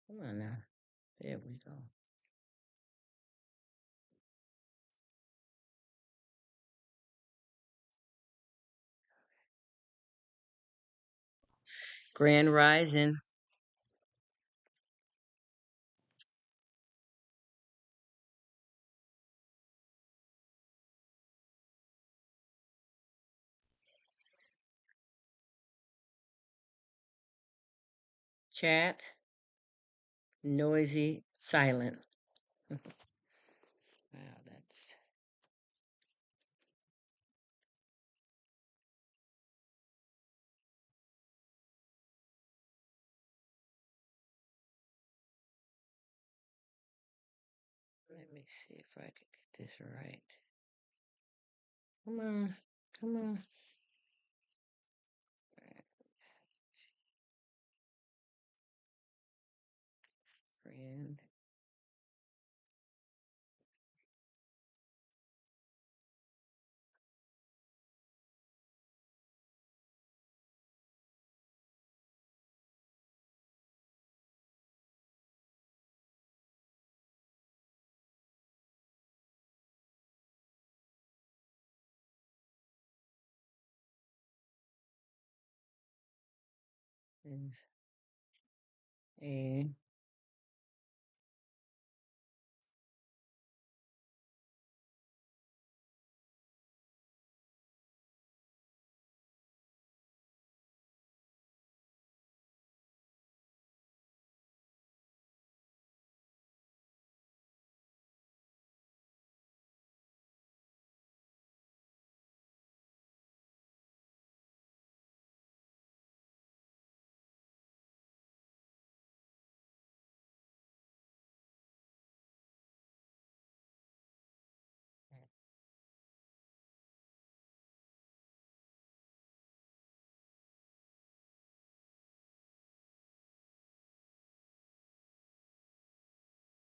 Come on now. There we go. Grand Rising. Chat. Noisy. Silent. Wow, that's. Let me see if I can get this right. Come on. Come on. Friend. Is a.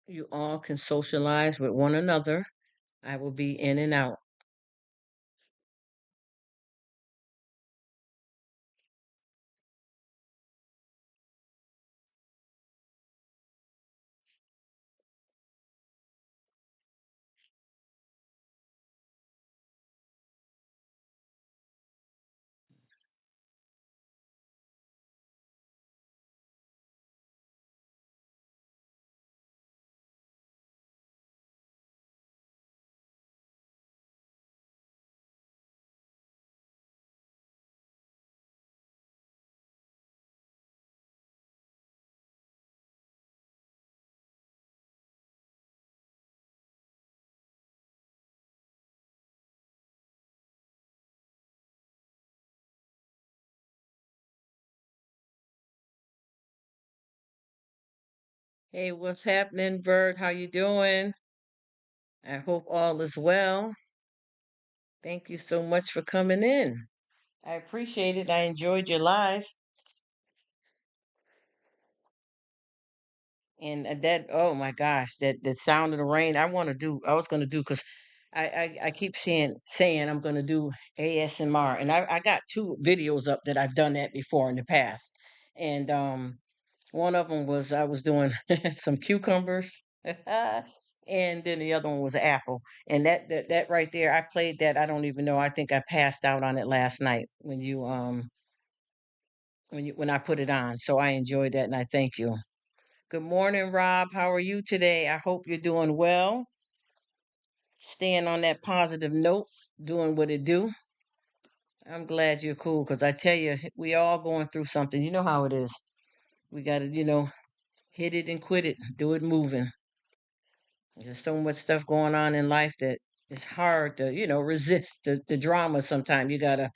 You all can socialize with one another. I will be in and out. Hey, what's happening, Bert? How you doing? I hope all is well. Thank you so much for coming in. I appreciate it. I enjoyed your live. And that, oh my gosh, that sound of the rain. I was gonna do because I keep saying I'm gonna do ASMR, and I got two videos up that I've done that before in the past, and one of them was I was doing some cucumbers, and then the other one was apple, and that right there, I played that. I don't even know. I think I passed out on it last night when I put it on. So I enjoyed that, and I thank you. Good morning, Rob. How are you today? I hope you're doing well. Staying on that positive note, doing what it do. I'm glad you're cool because I tell you, we all going through something. You know how it is. We got to, hit it and quit it, do it moving. There's so much stuff going on in life that it's hard to, resist the drama sometimes. You got to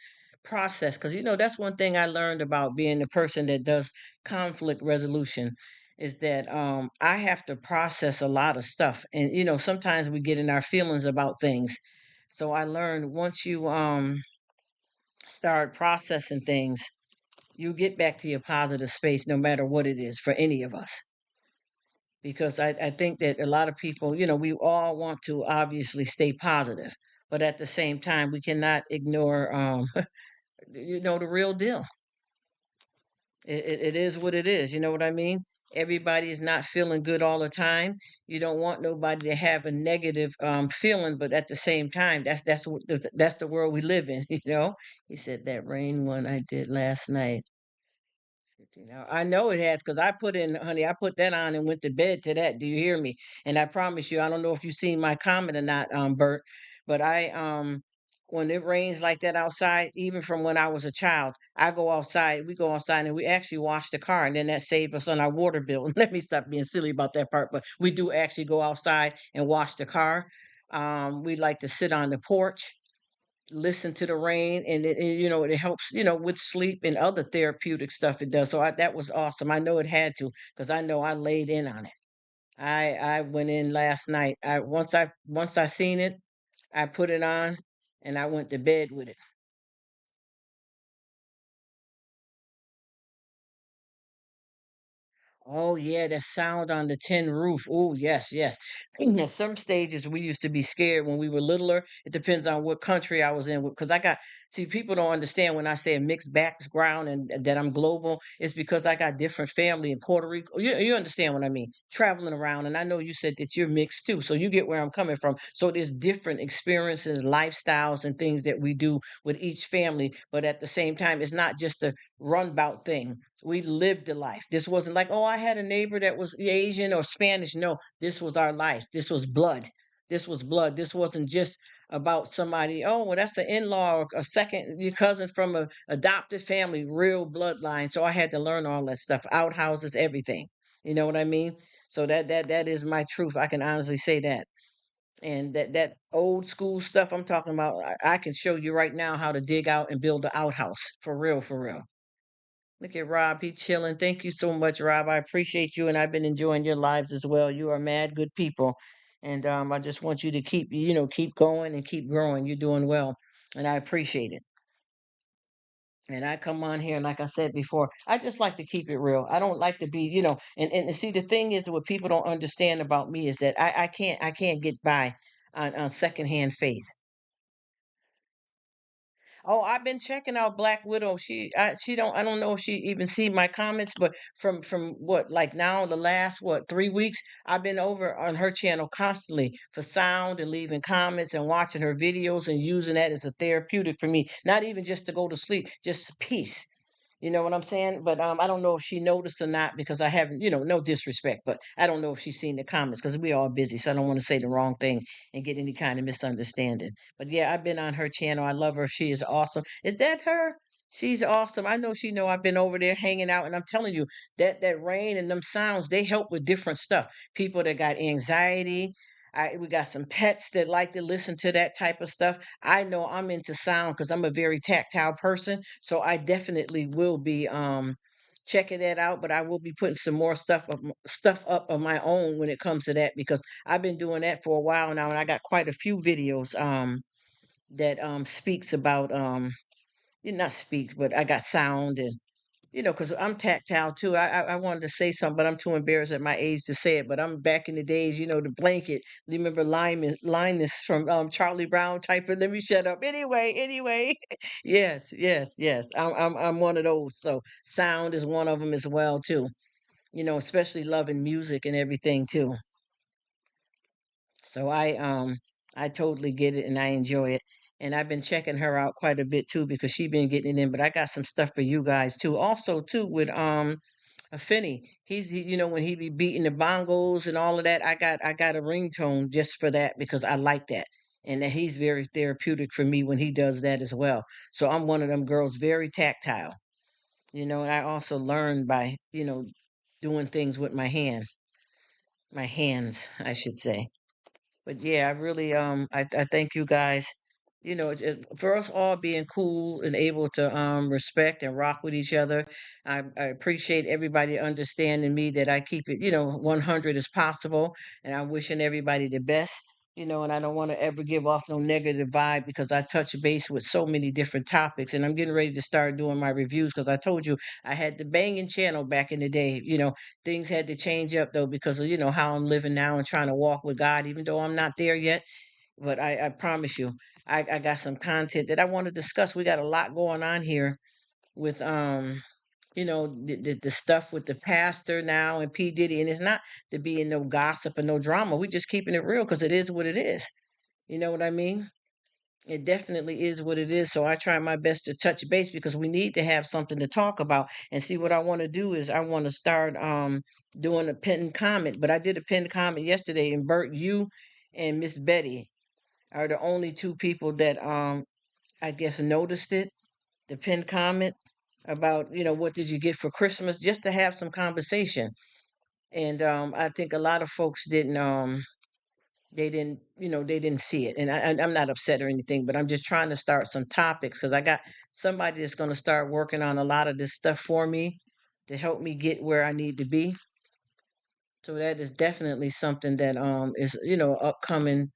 process because, that's one thing I learned about being the person that does conflict resolution is that I have to process a lot of stuff. And, sometimes we get in our feelings about things. So I learned once you start processing things, you get back to your positive space no matter what it is for any of us because I think that a lot of people, we all want to obviously stay positive, but at the same time, we cannot ignore, the real deal. It is what it is. You know what I mean? Everybody is not feeling good all the time. You don't want nobody to have a negative feeling, but at the same time, that's the world we live in. You know. He said that rain one I did last night. 15 hour. I know it has because I put in, honey, I put that on and went to bed to that. Do you hear me? And I promise you, I don't know if you've seen my comment or not, Bert, but when it rains like that outside, even from when I was a child, I go outside, we go outside and we actually wash the car, and then that saves us on our water bill. Let me stop being silly about that part, but we do actually go outside and wash the car. We like to sit on the porch, listen to the rain, and it helps, with sleep and other therapeutic stuff it does. So that was awesome. I know it had to, because I know I laid in on it. I went in last night. I once I seen it, I put it on and I went to bed with it. Oh yeah, that sound on the tin roof. Oh yes, yes. At some stages we used to be scared when we were littler. It depends on what country I was in, because see, people don't understand when I say a mixed background and that I'm global. It's because I got different family in Puerto Rico. You understand what I mean? Traveling around, and I know you said that you're mixed too, so you get where I'm coming from. So there's different experiences, lifestyles, and things that we do with each family. But at the same time, it's not just a runbout thing. We lived a life. This wasn't like, oh, I had a neighbor that was Asian or Spanish. No, this was our life. This was blood. This was blood. This wasn't just about somebody, oh, well, that's an in-law or a second your cousin from a adopted family, real bloodline. So I had to learn all that stuff, outhouses, everything. You know what I mean? So that is my truth. I can honestly say that. And that old school stuff I'm talking about, I can show you right now how to dig out and build an outhouse for real, for real. Look at Rob. He chilling. Thank you so much, Rob. I appreciate you, and I've been enjoying your lives as well. You are mad good people, and I just want you to keep going and keep growing. You're doing well, and I appreciate it. And I come on here, and like I said before, I just like to keep it real. I don't like to be, and see, the thing is, what people don't understand about me is that I can't get by on secondhand faith. Oh, I've been checking out Black Widow. I don't know if she even see my comments, but from what, like now the last, what, 3 weeks, I've been over on her channel constantly for sound and leaving comments and watching her videos and using that as a therapeutic for me. Not even just to go to sleep, just peace. You know what I'm saying? But I don't know if she noticed or not, because I haven't, no disrespect, but I don't know if she's seen the comments because we all busy. So I don't want to say the wrong thing and get any kind of misunderstanding. But yeah, I've been on her channel. I love her. She is awesome. Is that her? She's awesome. I know she know I've been over there hanging out, and I'm telling you that rain and them sounds, they help with different stuff. People that got anxiety. We got some pets that like to listen to that type of stuff. I know I'm into sound because I'm a very tactile person, so I definitely will be checking that out. But I will be putting some more stuff up of my own when it comes to that, because I've been doing that for a while now, and I got quite a few videos that speaks about not speaks, but I got sound, and because I'm tactile too. I wanted to say something, but I'm too embarrassed at my age to say it. But I'm back in the days, the blanket. You remember Linus from Charlie Brown type of? Let me shut up. Anyway. Yes, yes, yes. I'm one of those. So sound is one of them as well too. Especially loving music and everything too. So I totally get it and I enjoy it. And I've been checking her out quite a bit too, because she been getting it in. But I got some stuff for you guys too. Also too, with a Finney. When he be beating the bongos and all of that, I got a ringtone just for that, because I like that. And that he's very therapeutic for me when he does that as well. So I'm one of them girls, very tactile. And I also learn by, doing things with my hands, I should say. But yeah, I really I thank you guys. For us all being cool and able to respect and rock with each other. I appreciate everybody understanding me, that I keep it, 100 as possible, and I'm wishing everybody the best. And I don't want to ever give off no negative vibe, because I touch base with so many different topics, and I'm getting ready to start doing my reviews, because I told you I had the banging channel back in the day. Things had to change up though, because of how I'm living now and trying to walk with God, even though I'm not there yet. But I promise you, I got some content that I want to discuss. We got a lot going on here with the stuff with the pastor now and P Diddy, and it's not to be in no gossip and no drama. We just keeping it real because it is what it is. You know what I mean? It definitely is what it is. So I try my best to touch base because we need to have something to talk about. And see, what I want to do is I want to start doing a pinned comment. But I did a pinned comment yesterday, and Bert, you and Miss Betty are the only two people that I guess noticed it, the pinned comment about, what did you get for Christmas, just to have some conversation. And I think a lot of folks they didn't see it, and I'm not upset or anything, but I'm just trying to start some topics because I got somebody that's going to start working on a lot of this stuff for me to help me get where I need to be. So that is definitely something that is upcoming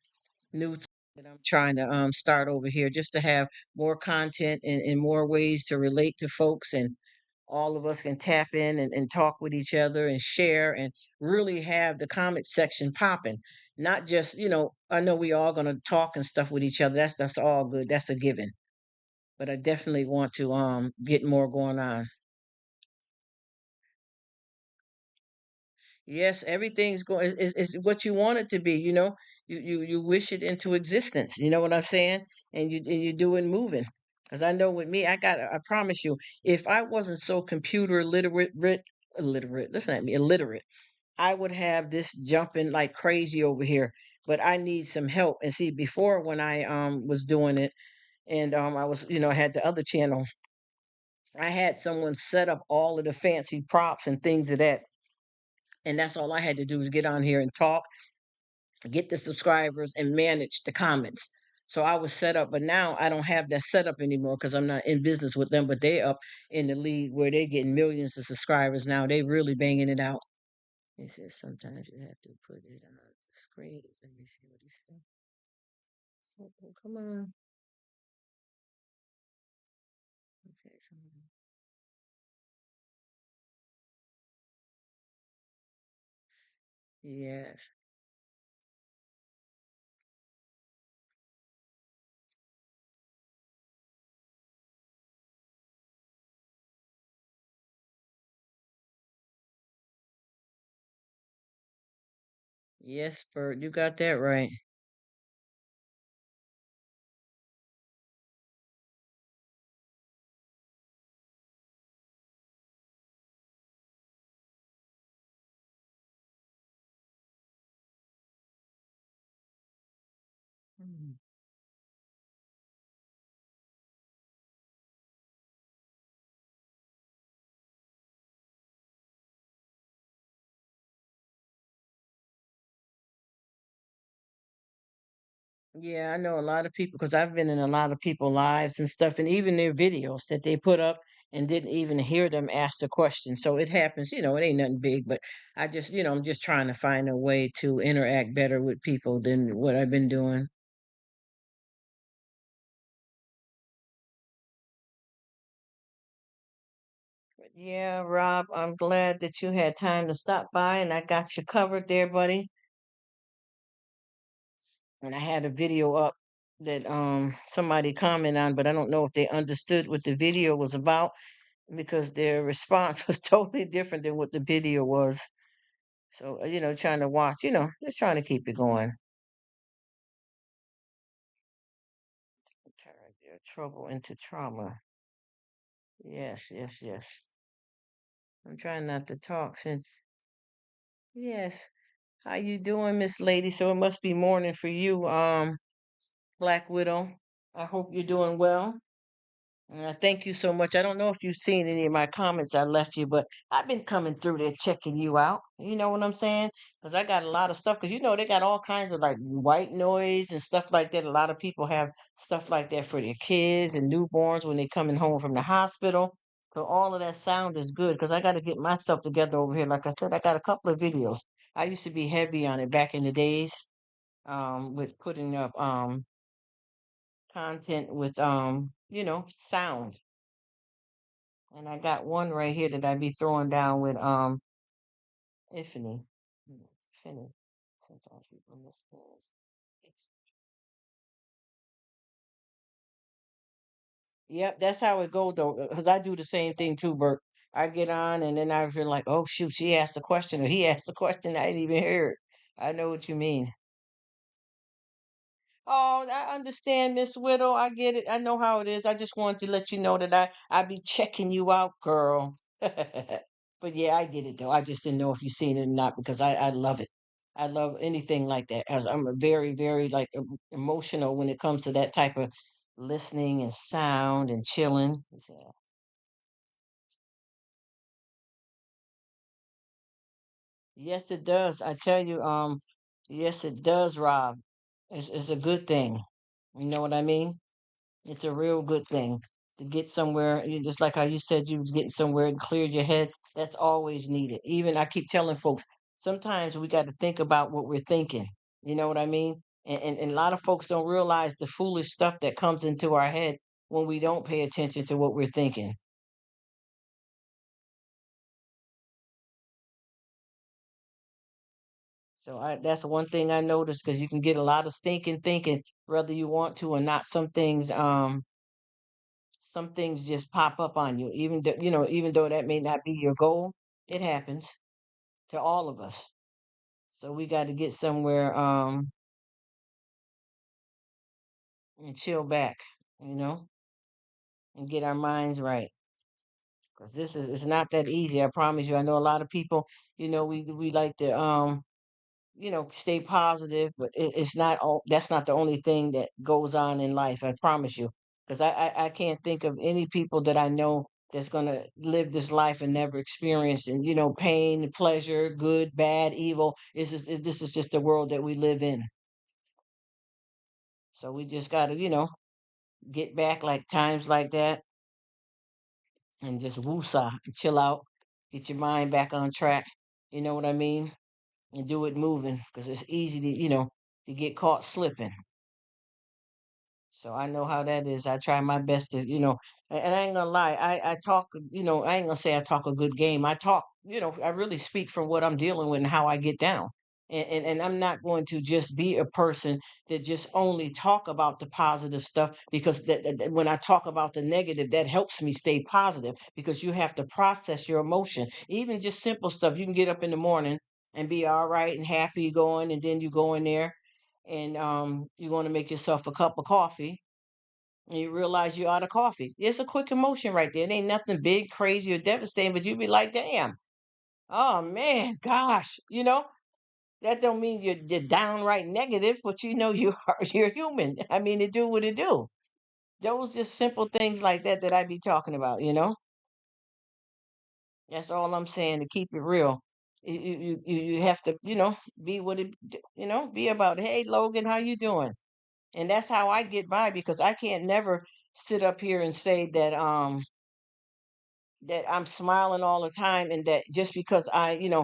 new that I'm trying to start over here, just to have more content and more ways to relate to folks, and all of us can tap in and talk with each other and share and really have the comment section popping. Not just, I know we all gonna talk and stuff with each other. That's all good. That's a given. But I definitely want to get more going on. Yes, everything's going is what you want it to be, you wish it into existence. You know what I'm saying? And you do it moving. Because I know with me, I promise you, if I wasn't so computer illiterate, listen at me, illiterate, I would have this jumping like crazy over here. But I need some help. And see, before when I was doing it, and I was, I had the other channel, I had someone set up all of the fancy props and things of that, and that's all I had to do was get on here and talk, get the subscribers, and manage the comments. So I was set up, but now I don't have that set up anymore because I'm not in business with them. But they up in the league where they getting millions of subscribers now. They really banging it out. He says sometimes you have to put it on the screen. Let me see what he said. Oh, come on. Okay, yes. Yes, Bert, you got that right. Mm. Yeah, I know a lot of people because I've been in a lot of people' lives and stuff, and even their videos that they put up and didn't even hear them ask the question. So it happens, it ain't nothing big, but I just, I'm just trying to find a way to interact better with people than what I've been doing. But yeah, Rob, I'm glad that you had time to stop by and I got you covered there, buddy. And I had a video up that somebody commented on, but I don't know if they understood what the video was about because their response was totally different than what the video was. So, trying to watch, just trying to keep it going. Turn their trouble into trauma. Yes, yes, yes. I'm trying not to talk since. Yes. How you doing, Miss Lady? So it must be morning for you, Black Widow. I hope you're doing well. Thank you so much. I don't know if you've seen any of my comments I left you, but I've been coming through there checking you out. You know what I'm saying? Because I got a lot of stuff. Because they got all kinds of like white noise and stuff like that. A lot of people have stuff like that for their kids and newborns when they coming home from the hospital. So all of that sound is good because I got to get myself together over here. Like I said, I got a couple of videos. I used to be heavy on it back in the days, with putting up content with sound. And I got one right here that I be throwing down with Ifany. Ifany. Sometimes people miss things. Yep, that's how it go though. Because I do the same thing too, Bert. I get on and then I feel like, oh shoot, she asked a question or he asked a question. I didn't even hear it. I know what you mean. Oh, I understand, Miss Whittle. I get it. I know how it is. I just wanted to let you know that I be checking you out, girl. But yeah, I get it though. I just didn't know if you seen it or not because I love it. I love anything like that. As I'm a very, very like emotional when it comes to that type of listening and sound and chilling. So, yes, it does. I tell you, yes, it does, Rob. It's a good thing. You know what I mean? It's a real good thing to get somewhere. Just like how you said you was getting somewhere and cleared your head. That's always needed. Even I keep telling folks, sometimes we got to think about what we're thinking. You know what I mean? And a lot of folks don't realize the foolish stuff that comes into our head when we don't pay attention to what we're thinking. So that's one thing I noticed because you can get a lot of stinking thinking, whether you want to or not. Some things just pop up on you, even though, even though that may not be your goal. It happens to all of us. So we got to get somewhere and chill back, you know, and get our minds right. Because this is it's not that easy. I promise you. I know a lot of people. We like to stay positive, but it's not all. That's not the only thing that goes on in life. I promise you. Because I can't think of any people that I know that's gonna live this life and never experience and pain, pleasure, good, bad, evil. This is just the world that we live in. So we just got to, get back like times like that and just woosah, chill out, get your mind back on track. You know what I mean? And do it moving because it's easy to, to get caught slipping. So I know how that is. I try my best to, and I ain't gonna lie. I talk, I ain't gonna say I talk a good game. I talk, I really speak from what I'm dealing with and how I get down. And I'm not going to just be a person that just only talk about the positive stuff because that when I talk about the negative, that helps me stay positive because you have to process your emotion. Even just simple stuff. You can get up in the morning and be all right and happy going, and then you go in there and you're going to make yourself a cup of coffee and you realize you're out of coffee. It's a quick emotion right there. It ain't nothing big, crazy, or devastating, but you be like, damn, oh man, gosh, that don't mean you're downright negative, but you are you're human. I mean, it do what it do. Those just simple things like that that I be talking about. That's all I'm saying to keep it real. You have to, be what it, be about. Hey, Logan, how you doing? And that's how I get by because I can't never sit up here and say that I'm smiling all the time and that just because having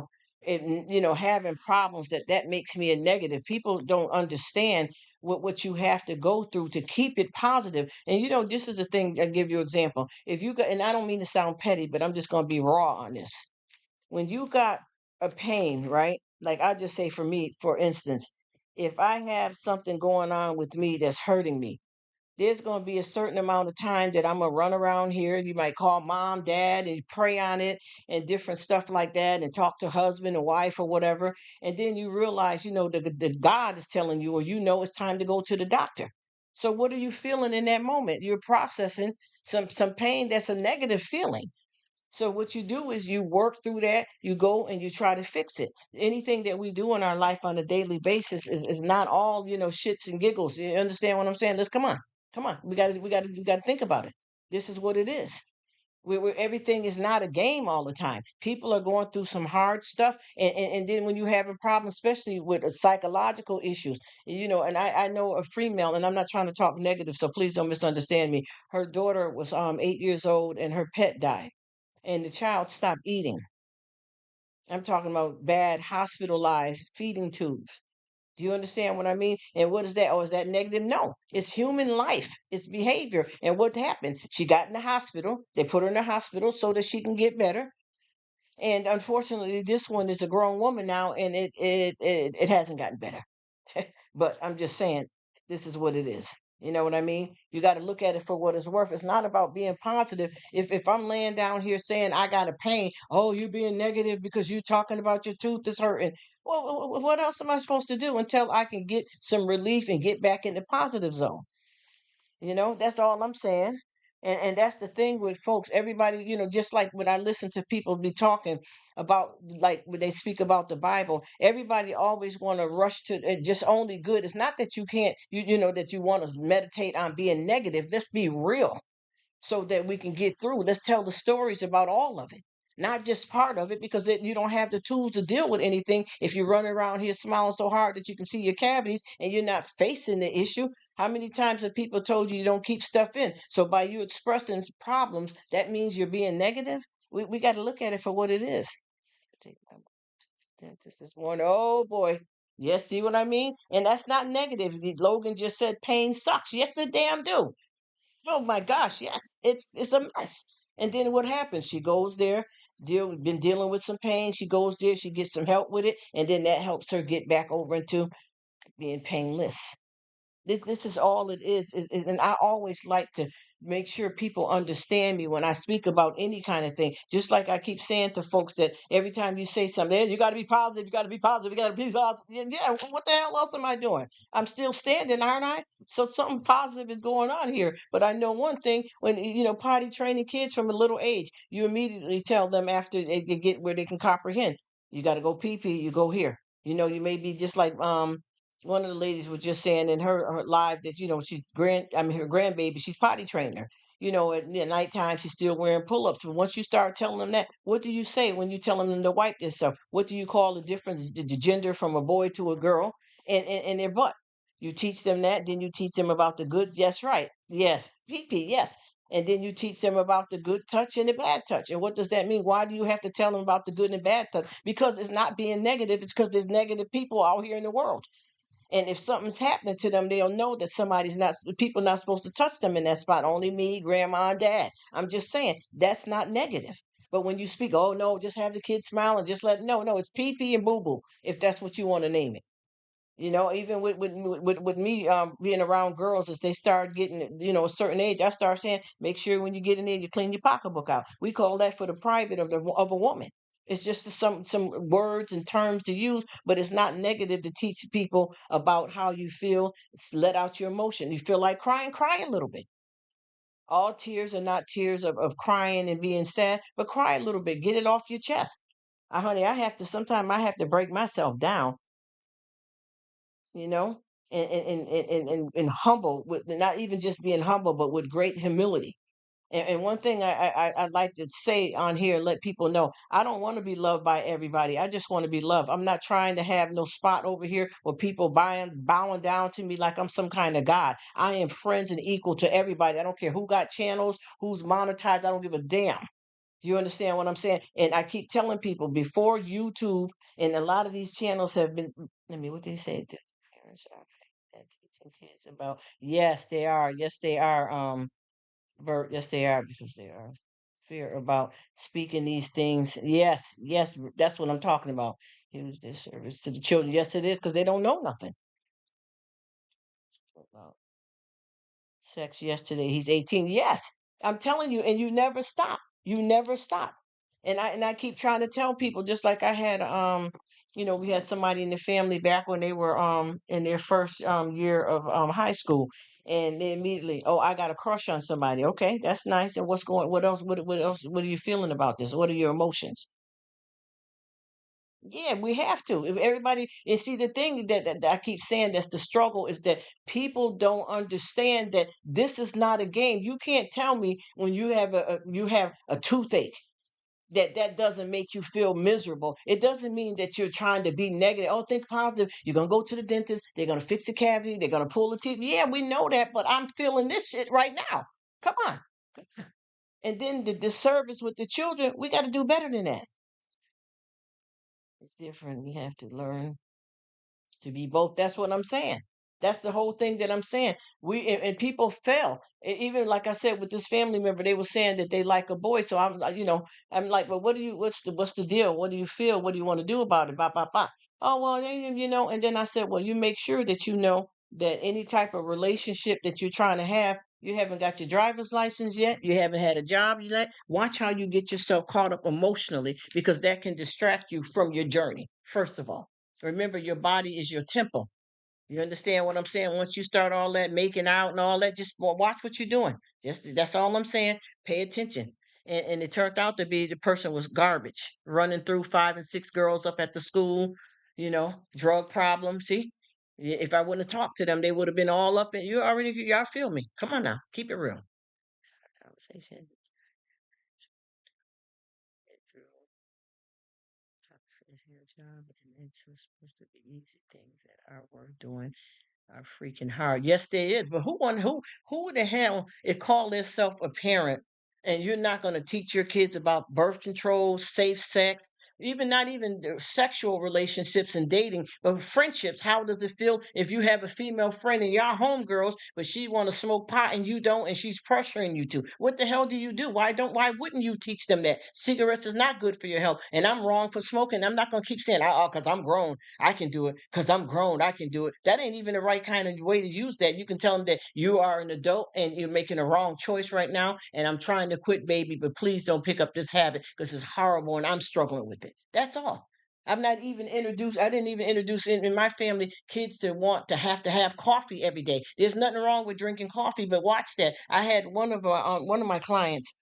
problems that makes me a negative. People don't understand what you have to go through to keep it positive. And this is the thing. I give you an example. If you got, and I don't mean to sound petty, but I'm just going to be raw on this. When you got a pain, right? Like I just say for me, for instance, if I have something going on with me that's hurting me, there's going to be a certain amount of time that I'm going to run around here. You might call mom, dad, and pray on it and different stuff like that and talk to husband or wife or whatever. And then you realize, the God is telling you, or it's time to go to the doctor. So what are you feeling in that moment? You're processing some pain that's a negative feeling. So what you do is you work through that, you go and you try to fix it. Anything that we do in our life on a daily basis is not all, shits and giggles. You understand what I'm saying? Let's come on. Come on. We gotta think about it. This is what it is. Everything is not a game all the time. People are going through some hard stuff, and then when you having problems, especially with psychological issues, and I know a female, and I'm not trying to talk negative, so please don't misunderstand me. Her daughter was 8 years old, and her pet died and the child stopped eating. I'm talking about bad hospitalized feeding tubes. Do you understand what I mean? And what is that? Oh, is that negative? No, it's human life, it's behavior. And what happened? She got in the hospital. They put her in the hospital so that she can get better. And unfortunately, this one is a grown woman now, and it hasn't gotten better. But I'm just saying, this is what it is. You know what I mean? You got to look at it for what it's worth. It's not about being positive. If I'm laying down here saying I got a pain, oh, you're being negative because you're talking about your tooth is hurting. Well, what else am I supposed to do until I can get some relief and get back in the positive zone? That's all I'm saying. And that's the thing with folks. Everybody, just like when I listen to people be talking about, like when they speak about the Bible, everybody always want to rush to just only good. It's not that you can't, that you want to meditate on being negative. Let's be real so that we can get through. Let's tell the stories about all of it, not just part of it, because you don't have the tools to deal with anything if you're running around here smiling so hard that you can see your cavities and you're not facing the issue. How many times have people told you don't keep stuff in? So by you expressing problems, that means you're being negative. We got to look at it for what it is. Take my dentist this morning. Oh boy. Yes, see what I mean? And that's not negative. Logan just said pain sucks. Yes, it damn do. Oh my gosh, yes, it's a mess. And then what happens? She goes there, been dealing with some pain. She goes there, she gets some help with it, and then that helps her get back over into being painless. This is all it and I always like to make sure people understand me when I speak about any kind of thing. Just like I keep saying to folks that every time you say something, "Hey, you got to be positive, you got to be positive, you got to be positive." Yeah, what the hell else am I doing? I'm still standing, aren't I? So something positive is going on here. But I know one thing: when potty training kids from a little age, you immediately tell them after they get where they can comprehend. You got to go pee pee. You go here. You may be just like one of the ladies was just saying in her live that she's her grandbaby, she's potty training her. At the nighttime she's still wearing pull-ups. But once you start telling them that, what do you say when you tell them to wipe themselves? What do you call the difference, the gender from a boy to a girl, and their butt? You teach them that, then you teach them about the good. Yes, right. Yes, pee pee. Yes. And then you teach them about the good touch and the bad touch. And what does that mean? Why do you have to tell them about the good and bad touch? Because it's not being negative. It's because there's negative people out here in the world. And if something's happening to them, they'll know that people not supposed to touch them in that spot. Only me, grandma, and dad. I'm just saying that's not negative. But when you speak, oh no, just have the kids smile and just no, it's pee pee and boo boo, if that's what you want to name it. Even with me being around girls, as they start getting a certain age, I start saying, make sure when you get in there, you clean your pocketbook out. We call that for the private of a woman. It's just some words and terms to use, but it's not negative to teach people about how you feel. Let out your emotion. You feel like crying, cry a little bit. All tears are not tears of crying and being sad, but cry a little bit. Get it off your chest. Honey, sometimes I have to break myself down, you know, and humble, with not even just being humble, but with great humility. And one thing I like to say on here and let people know, I don't want to be loved by everybody. I just want to be loved. I'm not trying to have no spot over here where people bowing down to me like I'm some kind of God. I am friends and equal to everybody. I don't care who got channels, who's monetized. I don't give a damn. Do you understand what I'm saying? And I keep telling people before YouTube, and a lot of these channels have been. Let me. What did he say? The parents are teaching kids about. Yes, they are. Yes, they are. Bert, yes, they are, because they are fear about speaking these things. Yes, yes, that's what I'm talking about. Use this service to the children. Yes, it is, because they don't know nothing about sex yesterday. He's 18. Yes, I'm telling you, and you never stop. You never stop. And I keep trying to tell people, just like I had we had somebody in the family back when they were in their first year of high school, and they immediately, oh, I got a crush on somebody. Okay, that's nice. And what else, what are you feeling about this? What are your emotions? Yeah, we have to. If everybody, and see, the thing that I keep saying, that's the struggle, is that people don't understand that this is not a game. You can't tell me when you have a toothache that doesn't make you feel miserable. It doesn't mean that you're trying to be negative. Oh, think positive. You're gonna go to the dentist. They're gonna fix the cavity. They're gonna pull the teeth. Yeah, we know that, but I'm feeling this shit right now. Come on. And then the service with the children, we got to do better than that. It's different. We have to learn to be both. That's what I'm saying. That's the whole thing that I'm saying. And people fail. Even like I said with this family member, they were saying that they like a boy. So I'm like, I'm like, well, what's the deal? What do you feel? What do you want to do about it? Bah, bah, bah. Oh well, and then I said, well, you make sure that you know that any type of relationship that you're trying to have, you haven't got your driver's license yet, you haven't had a job yet. Watch how you get yourself caught up emotionally, because that can distract you from your journey. First of all, remember, your body is your temple. You understand what I'm saying? Once you start all that making out and all that, just watch what you're doing. Just that's all I'm saying. Pay attention. And it turned out to be the person was garbage, running through 5 and 6 girls up at the school. Drug problem. See, if I wouldn't have talked to them, they would have been all up. And y'all feel me? Come on now, keep it real. Conversation. Job, and it's supposed to be easy things that are worth doing are freaking hard. Yes, there is. But who the hell is call themselves a parent, and you're not going to teach your kids about birth control, safe sex, even not even the sexual relationships and dating, but friendships? How does it feel if you have a female friend and y'all homegirls, but she want to smoke pot and you don't, and she's pressuring you to? What the hell do you do? Why wouldn't you teach them that cigarettes is not good for your health? And I'm wrong for smoking. I'm not going to keep saying, oh, because I'm grown. I can do it because I'm grown. I can do it. That ain't even the right kind of way to use that. You can tell them that you are an adult and you're making a wrong choice right now. And I'm trying to quit, baby, but please don't pick up this habit because it's horrible and I'm struggling with it. That's all. I'm not even introduced. I didn't even introduce in my family kids to want to have coffee every day. There's nothing wrong with drinking coffee, but watch that. I had one of my clients,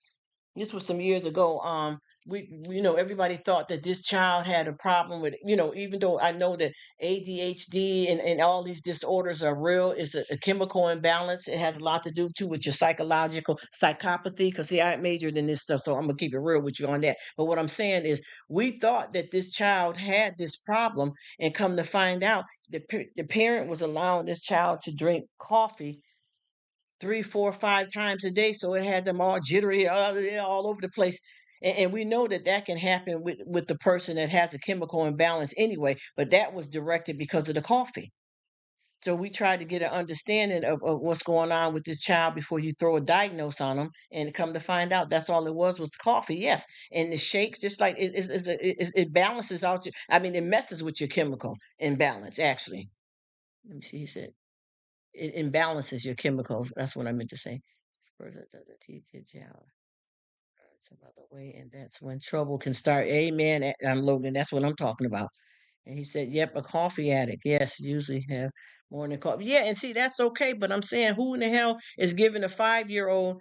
this was some years ago. Everybody thought that this child had a problem with, even though I know that ADHD and all these disorders are real. It's a chemical imbalance. It has a lot to do too with your psychological psychopathy. Because see, I majored in this stuff, so I'm gonna keep it real with you on that. But what I'm saying is, we thought that this child had this problem, and come to find out, the parent was allowing this child to drink coffee 3, 4, 5 times a day. So it had them all jittery, all over the place. And we know that that can happen with the person that has a chemical imbalance anyway, but that was directed because of the coffee. So we tried to get an understanding of what's going on with this child before you throw a diagnose on them, and come to find out that's all it was coffee. Yes, and the shakes, just like it balances out. I mean, it messes with your chemical imbalance. Actually, let me see. He said it imbalances your chemicals. That's what I meant to say. Person doesn't teach your child some other way, and that's when trouble can start. Amen. I'm Logan. That's what I'm talking about. And he said, "Yep, a coffee addict. Yes, usually have morning coffee. Yeah, and see, that's okay. But I'm saying, who in the hell is giving a 5-year-old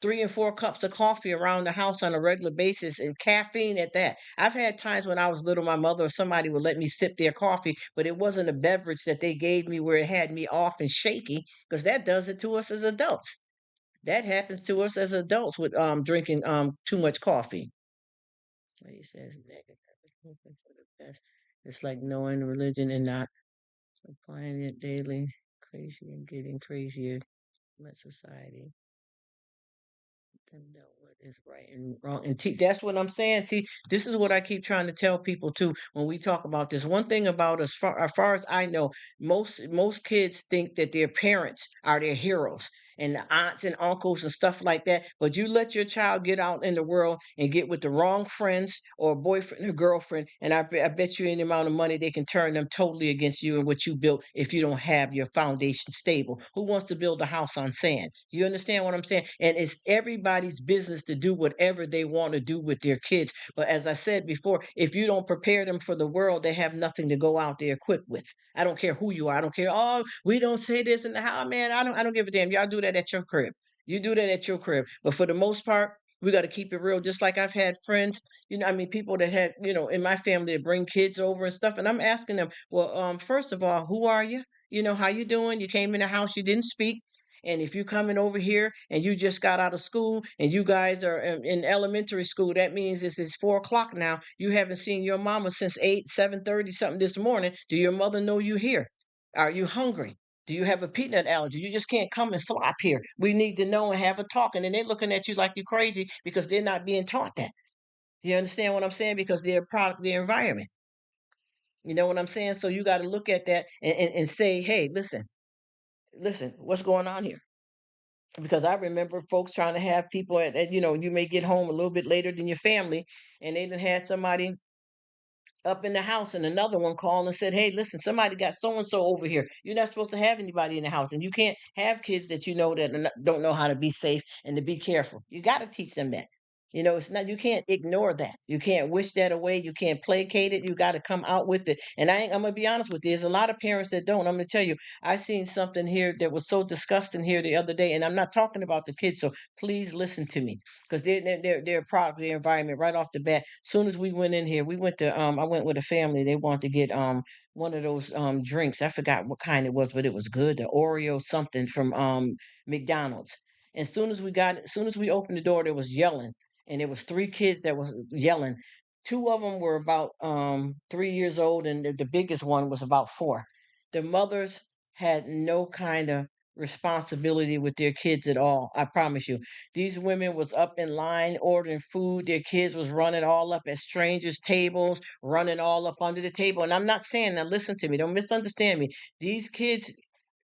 3 and 4 cups of coffee around the house on a regular basis, and caffeine at that? I've had times when I was little, my mother or somebody would let me sip their coffee, but it wasn't a beverage that they gave me where it had me off and shaky, because that does it to us as adults. That happens to us as adults with drinking too much coffee. What he says negative for the best. It's like knowing religion and not applying it daily. Crazy and getting crazier. Let society them know what is right and wrong. And that's what I'm saying. See, this is what I keep trying to tell people too when we talk about this. One thing about us, as far as I know, most kids think that their parents are their heroes, and the aunts and uncles and stuff like that. But you let your child get out in the world and get with the wrong friends or boyfriend or girlfriend, and I bet you any amount of money they can turn them totally against you and what you built if you don't have your foundation stable. Who wants to build a house on sand? Do you understand what I'm saying? And it's everybody's business to do whatever they want to do with their kids. But as I said before, if you don't prepare them for the world, they have nothing to go out there equipped with. I don't care who you are. I don't care. Oh, we don't say this in the house, man. I don't give a damn. Y'all do that at your crib. You do that at your crib. But for the most part, we got to keep it real. Just like I've had friends, I mean, people that had, in my family that bring kids over and stuff. And I'm asking them, well, first of all, who are you? How you doing? You came in the house, you didn't speak. And if you coming over here and you just got out of school and you guys are in elementary school, that means it's 4 o'clock now. You haven't seen your mama since 7:30 something this morning. Do your mother know you here? Are you hungry? Do you have a peanut allergy? You just can't come and flop here. We need to know and have a talk. And then they're looking at you like you're crazy because they're not being taught that. You understand what I'm saying? Because they're a product of their environment. You know what I'm saying? So you got to look at that and say, hey, listen, what's going on here? Because I remember folks trying to have people you may get home a little bit later than your family, and they done had somebody up in the house, and another one called and said, "Hey, listen, somebody got so and so over here. You're not supposed to have anybody in the house, and you can't have kids that you know that don't know how to be safe and to be careful. You got to teach them that. It's not, you can't ignore that. You can't wish that away. You can't placate it. You got to come out with it. And I'm gonna be honest with you. There's a lot of parents that don't. I'm gonna tell you. I seen something here that was so disgusting here the other day, and I'm not talking about the kids. So please listen to me, because they're a product of the environment right off the bat. Soon as we went in here, we went to I went with a family. They wanted to get one of those drinks. I forgot what kind it was, but it was good. The Oreo something from McDonald's. And soon as we opened the door, there was yelling, and there was three kids that was yelling. Two of them were about 3 years old, and the biggest one was about four. The mothers had no kind of responsibility with their kids at all. I promise you. These women was up in line ordering food. Their kids was running all up at strangers' tables, running all up under the table. And I'm not saying that, listen to me, don't misunderstand me. These kids,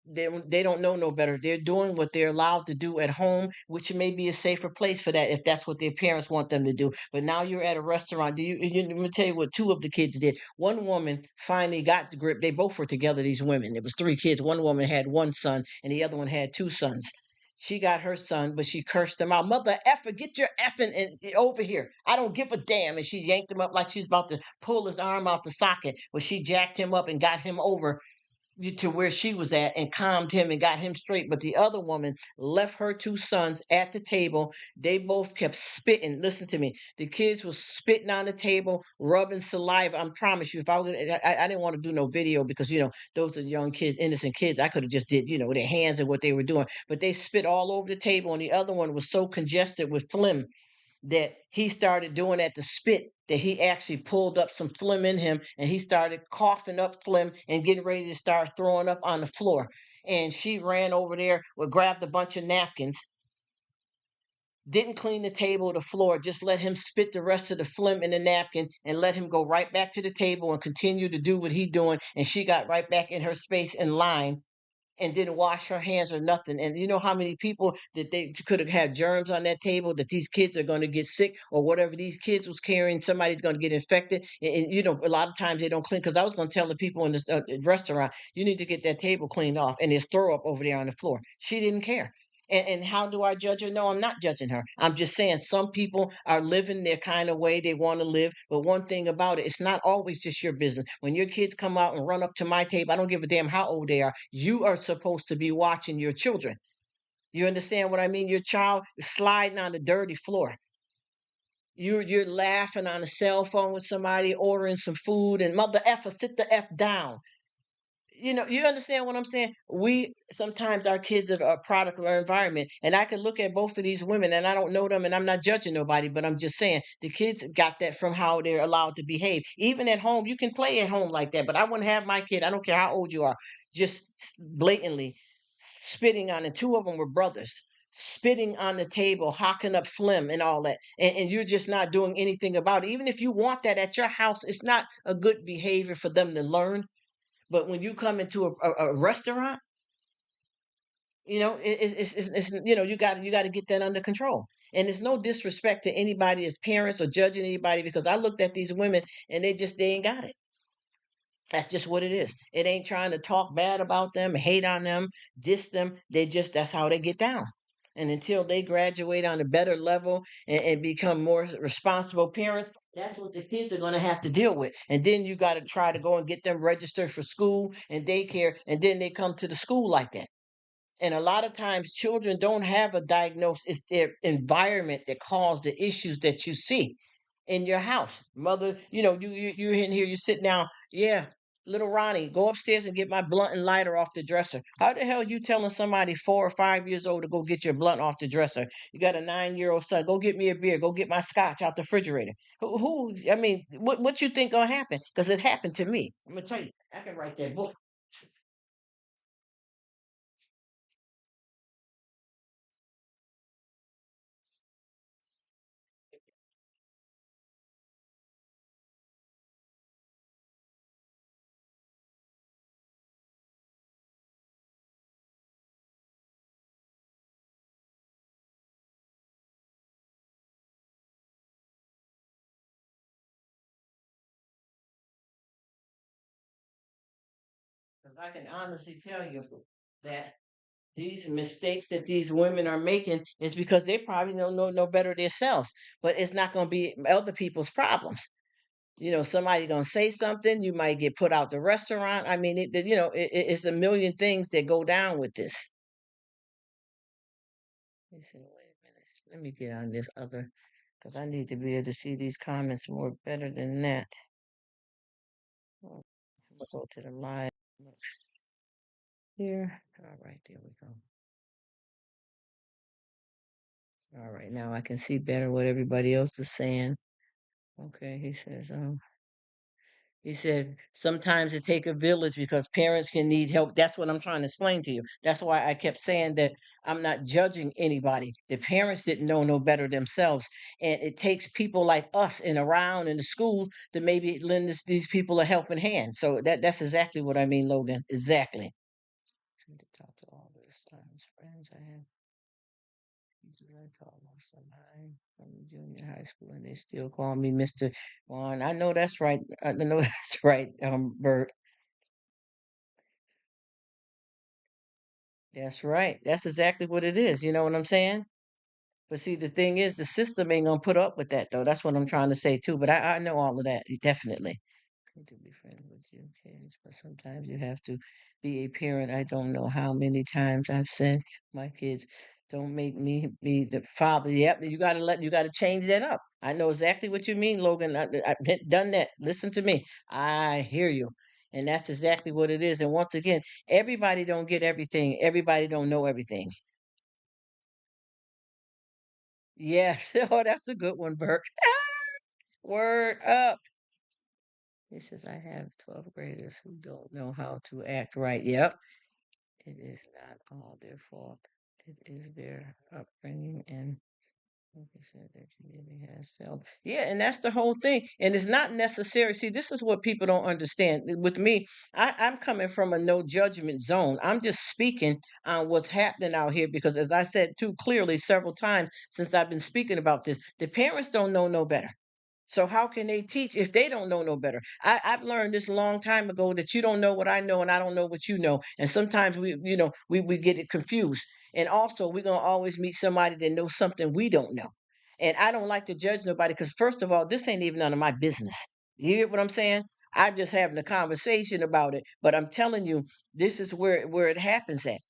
they don't know no better. They're doing what they're allowed to do at home, which may be a safer place for that if that's what their parents want them to do. But now you're at a restaurant. Let me tell you what two of the kids did. One woman finally got the grip. They both were together. These women. It was three kids. One woman had one son, and the other one had two sons. She got her son, but she cursed him out. Mother effer, get your effing over here. I don't give a damn. And she yanked him up like she's about to pull his arm out the socket. But she jacked him up and got him over to where she was at and calmed him and got him straight. But the other woman left her two sons at the table. They both kept spitting. Listen to me. The kids was spitting on the table, rubbing saliva. I promise you, if I was, I didn't want to do no video because those are young kids, innocent kids. I could have just did with their hands and what they were doing. But they spit all over the table, and the other one was so congested with phlegm that he started doing at the spit that he actually pulled up some phlegm in him, and he started coughing up phlegm and getting ready to start throwing up on the floor. And she ran over there, grabbed a bunch of napkins, didn't clean the table or the floor, just let him spit the rest of the phlegm in the napkin and let him go right back to the table and continue to do what he doing. And she got right back in her space in line and didn't wash her hands or nothing. And you know how many people that they could have had germs on that table, that these kids are going to get sick, or whatever these kids was carrying, somebody's going to get infected. And a lot of times they don't clean, because I was going to tell the people in this restaurant, you need to get that table cleaned off, and there's throw up over there on the floor. She didn't care. And how do I judge her? No, I'm not judging her. I'm just saying some people are living their kind of way they want to live. But one thing about it, it's not always just your business. When your kids come out and run up to my table, I don't give a damn how old they are. You are supposed to be watching your children. You understand what I mean? Your child is sliding on the dirty floor. You're laughing on a cell phone with somebody, ordering some food, and mother effer, sit the f down. You understand what I'm saying? We sometimes our kids are a product of our environment, and I can look at both of these women, and I don't know them, and I'm not judging nobody, but I'm just saying the kids got that from how they're allowed to behave. Even at home, you can play at home like that, but I wouldn't have my kid. I don't care how old you are, just blatantly spitting on it. Two of them were brothers. Spitting on the table, hocking up phlegm and all that, and you're just not doing anything about it. Even if you want that at your house, it's not a good behavior for them to learn. But when you come into a restaurant, you got to get that under control. And it's no disrespect to anybody as parents or judging anybody, because I looked at these women and they ain't got it. That's just what it is. It ain't trying to talk bad about them, hate on them, diss them. That's how they get down. And until they graduate on a better level and become more responsible parents, that's what the kids are going to have to deal with. And then you got to try to go and get them registered for school and daycare. And then they come to the school like that. And a lot of times children don't have a diagnosis. It's their environment that caused the issues that you see in your house. Mother, you're in here, you sit down. Yeah, little Ronnie, go upstairs and get my blunt and lighter off the dresser. How the hell you telling somebody 4 or 5 years old to go get your blunt off the dresser? You got a 9-year-old son. Go get me a beer. Go get my scotch out the refrigerator. I mean, what you think gonna happen? Because it happened to me. I'm gonna tell you. I can write that book. I can honestly tell you that these mistakes that these women are making is because they probably don't know no better themselves. But it's not going to be other people's problems. Somebody gonna say something. You might get put out the restaurant. I mean, it's a million things that go down with this. He said, "Wait a minute. Let me get on this other, because I need to be able to see these comments more better than that." Oh, I'm gonna go to the live here. All right, there we go. All right, now I can see better what everybody else is saying. Okay, he said sometimes it take a village because parents can need help. That's what I'm trying to explain to you. That's why I kept saying that I'm not judging anybody. The parents didn't know no better themselves, and it takes people like us and around in the school to maybe lend these people a helping hand. So that's exactly what I mean, Logan. Exactly. Trying to talk to all those friends I have. I taught most of mine from junior high school, and they still call me Mr. Juan. I know that's right. I know that's right, Bert. That's right. That's exactly what it is. You know what I'm saying? But see, the thing is, the system ain't gonna put up with that, though. That's what I'm trying to say too. But I know all of that definitely. Good to be friends with you, kids, but sometimes you have to be a parent. I don't know how many times I've said to my kids, "Don't make me be the father." Yep, you gotta change that up. I know exactly what you mean, Logan. I've done that. Listen to me. I hear you, and that's exactly what it is. And once again, everybody don't get everything. Everybody don't know everything. Yes. Oh, that's a good one, Bert. Word up. He says, I have 12th graders who don't know how to act right. Yep. It is not all their fault. It is their upbringing and like I said, their community has failed. Yeah, and that's the whole thing. And it's not necessary. See, this is what people don't understand. With me, I'm coming from a no judgment zone. I'm just speaking on what's happening out here because, as I said too clearly several times since I've been speaking about this, the parents don't know no better. So how can they teach if they don't know no better? I've learned this a long time ago that you don't know what I know and I don't know what you know. And sometimes we get it confused. And also we're gonna always meet somebody that knows something we don't know. And I don't like to judge nobody because first of all, this ain't even none of my business. You get what I'm saying? I'm just having a conversation about it. But I'm telling you, this is where it happens at.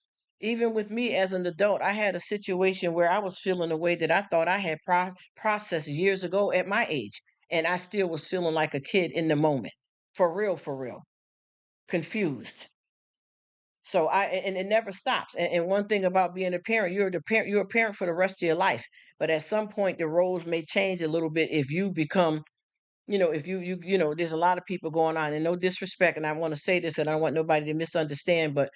Even with me as an adult, I had a situation where I was feeling a way that I thought I had processed years ago at my age and I still was feeling like a kid in the moment. For real. Confused. So and it never stops. And one thing about being a parent, you're a parent for the rest of your life. But at some point the roles may change a little bit if you become if there's a lot of people going on and no disrespect, and I want to say this and I don't want nobody to misunderstand, but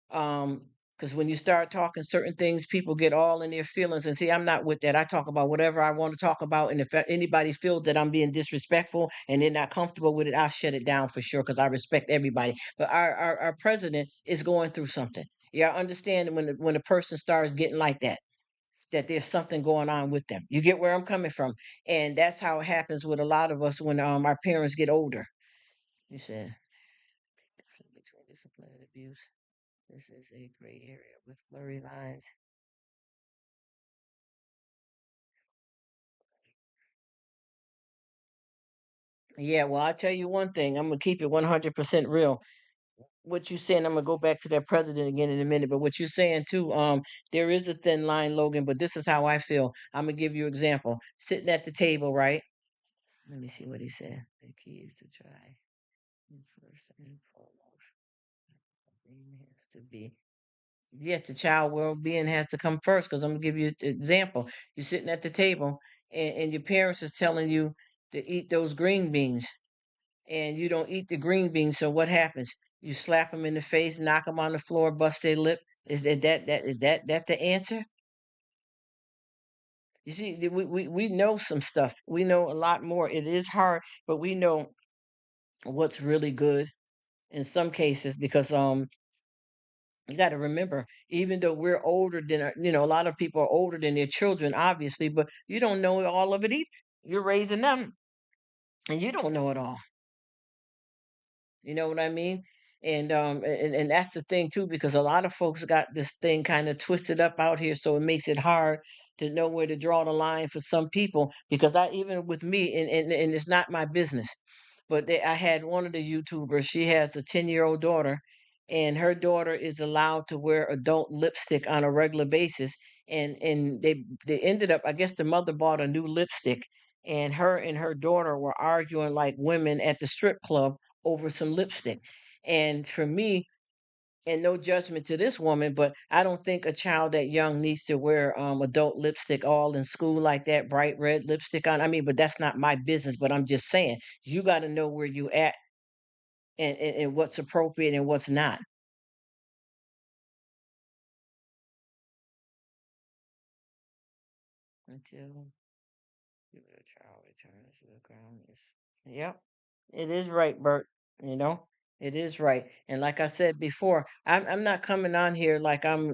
um because when you start talking certain things people get all in their feelings, and see, I'm not with that. I talk about whatever I want to talk about, and if anybody feels that I'm being disrespectful and they're not comfortable with it, I'll shut it down for sure because I respect everybody. But our president is going through something. Yeah, I understand when a person starts getting like that there's something going on with them. You get where I'm coming from. And that's how it happens with a lot of us when our parents get older. You said between discipline and abuse. This is a gray area with blurry lines. Yeah, well, I'll tell you one thing. I'm gonna keep it 100% real. What you saying? I'm gonna go back to that president again in a minute. But what you're saying too, there is a thin line, Logan. But this is how I feel. I'm gonna give you an example. Sitting at the table, right? Let me see what he said. The key is to try first and foremost. It has to be. Yes, the child well-being has to come first. Because I'm gonna give you an example. You're sitting at the table, and your parents is telling you to eat those green beans, and you don't eat the green beans. So what happens? You slap them in the face, knock them on the floor, bust their lip. Is that the answer? You see, we know some stuff. We know a lot more. It is hard, but we know what's really good in some cases because you got to remember, even though we're older than a lot of people are older than their children, obviously, but you don't know all of it either. You're raising them, and you don't know it all. You know what I mean? And that's the thing too, because a lot of folks got this thing kind of twisted up out here, so it makes it hard to know where to draw the line for some people. Because I, even with me, and it's not my business, but I had one of the YouTubers. She has a 10-year-old daughter, and her daughter is allowed to wear adult lipstick on a regular basis. And they ended up, I guess the mother bought a new lipstick, and her daughter were arguing like women at the strip club over some lipstick. And for me, and no judgment to this woman, but I don't think a child that young needs to wear adult lipstick all in school like that, bright red lipstick on. I mean, but that's not my business. But I'm just saying, you got to know where you at, and what's appropriate and what's not. Until the child returns to the ground. Yep, it is right, Bert. You know, it is right. And like I said before, I'm not coming on here like I'm,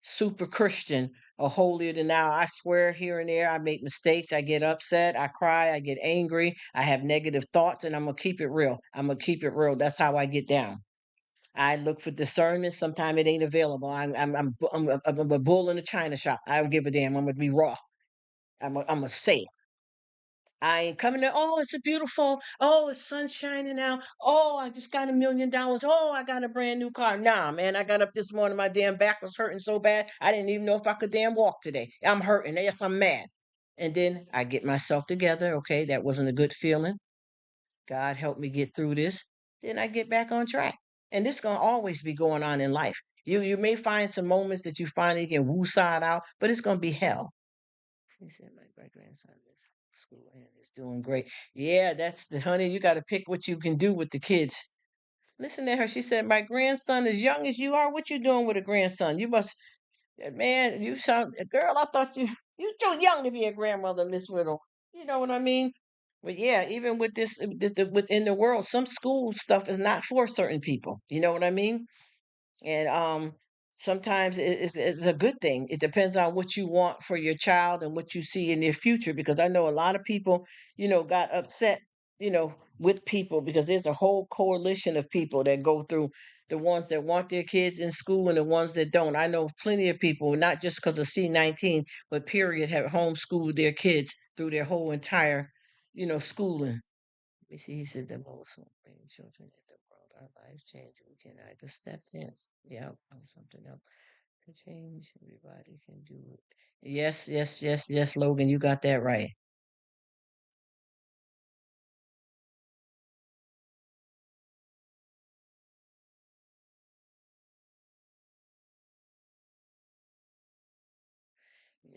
super Christian or holier than thou. I swear here and there I make mistakes. I get upset. I cry. I get angry. I have negative thoughts, and I'm gonna keep it real. I'm gonna keep it real. That's how I get down. I look for discernment. Sometimes it ain't available. I'm a bull in a china shop. I don't give a damn. I'm gonna be raw. I'm gonna say it. I ain't coming there. Oh, it's a beautiful. Oh, it's sun shining out. Oh, I just got $1 million. Oh, I got a brand new car. Nah, man, I got up this morning. My damn back was hurting so bad. I didn't even know if I could damn walk today. I'm hurting. Yes, I'm mad. And then I get myself together. Okay, that wasn't a good feeling. God help me get through this. Then I get back on track. And this gonna always be going on in life. You may find some moments that you finally can woo side out, but it's gonna be hell. She said, my great grandson is school and is doing great. Yeah, that's the honey. You got to pick what you can do with the kids. Listen to her. She said, my grandson, as young as you are, what you doing with a grandson? You must, man, you sound, girl, I thought you too young to be a grandmother, Miss Riddle. You know what I mean? But yeah, even with this, within the world, some school stuff is not for certain people. You know what I mean? And sometimes it's a good thing. It depends on what you want for your child and what you see in their future, because I know a lot of people, got upset, with people, because there's a whole coalition of people that go through, the ones that want their kids in school and the ones that don't. I know plenty of people, not just because of C-19, but period, have homeschooled their kids through their whole entire, schooling. We see, he said, the most bring children in the world, our lives change. We can either step in, yeah, or something else to change. Everybody can do it. Yes, yes, yes, yes, Logan, you got that right.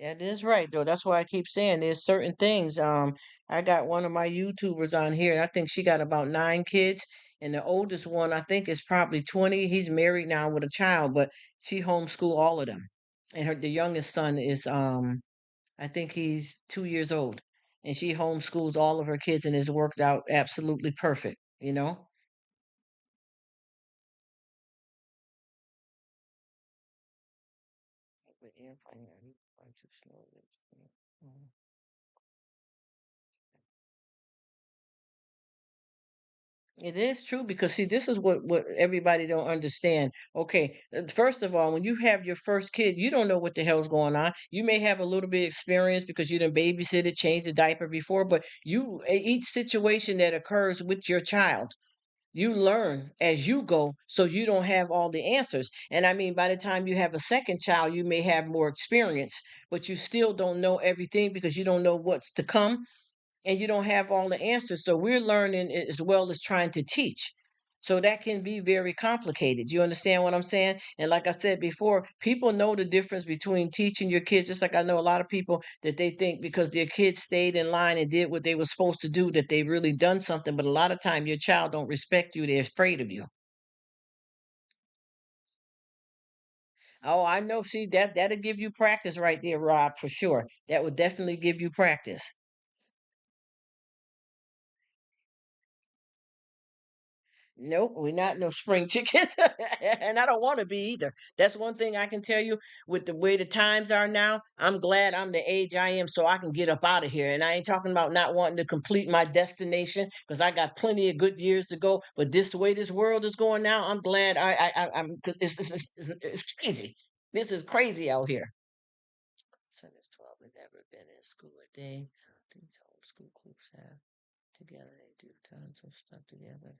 That is right, though. That's why I keep saying there's certain things. I got one of my YouTubers on here, and I think she got about 9 kids. And the oldest one, I think, is probably 20. He's married now with a child, but she homeschool all of them. And the youngest son is I think he's 2 years old, and she homeschools all of her kids, and it's worked out absolutely perfect. You know. But yeah, I'm too slow. Mm. It is true, because see, this is what everybody don't understand. Okay, first of all, when you have your first kid, you don't know what the hell's going on. You may have a little bit of experience because you done babysitted, changed a diaper before, but each situation that occurs with your child, you learn as you go, so you don't have all the answers. And I mean, by the time you have a second child, you may have more experience, but you still don't know everything, because you don't know what's to come, and you don't have all the answers. So we're learning as well as trying to teach. So that can be very complicated. You understand what I'm saying? And like I said before, people know the difference between teaching your kids. Just like I know a lot of people that they think because their kids stayed in line and did what they were supposed to do, that they really done something. But a lot of time your child don't respect you. They're afraid of you. Oh, I know. See, that'll give you practice right there, Rob, for sure. That would definitely give you practice. Nope, we're not no spring chickens, and I don't want to be either. That's one thing I can tell you. With the way the times are now, I'm glad I'm the age I am, so I can get up out of here. And I ain't talking about not wanting to complete my destination because I got plenty of good years to go. But this the way this world is going now, I'm glad I'm. 'Cause it's crazy. This is crazy out here. Son is 12 and never been in school a day. These homeschool groups have together. They do tons of stuff together,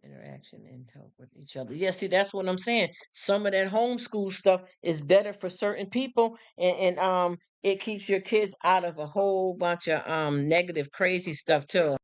interaction and help with each other. Yeah, see, that's what I'm saying. Some of that homeschool stuff is better for certain people, and it keeps your kids out of a whole bunch of negative, crazy stuff too.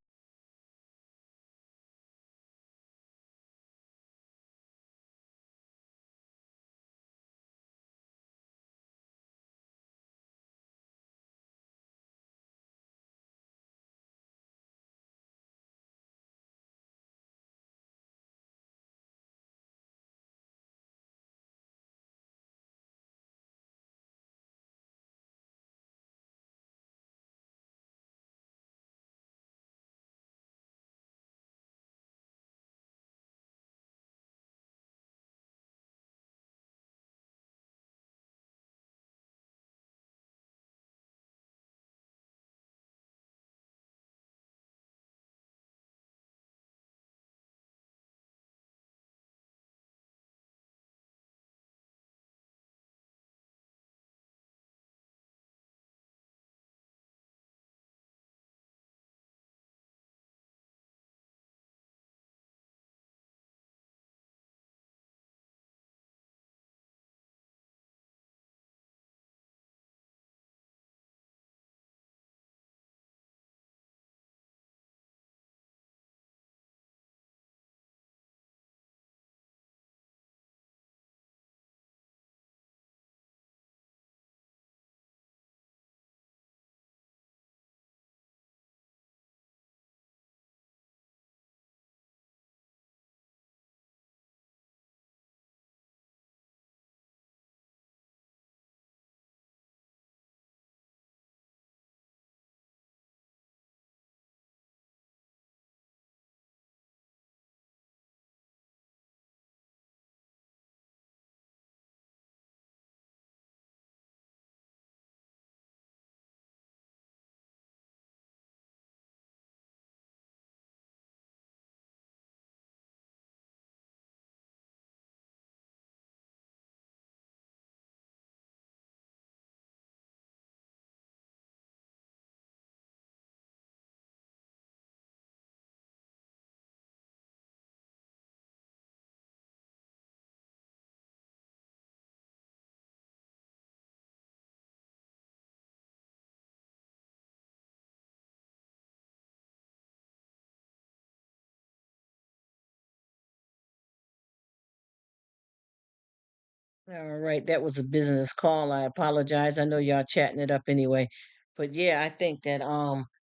All right, that was a business call. I apologize. I know y'all chatting it up anyway. But yeah, I think that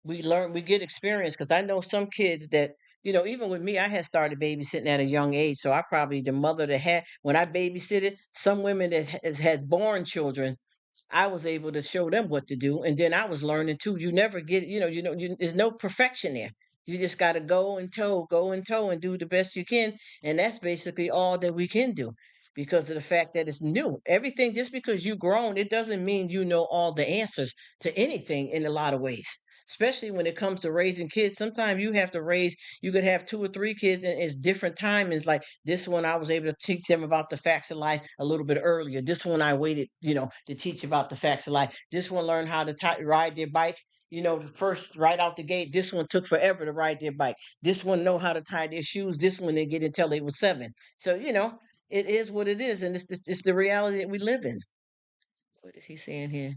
we get experience because I know some kids that, even with me, I had started babysitting at a young age. So I probably the mother that had when I babysitted, some women that has had born children, I was able to show them what to do, and then I was learning too. You never get, there's no perfection there. You just got to go and toe, and do the best you can, and that's basically all that we can do because of the fact that it's new. Everything, just because you grown, it doesn't mean you know all the answers to anything in a lot of ways. Especially when it comes to raising kids, sometimes you have to raise. You could have two or three kids, and it's different timings. Like this one, I was able to teach them about the facts of life a little bit earlier. This one, I waited, to teach about the facts of life. This one learned how to ride their bike. The first right out the gate. This one took forever to ride their bike. This one know how to tie their shoes. This one they get until they was 7. So it is what it is, and it's the reality that we live in. What is he saying here?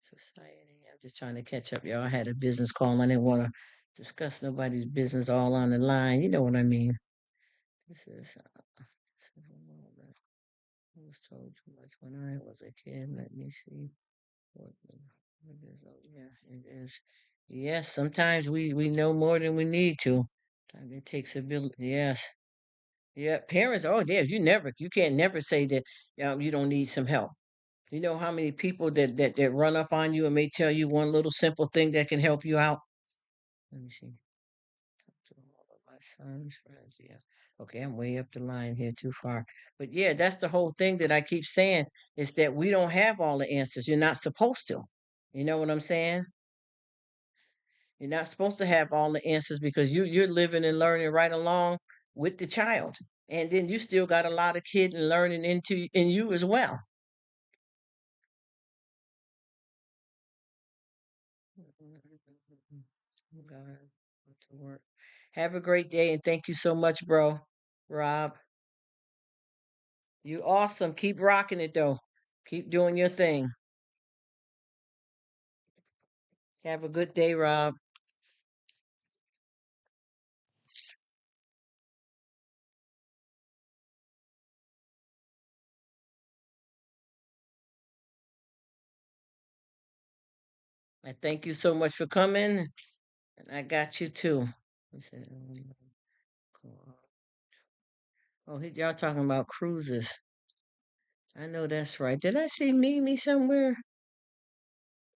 Society. I'm just trying to catch up, y'all. I had a business call. I didn't want to discuss nobody's business all on the line. You know what I mean? This is. This is a moment. I was told too much when I was a kid. Let me see what is. Oh, yeah, it is. Yes, sometimes we know more than we need to. Time it takes ability. Yes. Yeah, parents. Oh, yeah. You can't never say that you don't need some help. You know how many people that run up on you and may tell you one little simple thing that can help you out. Let me see. son's friends, yeah. Okay, I'm way up the line here, too far. But yeah, that's the whole thing that I keep saying is that we don't have all the answers. You're not supposed to. You know what I'm saying? You're not supposed to have all the answers because you're living and learning right along with the child. And then you still got a lot of kid and learning into in you as well. God, to work. Have a great day and thank you so much, bro. Rob, you awesome. Keep rocking it though. Keep doing your thing. Have a good day, Rob. And thank you so much for coming. And I got you too. He said, oh, y'all talking about cruises. I know that's right. Did I see Mimi somewhere?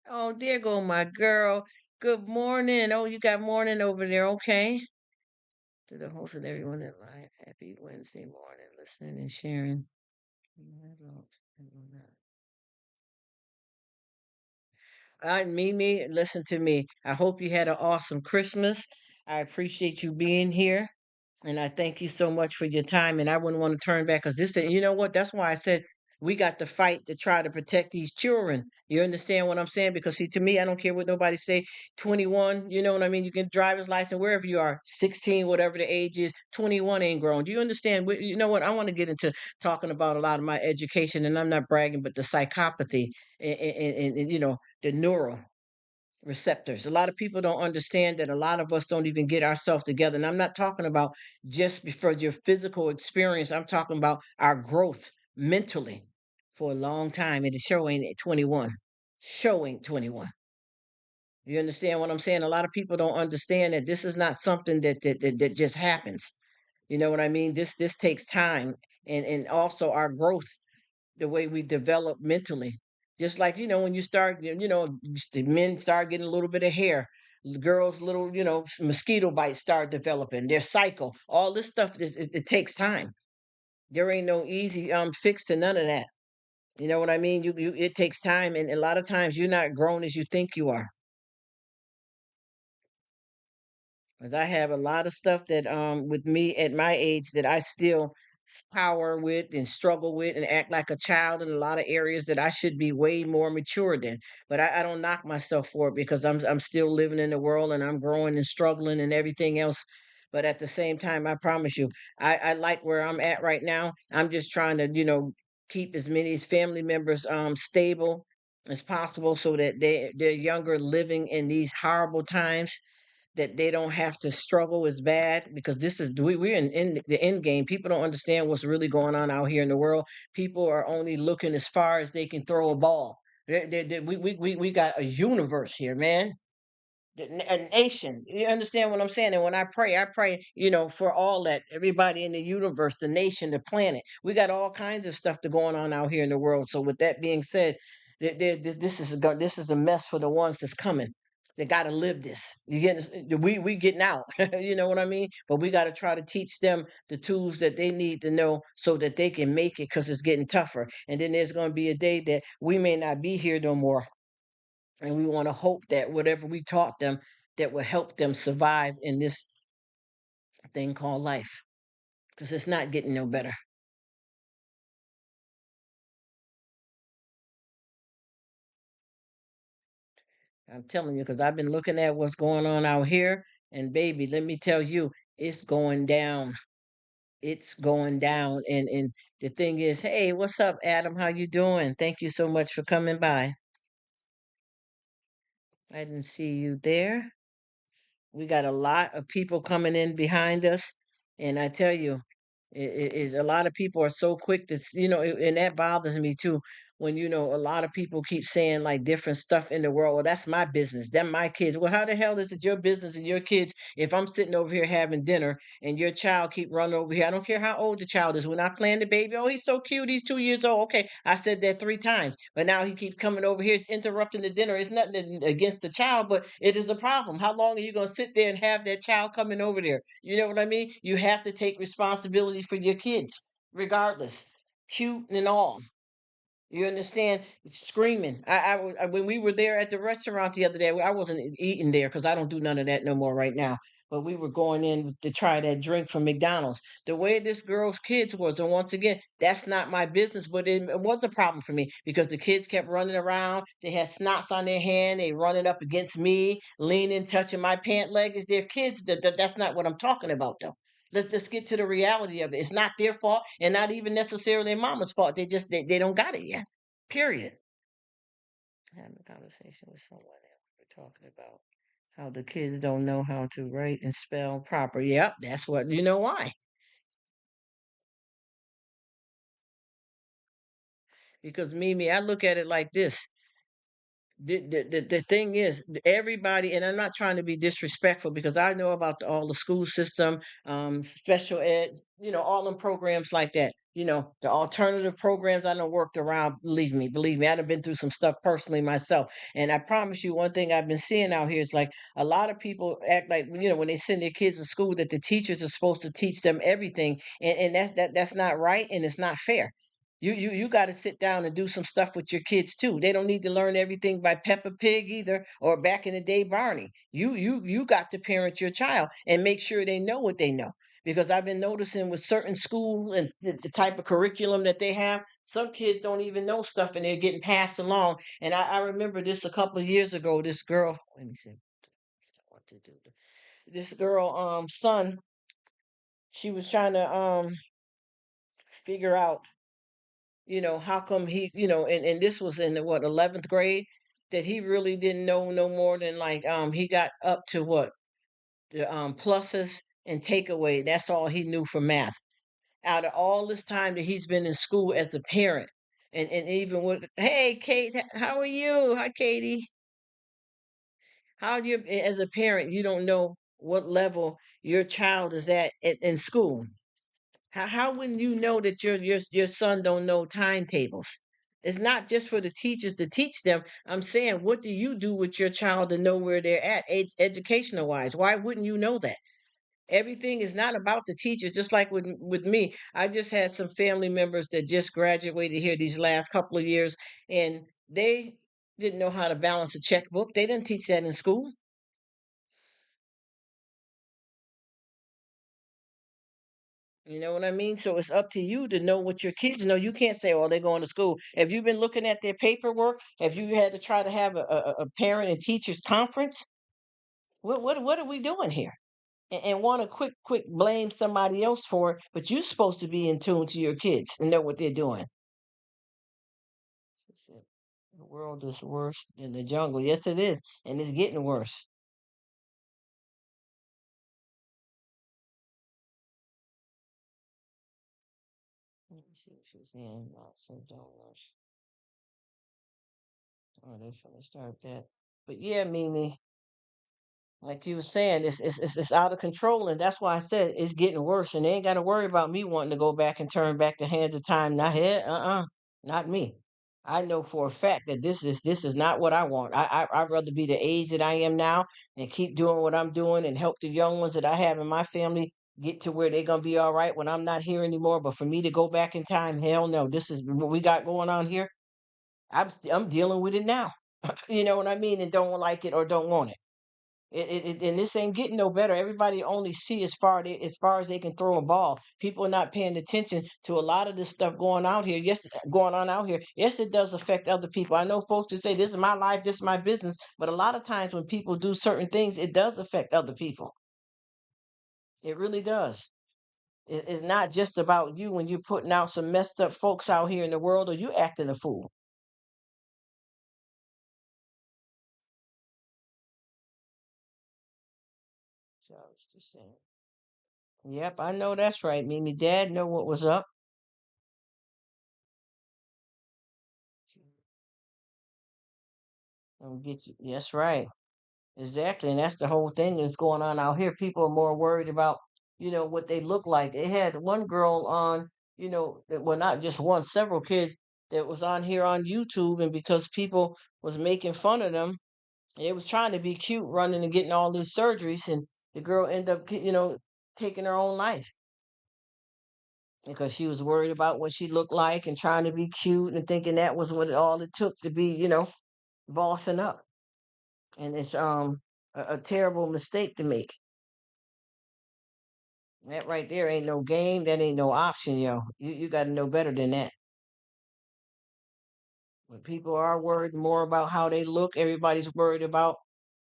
Oh, there go my girl. Good morning. Oh, you got morning over there. Okay. To the host and everyone in live, happy Wednesday morning, listening and sharing. Mimi, listen to me. I hope you had an awesome Christmas. I appreciate you being here. And I thank you so much for your time. And I wouldn't want to turn back because this, you know what? That's why I said we got to fight to try to protect these children. You understand what I'm saying? Because see, to me, I don't care what nobody say. 21, you know what I mean? You can driver's license wherever you are, 16, whatever the age is. 21 ain't grown. Do you understand? You know what? I want to get into talking about a lot of my education, and I'm not bragging, but the psychopathy and you know the neural receptors. A lot of people don't understand that a lot of us don't even get ourselves together. And I'm not talking about just for your physical experience. I'm talking about our growth mentally for a long time. It is showing at 21. Showing 21. You understand what I'm saying? A lot of people don't understand that this is not something that just happens. You know what I mean? This takes time and also our growth the way we develop mentally. Just like, you know, when you start, you know, the men start getting a little bit of hair, girls, little, you know, mosquito bites start developing, their cycle, all this stuff, it takes time. There ain't no easy fix to none of that. You know what I mean? It takes time, and a lot of times you're not grown as you think you are. Because I have a lot of stuff that with me at my age that I still power with and struggle with and act like a child in a lot of areas that I should be way more mature than. But I don't knock myself for it because I'm still living in the world and I'm growing and struggling and everything else. But at the same time, I promise you, I like where I'm at right now. I'm just trying to, you know, keep as many as family members stable as possible so that they're younger living in these horrible times that they don't have to struggle as bad because this is we're in the end game. People don't understand what's really going on out here in the world. People are only looking as far as they can throw a ball. We got a universe here, man, a nation. You understand what I'm saying? And when I pray, you know, for all that, everybody in the universe, the nation, the planet. We got all kinds of stuff to going on out here in the world. So with that being said, this is a mess for the ones that's coming. They got to live this. You getting we getting out. You know what I mean? But we got to try to teach them the tools that they need to know so that they can make it because it's getting tougher. And then there's going to be a day that we may not be here no more, and we want to hope that whatever we taught them that will help them survive in this thing called life because it's not getting no better. I'm telling you because I've been looking at what's going on out here, and baby, let me tell you, it's going down. It's going down. And the thing is, hey, what's up, Adam? How you doing? Thank you so much for coming by. I didn't see you there. We got a lot of people coming in behind us, and I tell you, it is a lot of people are so quick to, you know, and that bothers me too. when a lot of people keep saying like different stuff in the world. Well, that's my business. Them my kids. Well, how the hell is it your business and your kids if I'm sitting over here having dinner and your child keep running over here? I don't care how old the child is. When I plan the baby, oh, he's so cute. He's 2 years old. Okay, I said that 3 times, but now he keeps coming over here. It's interrupting the dinner. It's nothing against the child, but it is a problem. How long are you going to sit there and have that child coming over there? You know what I mean? You have to take responsibility for your kids, regardless, cute and all. You understand? Screaming. When we were there at the restaurant the other day, I wasn't eating there because I don't do none of that no more right now. But we were going in to try that drink from McDonald's. The way this girl's kids was, and once again, that's not my business, but it was a problem for me because the kids kept running around. They had snots on their hand. They running up against me, leaning, touching my pant leg. Is their kids? That's not what I'm talking about, though. Let's get to the reality of it. It's not their fault and not even necessarily their mama's fault. They don't got it yet. Period. Having a conversation with someone else. We're talking about how the kids don't know how to write and spell proper. Yep, that's what you know why. Because Mimi, I look at it like this. The thing is everybody, and I'm not trying to be disrespectful because I know about all the school system, special ed, all them programs like that, the alternative programs. I know worked around. Believe me, I've been through some stuff personally myself, and I promise you one thing I've been seeing out here is like a lot of people act like when they send their kids to school that the teachers are supposed to teach them everything, and that's not right and it's not fair. You got to sit down and do some stuff with your kids too. They don't need to learn everything by Peppa Pig either, or back in the day Barney. You got to parent your child and make sure they know what they know. Because I've been noticing with certain school and the type of curriculum that they have, some kids don't even know stuff and they're getting passed along. And I remember this a couple of years ago. This girl, let me see what to do. This girl, son, she was trying to figure out how come he, and this was in the what 11th grade, that he really didn't know no more than like he got up to what the pluses and takeaway. That's all he knew for math. Out of all this time that he's been in school as a parent, and even with, hey Kate, how are you? Hi Katie. How do you, as a parent, you don't know what level your child is at in school? How wouldn't you know that your son don't know timetables? It's not just for the teachers to teach them. I'm saying, what do you do with your child to know where they're at, educational wise? Why wouldn't you know that? Everything is not about the teachers. Just like with me, I just had some family members that just graduated here these last couple of years, and they didn't know how to balance a checkbook. They didn't teach that in school. You know what I mean? So it's up to you to know what your kids know. You can't say, "Oh, they're going to school." Have you been looking at their paperwork? Have you had to try to have a parent and teachers conference? What are we doing here? And want to quick blame somebody else for it, but you're supposed to be in tune to your kids and know what they're doing. She said, the world is worse than the jungle. Yes, it is, and it's getting worse. Let me see what she's saying. Some dollars. Oh, they're trying to start that. But yeah, Mimi, like you were saying, it's out of control, and that's why I said it's getting worse. And they ain't got to worry about me wanting to go back and turn back the hands of time. Not here, not me. I know for a fact that this is not what I want. I'd rather be the age that I am now and keep doing what I'm doing and help the young ones that I have in my family get to where they're gonna be all right when I'm not here anymore. But for me to go back in time, hell no. This is what we got going on here. I'm dealing with it now. You know what I mean? And don't like it or don't want it. And this ain't getting no better. Everybody only see as far as they can throw a ball. People are not paying attention to a lot of this stuff going out here. Yes, going on out here. Yes, it does affect other people. I know folks who say this is my life, this is my business, but a lot of times when people do certain things, it does affect other people. It really does. It's not just about you when you're putting out some messed up folks out here in the world, or you acting a fool. So I was just saying. Yep, I know that's right, Mimi. Dad know what was up. Get you. That's right. Exactly, and that's the whole thing that's going on out here. People are more worried about, what they look like. They had one girl on, well, not just one, several kids that was on here on YouTube, and because people was making fun of them, they was trying to be cute, running and getting all these surgeries, and the girl ended up, taking her own life because she was worried about what she looked like and trying to be cute and thinking that was what all it took to be, bossing up. And it's a terrible mistake to make. That right there ain't no game. That ain't no option, yo. You got to know better than that. When people are worried more about how they look, everybody's worried about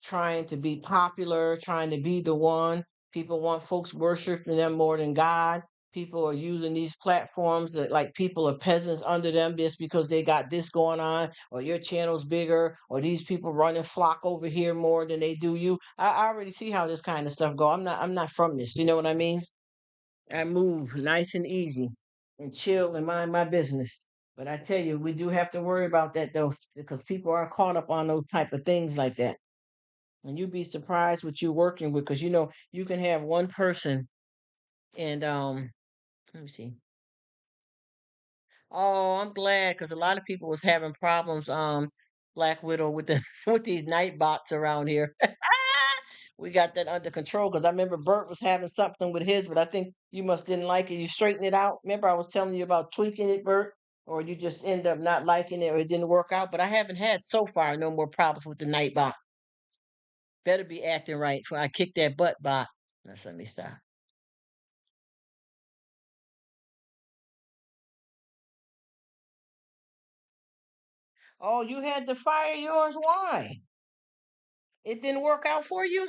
trying to be popular, trying to be the one. People want folks worshiping them more than God. People are using these platforms that like people are peasants under them just because they got this going on, or your channel's bigger, or these people running flock over here more than they do you. I already see how this kind of stuff go. I'm not from this. You know what I mean? I move nice and easy and chill and mind my business. But I tell you, we do have to worry about that though, because people are caught up on those type of things like that. And you'd be surprised what you're working with, because you can have one person and let me see. Oh, I'm glad because a lot of people was having problems, Black Widow, with the with these night bots around here. We got that under control because I remember Bert was having something with his, but I think you must didn't like it. You straightened it out. Remember I was telling you about tweaking it, Bert, or you just end up not liking it or it didn't work out. But I haven't had so far no more problems with the night bot. Better be acting right before I kick that butt bot. Let's let me stop. Oh, you had to fire yours. Why? It didn't work out for you?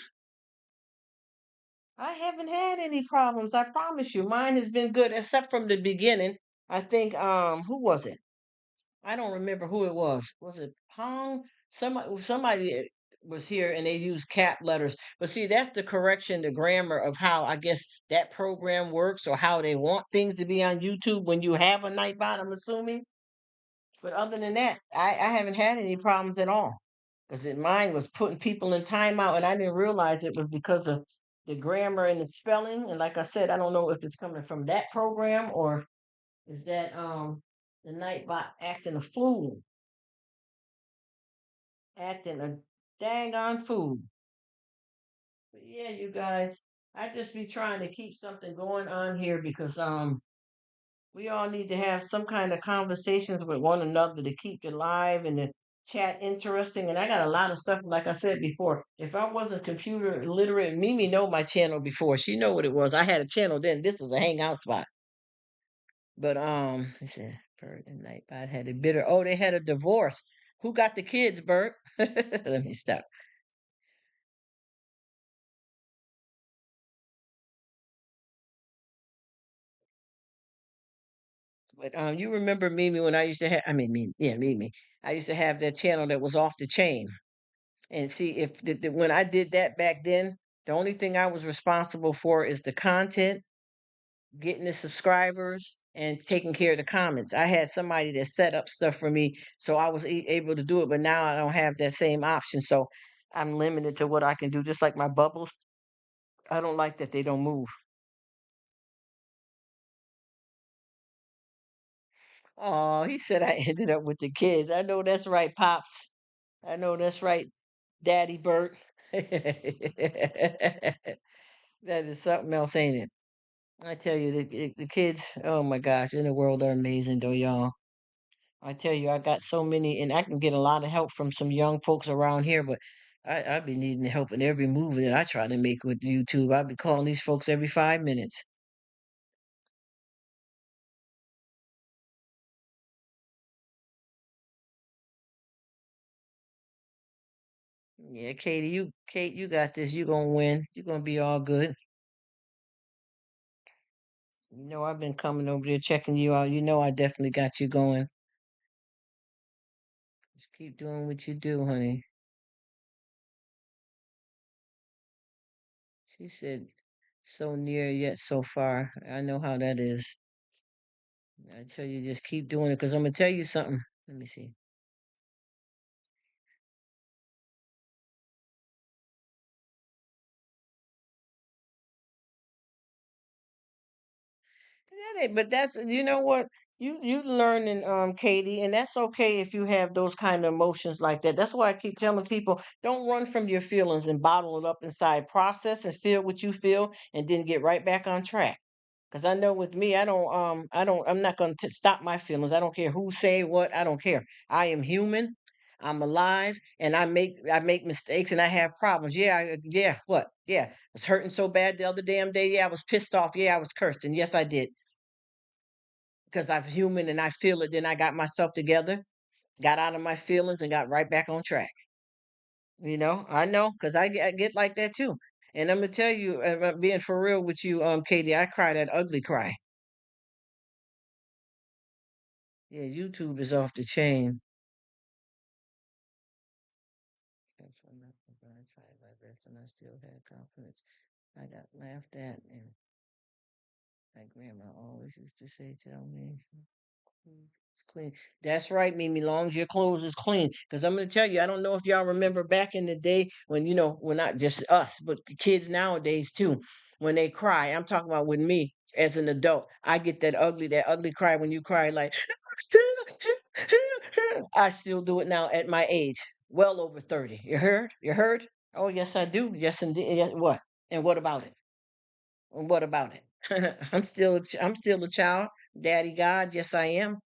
I haven't had any problems. I promise you. Mine has been good, except from the beginning. I think who was it? I don't remember who it was. Was it Pong? Somebody was here and they used cap letters. But see, that's the correction, the grammar of how I guess that program works or how they want things to be on YouTube when you have a nightbot, I'm assuming. But other than that, I haven't had any problems at all. Because mine was putting people in timeout, and I didn't realize it was because of the grammar and the spelling. And like I said, I don't know if it's coming from that program or is that the Nightbot acting a fool, acting a dang on fool. But yeah, you guys, I just be trying to keep something going on here because we all need to have some kind of conversations with one another to keep it live and to chat interesting. And I got a lot of stuff, like I said before. If I wasn't computer literate, Mimi know my channel before. She know what it was. I had a channel then. This is a hangout spot. But I said Bert and Nightbot had a bitter. Oh, they had a divorce. Who got the kids, Bert? Let me stop. But you remember Mimi when I used to have? I mean, Mimi, yeah, Mimi. I used to have that channel that was off the chain. And see, if when I did that back then, the only thing I was responsible for is the content, getting the subscribers, and taking care of the comments. I had somebody that set up stuff for me, so I was able to do it. But now I don't have that same option, so I'm limited to what I can do. Just like my bubbles, I don't like that they don't move. Oh, he said I ended up with the kids. I know that's right, pops. I know that's right, Daddy Bert. That is something else, ain't it? I tell you, the kids, oh my gosh, in the world are amazing, though, y'all. I tell you, I got so many, and I can get a lot of help from some young folks around here, but I be needing help in every move that I try to make with YouTube. I be calling these folks every 5 minutes. Yeah, Kate, you got this. You gonna win. You gonna be all good. You know, I've been coming over there checking you out. You know, I definitely got you going. Just keep doing what you do, honey. She said, so near yet so far. I know how that is. I tell you, just keep doing it because I'm gonna tell you something. Let me see. But that's, you know what, you learning, Katie, and that's okay if you have those kind of emotions like that. That's why I keep telling people, don't run from your feelings and bottle it up inside. Process and feel what you feel, and then get right back on track. Because I know with me, I'm not going to stop my feelings. I don't care who say what. I don't care. I am human. I'm alive, and I make mistakes, and I have problems. Yeah, yeah. What? Yeah, I was hurting so bad the other damn day. Yeah, I was pissed off. Yeah, I was cursed, and yes, I did, because I'm human and I feel it. Then I got myself together, got out of my feelings, and got right back on track. I know, because I get like that too. And I'm gonna tell you, being for real with you, Katie, I cried that ugly cry. Yeah, YouTube is off the chain. That's what I tried my best, and I still had confidence. I got laughed at, and my grandma always used to say, "Tell me." It's clean. That's right, Mimi. Long as your clothes is clean. Because I'm gonna tell you, I don't know if y'all remember back in the day when well, not just us, but kids nowadays too. When they cry, I'm talking about with me as an adult. I get that ugly cry when you cry like. I still do it now at my age, well over 30. You heard? You heard? Oh yes, I do. Yes, indeed. What? And what about it? And what about it? I'm still a child. Daddy God, yes I am.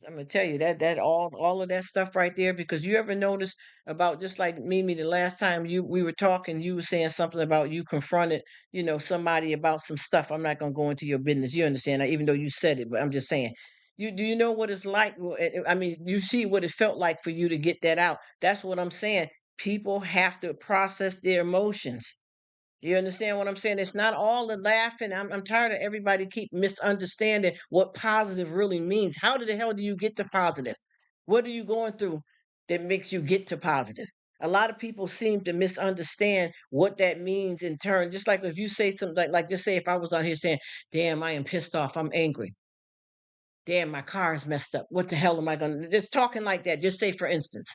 I'm gonna tell you that all of that stuff right there, because you ever notice about, just like Mimi, the last time we were talking, you were saying something about you confronted, somebody about some stuff. I'm not gonna go into your business. You understand? Even though you said it, but I'm just saying. Do you know what it's like? I mean, you see what it felt like for you to get that out. That's what I'm saying. People have to process their emotions. You understand what I'm saying? It's not all the laughing. I'm tired of everybody keep misunderstanding what positive really means. How the hell do you get to positive? What are you going through that makes you get to positive? A lot of people seem to misunderstand what that means in turn. Just like if you say something like just say if I was on here saying, damn, I am pissed off, I'm angry. Damn, my car is messed up. What the hell am I gonna just talking like that? Just say for instance.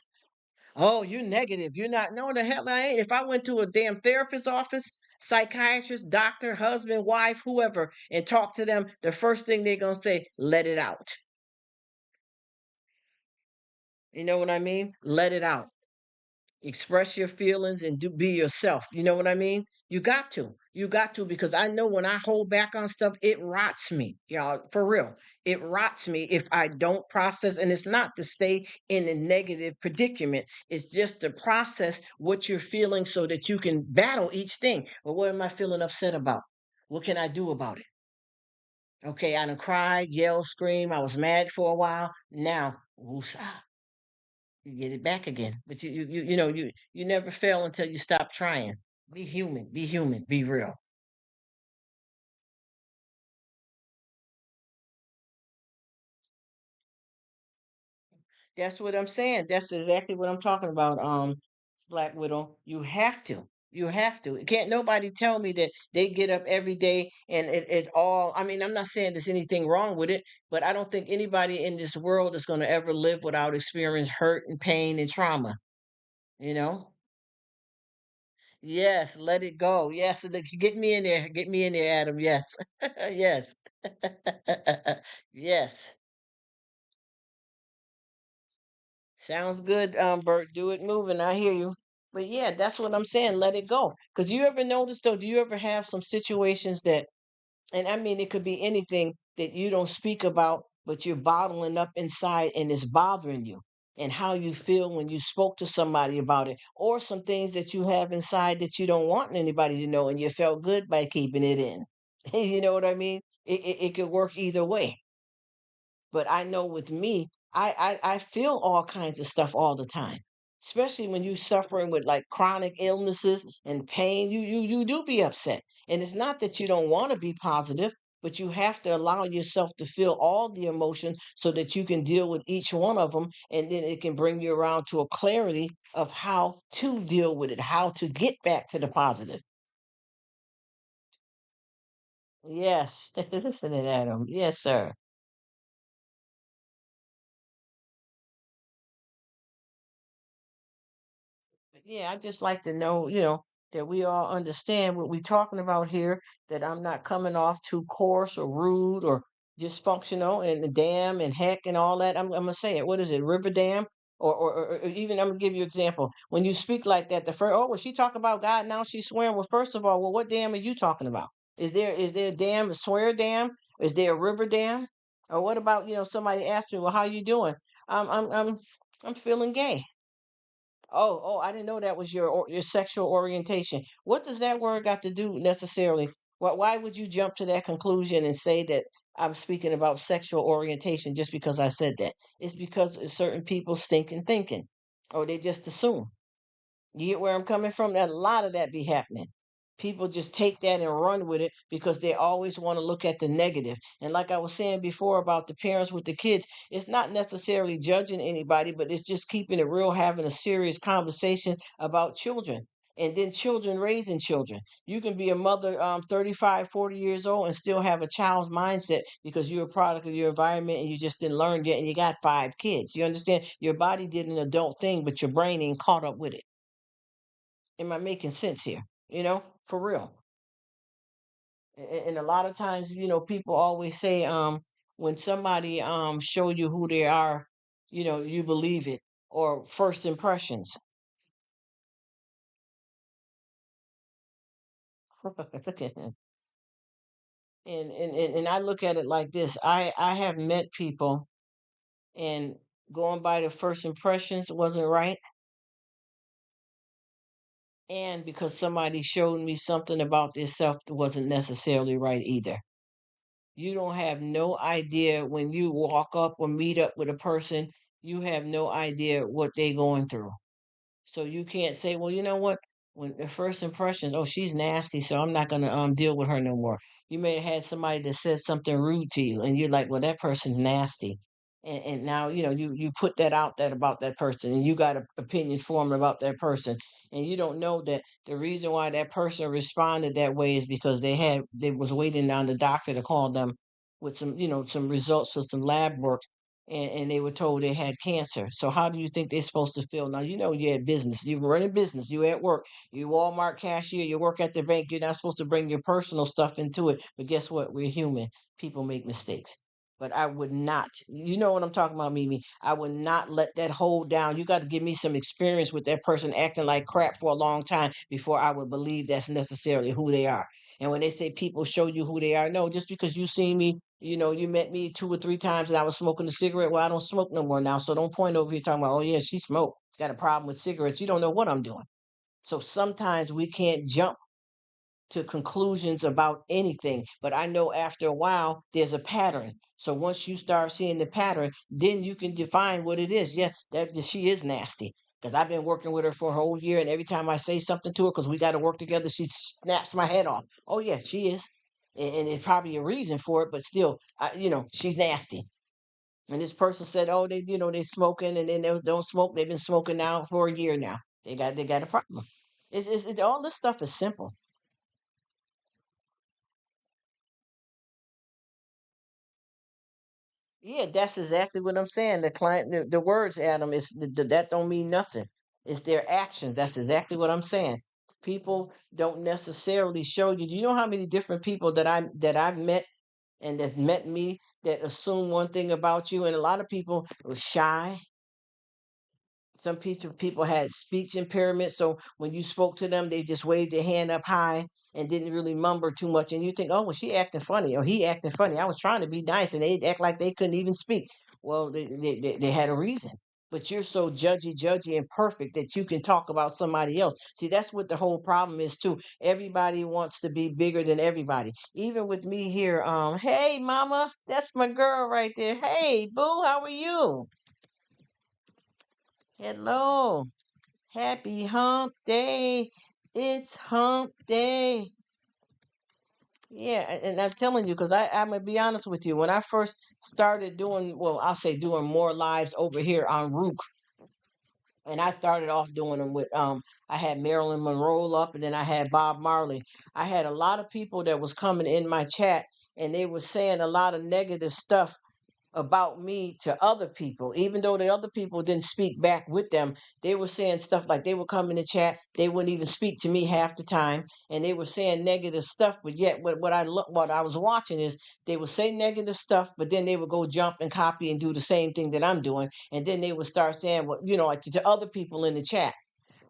Oh, you're negative. You're not. No, the hell I ain't. If I went to a damn therapist's office, psychiatrist, doctor, husband, wife, whoever, and talk to them, the first thing they're going to say, let it out. You know what I mean? Let it out. Express your feelings and be yourself. You know what I mean? You got to. You got to, because I know when I hold back on stuff, it rots me. Y'all, for real. It rots me if I don't process. And it's not to stay in a negative predicament. It's just to process what you're feeling so that you can battle each thing. Well, what am I feeling upset about? What can I do about it? Okay, I done cried, yelled, screamed. I was mad for a while. Now, woosah, you get it back again. But you never fail until you stop trying. Be human. Be human. Be real. That's what I'm saying. That's exactly what I'm talking about. Black Widow. You have to. You have to. Can't nobody tell me that they get up every day and it all. I mean, I'm not saying there's anything wrong with it, but I don't think anybody in this world is going to ever live without experience hurt and pain and trauma. You know. Yes, let it go. Yes, get me in there. Get me in there, Adam. Yes. Yes. Yes. Sounds good, Bert. Do it moving. I hear you. But yeah, that's what I'm saying. Let it go. Because you ever notice though, do you ever have some situations that, and I mean, it could be anything that you don't speak about, but you're bottling up inside and it's bothering you, and how you feel when you spoke to somebody about it, or some things that you have inside that you don't want anybody to know, and you felt good by keeping it in. You know what I mean? It could work either way. But I know with me, I feel all kinds of stuff all the time. Especially when you suffering with like chronic illnesses and pain, you do be upset. And it's not that you don't want to be positive, but you have to allow yourself to feel all the emotions so that you can deal with each one of them, and then it can bring you around to a clarity of how to deal with it, how to get back to the positive. Yes. Listen to Adam. Yes, sir. But yeah, I just like to know, that we all understand what we're talking about here, that I'm not coming off too coarse or rude or dysfunctional and the damn and heck and all that. I'm gonna say it. What is it? River dam? Or even I'm gonna give you an example. When you speak like that, the first, oh, well, she talk about God, now she's swearing. Well, first of all, well, what dam are you talking about? Is there a dam, a swear dam? Is there a river dam? Or what about, somebody asked me, well, how you doing? I'm feeling gay. Oh, I didn't know that was your sexual orientation. What does that word got to do necessarily? Why would you jump to that conclusion and say that I'm speaking about sexual orientation just because I said that? It's because of certain people stinking thinking, or they just assume. You get where I'm coming from? That a lot of that be happening. People just take that and run with it because they always want to look at the negative. And like I was saying before about the parents with the kids, it's not necessarily judging anybody, but it's just keeping it real, having a serious conversation about children. And then children raising children. You can be a mother 35, 40 years old and still have a child's mindset because you're a product of your environment and you just didn't learn yet and you got 5 kids. You understand? Your body did an adult thing, but your brain ain't caught up with it. Am I making sense here? For real. And a lot of times, people always say, when somebody show you who they are, you believe it, or first impressions. Look at him. And I look at it like this. I have met people and going by the first impressions wasn't right, and because somebody showed me something about themselves that wasn't necessarily right either. You don't have no idea when you walk up or meet up with a person, you have no idea what they going through. So you can't say, well, you know what? When the first impressions, oh, she's nasty, so I'm not gonna deal with her no more. You may have had somebody that said something rude to you, and you're like, well, that person's nasty. And now you put that out there about that person, and you got an opinion formed about that person, and you don't know that the reason why that person responded that way is because they was waiting on the doctor to call them with some results for some lab work, and they were told they had cancer. So how do you think they're supposed to feel? Now you're at business, you're running business, you at work, you Walmart cashier, you work at the bank. You're not supposed to bring your personal stuff into it. But guess what? We're human. People make mistakes. But I would not, you know what I'm talking about, Mimi. I would not let that hold down. You got to give me some experience with that person acting like crap for a long time before I would believe that's necessarily who they are. And when they say people show you who they are, no, just because you see me, you met me 2 or 3 times and I was smoking a cigarette. Well, I don't smoke no more now. So don't point over here talking about, oh, yeah, she smoked. Got a problem with cigarettes. You don't know what I'm doing. So sometimes we can't jump to conclusions about anything. But I know after a while, there's a pattern. So once you start seeing the pattern, then you can define what it is. Yeah, that she is nasty. Because I've been working with her for a whole year, and every time I say something to her, because we got to work together, she snaps my head off. Oh yeah, she is, and it's probably a reason for it, but still, she's nasty. And this person said, oh, they smoking, and then they don't smoke. They've been smoking now for a year now. They got a problem. All this stuff is simple. Yeah, that's exactly what I'm saying. The words, Adam, that don't mean nothing. It's their actions. That's exactly what I'm saying. People don't necessarily show you. Do you know how many different people that I've met and that's met me that assume one thing about you, and a lot of people were shy. Some people had speech impairment, so when you spoke to them, they just waved their hand up high and didn't really mumble too much. And you think, oh, well, she acting funny or he acting funny. I was trying to be nice, and they act like they couldn't even speak. Well, they had a reason. But you're so judgy, and perfect that you can talk about somebody else. See, that's what the whole problem is too. Everybody wants to be bigger than everybody. Even with me here, hey, mama, that's my girl right there. Hey, boo, how are you? Hello. Happy hump day. It's hump day. Yeah, and I'm telling you, because I'm going to be honest with you. When I first started doing, well, I'll say doing more lives over here on Rruk, and I started off doing them with, I had Marilyn Monroe up, and then I had Bob Marley. I had a lot of people that was coming in my chat, and they were saying a lot of negative stuff about me to other people, even though the other people didn't speak back with them. They were saying stuff like they would come in the chat, they wouldn't even speak to me half the time, and they were saying negative stuff. But yet, what I was watching is they would say negative stuff, but then they would go jump and copy and do the same thing that I'm doing, and then they would start saying, well, like to other people in the chat,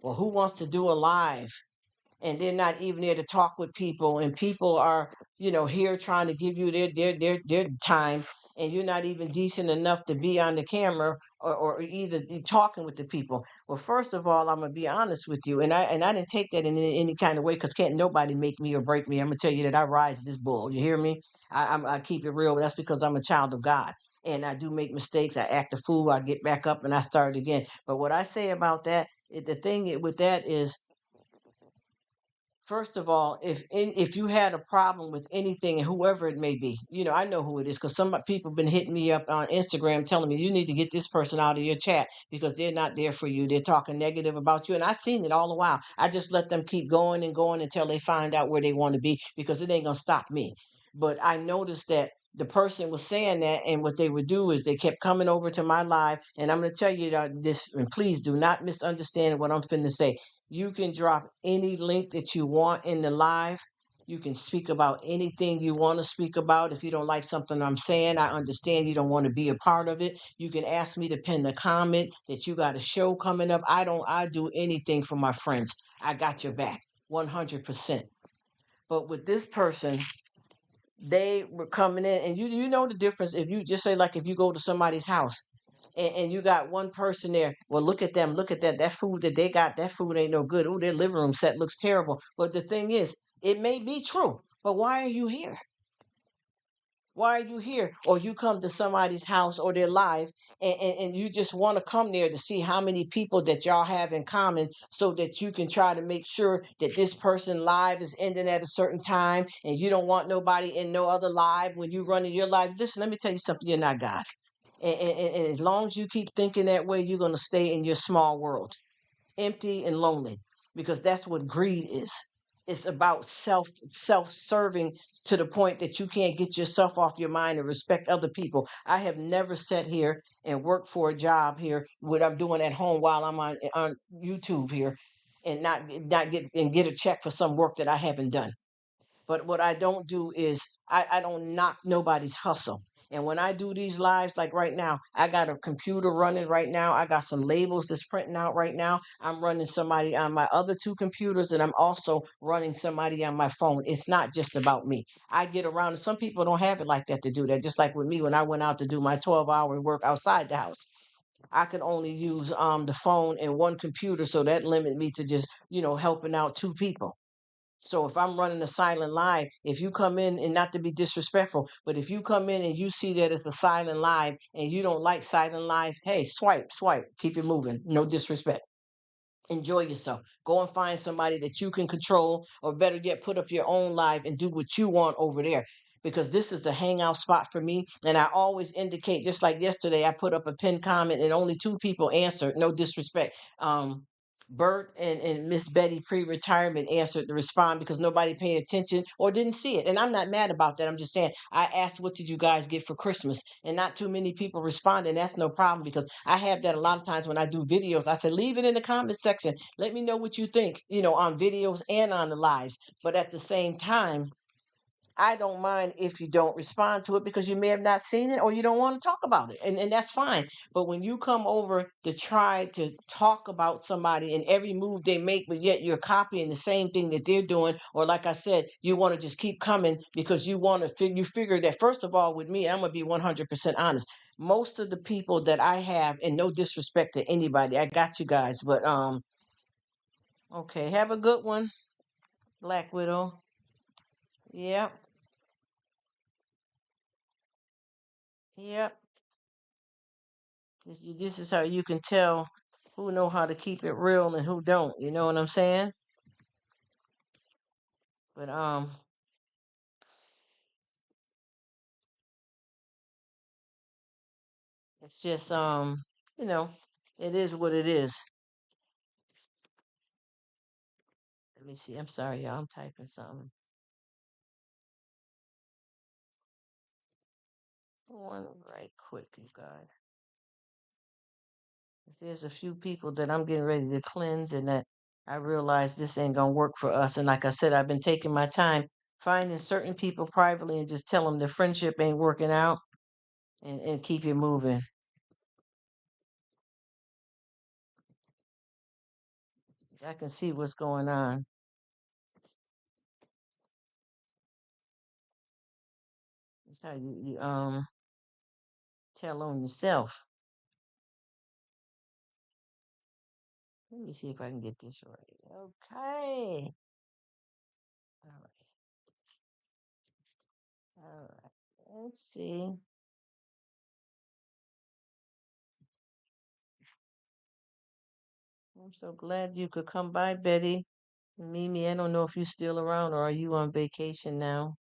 well, who wants to do a live? And they're not even there to talk with people, and people are here trying to give you their time, and you're not even decent enough to be on the camera, or either talking with the people. Well, first of all, I'm gonna be honest with you, and I didn't take that in any kind of way, because can't nobody make me or break me. I'm gonna tell you that I rise this bull, you hear me? I keep it real. That's because I'm a child of God, and I do make mistakes. I act a fool, I get back up, and I start again. But what I say about that, the thing with that is, first of all, if you had a problem with anything, and whoever it may be, I know who it is, because some people been hitting me up on Instagram telling me you need to get this person out of your chat because they're not there for you. They're talking negative about you, and I've seen it all the while. I just let them keep going and going until they find out where they want to be, because it ain't gonna stop me. But I noticed that the person was saying that, and what they would do is they kept coming over to my live, and I'm going to tell you that this, and please do not misunderstand what I'm finna say. You can drop any link that you want in the live. You can speak about anything you want to speak about. If you don't like something I'm saying, I understand you don't want to be a part of it. You can ask me to pin the comment that you got a show coming up. I do anything for my friends. I got your back 100%. But with this person, they were coming in, and you know the difference. If you just say, like, if you go to somebody's house, and you got one person there, well, look at them, look at that food that they got, that food ain't no good. Oh, their living room set looks terrible. But the thing is, it may be true, but why are you here? Why are you here? Or you come to somebody's house or they're live, and you just want to come there to see how many people that y'all have in common, so that you can try to make sure that this person live is ending at a certain time, and you don't want nobody in no other live when you running your live. Listen, let me tell you something, you're not God. And as long as you keep thinking that way, you're going to stay in your small world, empty and lonely, because that's what greed is. It's about self-serving, to the point that you can't get yourself off your mind and respect other people. I have never sat here and worked for a job here, what I'm doing at home while I'm on YouTube here, and not get a check for some work that I haven't done. But what I don't do is, I don't knock nobody's hustle. And when I do these lives, like right now, I got a computer running right now. I got some labels that's printing out right now. I'm running somebody on my other two computers, and I'm also running somebody on my phone. It's not just about me. I get around, and some people don't have it like that to do that. Just like with me, when I went out to do my 12-hour work outside the house, I could only use the phone and one computer, so that limited me to just helping out two people. So if I'm running a silent live, if you come in, and not to be disrespectful, but if you come in and you see that it's a silent live and you don't like silent live, hey, swipe, keep it moving. No disrespect. Enjoy yourself. Go and find somebody that you can control, or better yet, put up your own live and do what you want over there. Because this is the hangout spot for me. And I always indicate, just like yesterday, I put up a pinned comment and only two people answered. No disrespect. Bert and Miss Betty pre-retirement answered to respond, because nobody paid attention or didn't see it. And I'm not mad about that. I'm just saying, I asked, what did you guys get for Christmas? And not too many people responded. That's no problem, because I have that a lot of times when I do videos. I said, leave it in the comment section. Let me know what you think, on videos and on the lives. But at the same time, I don't mind if you don't respond to it, because you may have not seen it or you don't want to talk about it. And that's fine. But when you come over to try to talk about somebody and every move they make, but yet you're copying the same thing that they're doing, or like I said, you want to just keep coming because you want to you figure that, first of all, with me, I'm going to be 100% honest. Most of the people that I have, and no disrespect to anybody, I got you guys, but okay, have a good one, Black Widow. Yep, yep. This is how you can tell who know how to keep it real and who don't. You know what I'm saying? But it's just you know, it is what it is. Let me see. I'm sorry, y'all. I'm typing something. One right quick, you guys. There's a few people that I'm getting ready to cleanse, and that I realize this ain't gonna work for us. And like I said, I've been taking my time finding certain people privately and just tell them the friendship ain't working out, and keep it moving. I can see what's going on. That's how you tell on yourself. Let me see if I can get this right. Okay. All right. All right. Let's see. I'm so glad you could come by, Betty. Mimi, I don't know if you're still around or are you on vacation now?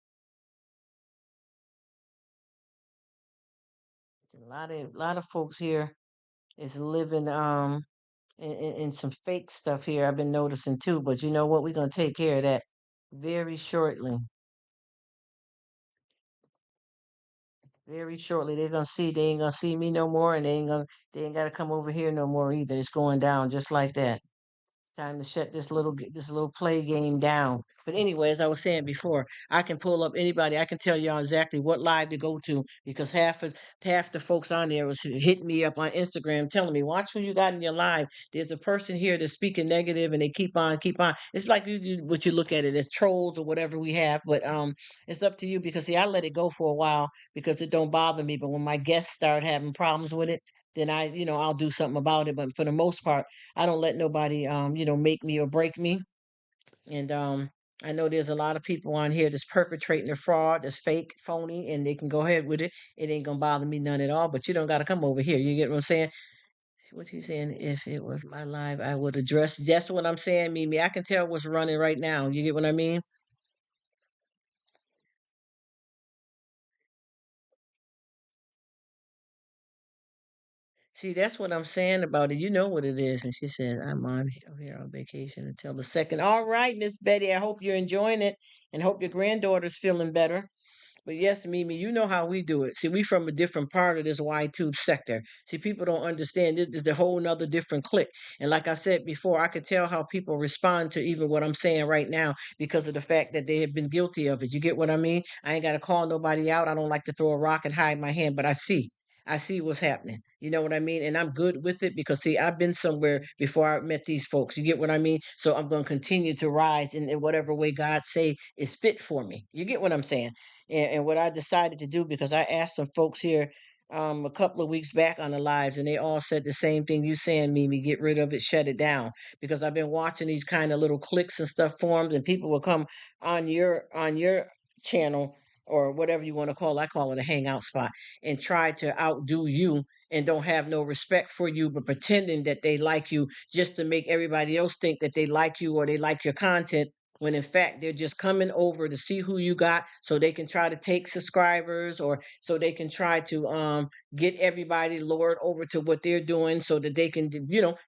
A lot of folks here is living in some fake stuff here. I've been noticing too, but you know what? We're gonna take care of that very shortly. Very shortly. They're gonna see they ain't gonna see me no more, and they ain't gotta come over here no more either. It's going down just like that. Time to shut this little play game down. But anyway, as I was saying before, I can pull up anybody. I can tell y'all exactly what live to go to because half the folks on there was hitting me up on Instagram telling me, "Watch who you got in your live. There's a person here that's speaking negative, and they keep on. It's like what you look at it as trolls or whatever we have. But it's up to you because see, I let it go for a while because it don't bother me. But when my guests start having problems with it, then I'll do something about it. But for the most part, I don't let nobody make me or break me. And I know there's a lot of people on here that's perpetrating a fraud, that's fake, phony, and they can go ahead with it. It ain't gonna bother me none at all. But you don't gotta come over here. You get what I'm saying? What's he saying? If it was my live, I would address. That's what I'm saying, Mimi. I can tell what's running right now. You get what I mean? See, that's what I'm saying about it. You know what it is. And she said, I'm on here on vacation until the second. All right, Miss Betty. I hope you're enjoying it and hope your granddaughter's feeling better. But yes, Mimi, you know how we do it. See, we from a different part of this Y-tube sector. See, people don't understand this is a whole nother different clique. And like I said before, I could tell how people respond to even what I'm saying right now because of the fact that they have been guilty of it. You get what I mean? I ain't got to call nobody out. I don't like to throw a rock and hide my hand, but I see. I see what's happening. You know what I mean? And I'm good with it because, see, I've been somewhere before I met these folks. You get what I mean? So I'm going to continue to rise in whatever way God say is fit for me. You get what I'm saying? And what I decided to do because I asked some folks here a couple of weeks back on the lives, and they all said the same thing you saying, Mimi, get rid of it, shut it down. Because I've been watching these kind of little clicks and stuff forums, and people will come on your channel or whatever you want to call it. I call it a hangout spot, and try to outdo you and don't have no respect for you, but pretending that they like you just to make everybody else think that they like you or they like your content when in fact they're just coming over to see who you got so they can try to take subscribers or so they can try to get everybody lured over to what they're doing so that they can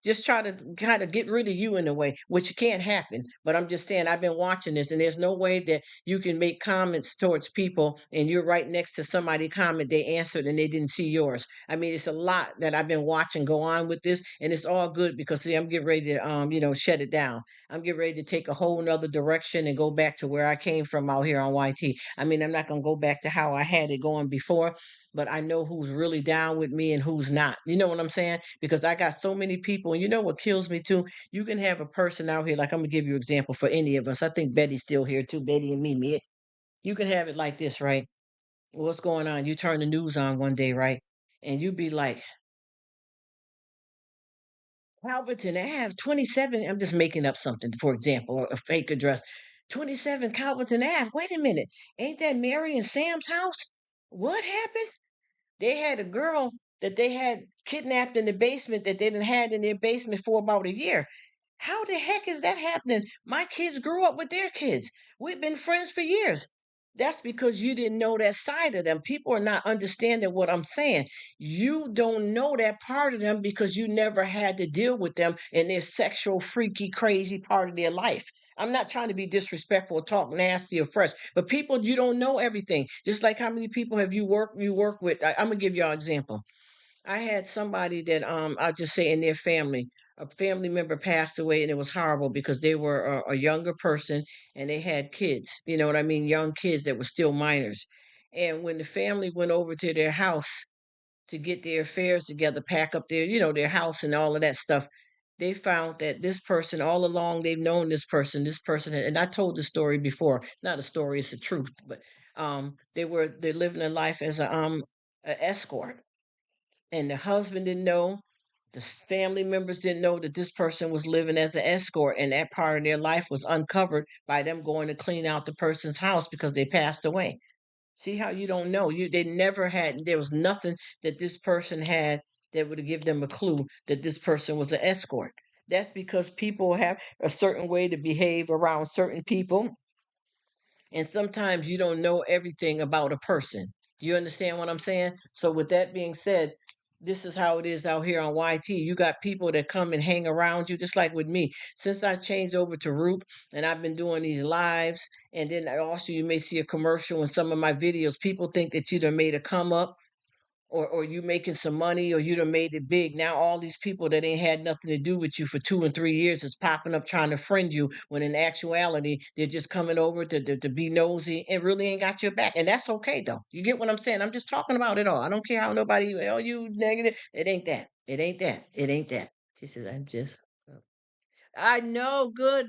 just try to kind of get rid of you in a way, which can't happen. But I'm just saying I've been watching this, and there's no way that you can make comments towards people and you're right next to somebody comment they answered and they didn't see yours. I mean, it's a lot that I've been watching go on with this, and it's all good because see, I'm getting ready to shut it down. I'm getting ready to take a whole nother direction and go back to where I came from out here on YT. I mean, I'm not going to go back to how I had it going before, but I know who's really down with me and who's not. You know what I'm saying? Because I got so many people. And you know what kills me too? You can have a person out here, like I'm going to give you an example for any of us. I think Betty's still here too, Betty and Mimi. You can have it like this, right? What's going on? You turn the news on one day, right? And you be like, Calverton Ave, 27. I'm just making up something, for example, or a fake address. 27 Calverton Ave. Wait a minute. Ain't that Mary and Sam's house? What happened? They had a girl that they had kidnapped in the basement that they didn't had in their basement for about a year. How the heck is that happening? My kids grew up with their kids. We've been friends for years. That's because you didn't know that side of them. People are not understanding what I'm saying. You don't know that part of them because you never had to deal with them in their sexual, freaky, crazy part of their life. I'm not trying to be disrespectful or talk nasty or fresh, but people, you don't know everything. Just like how many people have you work with? I'm gonna give y'all an example. I had somebody that I'll just say in their family, a family member passed away, and it was horrible because they were a younger person and they had kids. You know what I mean? Young kids that were still minors. And when the family went over to their house to get their affairs together, pack up their, their house and all of that stuff, they found that this person, all along, they've known this person, and I told the story before. Not a story, it's the truth, but they're living a life as a escort, and the husband didn't know, family members didn't know that this person was living as an escort, and that part of their life was uncovered by them going to clean out the person's house because they passed away. See how you don't know? They never had, there was nothing that this person had that would give them a clue that this person was an escort. That's because people have a certain way to behave around certain people, and sometimes you don't know everything about a person. Do you understand what I'm saying? So with that being said, this is how it is out here on YT. You got people that come and hang around you, just like with me. Since I changed over to Rruk and I've been doing these lives, and then also you may see a commercial in some of my videos. People think that you done made a come up, or you making some money, or you done made it big. Now all these people that ain't had nothing to do with you for 2 and 3 years is popping up trying to friend you, when in actuality they're just coming over to be nosy and really ain't got your back. And that's okay though. You get what I'm saying? I'm just talking about it all. I don't care how nobody, oh, you negative. It ain't that. It ain't that. It ain't that. She says, I'm just. I know. Good.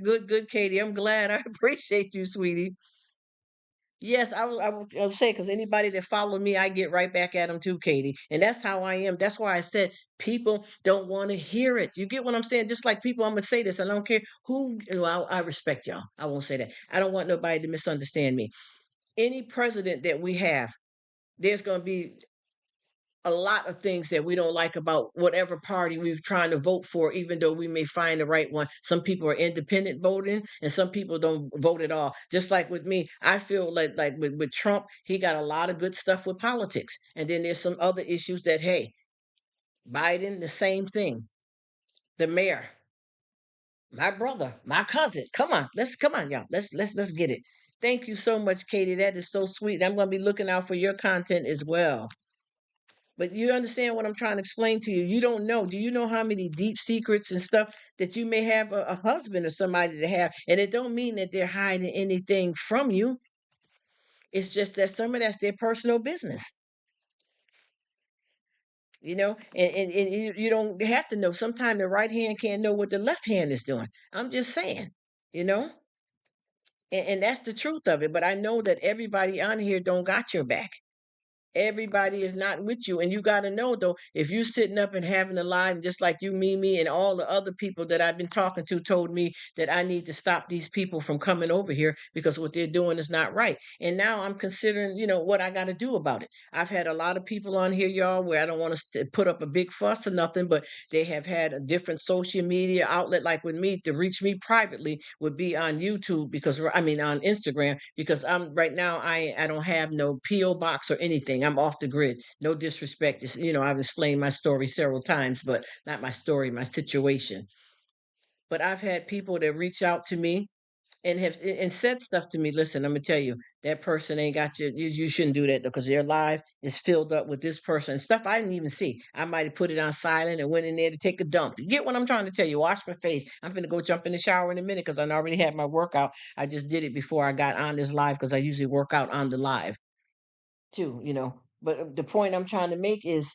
Good, Katie. I'm glad. I appreciate you, sweetie. Yes, I'll say, because anybody that follow me, I get right back at them too, Katie. And that's how I am. That's why I said people don't want to hear it. You get what I'm saying? Just like people, I'm gonna say this. I don't care who. Well, I respect y'all. I won't say that. I don't want nobody to misunderstand me. Any president that we have, there's gonna be a lot of things that we don't like about whatever party we're trying to vote for, even though we may find the right one. Some people are independent voting and some people don't vote at all. Just like with me, I feel like with Trump, he got a lot of good stuff with politics. And then there's some other issues that, hey, Biden, the same thing. The mayor, my brother, my cousin. Come on, y'all. Let's get it. Thank you so much, Katie. That is so sweet. I'm gonna be looking out for your content as well. But you understand what I'm trying to explain to you. You don't know. Do you know how many deep secrets and stuff that you may have a husband or somebody to have? And it don't mean that they're hiding anything from you. It's just that some of that's their personal business, and you don't have to know. Sometimes the right hand can't know what the left hand is doing. I'm just saying, you know, and that's the truth of it. But I know that everybody on here don't got your back. Everybody is not with you. And you got to know, though, if you sitting up and having a live, just like you, me, and all the other people that I've been talking to told me that I need to stop these people from coming over here because what they're doing is not right. And now I'm considering, what I got to do about it. I've had a lot of people on here, y'all, where I don't want to put up a big fuss or nothing, but they have had a different social media outlet. Like with me, to reach me privately would be on YouTube, because I mean on Instagram, because I'm right now I don't have no PO box or anything. I'm off the grid. No disrespect. I've explained my story several times, but not my story, my situation. But I've had people that reach out to me and have and said stuff to me. Listen, I'm gonna tell you, that person ain't got you shouldn't do that, because their life is filled up with this person and stuff I didn't even see. I might have put it on silent and went in there to take a dump. You get what I'm trying to tell you? Wash my face. I'm finna go jump in the shower in a minute because I already had my workout. I just did it before I got on this live, because I usually work out on the live too. But the point I'm trying to make is,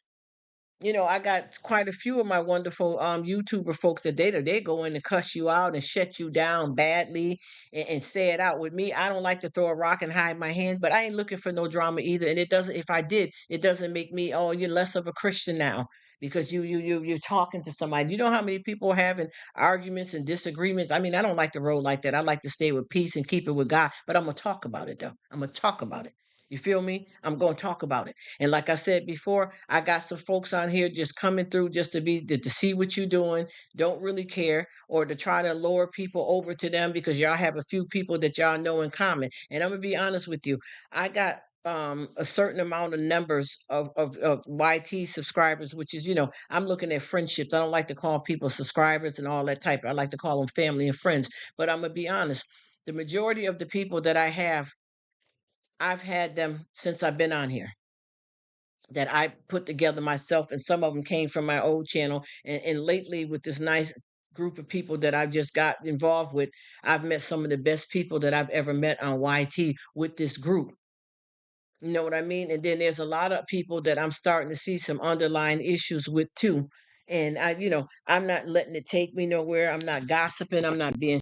I got quite a few of my wonderful YouTuber folks that they go in and cuss you out and shut you down badly, and say it out. With me, I don't like to throw a rock and hide my hands, but I ain't looking for no drama either. And it doesn't, if I did, it doesn't make me, oh, you're less of a Christian now because you're talking to somebody. You know how many people are having arguments and disagreements? I mean, I don't like to roll like that. I like to stay with peace and keep it with God. But I'm gonna talk about it though. I'm gonna talk about it. You feel me? I'm gonna talk about it. And like I said before, I got some folks on here just coming through just to see what you're doing, don't really care, or to try to lure people over to them because y'all have a few people that y'all know in common. And I'm gonna be honest with you, I got a certain amount of numbers of YT subscribers, which is, I'm looking at friendships. I don't like to call people subscribers and all that type. I like to call them family and friends. But I'm gonna be honest, the majority of the people that I have, I've had them since I've been on here, that I put together myself, and some of them came from my old channel. And lately, with this nice group of people that I've just got involved with, I've met some of the best people that I've ever met on YT with this group. You know what I mean? And then there's a lot of people that I'm starting to see some underlying issues with too. And I'm not letting it take me nowhere. I'm not gossiping. I'm not being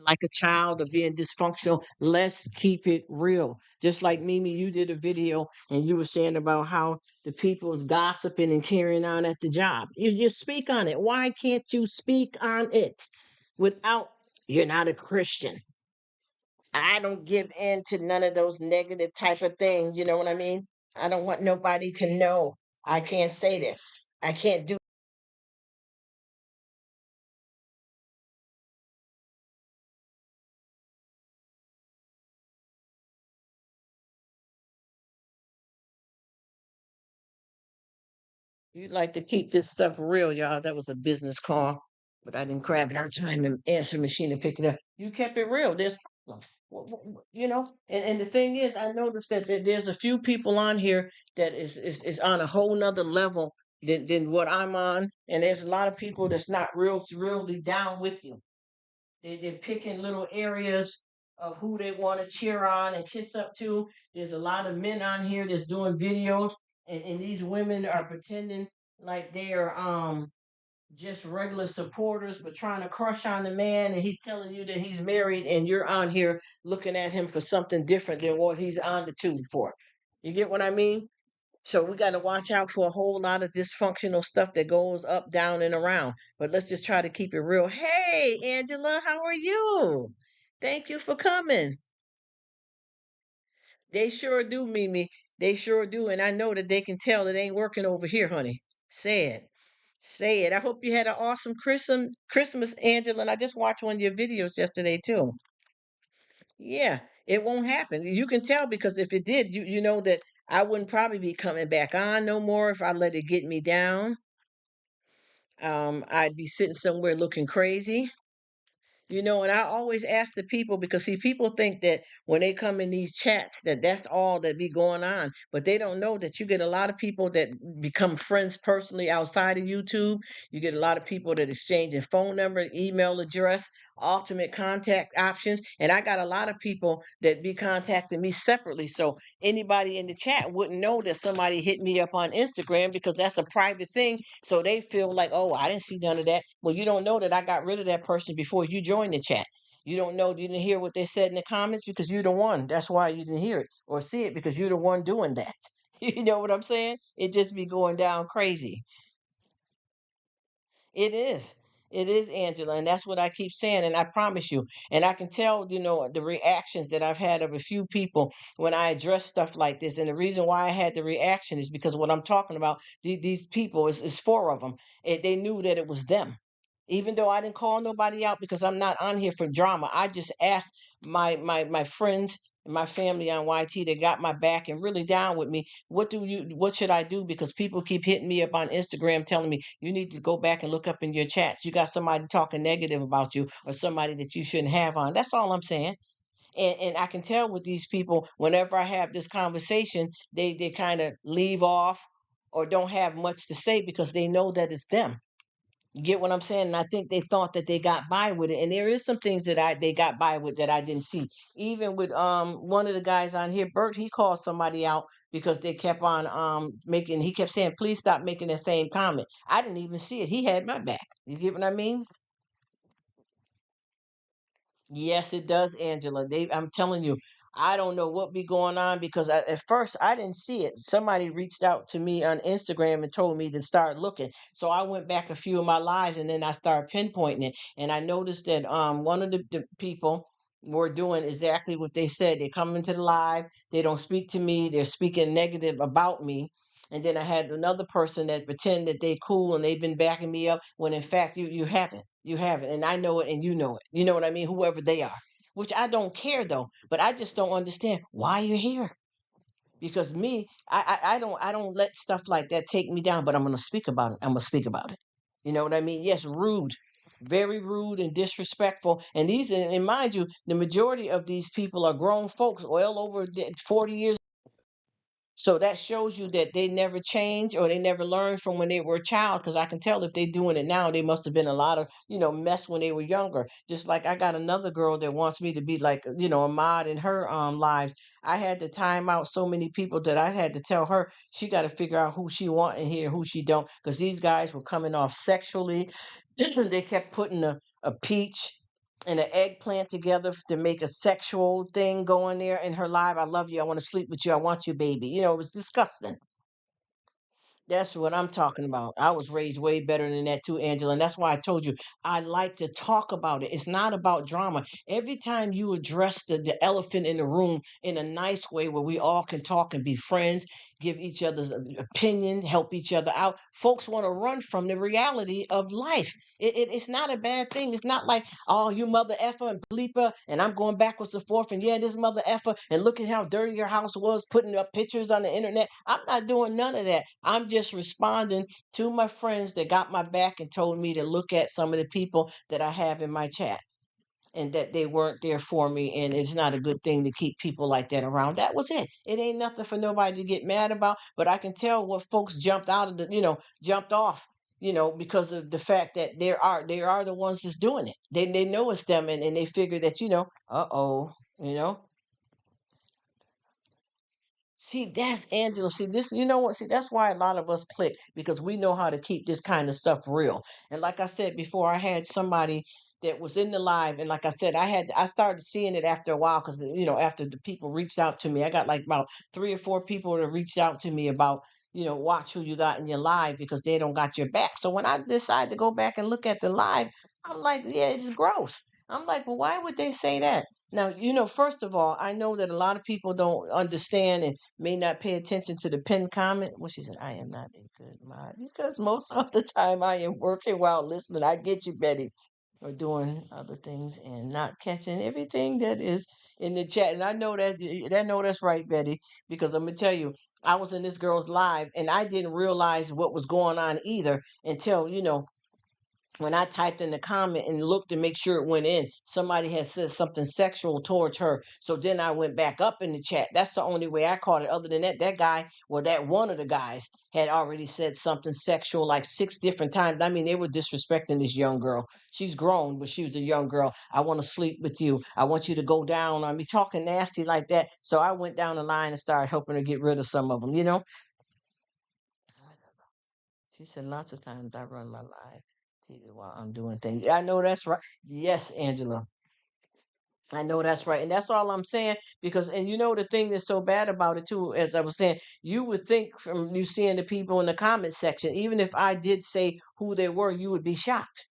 like a child or being dysfunctional. Let's keep it real. Just like Mimi, you did a video and you were saying about how the people is gossiping and carrying on at the job. You speak on it. Why can't you speak on it without, you're not a Christian? I don't give in to none of those negative type of things. You know what I mean? I don't want nobody to know I can't say this. I can't do. You'd like to keep this stuff real, y'all. That was a business call, but I didn't grab our time and answer machine and pick it up. You kept it real. There's problem. And the thing is, I noticed that there's a few people on here that is on a whole nother level than what I'm on. And there's a lot of people that's not really down with you. They're picking little areas of who they want to cheer on and kiss up to. There's a lot of men on here that's doing videos, and these women are pretending like they're just regular supporters, but trying to crush on the man, and he's telling you that he's married, and you're on here looking at him for something different than what he's on the tube for. You get what I mean? So we got to watch out for a whole lot of dysfunctional stuff that goes up, down, and around. But let's just try to keep it real. Hey, Angela, how are you? Thank you for coming. They sure do, Mimi. They sure do. And I know that they can tell it ain't working over here, honey. Say it. Say it. I hope you had an awesome Christmas, Angela. And I just watched one of your videos yesterday, too. Yeah, it won't happen. You can tell because if it did, you know that I wouldn't probably be coming back on no more if I let it get me down. I'd be sitting somewhere looking crazy. And I always ask the people because see, people think that when they come in these chats that that's all that be going on, but they don't know that you get a lot of people that become friends personally outside of YouTube. You get a lot of people that exchanging phone number, email address, ultimate contact options, and I got a lot of people that be contacting me separately. So anybody in the chat wouldn't know that somebody hit me up on Instagram because that's a private thing. So they feel like, oh, I didn't see none of that. Well, you don't know that I got rid of that person before you joined the chat. You don't know, you didn't hear what they said in the comments because you're the one. That's why you didn't hear it or see it because you're the one doing that. You know what I'm saying? It just be going down crazy. It is. It is, Angela, and that's what I keep saying. And I promise you, and I can tell, the reactions that I've had of a few people when I address stuff like this. And the reason why I had the reaction is because what I'm talking about, these people is four of them. They knew that it was them. Even though I didn't call nobody out because I'm not on here for drama. I just asked my friends and my family on YT that got my back and really down with me, what should I do? Because people keep hitting me up on Instagram telling me you need to go back and look up in your chats. You got somebody talking negative about you or somebody that you shouldn't have on. That's all I'm saying. And I can tell with these people, whenever I have this conversation, they kind of leave off or don't have much to say because they know that it's them. You get what I'm saying? And I think they thought that they got by with it. And there is some things that they got by with that I didn't see. Even with one of the guys on here, Bert, he called somebody out because they kept on making, he kept saying, please stop making the same comment. I didn't even see it. He had my back. You get what I mean? Yes, it does, Angela. I'm telling you, I don't know what be going on because at first I didn't see it. Somebody reached out to me on Instagram and told me to start looking. So I went back a few of my lives and then I started pinpointing it. And I noticed that one of the people were doing exactly what they said. They come into the live, they don't speak to me, they're speaking negative about me. And then I had another person that pretend that they cool and they've been backing me up when in fact you haven't. You haven't. And I know it and you know it. You know what I mean? Whoever they are. Which I don't care though. But I just don't understand why you're here. because me, I don't let stuff like that take me down, but I'm gonna speak about it. I'm gonna speak about it. You know what I mean? Yes, rude, very rude and disrespectful. And and mind you, the majority of these people are grown folks, well over 40 years. So that shows you that they never change or they never learned from when they were a child. Because I can tell if they're doing it now, they must have been a lot of, mess when they were younger. Just like I got another girl that wants me to be like, a mod in her lives. I had to time out so many people that I had to tell her she got to figure out who she want in here, who she don't. Because these guys were coming off sexually. They kept putting a peach and an eggplant together to make a sexual thing going there in her life. I love you. I want to sleep with you. I want you, baby. It was disgusting. That's what I'm talking about. I was raised way better than that too, Angela. And that's why I told you I like to talk about it. It's not about drama. Every time you address the elephant in the room in a nice way where we all can talk and be friends, give each other's opinion, help each other out, folks want to run from the reality of life. It's not a bad thing. It's not like, oh, you mother effer and bleeper, and I'm going backwards and forth, and yeah, this mother effer, and look at how dirty your house was, putting up pictures on the internet. I'm not doing none of that. I'm just responding to my friends that got my back and told me to look at some of the people that I have in my chat and that they weren't there for me. And it's not a good thing to keep people like that around. That was it. It ain't nothing for nobody to get mad about. But I can tell what folks jumped out of jumped off. Because of the fact that they are the ones that's doing it. They know it's them, and they figure that you know. See, that's Angela. See, this, you know what? See, that's why a lot of us click because we know how to keep this kind of stuff real. And like I said before, I had somebody that was in the live, and like I said, I started seeing it after a while because after the people reached out to me, I got like about 3 or 4 people that reached out to me about watch who you got in your live because they don't got your back. So when I decided to go back and look at the live, I'm like, yeah, it's gross. I'm like, well, why would they say that? Now, first of all, I know that a lot of people don't understand and may not pay attention to the pinned comment. Well, she said, I am not a good mod because most of the time I am working while listening. I get you, Betty, or doing other things and not catching everything that is in the chat. And I know that's right, Betty, because I'm gonna tell you, I was in this girl's live and I didn't realize what was going on either until when I typed in the comment and looked to make sure it went in, somebody had said something sexual towards her. So then I went back up in the chat. That's the only way I caught it. Other than that, that guy, well, that one of the guys had already said something sexual like 6 different times. I mean, they were disrespecting this young girl. She's grown, but she was a young girl. I want to sleep with you. I want you to go down on me, talking nasty like that. So I went down the line and started helping her get rid of some of them. She said lots of times I run my live TV while I'm doing things. I know that's right. Yes, Angela. I know that's right. And that's all I'm saying because and the thing that's so bad about it too, as I was saying, you would think from you seeing the people in the comment section, even if I did say who they were, you would be shocked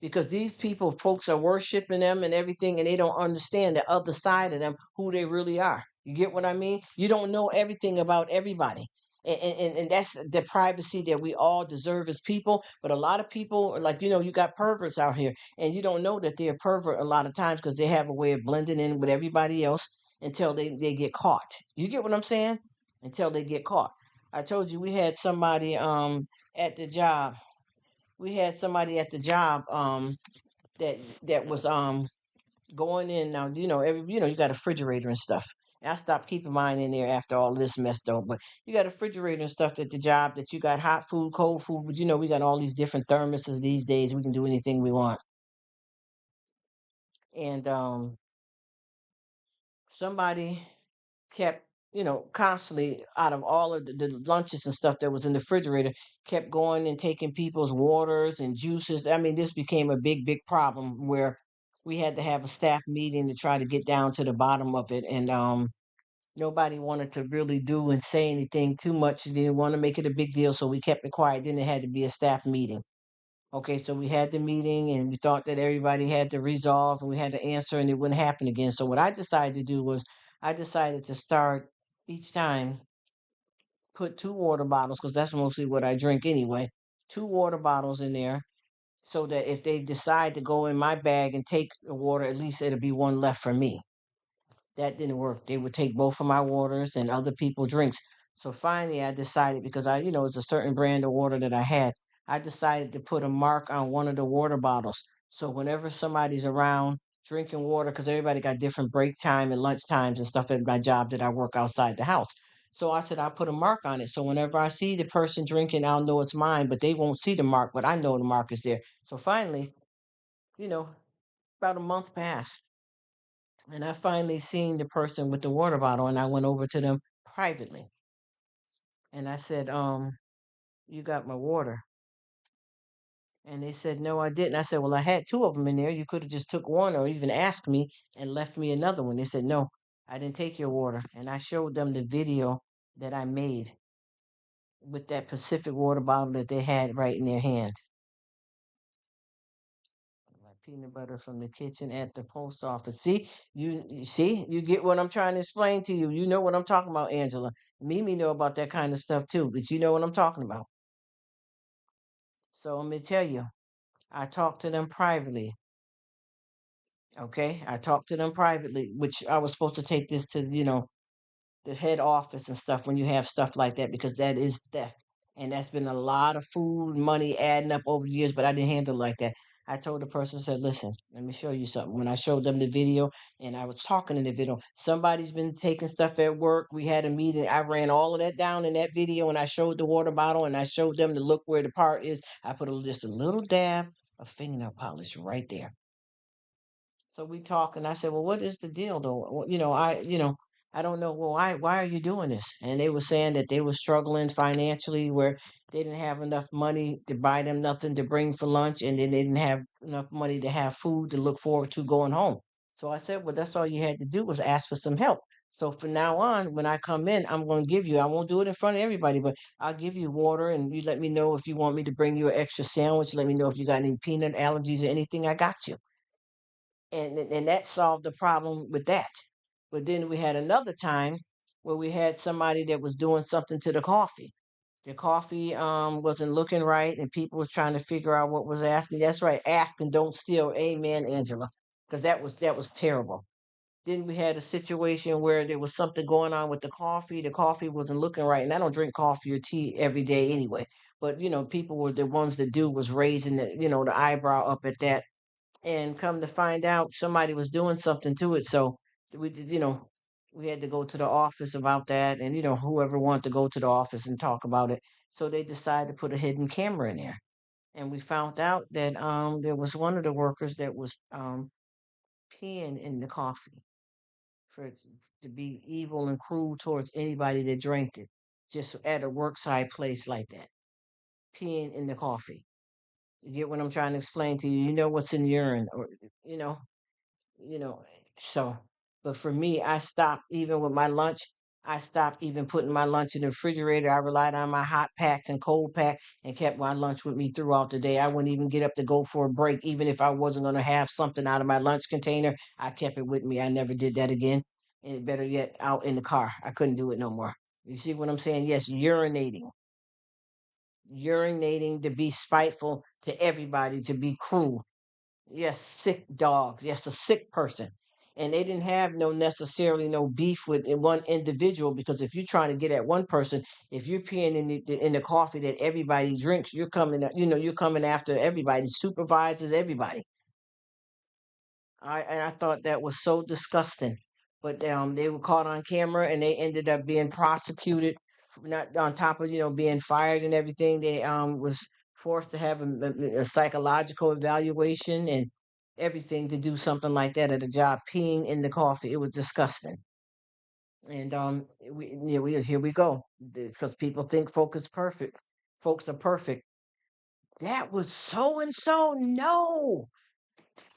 because these people, folks are worshiping them and everything, and they don't understand the other side of them, who they really are. You get what I mean? You don't know everything about everybody. And that's the privacy that we all deserve as people. But a lot of people, like, you got perverts out here, and you don't know that they're a pervert a lot of times because they have a way of blending in with everybody else until they get caught. You get what I'm saying? Until they get caught. I told you we had somebody at the job we had somebody at the job that was going in now you got a refrigerator and stuff. And I stopped keeping mine in there after all this mess though, but you got a refrigerator and stuff at the job that you got hot food, cold food, but we got all these different thermoses these days. We can do anything we want. And somebody kept constantly out of all of the lunches and stuff that was in the refrigerator kept going and taking people's waters and juices. I mean, this became a big problem where we had to have a staff meeting to try to get down to the bottom of it. And nobody wanted to really do and say anything too much. They didn't want to make it a big deal, so we kept it quiet. Then it had to be a staff meeting. Okay, so we had the meeting and we thought that everybody had to resolve and we had to answer and it wouldn't happen again. So what I decided to do was I decided to start each time put 2 water bottles because that's mostly what I drink anyway. 2 water bottles in there so that if they decide to go in my bag and take the water, at least it'll be one left for me. That didn't work. They would take both of my waters and other people drinks. So finally I decided, because it's a certain brand of water that I had. I decided to put a mark on one of the water bottles. So whenever somebody's around drinking water, because everybody got different break time and lunch times and stuff at my job that I work outside the house. So I said, I'll put a mark on it. So whenever I see the person drinking, I'll know it's mine, but they won't see the mark, but I know the mark is there. So finally, you know, about a month passed, and I finally seen the person with the water bottle, and I went over to them privately and I said, you got my water? And they said, no, I didn't. I said, well, I had two of them in there. You could have just took one or even asked me and left me another one. They said, no, I didn't take your water. And I showed them the video that I made with that Pacific water bottle that they had right in their hand. My peanut butter from the kitchen at the post office. See, you see, you get what I'm trying to explain to you. You know what I'm talking about, Angela. Mimi know about that kind of stuff too, but you know what I'm talking about. So I'm gonna tell you, I talked to them privately. Okay, I talked to them privately, which I was supposed to take this to, the head office and stuff when you have stuff like that, because that is theft. And that's been a lot of food, money adding up over the years, but I didn't handle it like that. I told the person, said, listen, let me show you something. When I showed them the video and I was talking in the video, somebody's been taking stuff at work. We had a meeting. I ran all of that down in that video, and I showed the water bottle and I showed them to look where the part is. I put just a little dab of fingernail polish right there. So we talked, and I said, "Well, what is the deal, though? I don't know. Well, why are you doing this?" And they were saying that they were struggling financially, where they didn't have enough money to buy them nothing to bring for lunch, and then they didn't have enough money to have food to look forward to going home. So I said, "Well, that's all you had to do was ask for some help." So from now on, when I come in, I'm going to give you. I won't do it in front of everybody, but I'll give you water, and you let me know if you want me to bring you an extra sandwich. Let me know if you got any peanut allergies or anything. I got you, and that solved the problem with that. But then we had another time where we had somebody that was doing something to the coffee. The coffee wasn't looking right, and people was trying to figure out what was asking. That's right, ask and don't steal. Amen, Angela, because that was terrible. Then we had a situation where there was something going on with the coffee. The coffee wasn't looking right, and I don't drink coffee or tea every day anyway. But people were the ones that do was raising the eyebrow up at that, and come to find out somebody was doing something to it. So we did, we had to go to the office about that, and whoever wanted to go to the office and talk about it. So they decided to put a hidden camera in there, and we found out that there was one of the workers that was peeing in the coffee for it to be evil and cruel towards anybody that drank it, just at a workside place like that, peeing in the coffee. You get what I'm trying to explain to you? You know what's in urine, or you know you know so, but for me, I stopped even with my lunch. I stopped even putting my lunch in the refrigerator. I relied on my hot packs and cold pack and kept my lunch with me throughout the day. I wouldn't even get up to go for a break, even if I wasn't going to have something out of my lunch container. I kept it with me. I never did that again. And better yet, out in the car. I couldn't do it no more. You see what I'm saying? Yes, urinating to be spiteful to everybody, to be cruel. Yes, sick dogs. Yes, a sick person. And they didn't have no necessarily no beef with one individual, because if you're trying to get at one person, if you're peeing in the coffee that everybody drinks, you're you're coming after everybody, supervisors, everybody. I thought that was so disgusting. But they were caught on camera, and they ended up being prosecuted, not on top of being fired and everything. They was forced to have a psychological evaluation and everything to do something like that at a job, peeing in the coffee. It was disgusting. And here we go, because people think folks are perfect. That was so and so. No,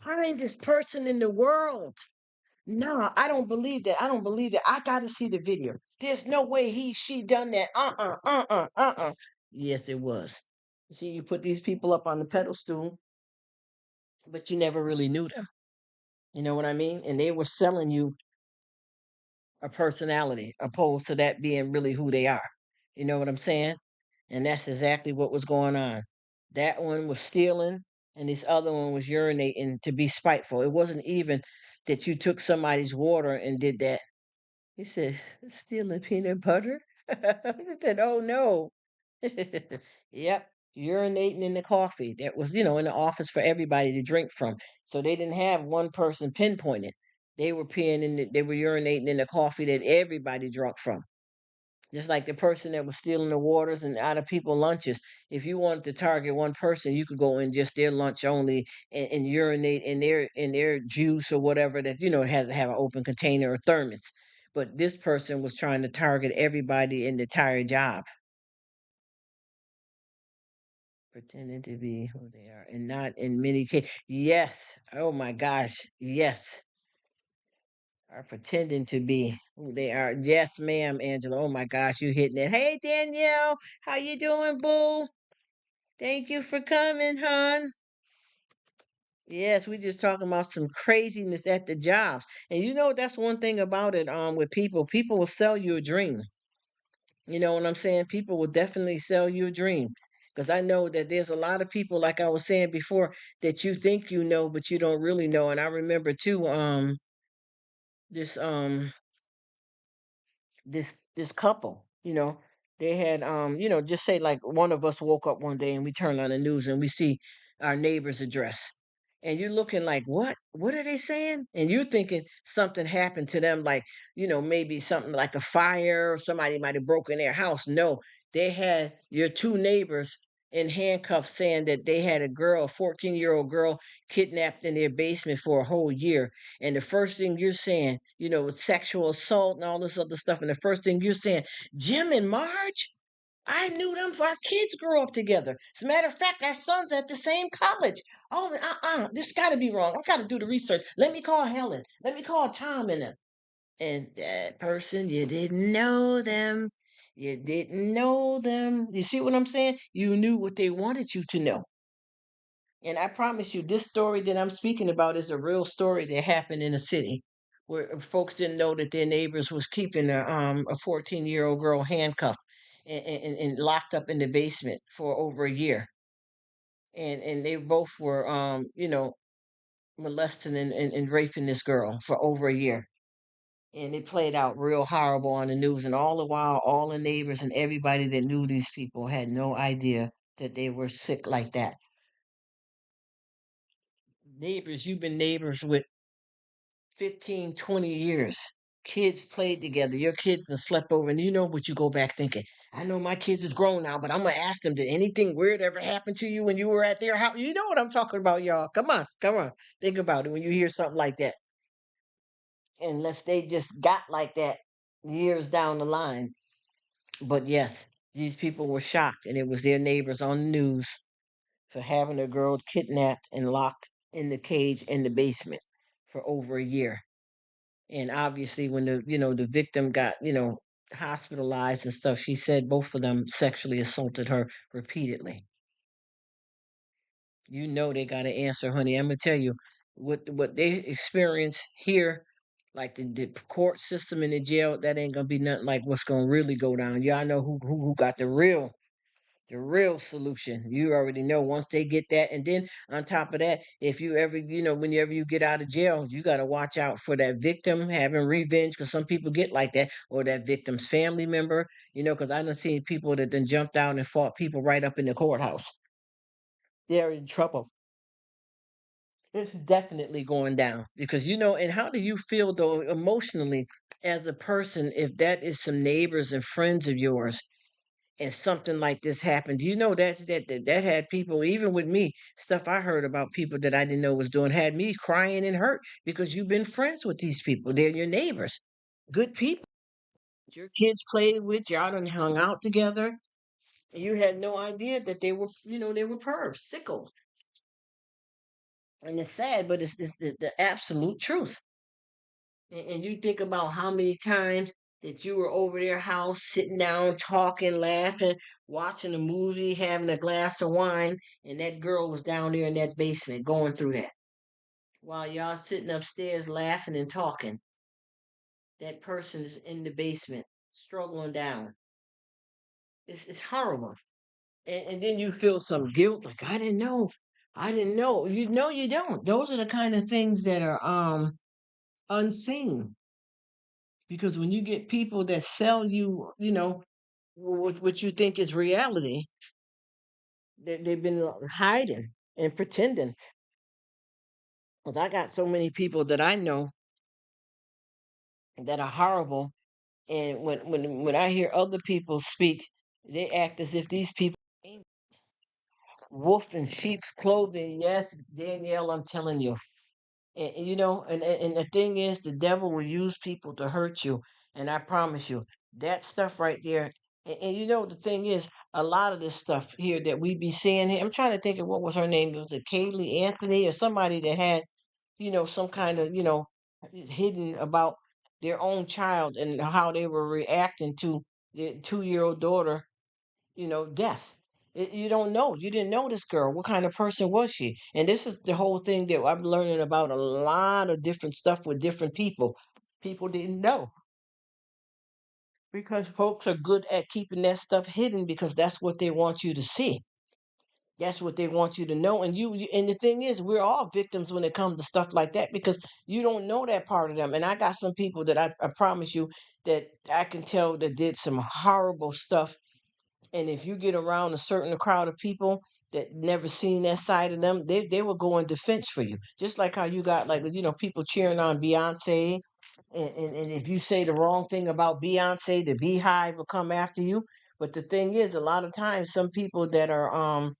kindest person in the world. No, I don't believe that. I don't believe that. I got to see the video. There's no way she done that. Yes, it was. See, you put these people up on the pedestal, but you never really knew them. You know what I mean? And they were selling you a personality, opposed to that being really who they are. You know what I'm saying? And that's exactly what was going on. That one was stealing, and this other one was urinating to be spiteful. It wasn't even that you took somebody's water and did that. He said, stealing peanut butter? I said, oh no. Yep, urinating in the coffee that was, in the office for everybody to drink from. So they didn't have one person pinpointed. They were they were urinating in the coffee that everybody drunk from. Just like the person that was stealing the waters and out of people lunches. If you wanted to target one person, you could go in just their lunch only and urinate in their juice or whatever that it has to have an open container or thermos. But this person was trying to target everybody in the entire job, pretending to be who they are, and not in many cases. Yes. Oh my gosh. Yes. Are pretending to be who they are. Yes, ma'am, Angela. Oh my gosh, you hitting it. Hey, Danielle, how you doing, boo? Thank you for coming, hon. Yes, we just talking about some craziness at the jobs. And that's one thing about it with people. People will sell you a dream. You know what I'm saying? People will definitely sell you a dream. Because I know that there's a lot of people, like I was saying before, that you think you know, but you don't really know. And I remember too, this this couple, they had just say like one of us woke up one day and we turn on the news and we see our neighbor's address, and you're looking like, what are they saying? And you're thinking something happened to them, like maybe something like a fire or somebody might have broken their house. No, they had your two neighbors in handcuffs saying that they had a girl, a 14-year-old girl, kidnapped in their basement for a whole year. And the first thing you're saying, with sexual assault and all this other stuff, and the first thing you're saying, Jim and Marge, I knew them for our kids grew up together. As a matter of fact, our son's at the same college. Oh, this got to be wrong. I got to do the research. Let me call Helen. Let me call Tom and them. And that person, you didn't know them. You didn't know them. You see what I'm saying? You knew what they wanted you to know. And I promise you, this story that I'm speaking about is a real story that happened in a city where folks didn't know that their neighbors was keeping a 14-year-old girl handcuffed and locked up in the basement for over a year. And they both were, molesting and raping this girl for over a year. And it played out real horrible on the news. And all the while, all the neighbors and everybody that knew these people had no idea that they were sick like that. Neighbors you've been neighbors with 15, 20 years. Kids played together. Your kids have slept over, and what you go back thinking. I know my kids is grown now, but I'm gonna ask them, did anything weird ever happen to you when you were at their house? You know what I'm talking about, y'all. Come on, come on. Think about it when you hear something like that. Unless they just got like that years down the line. But yes, these people were shocked, and it was their neighbors on the news for having a girl kidnapped and locked in the cage in the basement for over a year. And obviously when the victim got hospitalized and stuff, she said both of them sexually assaulted her repeatedly. They got to answer, honey. I'm gonna tell you what they experience here, like the court system in the jail. That ain't gonna be nothing like what's gonna really go down. Y'all know who got the real solution. You already know once they get that. And then on top of that, if you ever, whenever you get out of jail, you got to watch out for that victim having revenge, because some people get like that, or that victim's family member, because I done seen people that then jumped out and fought people right up in the courthouse. They're in trouble. It's definitely going down because, and how do you feel though emotionally as a person if that is some neighbors and friends of yours and something like this happened? Do you know that had people, even with me, stuff I heard about people that I didn't know was doing, had me crying and hurt because you've been friends with these people. They're your neighbors, good people. Your kids played with, y'all done hung out together. And you had no idea that they were pervs, sickles. And it's sad, but it's the absolute truth. And you think about how many times that you were over their house, sitting down, talking, laughing, watching a movie, having a glass of wine, and that girl was down there in that basement going through that. While y'all sitting upstairs laughing and talking, that person is in the basement, struggling down. It's horrible. And then you feel some guilt, like, I didn't know. I didn't know. You know you don't. Those are the kind of things that are unseen. Because when you get people that sell you, what you think is reality, they've been hiding and pretending. Because I got so many people that I know that are horrible, and when I hear other people speak, they act as if these people ain't wolf in sheep's clothing. Yes, Danielle, I'm telling you. And the thing is, the devil will use people to hurt you. And I promise you, that stuff right there. And the thing is, a lot of this stuff here that we be seeing here, I'm trying to think of what was her name. It was a Kaylee Anthony or somebody that had, some kind of, hidden about their own child and how they were reacting to their 2-year-old daughter, death. You don't know. You didn't know this girl. What kind of person was she? And this is the whole thing that I'm learning about a lot of different stuff with different people. People didn't know because folks are good at keeping that stuff hidden because that's what they want you to see. That's what they want you to know. And and the thing is, we're all victims when it comes to stuff like that because you don't know that part of them. And I got some people that I promise you that I can tell that did some horrible stuff, and if you get around a certain crowd of people that never seen that side of them, they will go in defense for you. Just like how you got like people cheering on Beyonce, and if you say the wrong thing about Beyonce, the Beehive will come after you. But the thing is, a lot of times, some people that are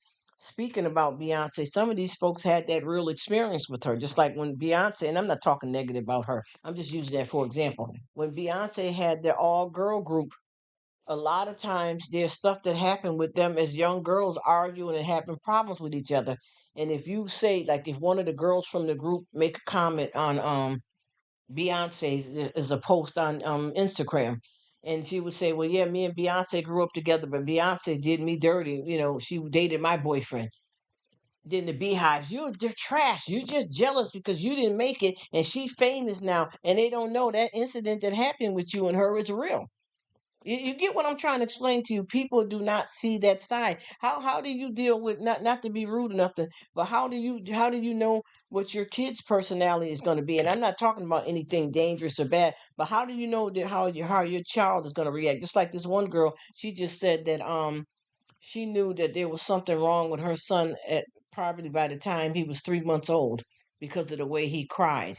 speaking about Beyonce, some of these folks had that real experience with her. Just like when Beyonce, and I'm not talking negative about her. I'm just using that for example. When Beyonce had their all girl group, a lot of times there's stuff that happened with them as young girls arguing and having problems with each other. And if you say, like, if one of the girls from the group make a comment on Beyonce is a post on Instagram, and she would say, well, yeah, me and Beyonce grew up together, but Beyonce did me dirty. She dated my boyfriend. Then the beehives, they're trash. You're just jealous because you didn't make it, and she famous now, and they don't know that incident that happened with you and her is real. You get what I'm trying to explain to you. People do not see that side. How do you deal with, not to be rude or nothing, but how do you know what your kid's personality is going to be? And I'm not talking about anything dangerous or bad, but how do you know that how your child is going to react? Just like this one girl, she just said that she knew that there was something wrong with her son at probably by the time he was 3 months old because of the way he cried.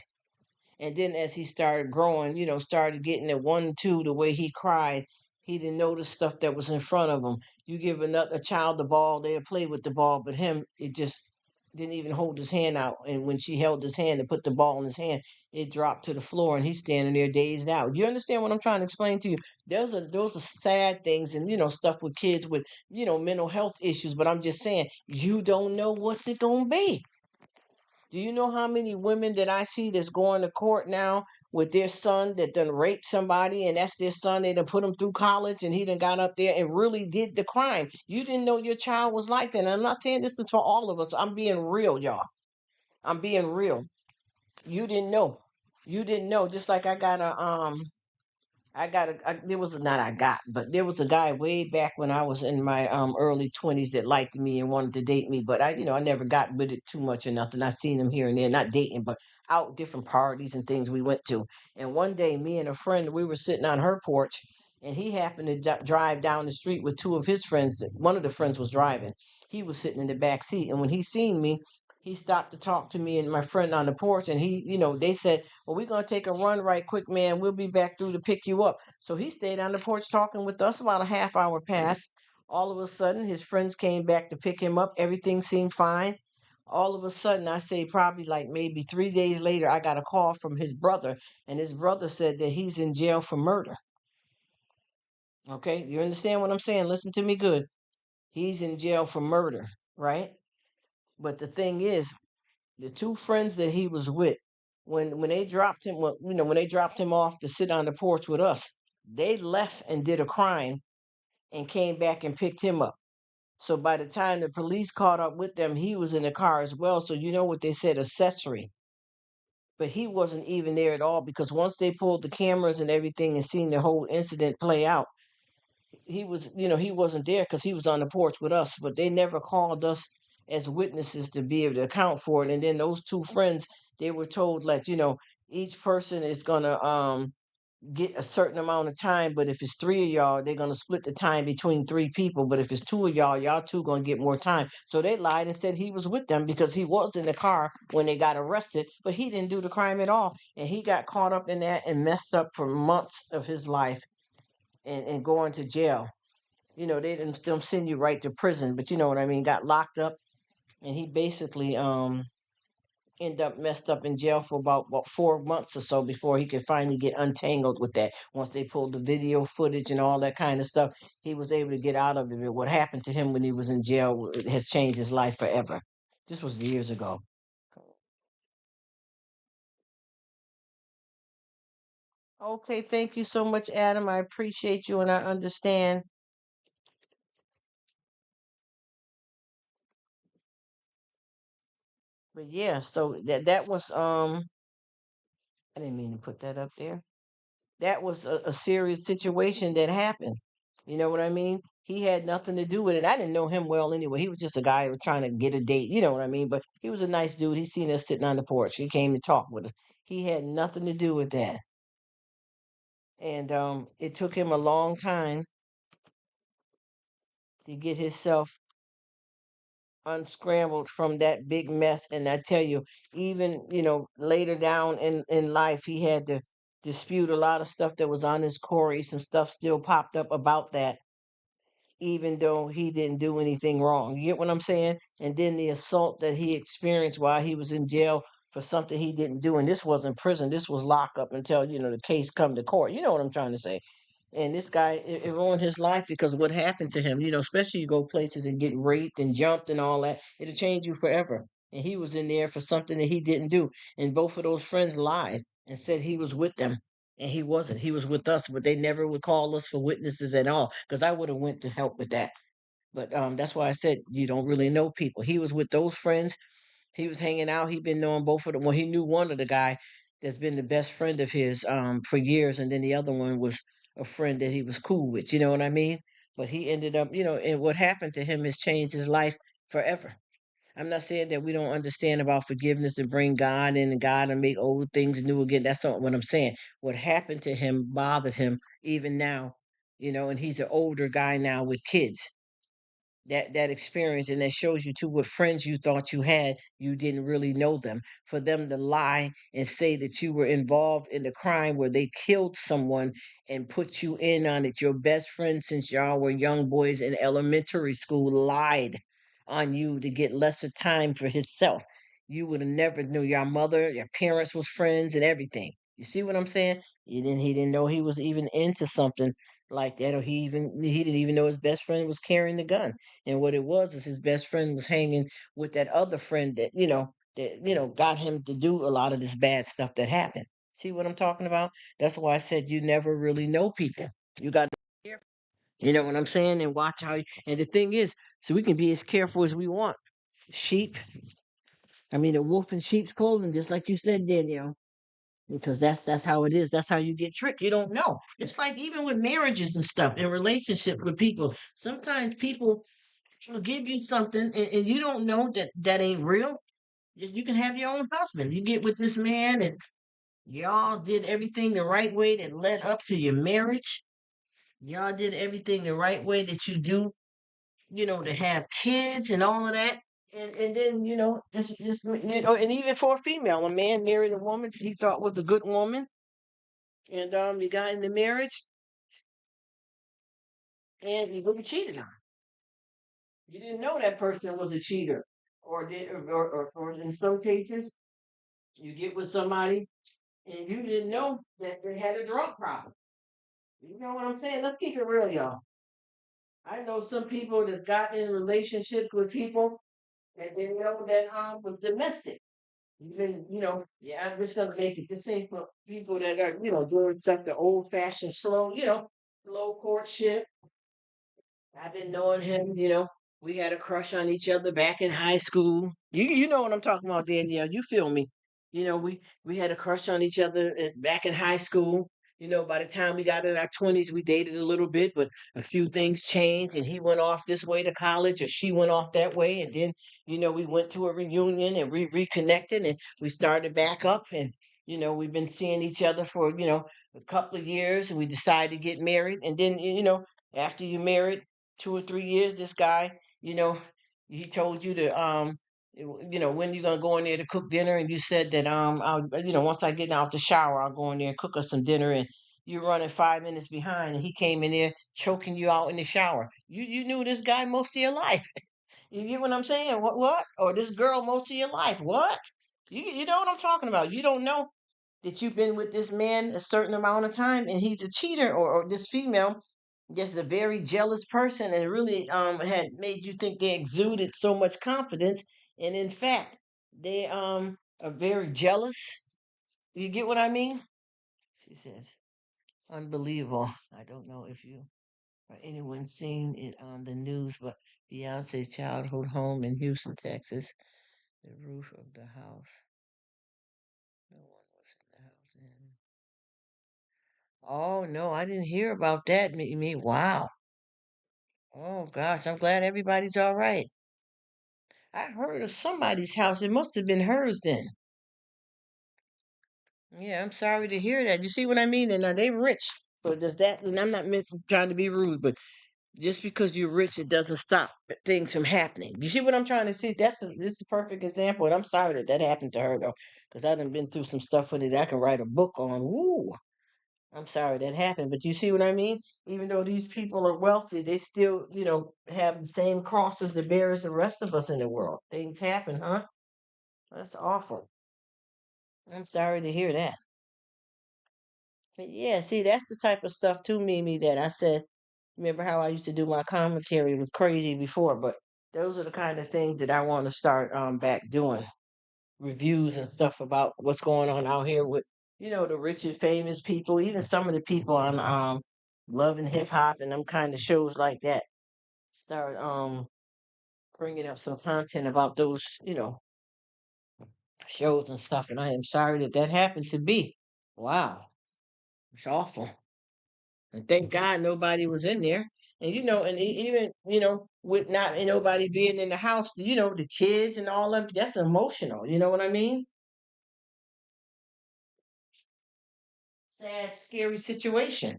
And then as he started growing, started getting at 1, 2, the way he cried, he didn't notice stuff that was in front of him. You give another a child the ball, they'll play with the ball, but him, it just didn't even hold his hand out. And when she held his hand and put the ball in his hand, it dropped to the floor and he's standing there dazed out. You understand what I'm trying to explain to you? Those are sad things and stuff with kids with, mental health issues. But I'm just saying, you don't know what's it gonna be. Do you know how many women that I see that's going to court now with their son that done raped somebody and that's their son? They done put him through college and he done got up there and really did the crime. You didn't know your child was like that. And I'm not saying this is for all of us. I'm being real, y'all. I'm being real. You didn't know. You didn't know. Just like there was not I got, but there was a guy way back when I was in my early 20s that liked me and wanted to date me, but I never got with it too much or nothing. I seen him here and there, not dating, but out different parties and things we went to. And one day, me and a friend, we were sitting on her porch, and he happened to drive down the street with two of his friends. One of the friends was driving. He was sitting in the back seat, and when he seen me, he stopped to talk to me and my friend on the porch, and they said, well, we're going to take a run right quick, man. We'll be back through to pick you up. So he stayed on the porch talking with us. About a half hour passed. All of a sudden, his friends came back to pick him up. Everything seemed fine. All of a sudden, I say probably like maybe 3 days later, I got a call from his brother, and his brother said that he's in jail for murder. Okay, you understand what I'm saying? Listen to me good. He's in jail for murder, right? But the thing is, the two friends that he was with, when they dropped him, when they dropped him off to sit on the porch with us, they left and did a crime and came back and picked him up. So by the time the police caught up with them, he was in the car as well. So you know what they said, accessory. But he wasn't even there at all because once they pulled the cameras and everything and seen the whole incident play out, he wasn't there because he was on the porch with us. But they never called us as witnesses to be able to account for it. And then those two friends, they were told, like, each person is gonna get a certain amount of time, but if it's three of y'all, they're gonna split the time between three people. But if it's two of y'all, y'all two gonna get more time. So they lied and said he was with them because he was in the car when they got arrested, but he didn't do the crime at all. And he got caught up in that and messed up for months of his life and going to jail. They didn't them send you right to prison, but you know what I mean, got locked up and he basically end up messed up in jail for about 4 months or so before he could finally get untangled with that. Once they pulled the video footage and all that kind of stuff, he was able to get out of it. But what happened to him when he was in jail has changed his life forever. This was years ago. Okay, thank you so much, Adam. I appreciate you and I understand. But yeah, so that was I didn't mean to put that up there. That was a serious situation that happened. You know what I mean? He had nothing to do with it. I didn't know him well anyway. He was just a guy who was trying to get a date. You know what I mean? But he was a nice dude. He seen us sitting on the porch. He came to talk with us. He had nothing to do with that. And it took him a long time to get himself unscrambled from that big mess. And I tell you, even, later down in life, he had to dispute a lot of stuff that was on his Corey. Some stuff still popped up about that even though he didn't do anything wrong. You get what I'm saying? And then the assault that he experienced while he was in jail for something he didn't do. And this wasn't prison. This was lockup until, the case come to court. You know what I'm trying to say? And this guy, it ruined his life because of what happened to him. Especially you go places and get raped and jumped and all that. It'll change you forever. And he was in there for something that he didn't do. And both of those friends lied and said he was with them. And he wasn't. He was with us, but they never would call us for witnesses at all because I would have went to help with that. But that's why I said you don't really know people. He was with those friends. He was hanging out. He'd been knowing both of them. Well, he knew one of the guy that's been the best friend of his for years, and then the other one was a friend that he was cool with. You know what I mean? But he ended up, and what happened to him has changed his life forever. I'm not saying that we don't understand about forgiveness and bring God in and God and make old things new again. That's not what I'm saying. What happened to him bothered him even now, and he's an older guy now with kids. That experience and that shows you too what friends you thought you had, you didn't really know them. For them to lie and say that you were involved in the crime where they killed someone and put you in on it, your best friend since y'all were young boys in elementary school lied on you to get lesser time for himself. You would have never knew. Your mother, your parents was friends and everything. You see what I'm saying? He didn't know he was even into something like that, or he didn't even know his best friend was carrying the gun. And what it was is his best friend was hanging with that other friend that got him to do a lot of this bad stuff that happened. See what I'm talking about? That's why I said you never really know people. You got to be careful. You know what I'm saying? And watch how. And the thing is, so we can be as careful as we want. Sheep. I mean, a wolf in sheep's clothing, just like you said, Danielle. Because that's how it is. That's how you get tricked. You don't know. It's like even with marriages and stuff, in relationships with people. Sometimes people will give you something and you don't know that ain't real. You can have your own husband. You get with this man and y'all did everything the right way that led up to your marriage. Y'all did everything the right way that you do, to have kids and all of that. And then, just and even for a female, a man married a woman he thought was a good woman, and you got into marriage and you really cheated on her. You didn't know that person was a cheater, or in some cases, you get with somebody and you didn't know that they had a drug problem. You know what I'm saying? Let's keep it real, y'all. I know some people that got in relationships with people and didn't know that was domestic. Even, yeah, I'm just gonna make it the same for people that are, doing stuff the old fashioned slow, slow courtship. I've been knowing him, we had a crush on each other back in high school. You know what I'm talking about, Danielle. You feel me? We had a crush on each other back in high school. By the time we got in our 20s, we dated a little bit, but a few things changed, and he went off this way to college, or she went off that way, and then we went to a reunion and we reconnected, and we started back up, and We've been seeing each other for, a couple of years, and we decided to get married. And then, after you married 2 or 3 years, this guy, you know, he told you to, when you're gonna go in there to cook dinner, and you said that, once I get out the shower, I'll go in there and cook us some dinner. And you're running 5 minutes behind, and he came in there choking you out in the shower. You knew this guy most of your life. You get what I'm saying? What? Or this girl most of your life? What? You know what I'm talking about? You don't know that you've been with this man a certain amount of time, and he's a cheater, or this female just a very jealous person, and really had made you think they exuded so much confidence, and in fact they are very jealous. You get what I mean? She says, unbelievable. I don't know if you or anyone seen it on the news, but Beyonce's childhood home in Houston, Texas, the roof of the house. No one was in the house. Oh no, I didn't hear about that. Wow. Oh gosh, I'm glad everybody's all right. I heard of somebody's house. It must have been hers then. Yeah, I'm sorry to hear that. You see what I mean? And now they rich. But does that? And I'm not trying to be rude, but just because you're rich, it doesn't stop things from happening. You see what I'm trying to see? This is a perfect example. And I'm sorry that that happened to her though, because I done been through some stuff with it. I can write a book on. Woo! I'm sorry that happened, but you see what I mean? Even though these people are wealthy, they still, have the same crosses to bear as the rest of us in the world. Things happen, huh? That's awful. I'm sorry to hear that. But yeah, see, that's the type of stuff too, Mimi, that I said. Remember how I used to do my commentary was crazy before, but those are the kind of things that I want to start back doing. Reviews and stuff about what's going on out here with, the rich and famous people, even some of the people on Love and Hip Hop and them kind of shows like that. Start bringing up some content about those, shows and stuff. And I am sorry that that happened to be. Wow, it's awful. And thank God nobody was in there. And and even with not nobody being in the house, the kids and all of that's emotional. You know what I mean? Sad, scary situation.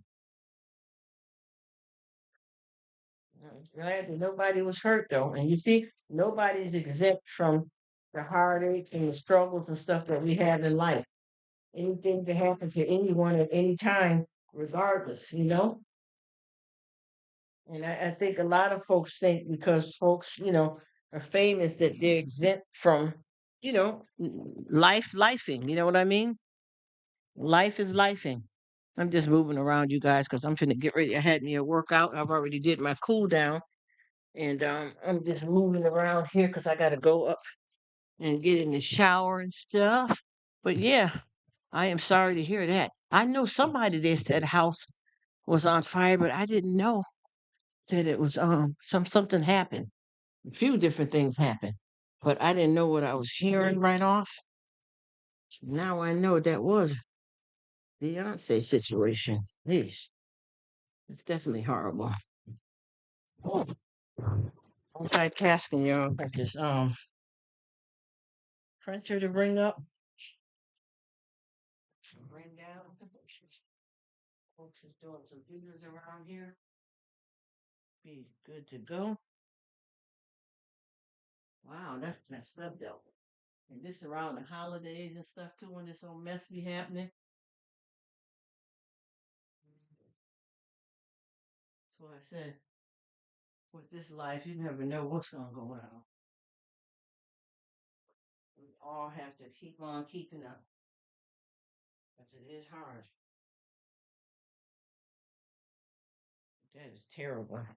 I'm glad that nobody was hurt though. And you see, nobody's exempt from the heartaches and the struggles and stuff that we have in life. Anything can happen to anyone at any time, regardless. And I think a lot of folks think because folks, are famous that they're exempt from, lifing. You know what I mean? Life is lifing. I'm just moving around you guys because I'm finna get ready. I had me a workout. I've already did my cool down. And I'm just moving around here because I gotta go up and get in the shower and stuff. But yeah, I am sorry to hear that. I know somebody that said house was on fire, but I didn't know that it was something happened. A few different things happened, but I didn't know what I was hearing right off. Now I know that was Beyonce situation. Yeesh, it's definitely horrible. Multitasking, y'all. Got this printer to bring up, bring down. Folks is doing some business around here. Be good to go. Wow, that's messed up though. And this around the holidays and stuff too, when this whole mess be happening. That's why I said, with this life, you never know what's gonna go on. We all have to keep on keeping up, because it is hard. That is terrible.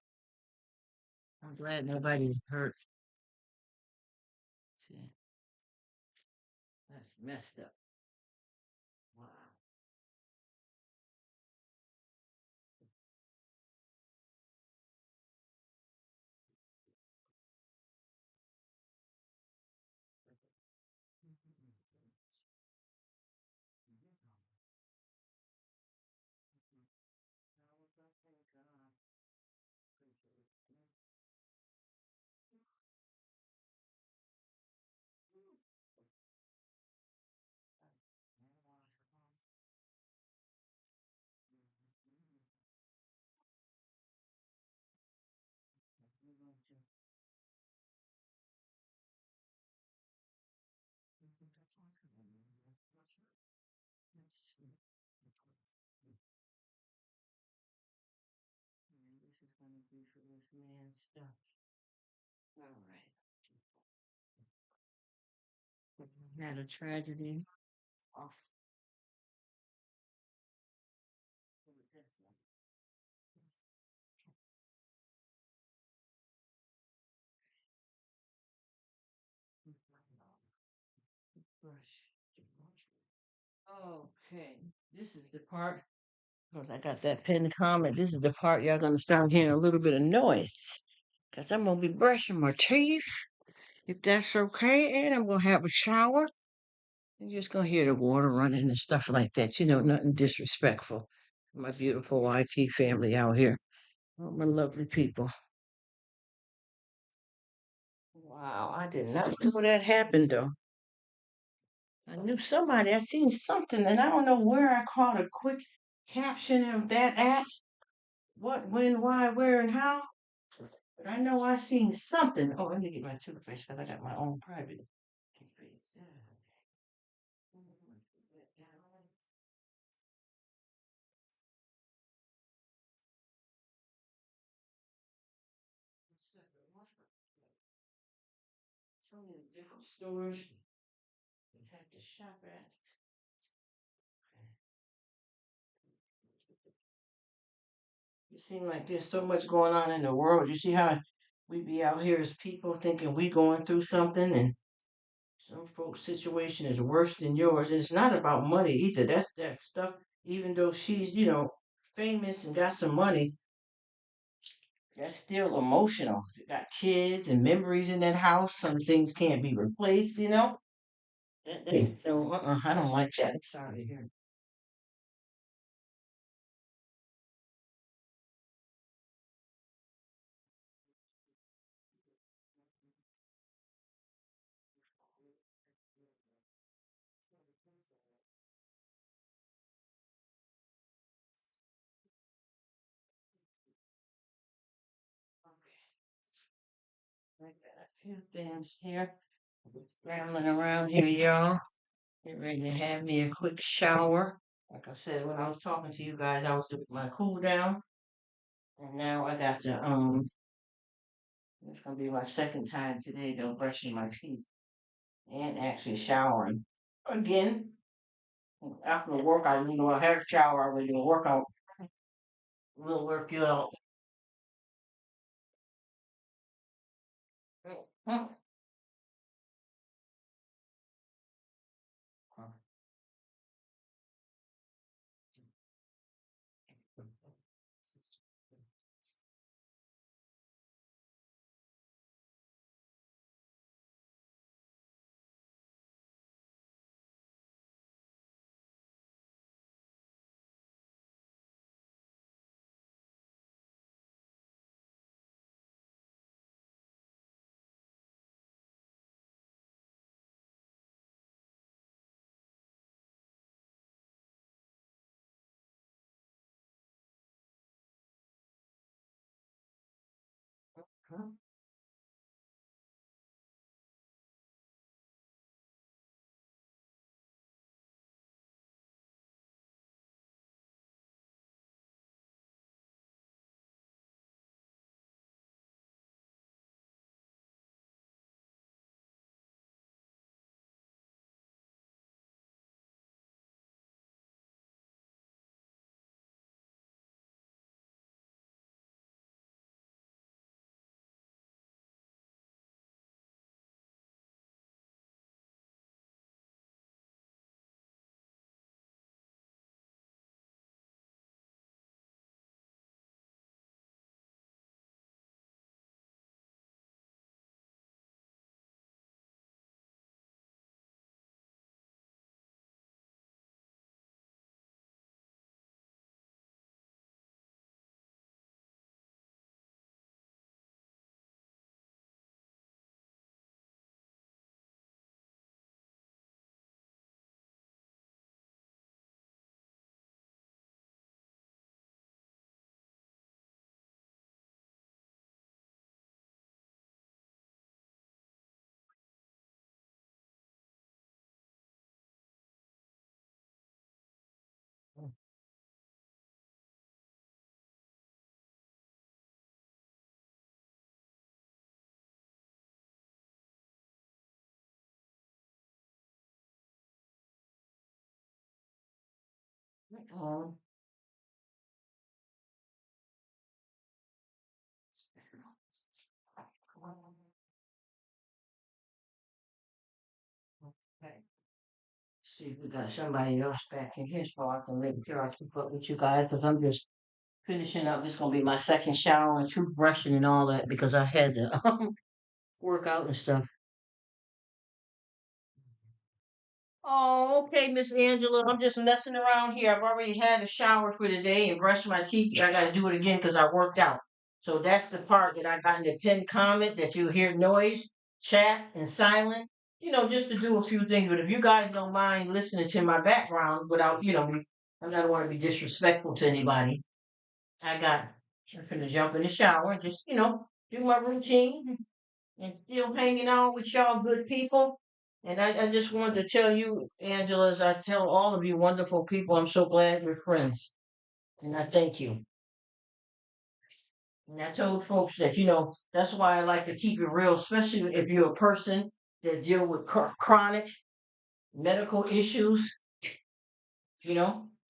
I'm glad nobody's hurt. See, that's messed up. Wow. For this man's stuff. All right. Had a tragedy off. Brush. Okay, this is the part because I got that pinned comment. This is the part y'all gonna start hearing a little bit of noise because I'm gonna be brushing my teeth, if that's okay, and I'm gonna have a shower. You're just gonna hear the water running and stuff like that. You know, nothing disrespectful. My beautiful YT family out here, all my lovely people. Wow, I did not know that happened though. I knew somebody, I seen something, and I don't know where I caught a quick caption of that at. What, when, why, where, and how. But I know I seen something. Oh, let me get my toothpaste because I got my own private toothpaste. So many different stores you have to shop at. It seems like there's so much going on in the world. You see how we be out here as people thinking we going through something, and some folks' situation is worse than yours. And it's not about money either. That's that stuff. Even though she's, famous and got some money, that's still emotional. You got kids and memories in that house. Some things can't be replaced. No, I don't like that. I'm sorry to hear. I got a few things here. Scrambling around here, y'all. Get ready to have me a quick shower. Like I said, when I was talking to you guys, I was doing my cool down. And now I got it's gonna be my second time today though, brushing my teeth and actually showering. Again, after work, I do a hair shower, I will do a workout. We'll work you out. Um, okay. See, we got somebody else back in here, so I can make sure I keep up with you guys because I'm just finishing up. This is gonna be my second shower and toothbrushing and all that because I had to work out and stuff. Oh, okay, Miss Angela. I'm just messing around here. I've already had a shower for today and brushed my teeth. I gotta do it again because I worked out. So that's the part that I got in the pinned comment that you hear noise, chat, and silent. Just to do a few things. But if you guys don't mind listening to my background without, I don't want to be disrespectful to anybody. I'm finna jump in the shower and just, do my routine and still hanging out with y'all good people. And I just wanted to tell you, Angela, as I tell all of you wonderful people, I'm so glad we're friends. And I thank you. And I told folks that, that's why I like to keep it real, especially if you're a person that deal with chronic medical issues,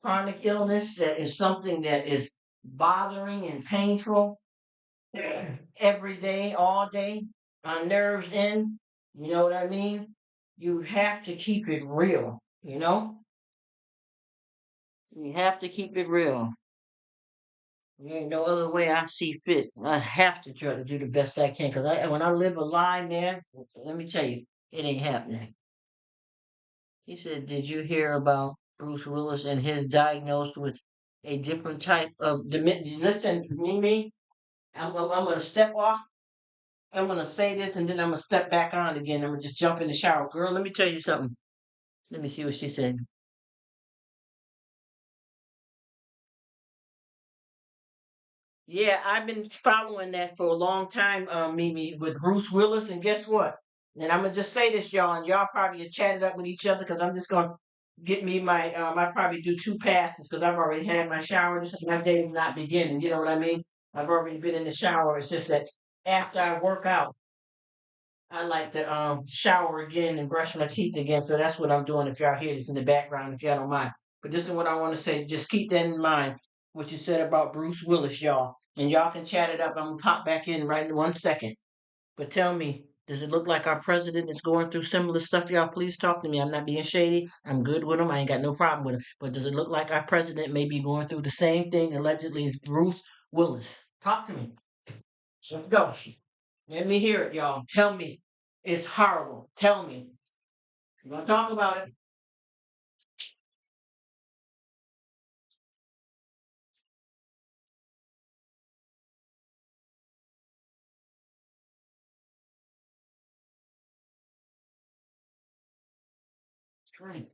chronic illness that is something that is bothering and painful every day, all day, on nerves in. You know what I mean? You have to keep it real, you know? You have to keep it real. There ain't no other way I see fit. I have to try to do the best I can because when I live a lie, man, let me tell you, it ain't happening. He said, did you hear about Bruce Willis and his diagnosed with a different type of dementia? Listen, Mimi, I'm going to step off. I'm gonna say this and then I'm gonna step back on again. I'm gonna just jump in the shower. Girl, let me tell you something. Let me see what she said. Yeah, I've been following that for a long time, Mimi, with Bruce Willis, and guess what? And I'm gonna just say this, y'all, and y'all probably have chatted up with each other because I'm just gonna get me my I probably do two passes because I've already had my shower. This is my day is not beginning. You know what I mean? I've already been in the shower. It's just that after I work out, I like to shower again and brush my teeth again. So that's what I'm doing. If y'all hear this in the background, if y'all don't mind. But this is what I want to say. Just keep that in mind. What you said about Bruce Willis, y'all, and y'all can chat it up. I'm gonna pop back in right in 1 second. But tell me, does it look like our president is going through similar stuff? Y'all, please talk to me. I'm not being shady. I'm good with him. I ain't got no problem with him. But does it look like our president may be going through the same thing allegedly as Bruce Willis? Talk to me. Let's go. Let me hear it, y'all. Tell me. It's horrible. Tell me. We're gonna talk about it. Right.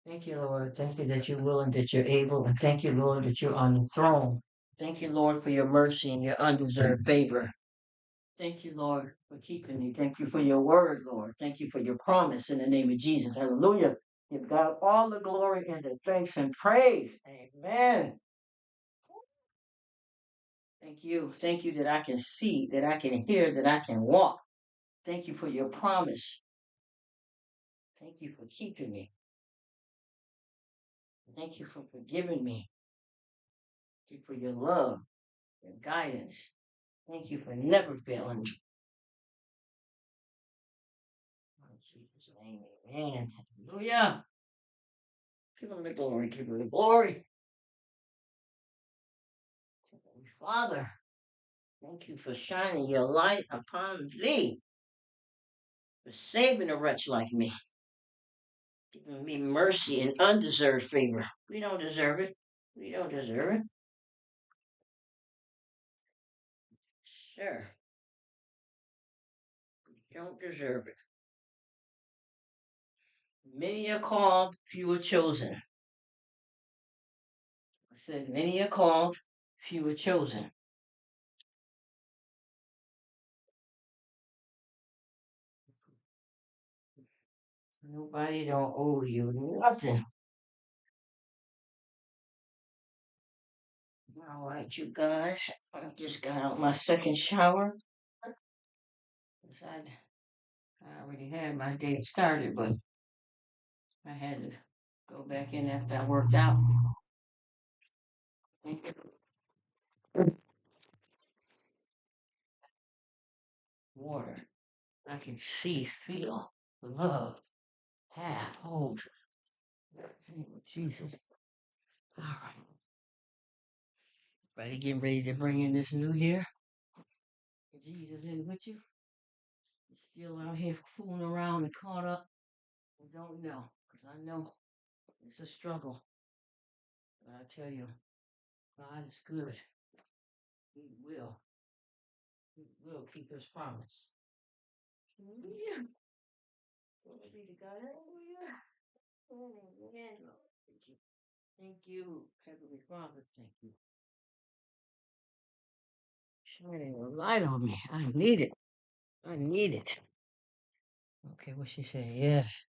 Thank you, Lord. Thank you that you're willing, that you're able, and thank you, Lord, that you're on the throne. Thank you, Lord, for your mercy and your undeserved favor. Thank you, Lord, for keeping me. Thank you for your word, Lord. Thank you for your promise in the name of Jesus. Hallelujah. Give God all the glory and the thanks and praise. Amen. Thank you. Thank you that I can see, that I can hear, that I can walk. Thank you for your promise. Thank you for keeping me. Thank you for forgiving me. Thank you for your love, your guidance. Thank you for never failing me. In Jesus' name, amen. Hallelujah. Give him the glory. Give him the glory. Father, thank you for shining your light upon thee, for saving a wretch like me, giving me mercy and undeserved favor. We don't deserve it. We don't deserve it. Sure, we don't deserve it. Many are called, few are chosen. I said, many are called, few are chosen. Nobody don't owe you nothing. All right, you guys. I just got out my second shower. 'Cause I already had my day started, but I had to go back in after I worked out. Water. I can see, feel, love, have, hold. In the name of Jesus. All right. Everybody getting ready to bring in this new year. Jesus in with you. You're still out here fooling around and caught up. I don't know. Because I know it's a struggle. But I tell you, God is good. He will. He will keep his promise. Hallelujah. Glory be to God. Hallelujah. Amen. Thank you. Thank you, Heavenly Father. Thank you. Shining a light on me. I need it. I need it. Okay, what she said? Yes.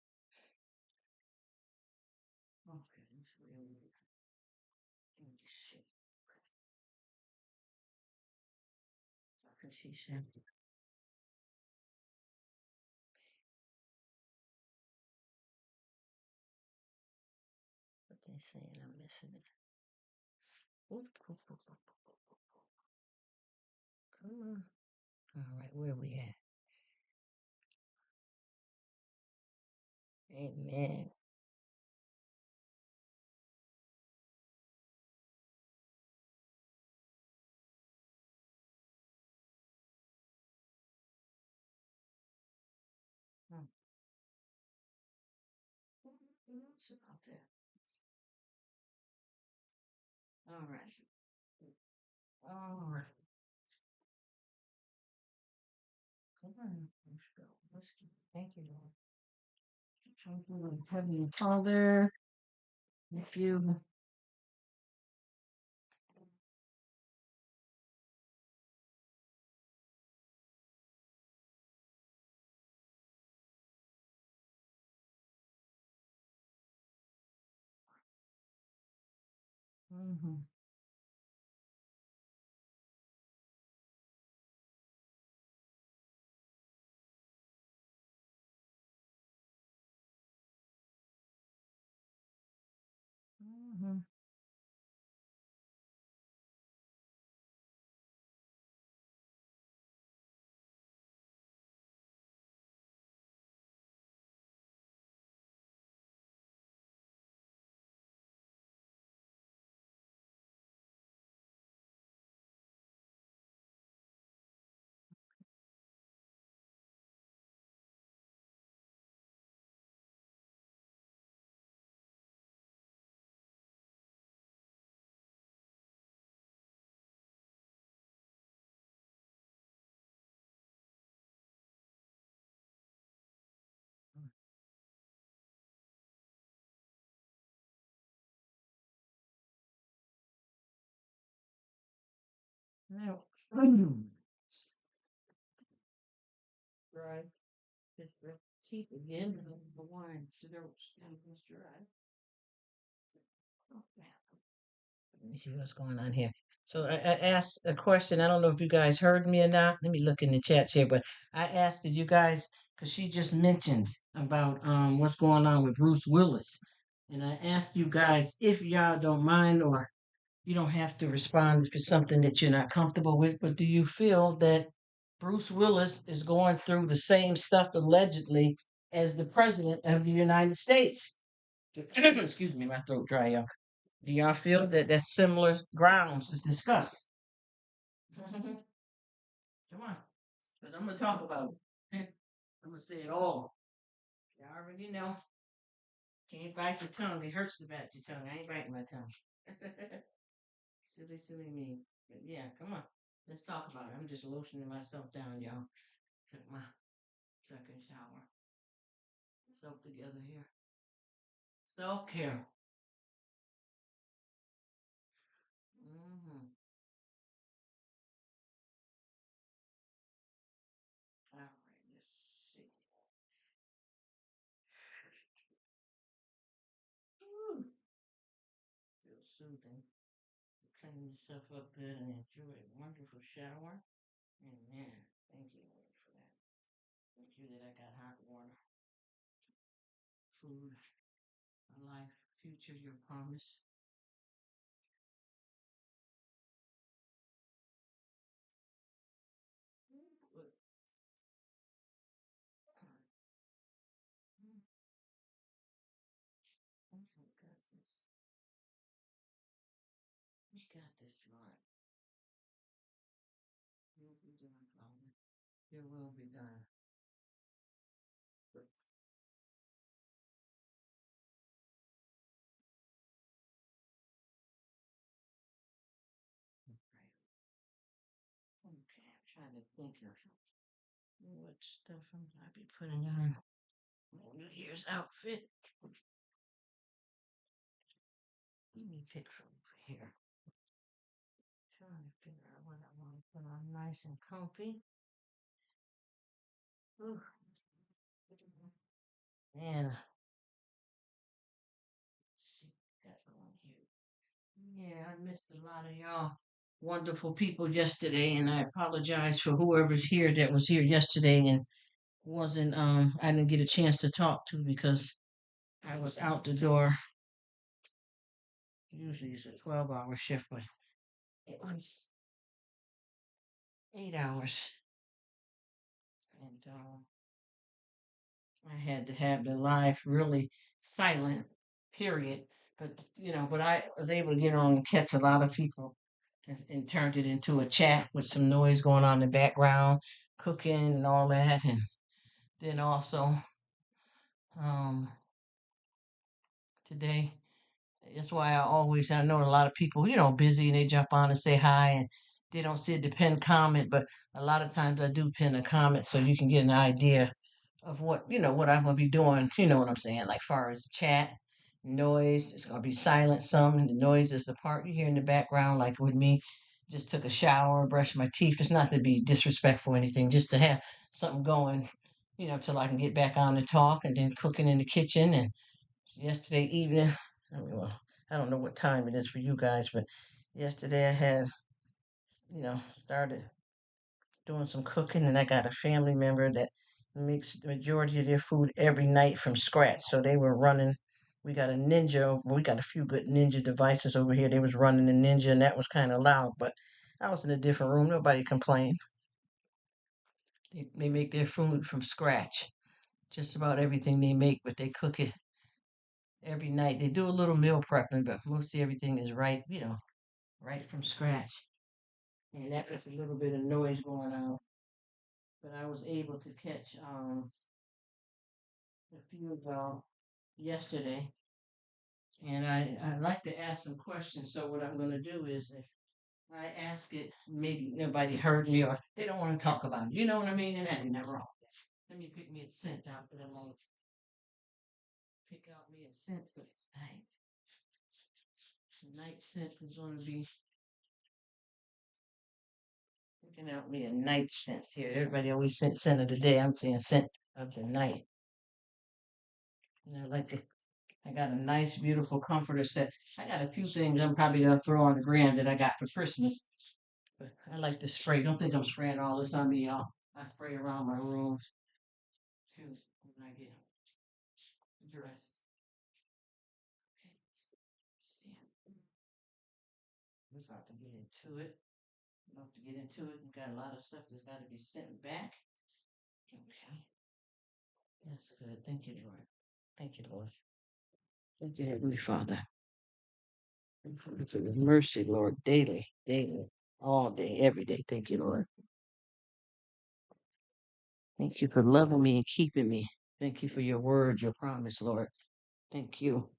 Okay, let's really let me see. What she said? What they saying? I'm missing it. Oop, oop, oop, oop, oop, oop, oop. Come on. All right, where we at? Amen. Hmm. What else about that? All right. All right. Come on. Let's go. Let's go. Thank you, Lord. Thank you, Lord. Heavenly Father, if you. Mm-hmm. Mm-hmm. Now, dry. His teeth again. The wine. Throat's dry. Oh, man. Let me see what's going on here. So I asked a question. I don't know if you guys heard me or not. Let me look in the chats here. But I asked, did you guys, because she just mentioned about what's going on with Bruce Willis, and I asked you guys if y'all don't mind, or you don't have to respond if it's something that you're not comfortable with. But do you feel that Bruce Willis is going through the same stuff allegedly as the president of the United States? Excuse me, my throat dry, y'all. Do y'all feel that that's similar grounds to discuss? Come on, because I'm gonna talk about it. I'm gonna say it all. You already know. Can't bite your tongue. It hurts to bite your tongue. I ain't biting my tongue. Silly, silly me. But yeah, come on. Let's talk about it. I'm just lotioning myself down, y'all. Took my second shower. Self together here. Self care. Mm-hmm. All right, let's see. Woo. Feels soothing. Clean yourself up good and enjoy a wonderful shower. And man, thank you, Lord, for that. Thank you that I got hot water, food, a life, future, your promise. But, oh my goodness. We got this, Lord. Your will be done, Father. Your will be done. Right. Okay, I'm trying to think of what stuff I'll be putting on my New Year's outfit. Let me pick from here. Trying to figure out what I want to put on nice and comfy. Ooh. Man, let's see what got going here. Yeah, I missed a lot of y'all wonderful people yesterday, and I apologize for whoever's here that was here yesterday and wasn't I didn't get a chance to talk to because I was out the door. Usually it's a 12-hour shift, but it was 8 hours. And I had to have the live really silent, period. But but I was able to get on and catch a lot of people and turned it into a chat with some noise going on in the background, cooking and all that. And then also um, today, that's why I know a lot of people, busy and they jump on and say hi and they don't see the pinned comment, but a lot of times I do pin a comment so you can get an idea of what I'm gonna be doing. You know what I'm saying? Like far as chat, noise, it's gonna be silent some, and the noise is the part you hear in the background, like with me. Just took a shower, brushed my teeth. It's not to be disrespectful or anything, just to have something going, till I can get back on and talk, and then cooking in the kitchen. And yesterday evening, I mean, well, I don't know what time it is for you guys, but yesterday I had, started doing some cooking, and I got a family member that makes the majority of their food every night from scratch. So they were running. We got a Ninja. Well, we got a few good Ninja devices over here. They was running the Ninja, and that was kind of loud. But I was in a different room. Nobody complained. They make their food from scratch. Just about everything they make, but they cook it every night. They do a little meal prepping, but mostly everything is right. Right from scratch. And that was a little bit of noise going on. But I was able to catch a few of y'all yesterday, and I'd like to ask some questions. So what I'm going to do is, if I ask it, maybe nobody heard me or they don't want to talk about it. You know what I mean? And that ain't never wrong. Let me pick me a scent out, but I'm going to pick out me a scent for tonight. Tonight's scent is going to be Picking out me a night scent here. Everybody always scent of the day. I'm saying scent of the night. And I got a nice, beautiful comforter set. I got a few things I'm probably gonna throw on the gram that I got for Christmas. But I like to spray. Don't think I'm spraying all this on me, y'all. I spray around my room too when I get dressed. Okay, we're about to get into it. About to get into it. We've got a lot of stuff that's got to be sent back. Okay, that's good. Thank you, Lord. Thank you, Lord. Thank you, Heavenly Father. For your mercy, Lord, daily, daily, all day, every day. Thank you, Lord. Thank you for loving me and keeping me. Thank you for your word, your promise, Lord. Thank you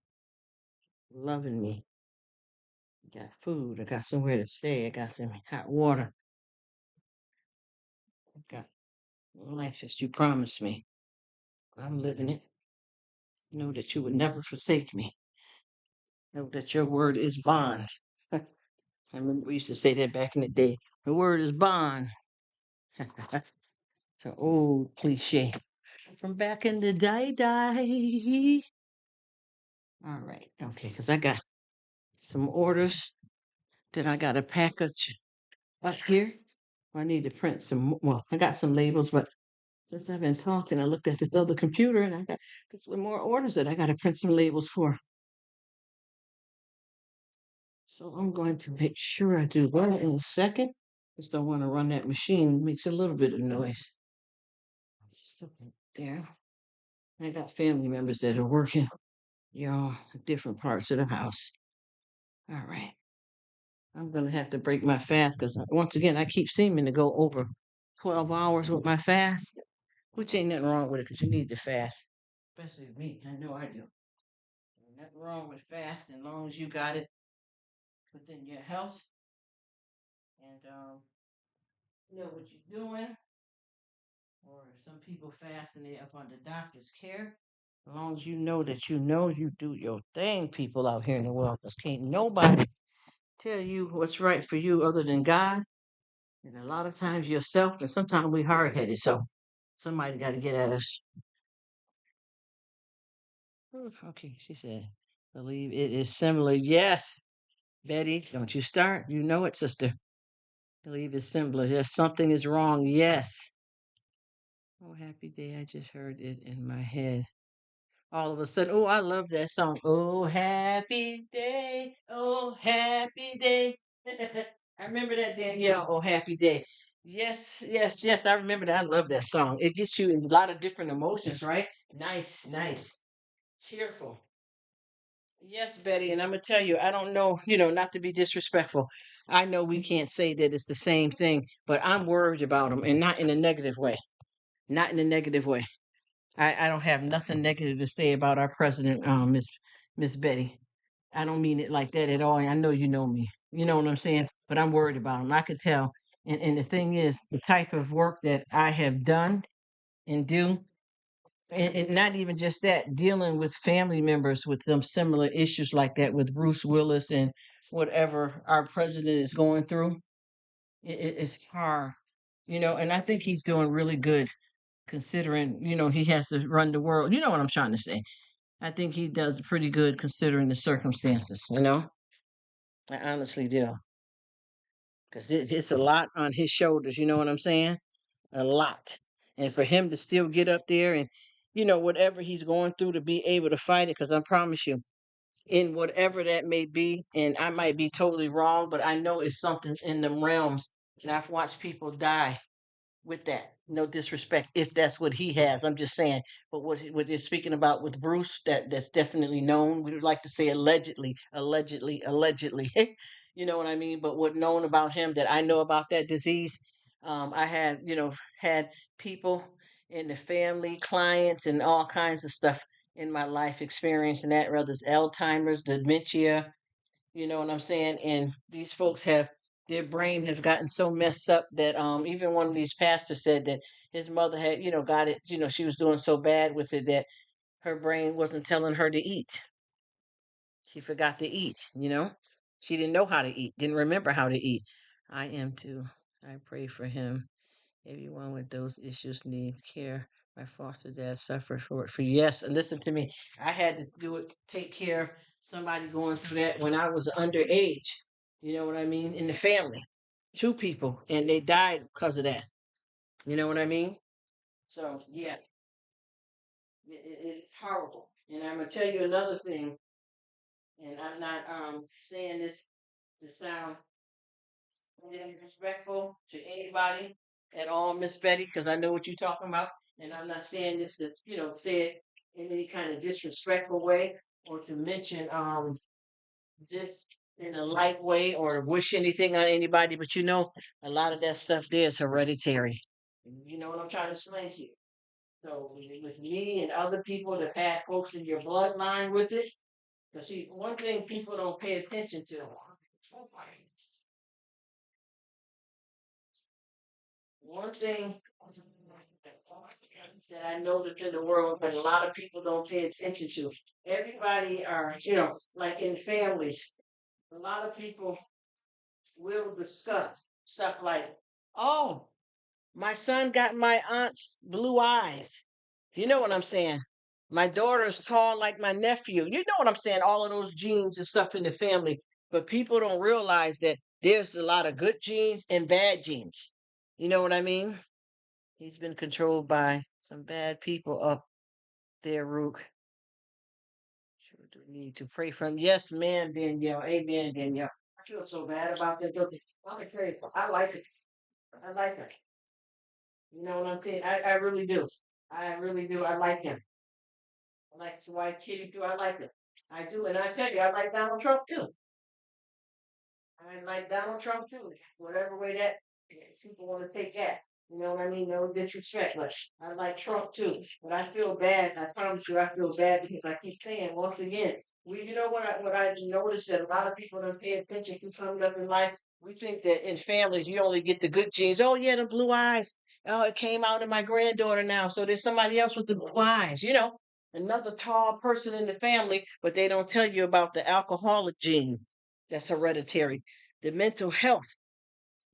for loving me. I got food. I got somewhere to stay. I got some hot water. I got life as you promised me. I'm living it. Know that you would never forsake me. Know that your word is bond. I remember we used to say that back in the day. The word is bond. It's an old cliche from back in the day. All right. Okay. Because I got some orders that I got a package up here. I need to print some. Well, I got some labels, but since I've been talking, I looked at this other computer and I got some more orders that I got to print some labels for. So I'm going to make sure I do that in a second. Just don't want to run that machine. It makes a little bit of noise. Just up there. I got family members that are working, y'all, in different parts of the house. All right. I'm going to have to break my fast because once again, I keep seeming to go over 12 hours with my fast, which ain't nothing wrong with it because you need to fast, especially me. I know I do. Nothing wrong with fasting as long as you got it within your health and you know what you're doing. Or some people fast and they up under doctor's care. As long as you know you do your thing, people out here in the world, because can't nobody tell you what's right for you other than God. And a lot of times yourself, and sometimes we hard headed, so somebody got to get at us. Okay, she said, believe it is similar. Yes, Betty, don't you start. You know it, sister. Believe it's similar. Yes, something is wrong. Yes. Oh, happy day. I just heard it in my head. All of a sudden, oh, I love that song. Oh, happy day. Oh, happy day. I remember that Danielle. Oh, happy day. Yes, yes, yes. I remember that. I love that song. It gets you in a lot of different emotions, right? Nice, nice. Cheerful. Yes, Betty. And I'm going to tell you, I don't know, not to be disrespectful. I know we can't say that it's the same thing, but I'm worried about them and not in a negative way. Not in a negative way. I don't have nothing negative to say about our president, Miss Betty. I don't mean it like that at all. I know you know me. You know what I'm saying? But I'm worried about him. I could tell. And the thing is, the type of work that I have done and do, and not even just that, dealing with family members with some similar issues like that with Bruce Willis and whatever our president is going through, it's hard, and I think he's doing really good considering, he has to run the world. You know what I'm trying to say. I think he does pretty good considering the circumstances. I honestly do. Because it's a lot on his shoulders, you know what I'm saying? A lot. And for him to still get up there and, whatever he's going through to be able to fight it, because I promise you, in whatever that may be, and I might be totally wrong, but I know it's something in them realms. And I've watched people die with that. No disrespect, if that's what he has. I'm just saying. But what you're speaking about with Bruce, that's definitely known. We would like to say allegedly, allegedly, allegedly. You know what I mean? But what known about him that I know about that disease, I had, had people in the family, clients, and all kinds of stuff in my life experiencing that, whether it's Alzheimer's, dementia, you know what I'm saying? And these folks have their brain has gotten so messed up that even one of these pastors said that his mother had, got it, she was doing so bad with it that her brain wasn't telling her to eat. She forgot to eat. She didn't know how to eat, didn't remember how to eat. I am too. I pray for him. Everyone with those issues need care. My foster dad suffered for it. For yes, listen to me. I had to do it, take care of somebody going through that when I was underage. You know what I mean? In the family, two people, and they died because of that. You know what I mean? So yeah, it's horrible. And I'm gonna tell you another thing, and I'm not saying this to sound disrespectful to anybody at all, Miss Betty, because I know what you're talking about, and I'm not saying this to say it in any kind of disrespectful way or to mention this in a light way or wish anything on anybody, but a lot of that stuff there is hereditary. You know what I'm trying to explain to you. So with me and other people that had folks in your bloodline with it, because see, one thing people don't pay attention to. One thing that I noticed in the world that a lot of people don't pay attention to. Everybody are, like in families, a lot of people will discuss stuff like, oh, my son got my aunt's blue eyes. You know what I'm saying? My daughter's tall like my nephew. You know what I'm saying? All of those genes and stuff in the family. But people don't realize that there's a lot of good genes and bad genes. You know what I mean? He's been controlled by some bad people up there, Rruk. Sure do need to pray for him. Yes, man, Danielle. Amen, Danielle. I feel so bad about that. I'm afraid. I like it. I like it. You know what I'm saying? I really do. I really do. I like him. I like the white kitty too. I like him. I do. And I tell you, I like Donald Trump too. I like Donald Trump too. Whatever way that people want to take that. You know what I mean? No disrespect, but I like Trump too. But I feel bad. I promise you, I feel bad because I keep saying once again, what I noticed that a lot of people don't pay attention to coming up in life. We think that in families you only get the good genes. Oh yeah, the blue eyes. Oh, it came out in my granddaughter now. So there's somebody else with the blue eyes. Another tall person in the family, but they don't tell you about the alcoholic gene that's hereditary, the mental health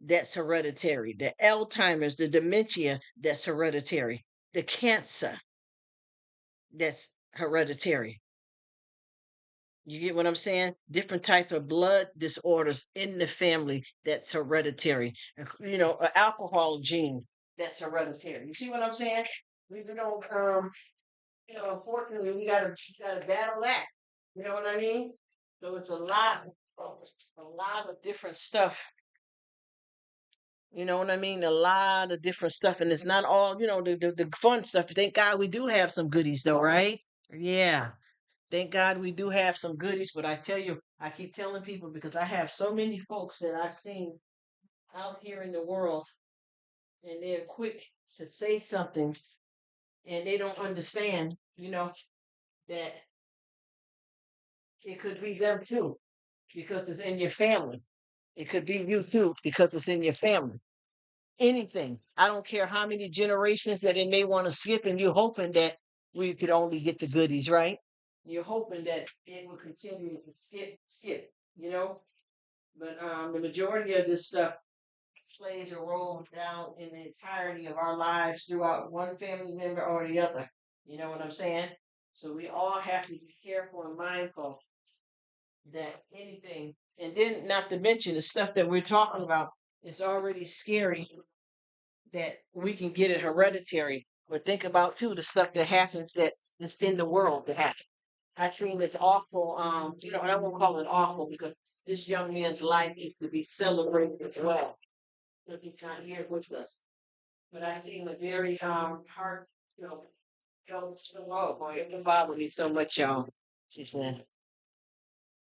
that's hereditary, the Alzheimer's, the dementia that's hereditary, the cancer that's hereditary. You get what I'm saying? Different type of blood disorders in the family that's hereditary. An alcohol gene that's hereditary. You see what I'm saying? We don't unfortunately we gotta battle that. You know what I mean? So it's a lot of different stuff. You know what I mean? A lot of different stuff, and it's not all the fun stuff. Thank God we do have some goodies, though, right? Yeah, thank God we do have some goodies. But I tell you, I keep telling people because I have so many folks that I've seen out here in the world, and they're quick to say something, and they don't understand, that it could be them too because it's in your family. It could be you too because it's in your family. Anything. I don't care how many generations that they may want to skip, and you're hoping that we could only get the goodies, right? You're hoping that it will continue to skip, you know. But the majority of this stuff plays a role down in the entirety of our lives throughout one family member or the other. You know what I'm saying? So we all have to be careful and mindful that anything, and then not to mention the stuff that we're talking about is already scary that we can get it hereditary. But think about too the stuff that happens that is in the world that happens. I seen this awful, and I won't call it awful because this young man's life is to be celebrated as well. If he's not here with us. But I seen a very heart, you know, felt oh boy, it bothered me so much, y'all. She said.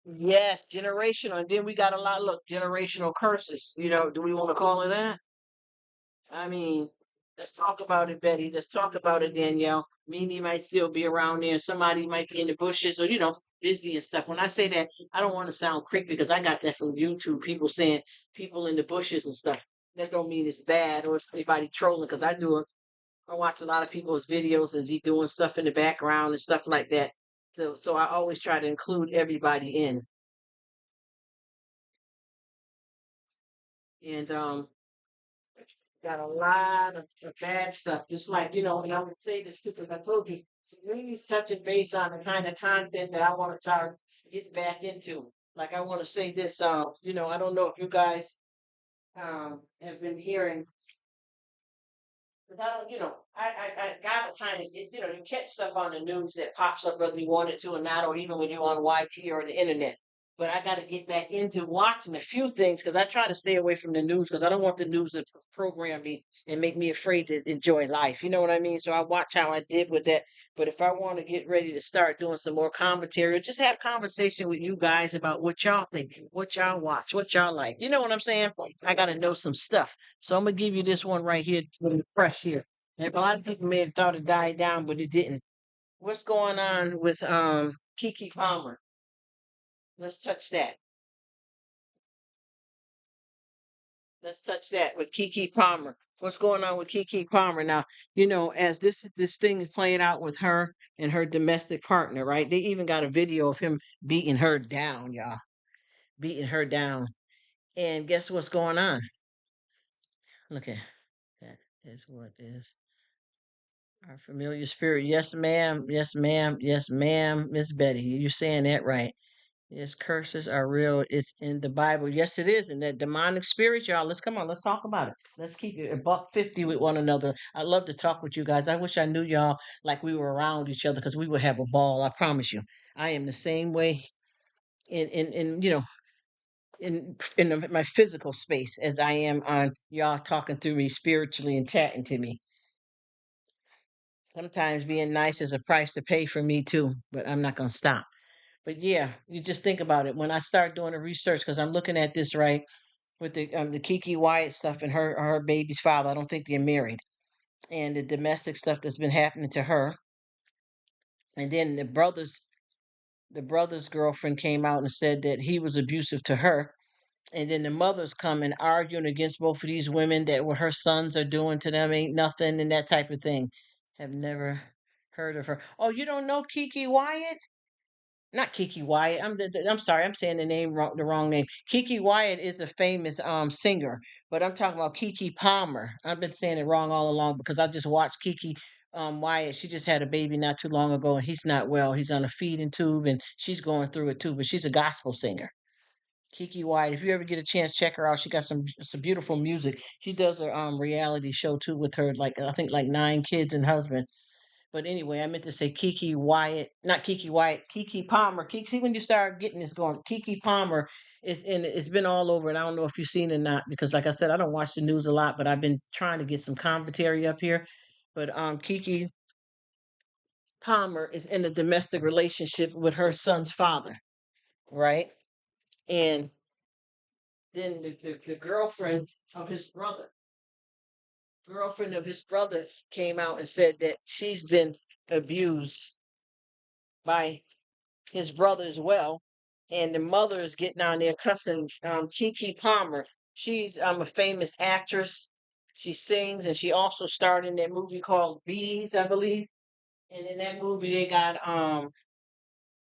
Yes, generational. And then we got a lot, look, generational curses. Do we want to call it that? I mean, let's talk about it, Betty. Let's talk about it, Danielle. Mimi might still be around there. Somebody might be in the bushes or, busy and stuff. When I say that, I don't want to sound creepy because I got that from YouTube. People saying people in the bushes and stuff. That don't mean it's bad or it's anybody trolling because I do it. I watch a lot of people's videos and be doing stuff in the background and stuff like that. So I always try to include everybody in. And got a lot of bad stuff. Just like, and I would say this too, because I told you, so really touching base on the kind of content that I want to start get back into. Like I want to say this, I don't know if you guys have been hearing. But I don't, I gotta kind of get, you catch stuff on the news that pops up whether you want it to or not, or even when you're on YT or the internet. But I got to get back into watching a few things because I try to stay away from the news because I don't want the news to program me and make me afraid to enjoy life. You know what I mean? So I watch how I did with that. But if I want to get ready to start doing some more commentary or just have conversation with you guys about what y'all think, what y'all watch, what y'all like. You know what I'm saying? I got to know some stuff. So I'm gonna give you this one right here, really fresh here. And a lot of people may have thought it died down, but it didn't. What's going on with Kiki Palmer? Let's touch that. Let's touch that with Kiki Palmer. What's going on with Kiki Palmer now? As this thing is playing out with her and her domestic partner, right? They even got a video of him beating her down, y'all, beating her down. And guess what's going on? Look at that. Is what is our familiar spirit. Yes, ma'am. Yes, ma'am. Yes, ma'am. Miss Betty, you're saying that right. Yes, curses are real. It's in the Bible. Yes, it is. And that demonic spirit, y'all. Let's come on. Let's talk about it. Let's keep it a buck 50 with one another. I love to talk with you guys. I wish I knew y'all like we were around each other because we would have a ball. I promise you. I am the same way in my physical space as I am on y'all talking through me spiritually and chatting to me. Sometimes being nice is a price to pay for me too, but I'm not gonna stop. But yeah, you just think about it. When I start doing the research, because I'm looking at this right with the Kiki Wyatt stuff and her baby's father. I don't think they're married, and the domestic stuff that's been happening to her, and then the brother's girlfriend came out and said that he was abusive to her, and then the mothers come and arguing against both of these women that what her sons are doing to them ain't nothing and that type of thing. Have never heard of her. Oh, you don't know Kiki Wyatt? Not Kiki Wyatt. I'm sorry. I'm saying the wrong name. Kiki Wyatt is a famous singer, but I'm talking about Kiki Palmer. I've been saying it wrong all along because I just watched Kiki Wyatt. She just had a baby not too long ago, and he's not well. He's on a feeding tube, and she's going through it too. But she's a gospel singer. Kiki Wyatt. If you ever get a chance, check her out. She got some beautiful music. She does a reality show too with her like I think like 9 kids and husband. But anyway, I meant to say Kiki Wyatt, not Kiki Wyatt, Kiki Palmer. Kiki, see when you start getting this going, Kiki Palmer is in. It's been all over, and I don't know if you've seen it or not because, like I said, I don't watch the news a lot, but I've been trying to get some commentary up here. But Kiki Palmer is in a domestic relationship with her son's father, right? And then the girlfriend of his brother came out and said that she's been abused by his brother as well. And the mother is getting on there cussing Kiki Palmer. She's a famous actress. She sings and she also starred in that movie called Bees, I believe. And in that movie they got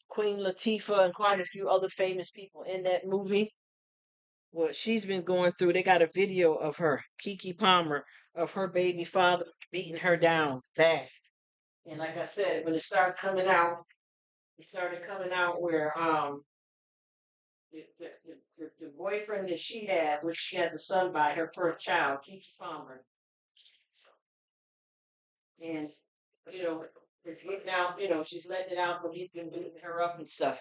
Queen Latifah and quite a few other famous people in that movie. Well, she's been going through, they got a video of her, Kiki Palmer, of her baby father beating her down bad. And like I said, when it started coming out where the boyfriend that she had, which she had the son by her first child, Kiki Palmer, and you know, it's getting out, she's letting it out, but he's been beating her up and stuff.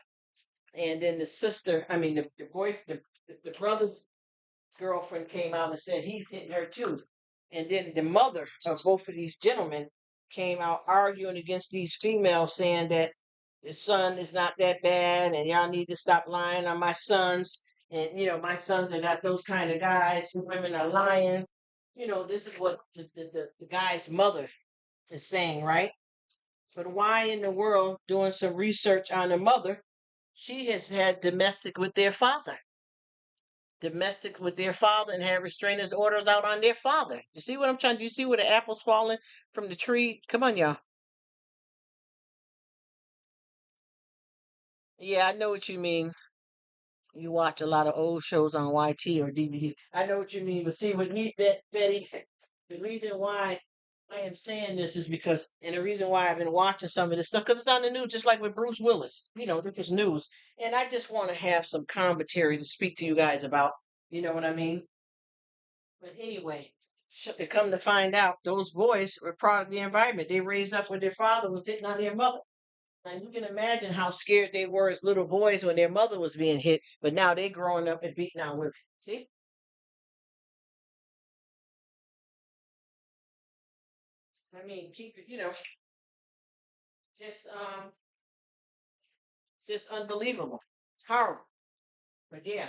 And then the sister, I mean, the brother's girlfriend came out and said he's hitting her too. And then the mother of both of these gentlemen came out arguing against these females, saying that the son is not that bad and y'all need to stop lying on my sons. And, my sons are not those kind of guys. Women are lying. This is what the guy's mother is saying, right? But why in the world, doing some research on the mother, she has had domestic with their father and have restrainers orders out on their father. You see what I'm trying? Do you see where the apple's falling from the tree? Come on, y'all. Yeah, I know what you mean. You watch a lot of old shows on YT or DVD. I know what you mean. But see, with me, Betty, The reason why I am saying this is because, and the reason why I've been watching some of this stuff, because it's on the news, just like with Bruce Willis. This is news. And I just want to have some commentary to speak to you guys about. You know what I mean? But anyway, so to come to find out, those boys were part of the environment. They raised up with their father was hitting on their mother. And you can imagine how scared they were as little boys when their mother was being hit. But now they're growing up and beating on women. See? I mean, keep it, just just unbelievable. It's horrible. But yeah,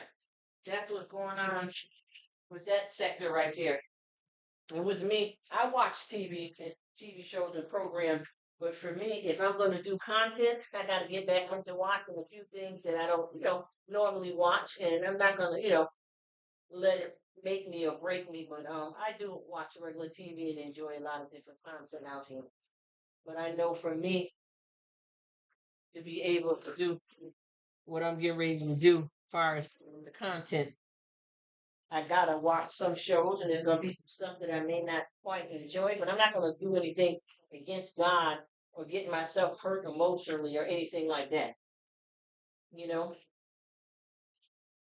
that's what's going on with that sector right there. And with me, I watch TV, TV shows and programs. But for me, if I'm going to do content, I got to get back into watching a few things that I don't, normally watch, and I'm not going to, let it make me or break me. But I do watch regular TV and enjoy a lot of different content out here. But I know for me to be able to do what I'm getting ready to do, as far as the content, I gotta watch some shows, and there's gonna be some stuff that I may not quite enjoy, but I'm not gonna do anything against God or get myself hurt emotionally or anything like that, you know.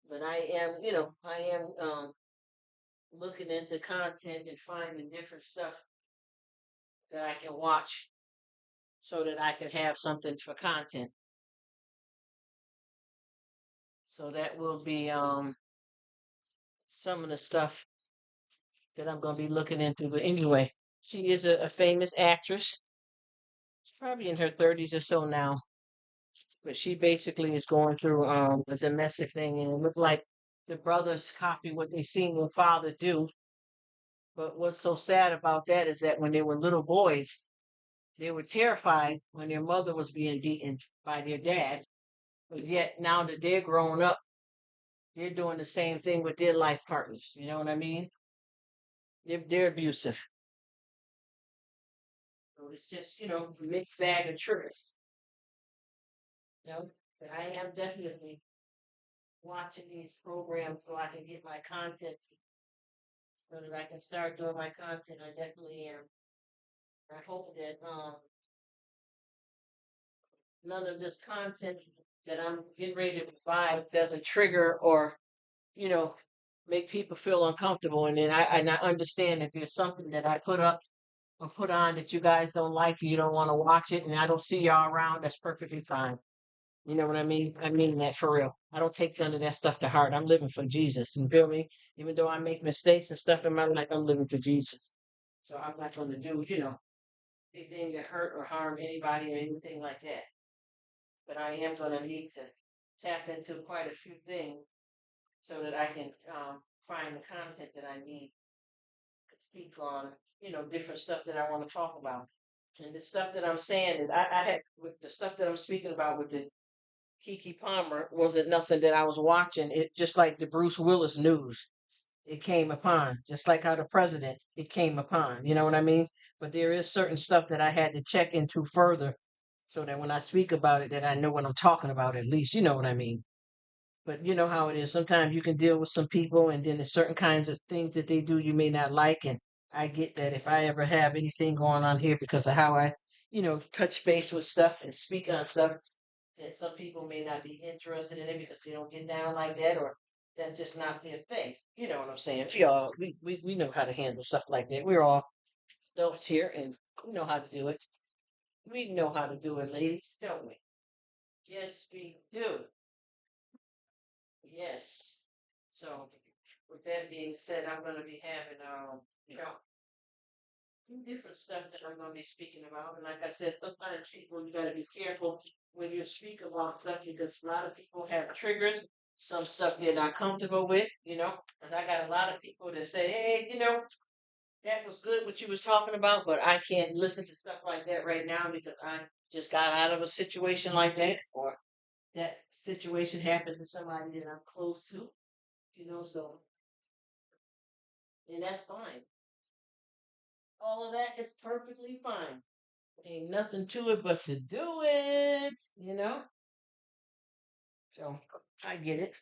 But I am looking into content and finding different stuff that I can watch so that I can have something for content. So that will be some of the stuff that I'm gonna be looking into. But anyway, she is a famous actress, probably in her 30s or so now. But she basically is going through a domestic thing, and it looked like the brothers copy what they seen their father do. But what's so sad about that is that when they were little boys, they were terrified when their mother was being beaten by their dad. But yet now that they're grown up, they're doing the same thing with their life partners. You know what I mean? They're abusive. So it's just, a mixed bag of tricks. But I am definitely watching these programs so I can get my content, so that I can start doing my content. I definitely am. I hope that none of this content that I'm getting ready to provide doesn't trigger or, you know, make people feel uncomfortable. And I understand that there's something that I put up or put on that you guys don't like, you don't want to watch it, and I don't see y'all around. That's perfectly fine. You know what I mean? I mean that for real. I don't take none of that stuff to heart. I'm living for Jesus. You feel me? Even though I make mistakes and stuff in my life, I'm living for Jesus. So I'm not going to do, anything to hurt or harm anybody or anything like that. But I am going to need to tap into quite a few things so that I can find the content that I need to speak on, different stuff that I want to talk about. And the stuff that I'm saying that I had with the stuff that I'm speaking about with the Kiki Palmer wasn't nothing that I was watching. It just like the Bruce Willis news. It came upon, just like how the president it came upon. You know what I mean? But there is certain stuff that I had to check into further so that when I speak about it that I know what I'm talking about at least. You know what I mean? But you know how it is. Sometimes you can deal with some people and then there's certain kinds of things that they do you may not like. And I get that if I ever have anything going on here because of how I, touch base with stuff and speak on stuff, that some people may not be interested in it because they don't get down like that or that's just not their thing. You know what I'm saying? We know how to handle stuff like that. We're all adults here and we know how to do it. We know how to do it, ladies, don't we? Yes, we do. Yes. So, with that being said, I'm going to be having, different stuff that I'm going to be speaking about. And like I said, sometimes people, you got to be careful when you speak about stuff because a lot of people have triggers, some stuff they're not comfortable with, because I got a lot of people that say, hey, that was good what you was talking about, but I can't listen to stuff like that right now because I just got out of a situation like that or that situation happened to somebody that I'm close to, so, and that's fine. All of that is perfectly fine. Ain't nothing to it but to do it. So I get it.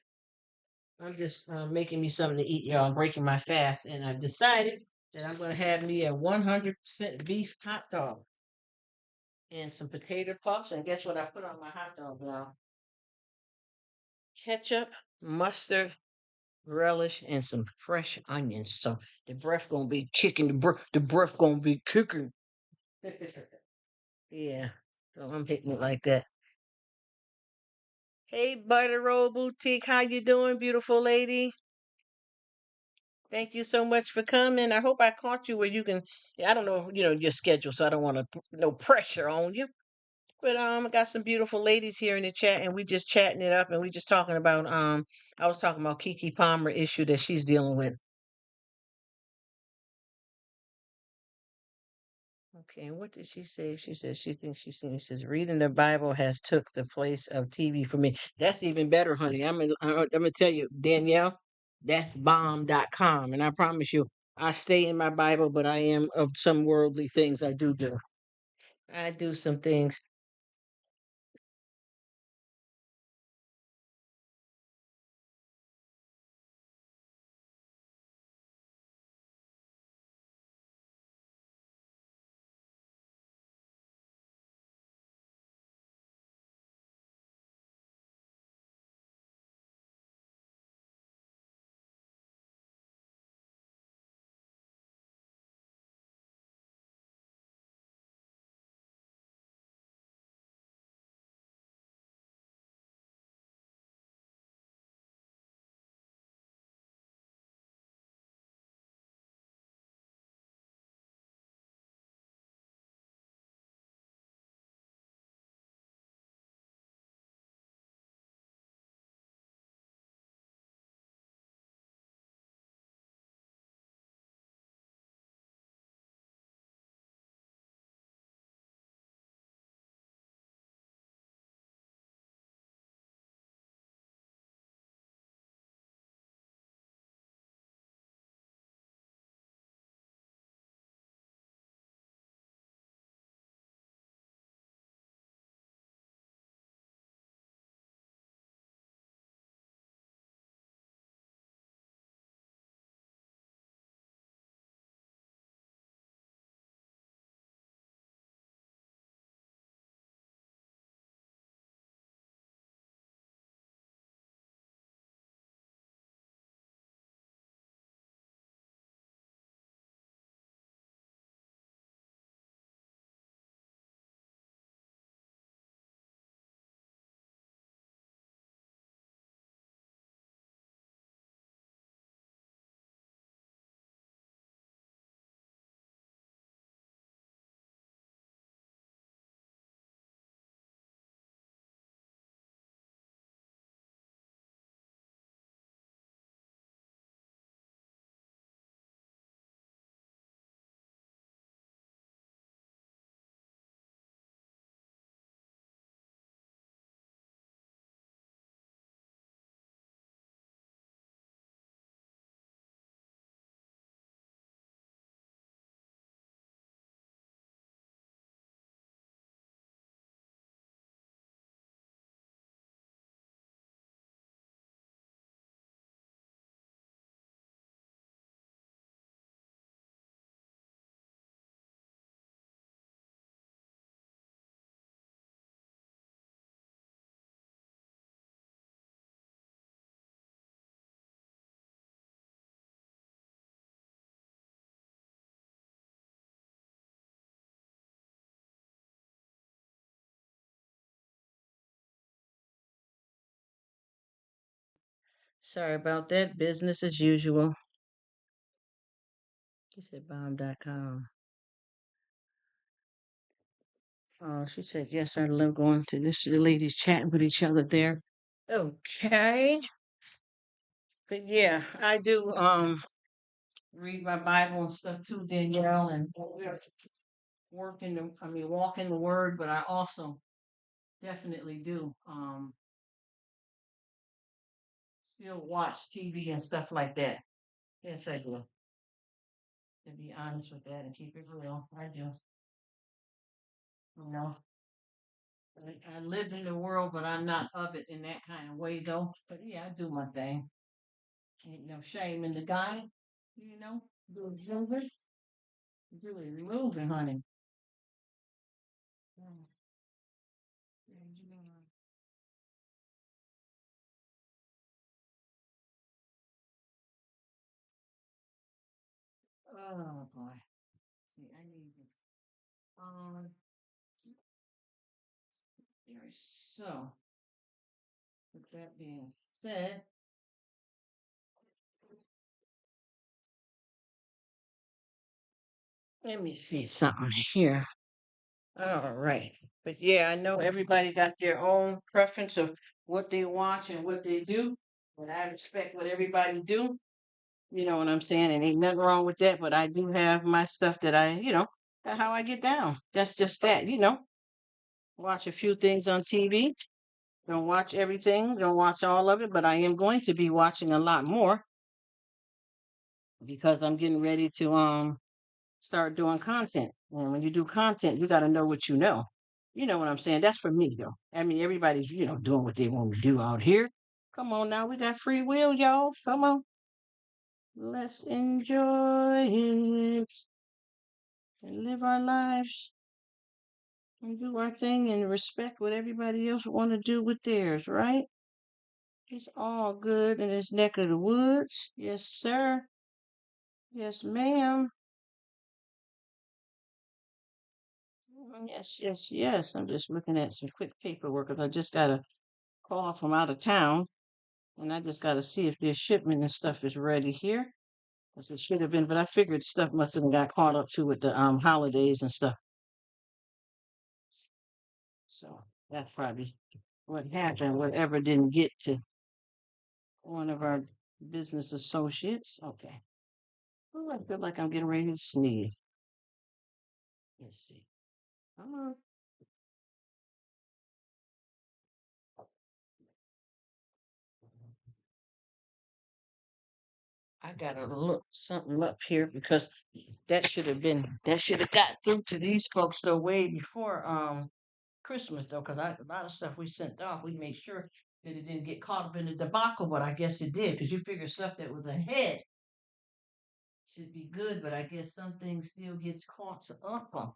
I'm just making me something to eat, y'all. I'm breaking my fast, and I've decided And I'm gonna have me a 100% beef hot dog and some potato puffs. And guess what I put on my hot dog now? Ketchup, mustard, relish, and some fresh onions. So the breath gonna be kicking. The breath gonna be kicking. Yeah. So I'm hitting it like that. Hey, Butter Roll Boutique, how you doing, beautiful lady? Thank you so much for coming. I hope I caught you where you can. I don't know, your schedule, so I don't want to no pressure on you. But I got some beautiful ladies here in the chat, and we just chatting it up, and we just talking about I was talking about Kiki Palmer issue that she's dealing with. Okay, and what did she say? She says she thinks she's seen. It says reading the Bible has took the place of TV for me. That's even better, honey. I'm gonna tell you, Danielle, that's bomb.com, and I promise you, I stay in my Bible, but I am of some worldly things I do. I do some things. Sorry about that. Business as usual. She said bomb.com. Oh, she said yes, I love going to this. The ladies chatting with each other there. Okay. But yeah, I do read my Bible and stuff too, Danielle, and we're working the I mean walking the word, but I also definitely do still watch TV and stuff like that. Yes, I do. To be honest with that and keep it real. I do. You know. I live in the world, but I'm not of it in that kind of way, though. But yeah, I do my thing. Ain't no shame in the guy, you know. Do it. You're really moving, honey. Mm. Oh boy. See, I need this. Um, there. So, with that being said, let me see something here. All right. But yeah, I know everybody got their own preference of what they watch and what they do. But I respect what everybody do. You know what I'm saying? And ain't nothing wrong with that. But I do have my stuff that that's how I get down. That's just that. Watch a few things on TV. Don't watch everything. Don't watch all of it. But I am going to be watching a lot more because I'm getting ready to start doing content. And when you do content, you got to know what you know. You know what I'm saying? That's for me, though. I mean, everybody's, doing what they want to do out here. Come on now, we got free will, y'all. Come on. Let's enjoy it and live our lives and do our thing and respect what everybody else want to do with theirs, right? It's all good in this neck of the woods. Yes, sir. Yes, ma'am. Yes, yes, yes. I'm just looking at some quick paperwork because I just got a call from out of town and I just got to see if their shipment and stuff is ready here. As it should have been, but I figured stuff must have got caught up too with the holidays and stuff. So that's probably what happened. Whatever didn't get to one of our business associates. Okay. Oh, I feel like I'm getting ready to sneeze. Let's see. Come on. I gotta look something up here because that should have got through to these folks though way before Christmas though, because a lot of stuff we sent off, we made sure that it didn't get caught up in the debacle, but I guess it did, because you figure stuff that was ahead should be good, but I guess some things still gets caught up on.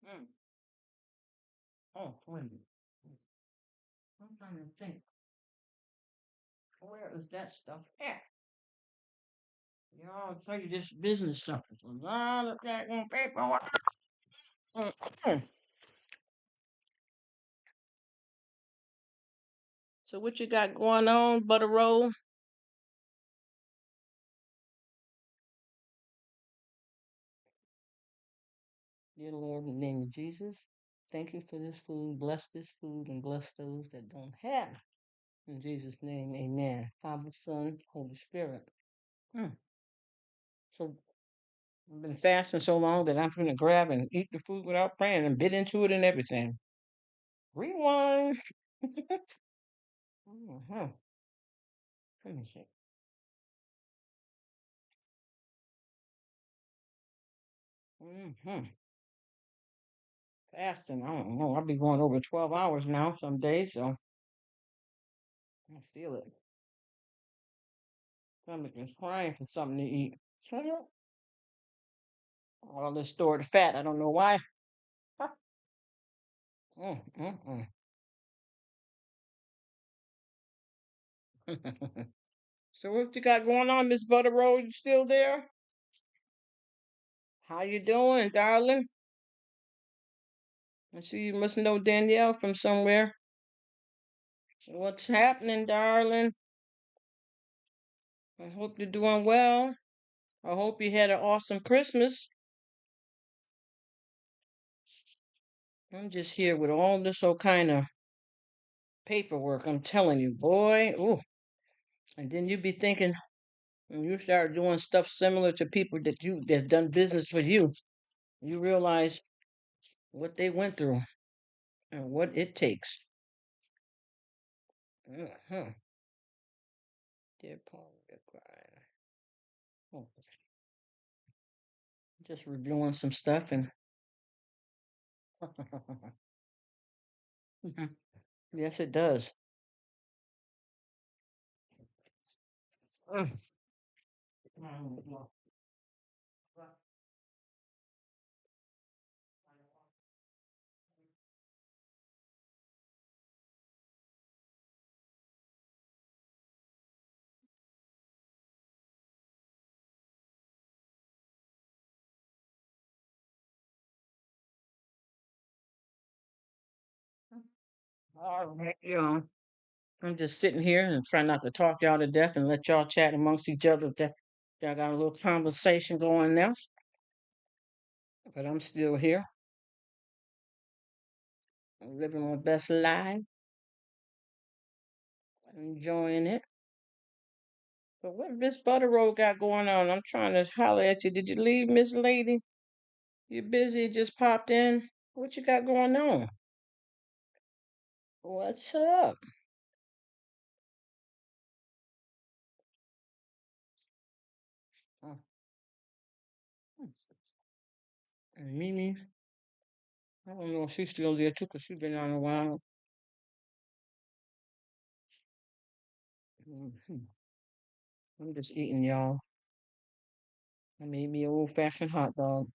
Mm. Oh, wait a minute. I'm trying to think. Where is that stuff at? Y'all tell you this business stuff is a lot of that on paper. Mm. So what you got going on, Butter Roll? Dear Lord, in the name of Jesus, thank you for this food. Bless this food and bless those that don't have. In Jesus' name, amen. Father, Son, Holy Spirit. Mm. So I've been fasting so long that I'm going to grab and eat the food without praying and bit into it and everything. Rewind. Mm-hmm. Let me see. Mm-hmm. Fasting, I don't know. I'll be going over 12 hours now some days, so I feel it. Stomach is crying for something to eat. All this stored fat, I don't know why. Mm-mm-mm. So what you got going on, Miss Butter Roll? You still there? How you doing, darling? I see you must know Danielle from somewhere. So what's happening, darling? I hope you're doing well. I hope you had an awesome Christmas. I'm just here with all this old kind of paperwork. I'm telling you, boy. Ooh. And then you be thinking when you start doing stuff similar to people that done business with you, you realize what they went through and what it takes. Uh-huh. Dear Paul, dear cry. Oh, just reviewing some stuff and Yes, it does. Mm. All right, I'm just sitting here and trying not to talk y'all to death and let y'all chat amongst each other. Y'all got a little conversation going now, but I'm still here, living my best life, enjoying it. But what Miss Butterroll got going on? I'm trying to holler at you. Did you leave, Miss Lady? You busy? Just popped in. What you got going on? What's up? Oh, and Mimi, I don't know if she's still there too, 'cause she's been on a while. Mhm. I'm just eating, y'all. I made me a old fashioned hot dog.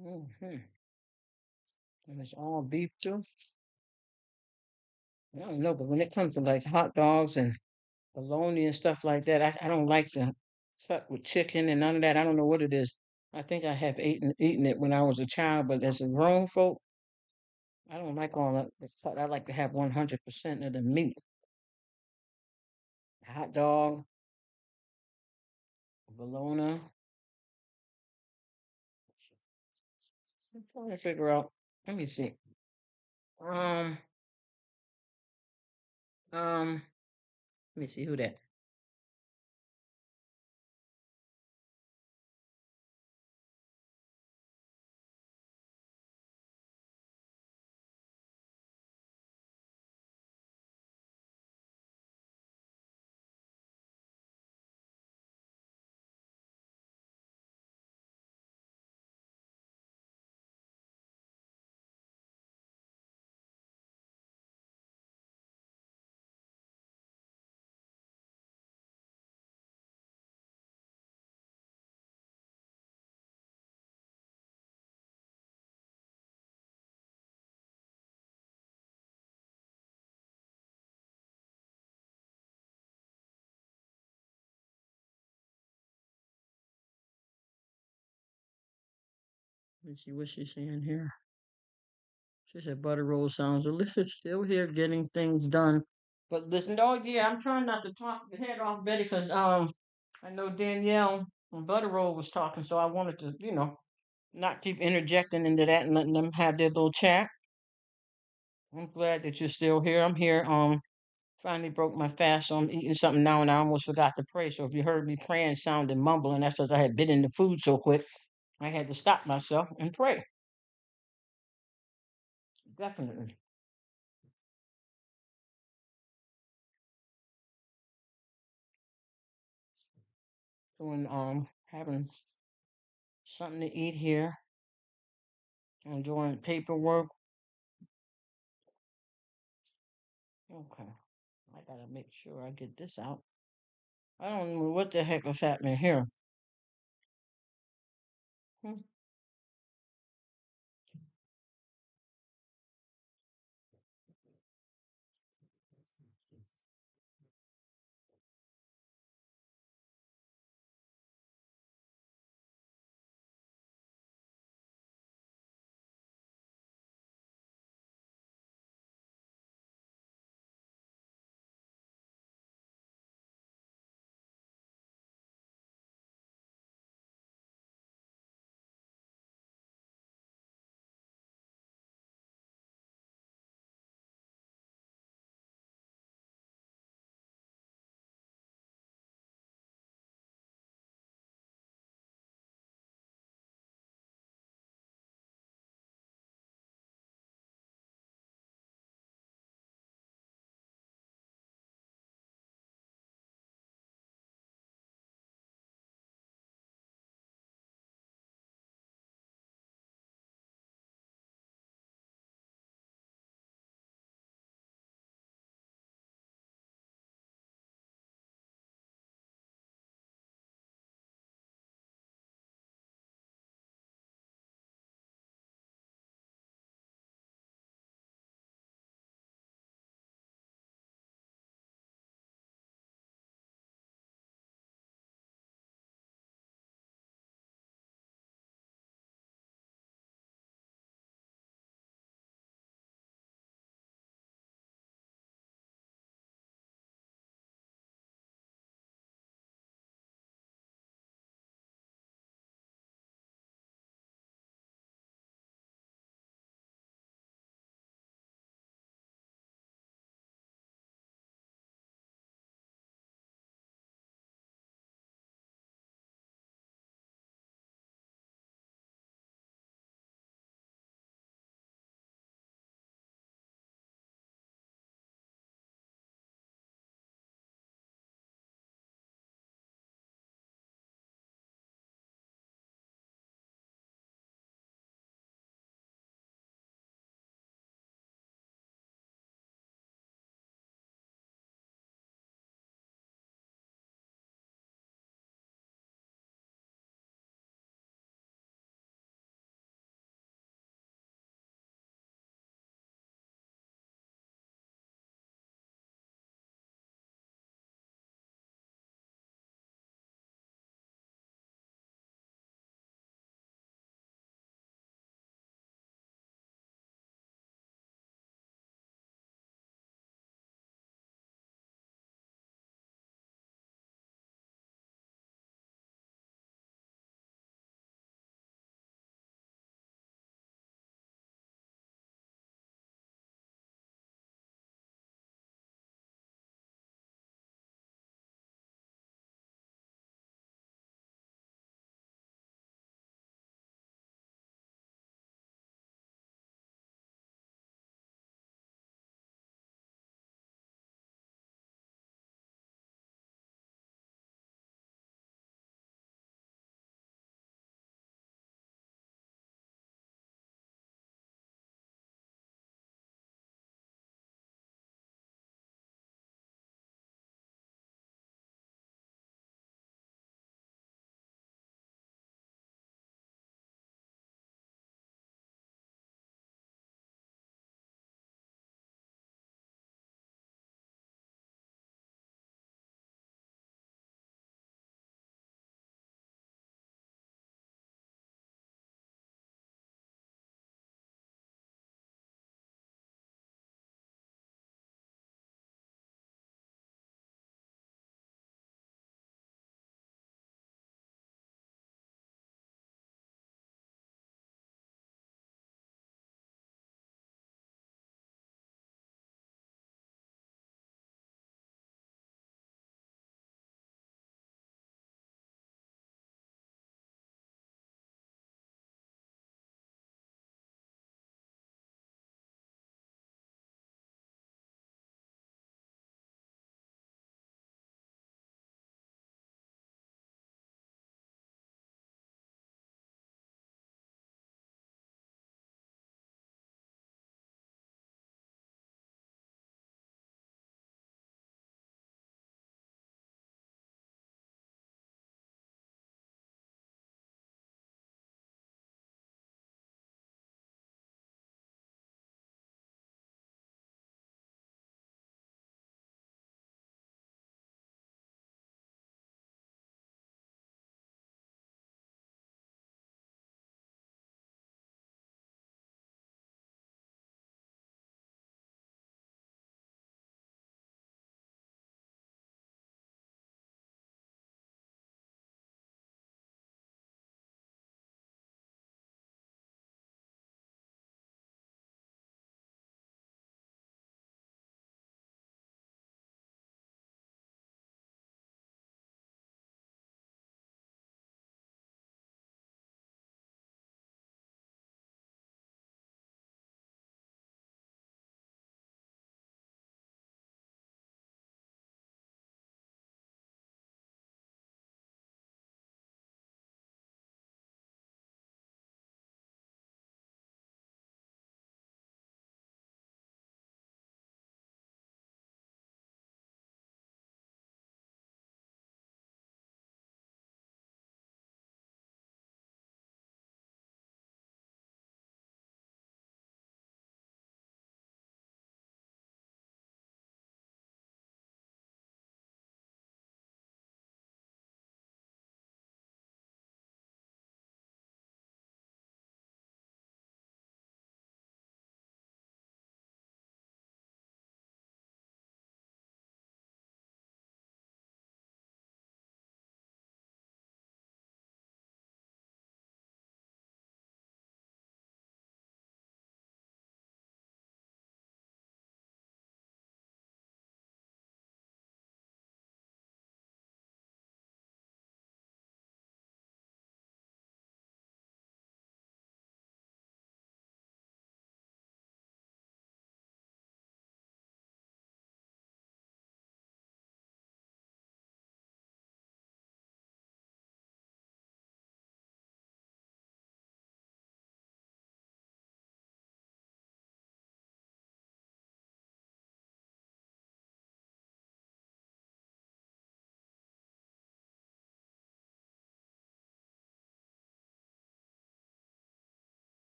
Hmm. And it's all beef too. I don't know, but when it comes to like hot dogs and bologna and stuff like that, I don't like the cut with chicken and none of that. I don't know what it is. I think I have eaten it when I was a child, but as a grown folk, I don't like all that. The cut. I like to have 100% of the meat. Hot dog, bologna. I'm trying to figure out. Let me see. Um, um. Let me see who that. Let me see what she's saying here. She said butter roll sounds delicious. Still here getting things done. But listen, oh yeah, I'm trying not to talk the head off Betty because I know Danielle from Butter Roll was talking, so I wanted to, not keep interjecting into that and letting them have their little chat. I'm glad that you're still here. I'm here. Finally broke my fast, so I'm eating something now, and I almost forgot to pray. So if you heard me praying, sounding mumbling, that's because I had bit in the food so quick. I had to stop myself and pray. Definitely. Doing having something to eat here. Enjoying paperwork. Okay. I gotta make sure I get this out. I don't know what the heck is happening here. Hmm.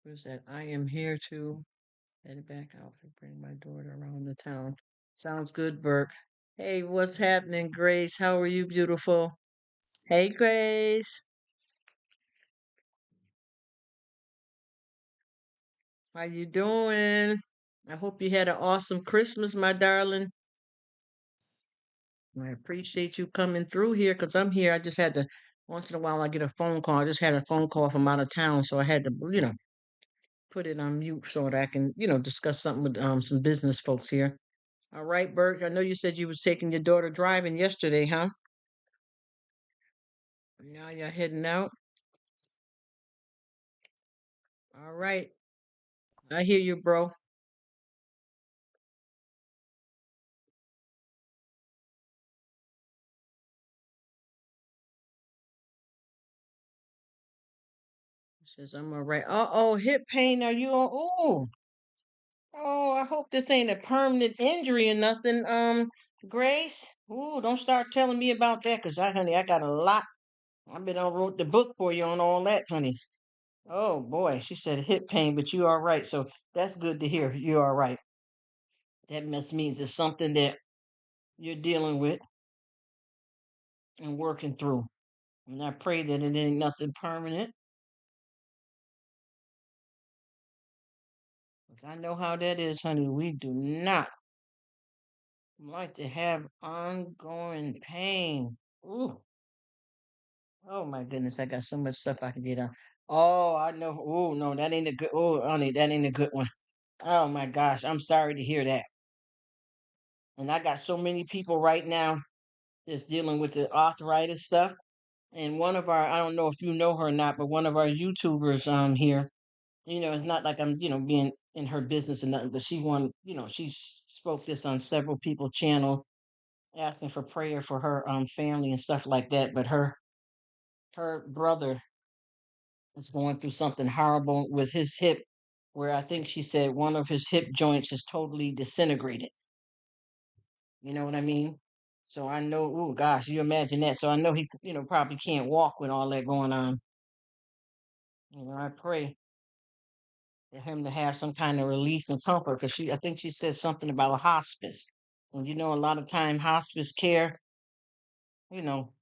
Where's that? I am here to head back out to bring my daughter around the town. Sounds good, Burke. Hey, what's happening, Grace? How are you, beautiful? Hey, Grace. How you doing? I hope you had an awesome Christmas, my darling. I appreciate you coming through here because I'm here. I just had to, once in a while, I get a phone call. I just had a phone call from out of town, so I had to, put it on mute so that I can, discuss something with some business folks here. All right, Bert. I know you said you was taking your daughter driving yesterday, huh? Now you're heading out. All right. I hear you, bro. Says I'm all right. Oh, hip pain. Are you on? Oh, I hope this ain't a permanent injury or nothing. Grace. Don't start telling me about that, cause honey, I got a lot. I've been on wrote the book for you on all that, honey. Oh boy, she said hip pain, but you all right. So that's good to hear. You all right. That must means it's something that you're dealing with and working through. And I pray that it ain't nothing permanent. 'Cause I know how that is, honey. We do not like to have ongoing pain. Ooh. Oh my goodness, I got so much stuff I can get on. Oh, I know. Oh no, that ain't a good. Oh, honey, that ain't a good one. Oh my gosh, I'm sorry to hear that. And I got so many people right now that's dealing with the arthritis stuff. And one of our, I don't know if you know her or not, but one of our YouTubers here, it's not like I'm, being in her business or nothing, but she won, she spoke this on several people channel asking for prayer for her family and stuff like that. But her brother is going through something horrible with his hip, where I think she said one of his hip joints is totally disintegrated. You know what I mean? So I know, oh gosh, you imagine that. So I know he, probably can't walk with all that going on. I pray for him to have some kind of relief and comfort because I think she said something about hospice. And a lot of time hospice care, you know,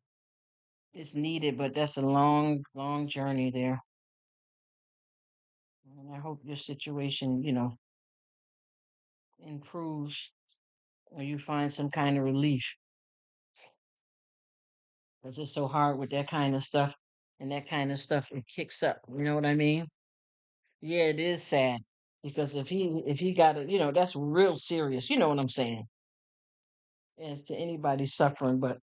is needed, but that's a long, long journey there. And I hope your situation, improves or you find some kind of relief because it's so hard with that kind of stuff. And that kind of stuff, it kicks up. You know what I mean? Yeah, it is sad because if he got it, that's real serious. You know what I'm saying? As to anybody suffering, but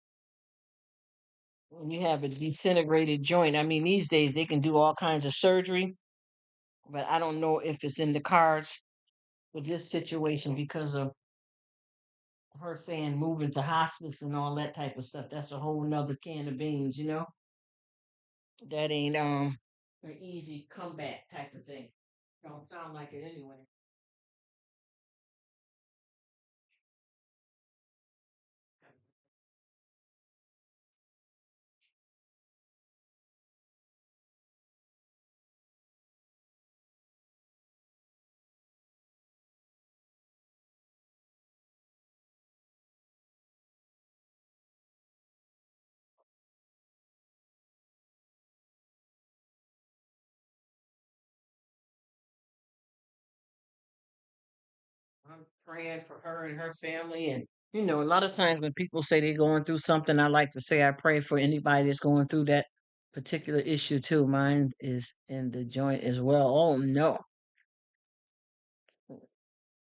when you have a disintegrated joint, I mean, these days they can do all kinds of surgery, but I don't know if it's in the cards with this situation because of her saying moving to hospice and all that type of stuff. That's a whole nother can of beans. That ain't an easy comeback type of thing. Don't sound like it anyway. I'm praying for her and her family. And, a lot of times when people say they're going through something, I like to say I pray for anybody that's going through that particular issue too. Mine is in the joint as well. Oh, no.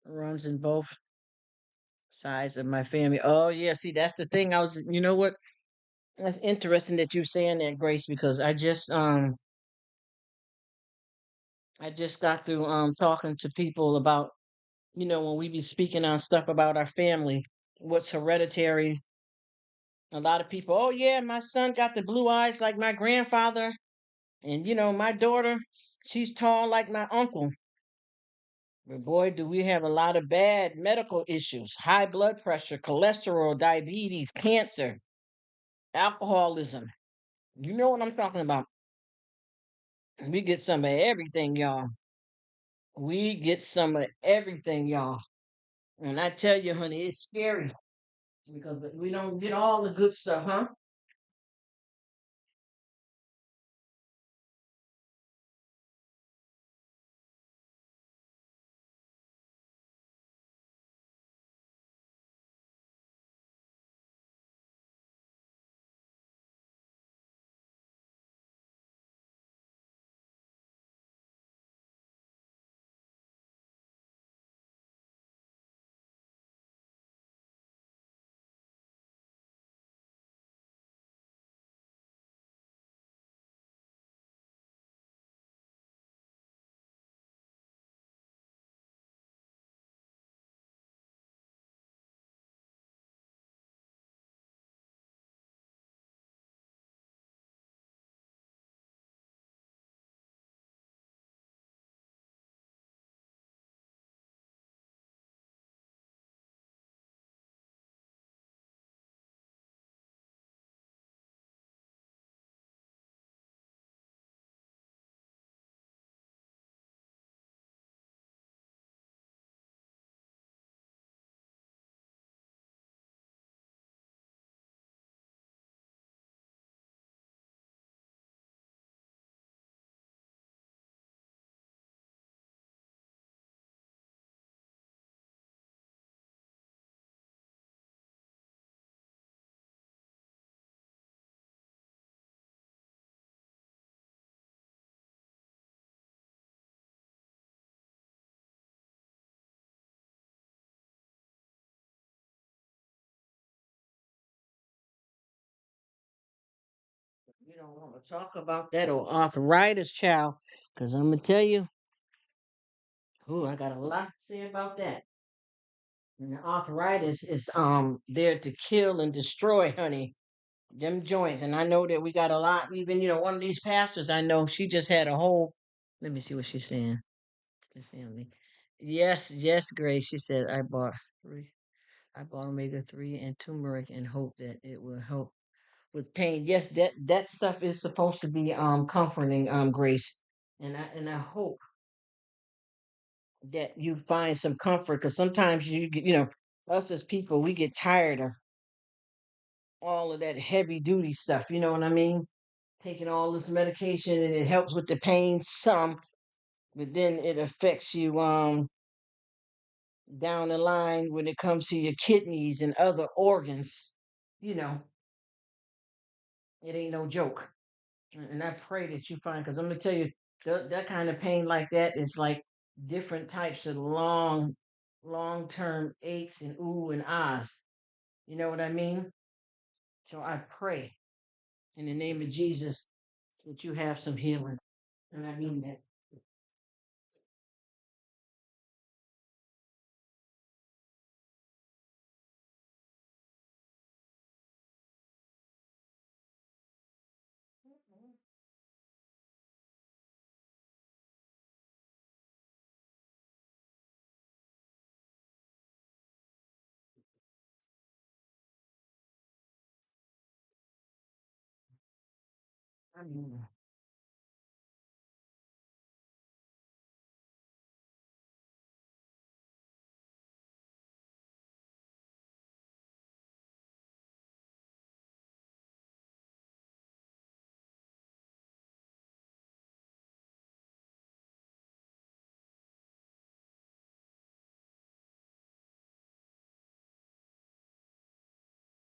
Runs in both sides of my family. Oh, yeah. See, that's the thing. You know what? That's interesting that you're saying that, Grace, because I just got through talking to people about, when we be speaking on stuff about our family, what's hereditary. A lot of people, oh yeah, my son got the blue eyes like my grandfather, and my daughter, she's tall like my uncle. But boy, do we have a lot of bad medical issues: high blood pressure, cholesterol, diabetes, cancer, alcoholism. You know what I'm talking about? We get some of everything, y'all. We get some of everything, y'all. And I tell you, honey, it's scary because we don't get all the good stuff, huh? You don't want to talk about that or arthritis, child, because I'm gonna tell you, oh, I got a lot to say about that. And the arthritis is there to kill and destroy, honey. Them joints. And I know that we got a lot. Even one of these pastors I know, she just had a whole. Let me see what she's saying. The family. Yes, yes, Grace. She said three. I bought omega 3 and turmeric and hope that it will help with pain. Yes, that stuff is supposed to be comforting, Grace. And I hope that you find some comfort because sometimes us as people we get tired of all of that heavy duty stuff. You know what I mean? Taking all this medication and it helps with the pain some, but then it affects you down the line when it comes to your kidneys and other organs. You know, it ain't no joke. And I pray that you find, because I'm gonna tell you, that kind of pain like that is like different types of long term aches and ooh and ahs. You know what I mean? So I pray in the name of Jesus that you have some healing, and I mean that. I mean,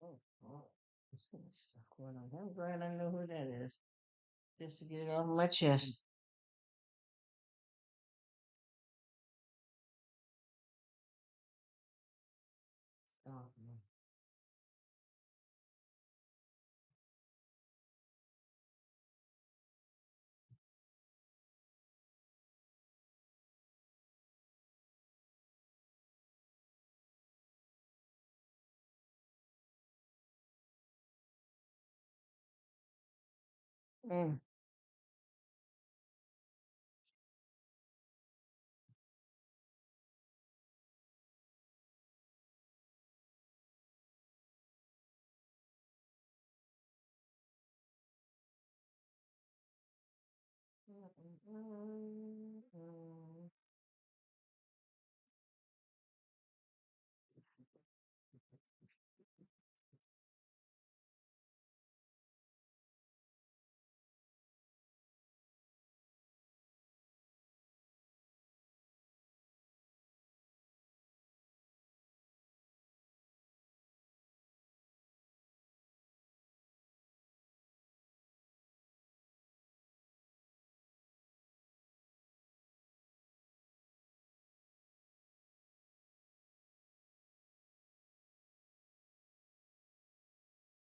oh, oh, this kind of stuff going on. I'm glad I know who that is, just to get it off my chest. Oh, mm. Mm, mm, mm, mm.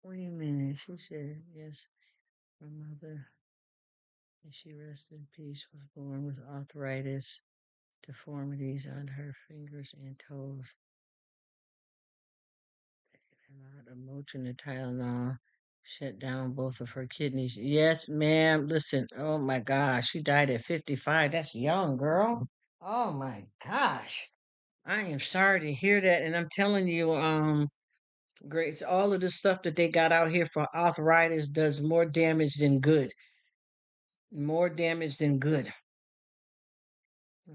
Wait a minute. She said, yes, my mother, and she rested in peace, was born with arthritis, deformities on her fingers and toes, and a Motrin and Tylenol shut down both of her kidneys. Yes, ma'am. Listen, oh my gosh, she died at 55. That's young, girl. Oh my gosh. I am sorry to hear that. And I'm telling you, Grace, all of the stuff that they got out here for arthritis does more damage than good. More damage than good.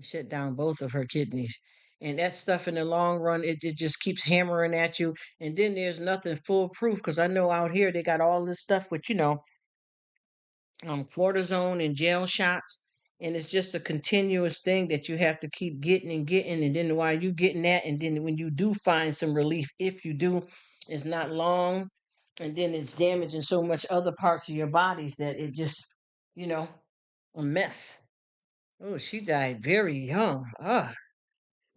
Shut down both of her kidneys. And that stuff in the long run, it just keeps hammering at you. And then there's nothing foolproof because I know out here they got all this stuff with, cortisone and gel shots. And it's just a continuous thing that you have to keep getting and getting. And then while you getting that, and then when you do find some relief, if you do, it's not long. And then it's damaging so much other parts of your bodies that it just, you know, a mess. Oh, she died very young. Ah,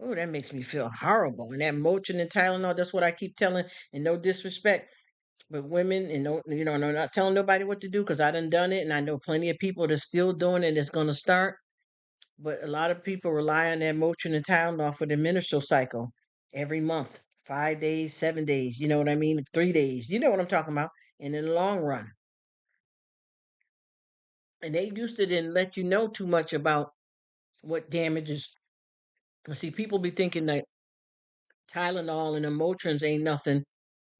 oh, that makes me feel horrible. And that Motrin and Tylenol, that's what I keep telling, and no disrespect, but women, and no, no, not telling nobody what to do because I done it, and I know plenty of people that are still doing it. It's going to start, but a lot of people rely on that Motrin and Tylenol for the menstrual cycle every month, 5 days, 7 days. You know what I mean? 3 days. You know what I'm talking about. And in the long run, and they used to didn't let you know too much about what damages. See, people be thinking that Tylenol and the Motrins ain't nothing.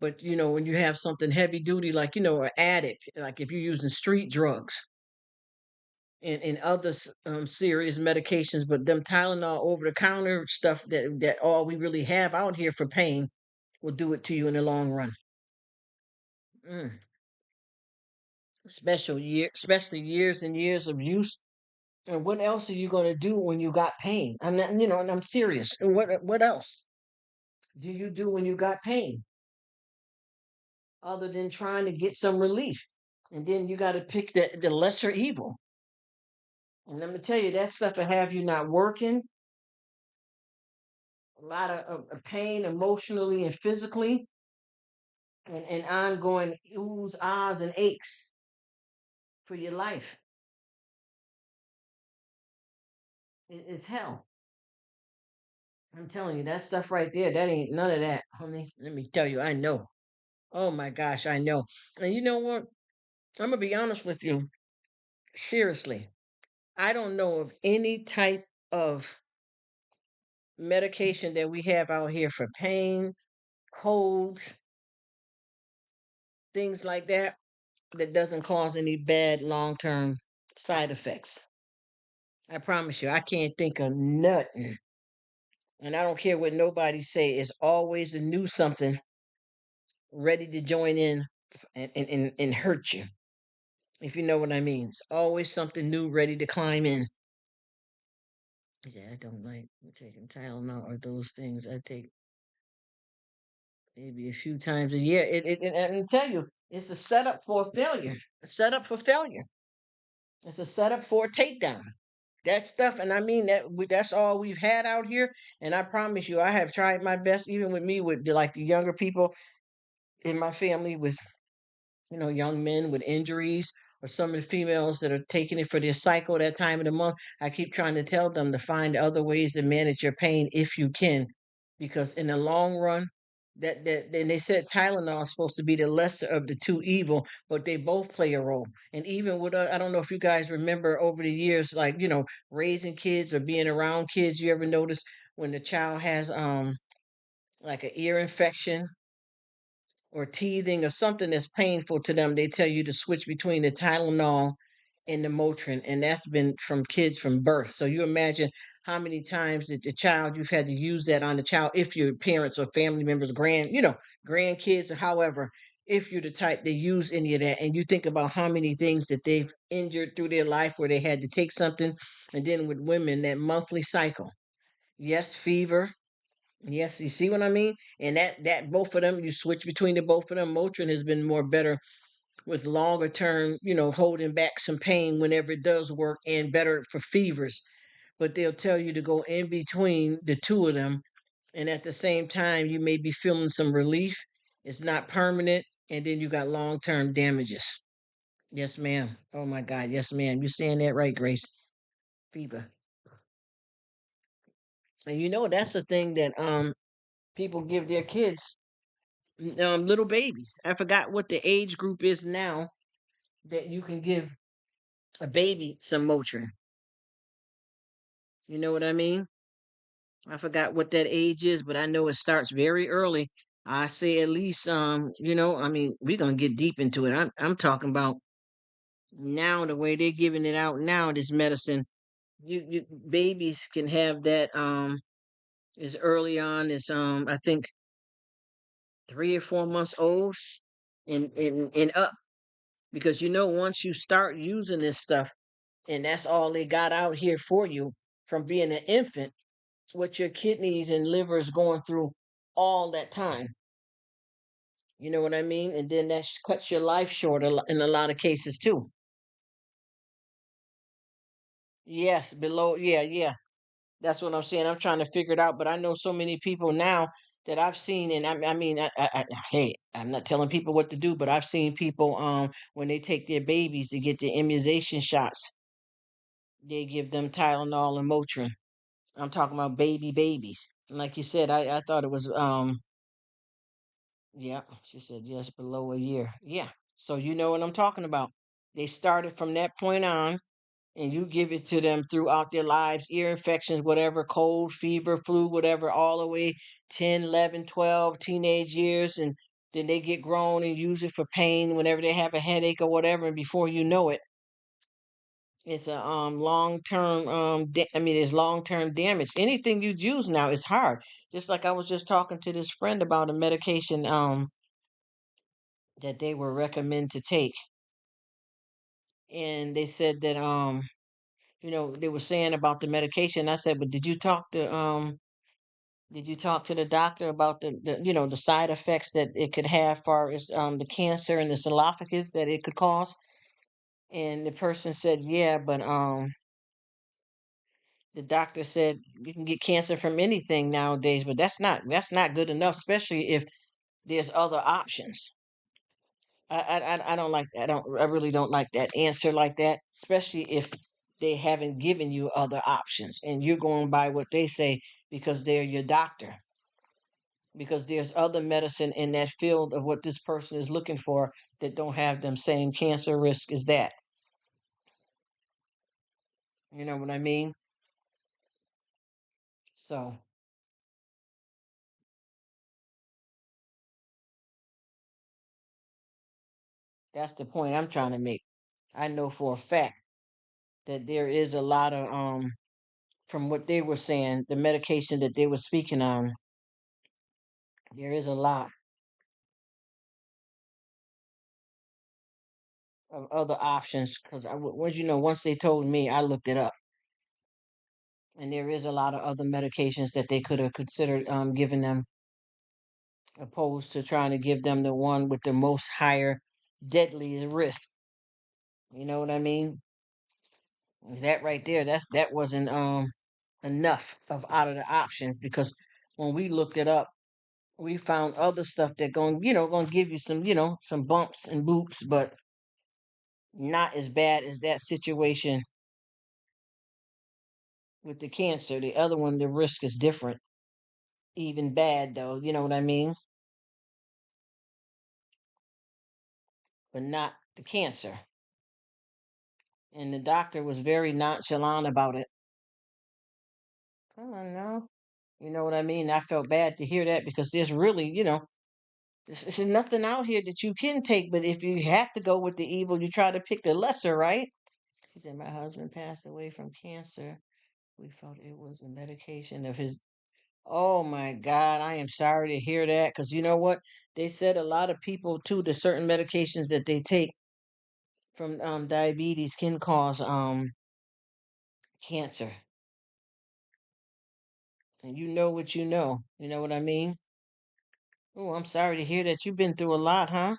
But when you have something heavy duty, like an addict, like if you're using street drugs and other serious medications, but them Tylenol over the counter stuff that all we really have out here for pain will do it to you in the long run. Mm. Especially years and years of use. And what else are you going to do when you got pain? I'm not, and I'm serious. And what else do you do when you got pain other than trying to get some relief? And then you got to pick the lesser evil. And let me tell you, that stuff will have you not working, a lot of pain emotionally and physically, and ongoing oohs, ahs, and aches for your life. It's hell. I'm telling you, that stuff right there, that ain't none of that, honey. Let me tell you, I know. Oh my gosh, I know. And you know what? I'm going to be honest with you. Seriously, I don't know of any type of medication that we have out here for pain, colds, things like that doesn't cause any bad long term side effects. I promise you, I can't think of nothing. And I don't care what nobody say. It's always a new something ready to join in and hurt you. If you know what I mean. It's always something new ready to climb in. Yeah, I don't like taking Tylenol or those things. I take maybe a few times a year. And I tell you, it's a setup for failure. A setup for failure. It's a setup for a takedown. That stuff, and I mean that's all we've had out here. And I promise you, I have tried my best, even with me, with like the younger people in my family, with young men with injuries, or some of the females that are taking it for their cycle that time of the month. I keep trying to tell them to find other ways to manage your pain if you can, because in the long run, that and they said Tylenol is supposed to be the lesser of the two evil, but they both play a role. And even with I don't know if you guys remember over the years, like raising kids or being around kids. You ever notice when the child has like an ear infection or teething or something that's painful to them, they tell you to switch between the Tylenol and the Motrin, and that's been from kids from birth. So you imagine how many times that the child you've had to use that on the child if your parents or family members, grandkids or however, if you're the type that use any of that, and you think about how many things that they've injured through their life where they had to take something, and then with women that monthly cycle, yes, fever. Yes, you see what I mean? And that both of them, you switch between the both of them. Motrin has been more better with longer term, holding back some pain whenever it does work, and better for fevers. But they'll tell you to go in between the two of them, and at the same time you may be feeling some relief. It's not permanent. and then you got long term damages. Yes, ma'am. Oh my God. Yes, ma'am. You're saying that right, Grace. Fever. And that's the thing that people give their kids, little babies. I forgot what the age group is now that you can give a baby some Motrin. You know what I mean? I forgot what that age is, but I know it starts very early. I say at least, I mean, we're gonna get deep into it. I'm talking about now the way they're giving it out now. This medicine, you babies can have that as early on as I think 3 or 4 months old, and up, because once you start using this stuff, and that's all they got out here for you from being an infant, what your kidneys and liver is going through all that time. You know what I mean? And then that cuts your life short in a lot of cases too. Yes, below. Yeah, yeah. That's what I'm saying. I'm trying to figure it out, but I know so many people now that I've seen, and I mean, hey, I'm not telling people what to do, but I've seen people when they take their babies to get the immunization shots, they give them Tylenol and Motrin. I'm talking about babies. And like you said, I thought it was yeah, she said yes, below a year. Yeah. So you know what I'm talking about. They started from that point on, and you give it to them throughout their lives, ear infections, whatever, cold, fever, flu, whatever, all the way 10, 11, 12 teenage years. And then they get grown and use it for pain whenever they have a headache or whatever. And before you know it, it's a long term I mean, it's long term damage. Anything you use now is hard. Just like I was just talking to this friend about a medication that they were recommended to take, and they said that they were saying about the medication. I said, but did you talk to the doctor about the side effects that it could have, far as the cancer in the esophagus that it could cause? And the person said, yeah, but the doctor said you can get cancer from anything nowadays, but that's not good enough, especially if there's other options. I don't like that. I really don't like that answer like that, especially if they haven't given you other options and you're going by what they say because they're your doctor. Because there's other medicine in that field of what this person is looking for that don't have them same cancer risk as that. You know what I mean? So that's the point I'm trying to make. I know for a fact that there is a lot of from what they were saying, the medication that they were speaking on, there is a lot of other options. Because once they told me, I looked it up, and there is a lot of other medications that they could have considered giving them, opposed to trying to give them the one with the most higher deadly risk. You know what I mean? That right there, that wasn't enough of out of the options, because when we looked it up, we found other stuff that going to give you some bumps and boops, but not as bad as that situation with the cancer. The other one, the risk is different. Even bad though, you know what I mean? But not the cancer. And the doctor was very nonchalant about it. Oh no. You know what I mean? I felt bad to hear that, because there's really, there's nothing out here that you can take, but if you have to go with the evil, you try to pick the lesser, right? She said, my husband passed away from cancer. We felt it was a medication of his. Oh my God, I am sorry to hear that, because you know what? They said a lot of people too, the certain medications that they take from diabetes can cause cancer. And you know what you know. You know what I mean? Oh, I'm sorry to hear that. You've been through a lot, huh?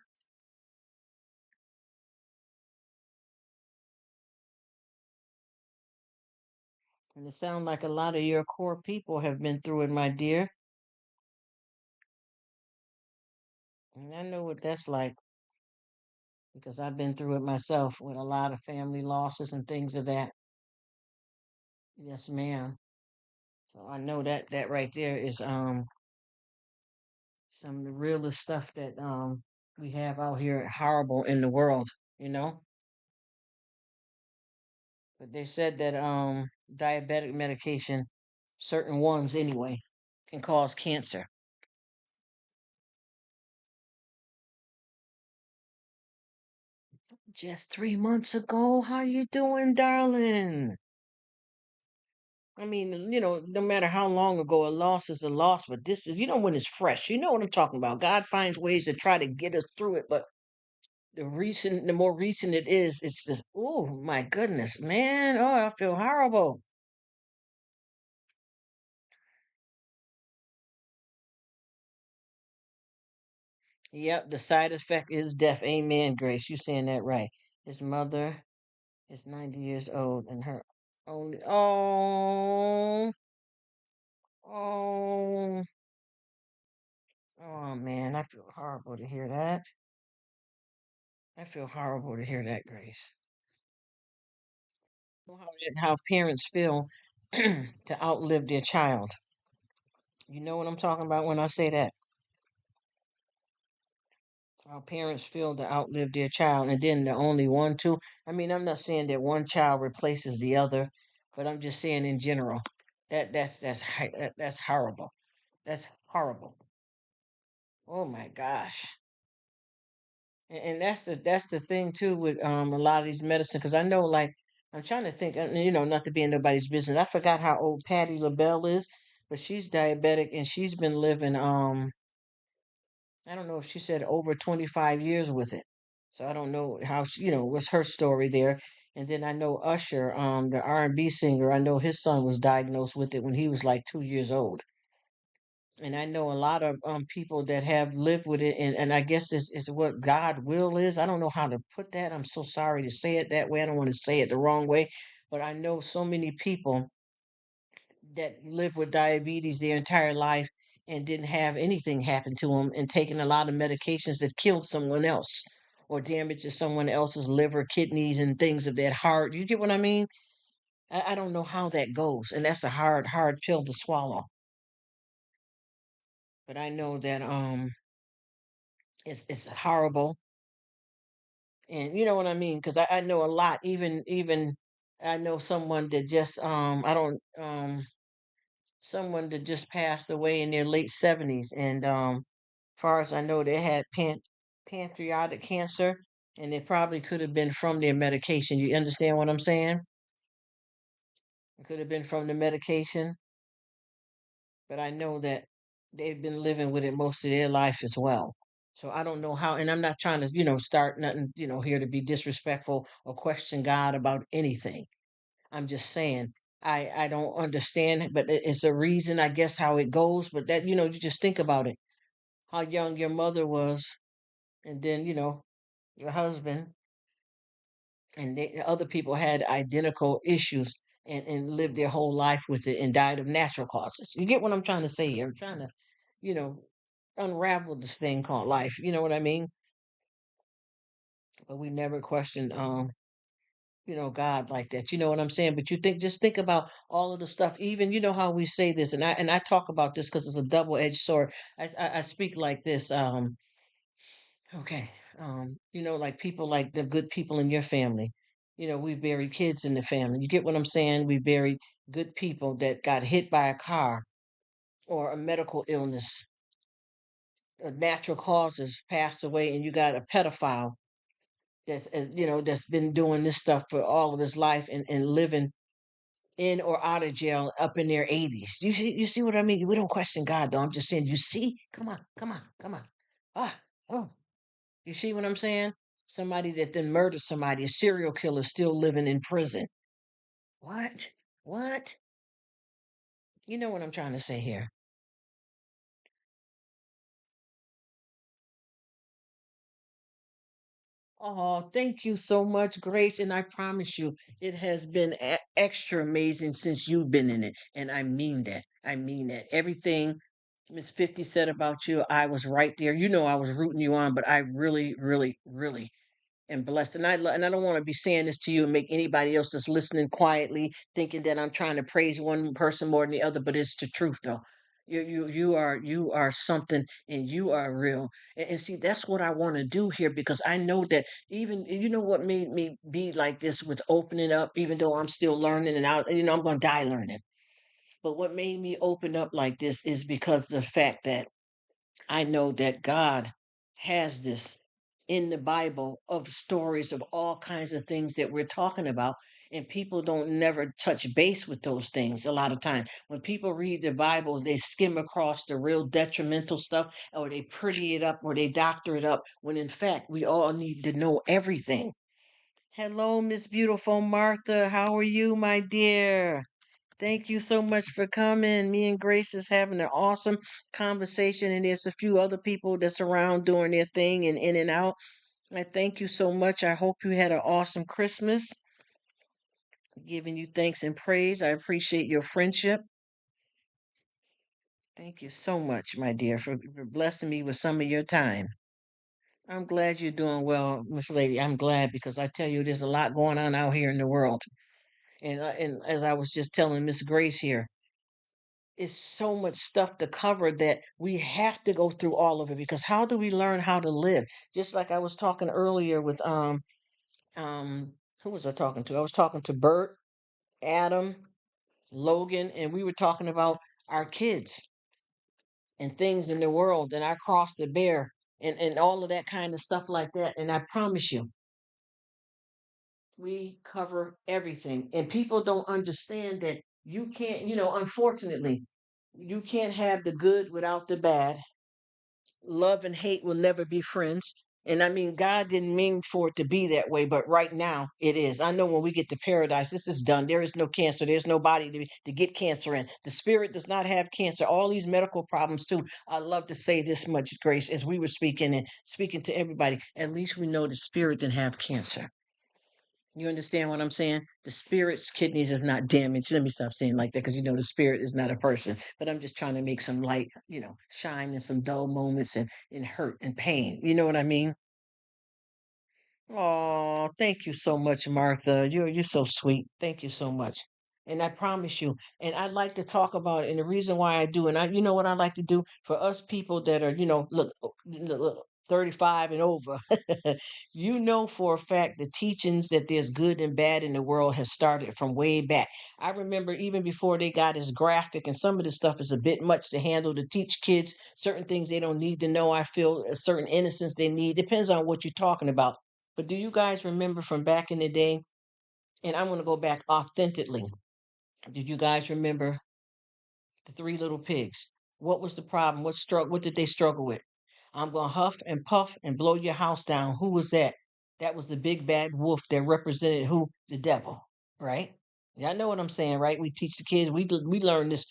And it sounds like a lot of your core people have been through it, my dear. And I know what that's like because I've been through it myself with a lot of family losses and things of that. Yes, ma'am. So I know that that right there is some of the realest stuff that we have out here horrible in the world, you know? But they said that diabetic medication, certain ones anyway, can cause cancer. Just 3 months ago, how you doing, darling? I mean, no matter how long ago a loss is a loss, but this is, when it's fresh. You know what I'm talking about. God finds ways to try to get us through it, but the more recent it is, it's just, oh my goodness, man. Oh, I feel horrible. Yep, the side effect is death. Amen, Grace. You saying that right. His mother is 90 years old and her only, oh, oh man, I feel horrible to hear that. I feel horrible to hear that, Grace. Know how parents feel to outlive their child. You know what I'm talking about when I say that? How parents feel to outlive their child, and then the only one, too. I mean, I'm not saying that one child replaces the other, but I'm just saying in general that's horrible. That's horrible. Oh my gosh. And that's the thing too with a lot of these medicine because I know like I'm trying to think not to be in nobody's business. I forgot how old Patty LaBelle is, but she's diabetic and she's been living I don't know if she said over 25 years with it. So I don't know how she, what's her story there. And then I know Usher, the R&B singer, I know his son was diagnosed with it when he was like 2 years old. And I know a lot of people that have lived with it, and I guess this is what God will is. I don't know how to put that. I'm so sorry to say it that way. I don't want to say it the wrong way, but I know so many people that live with diabetes their entire life and didn't have anything happen to them and taking a lot of medications that killed someone else or damages someone else's liver, kidneys, and things of that heart. You get what I mean? I don't know how that goes, and that's a hard, hard pill to swallow. But I know that it's horrible, and you know what I mean because I know a lot. Even I know someone that just I don't someone that just passed away in their late 70s, and far as I know, they had pancreatic cancer, and it probably could have been from their medication. You understand what I'm saying? It could have been from the medication, but I know that they've been living with it most of their life as well. So I don't know how, and I'm not trying to, start nothing, here to be disrespectful or question God about anything. I'm just saying I don't understand, but it's a reason, I guess, how it goes. But that, you just think about it, how young your mother was, and then your husband, and other people had identical issues and lived their whole life with it and died of natural causes. You get what I'm trying to say here? I'm trying to, you know, unravel this thing called life. You know what I mean? But we never questioned God like that. You know what I'm saying? But just think about all of the stuff. Even how we say this, and I talk about this because it's a double-edged sword. I speak like this. Okay. Like people like the good people in your family. We bury kids in the family. You get what I'm saying? We bury good people that got hit by a car or a medical illness, natural causes, passed away, and you got a pedophile that's been doing this stuff for all of his life and living in or out of jail up in their 80s. You see what I mean? We don't question God though. I'm just saying, you see? Come on, come on, come on. Ah, oh. You see what I'm saying? Somebody that then murdered somebody, a serial killer still living in prison. What? What? You know what I'm trying to say here. Oh, thank you so much, Grace. And I promise you, it has been extra amazing since you've been in it. And I mean that. I mean that. Everything. Miss 50 said about you, I was right there. You know, I was rooting you on, but I really, really, really and blessed. And I don't want to be saying this to you and make anybody else that's listening quietly thinking that I'm trying to praise one person more than the other. But it's the truth, though. You are something, and you are real. And see, that's what I want to do here because I know that even what made me be like this with opening up, even though I'm still learning and out. I'm going to die learning. But what made me open up like this is because the fact that I know that God has this in the Bible of stories of all kinds of things that we're talking about. And people don't never touch base with those things a lot of times. When people read the Bible, they skim across the real detrimental stuff, or they pretty it up, or they doctor it up, when in fact, we all need to know everything. Hello, Miss Beautiful Martha. How are you, my dear? Thank you so much for coming. Me and Grace is having an awesome conversation, and there's a few other people that's around doing their thing and in and out. I thank you so much. I hope you had an awesome Christmas. Giving you thanks and praise. I appreciate your friendship. Thank you so much, my dear, for blessing me with some of your time. I'm glad you're doing well, Miss Lady. I'm glad because I tell you, there's a lot going on out here in the world. And as I was just telling Miss Grace here, it's so much stuff to cover that we have to go through all of it because how do we learn how to live? Just like I was talking earlier with um who was I talking to? I was talking to Bert, Adam, Logan, and we were talking about our kids and things in the world and our cross to bear and all of that kind of stuff like that. And I promise you, we cover everything. And people don't understand that you can't, unfortunately, you can't have the good without the bad. Love and hate will never be friends. And I mean, God didn't mean for it to be that way, but right now it is. I know when we get to paradise, this is done. There is no cancer. There's nobody to get cancer in. The spirit does not have cancer. All these medical problems, too. I love to say this much, Grace, as we were speaking and speaking to everybody. At least we know the spirit didn't have cancer. You understand what I'm saying? The spirit's kidneys is not damaged. Let me stop saying like that because the spirit is not a person. But I'm just trying to make some light, shine in some dull moments and hurt and pain. You know what I mean? Oh, thank you so much, Martha. You're so sweet. Thank you so much. And I promise you, and I'd like to talk about it. And the reason why I do, and you know what I like to do for us people that are, look, 35 and over, you know for a fact the teachings that there's good and bad in the world have started from way back. I remember even before they got as graphic, and some of this stuff is a bit much to handle to teach kids certain things they don't need to know. I feel a certain innocence they need. Depends on what you're talking about, but do you guys remember from back in the day? And I'm going to go back authentically. Did you guys remember the three little pigs? What was the problem? What did they struggle with? I'm going to huff and puff and blow your house down. Who was that? That was the big bad wolf that represented who? The devil, right? Y'all know what I'm saying, right? We teach the kids. We learn this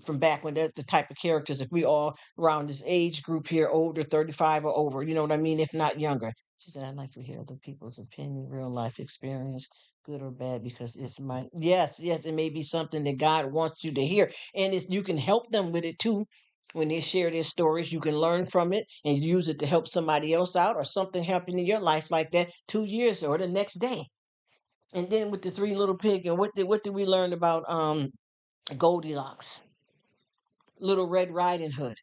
from back when the type of characters. If we all around this age group here, older, 35 or over, you know what I mean? If not younger. She said, I'd like to hear other people's opinion, real life experience, good or bad, because it's my yes, it may be something that God wants you to hear. And it's you can help them with it too. When they share their stories, you can learn from it and use it to help somebody else out or something happened in your life like that 2 years or the next day. And then with the three little pig, and what did we learn about Goldilocks? Little Red Riding Hood.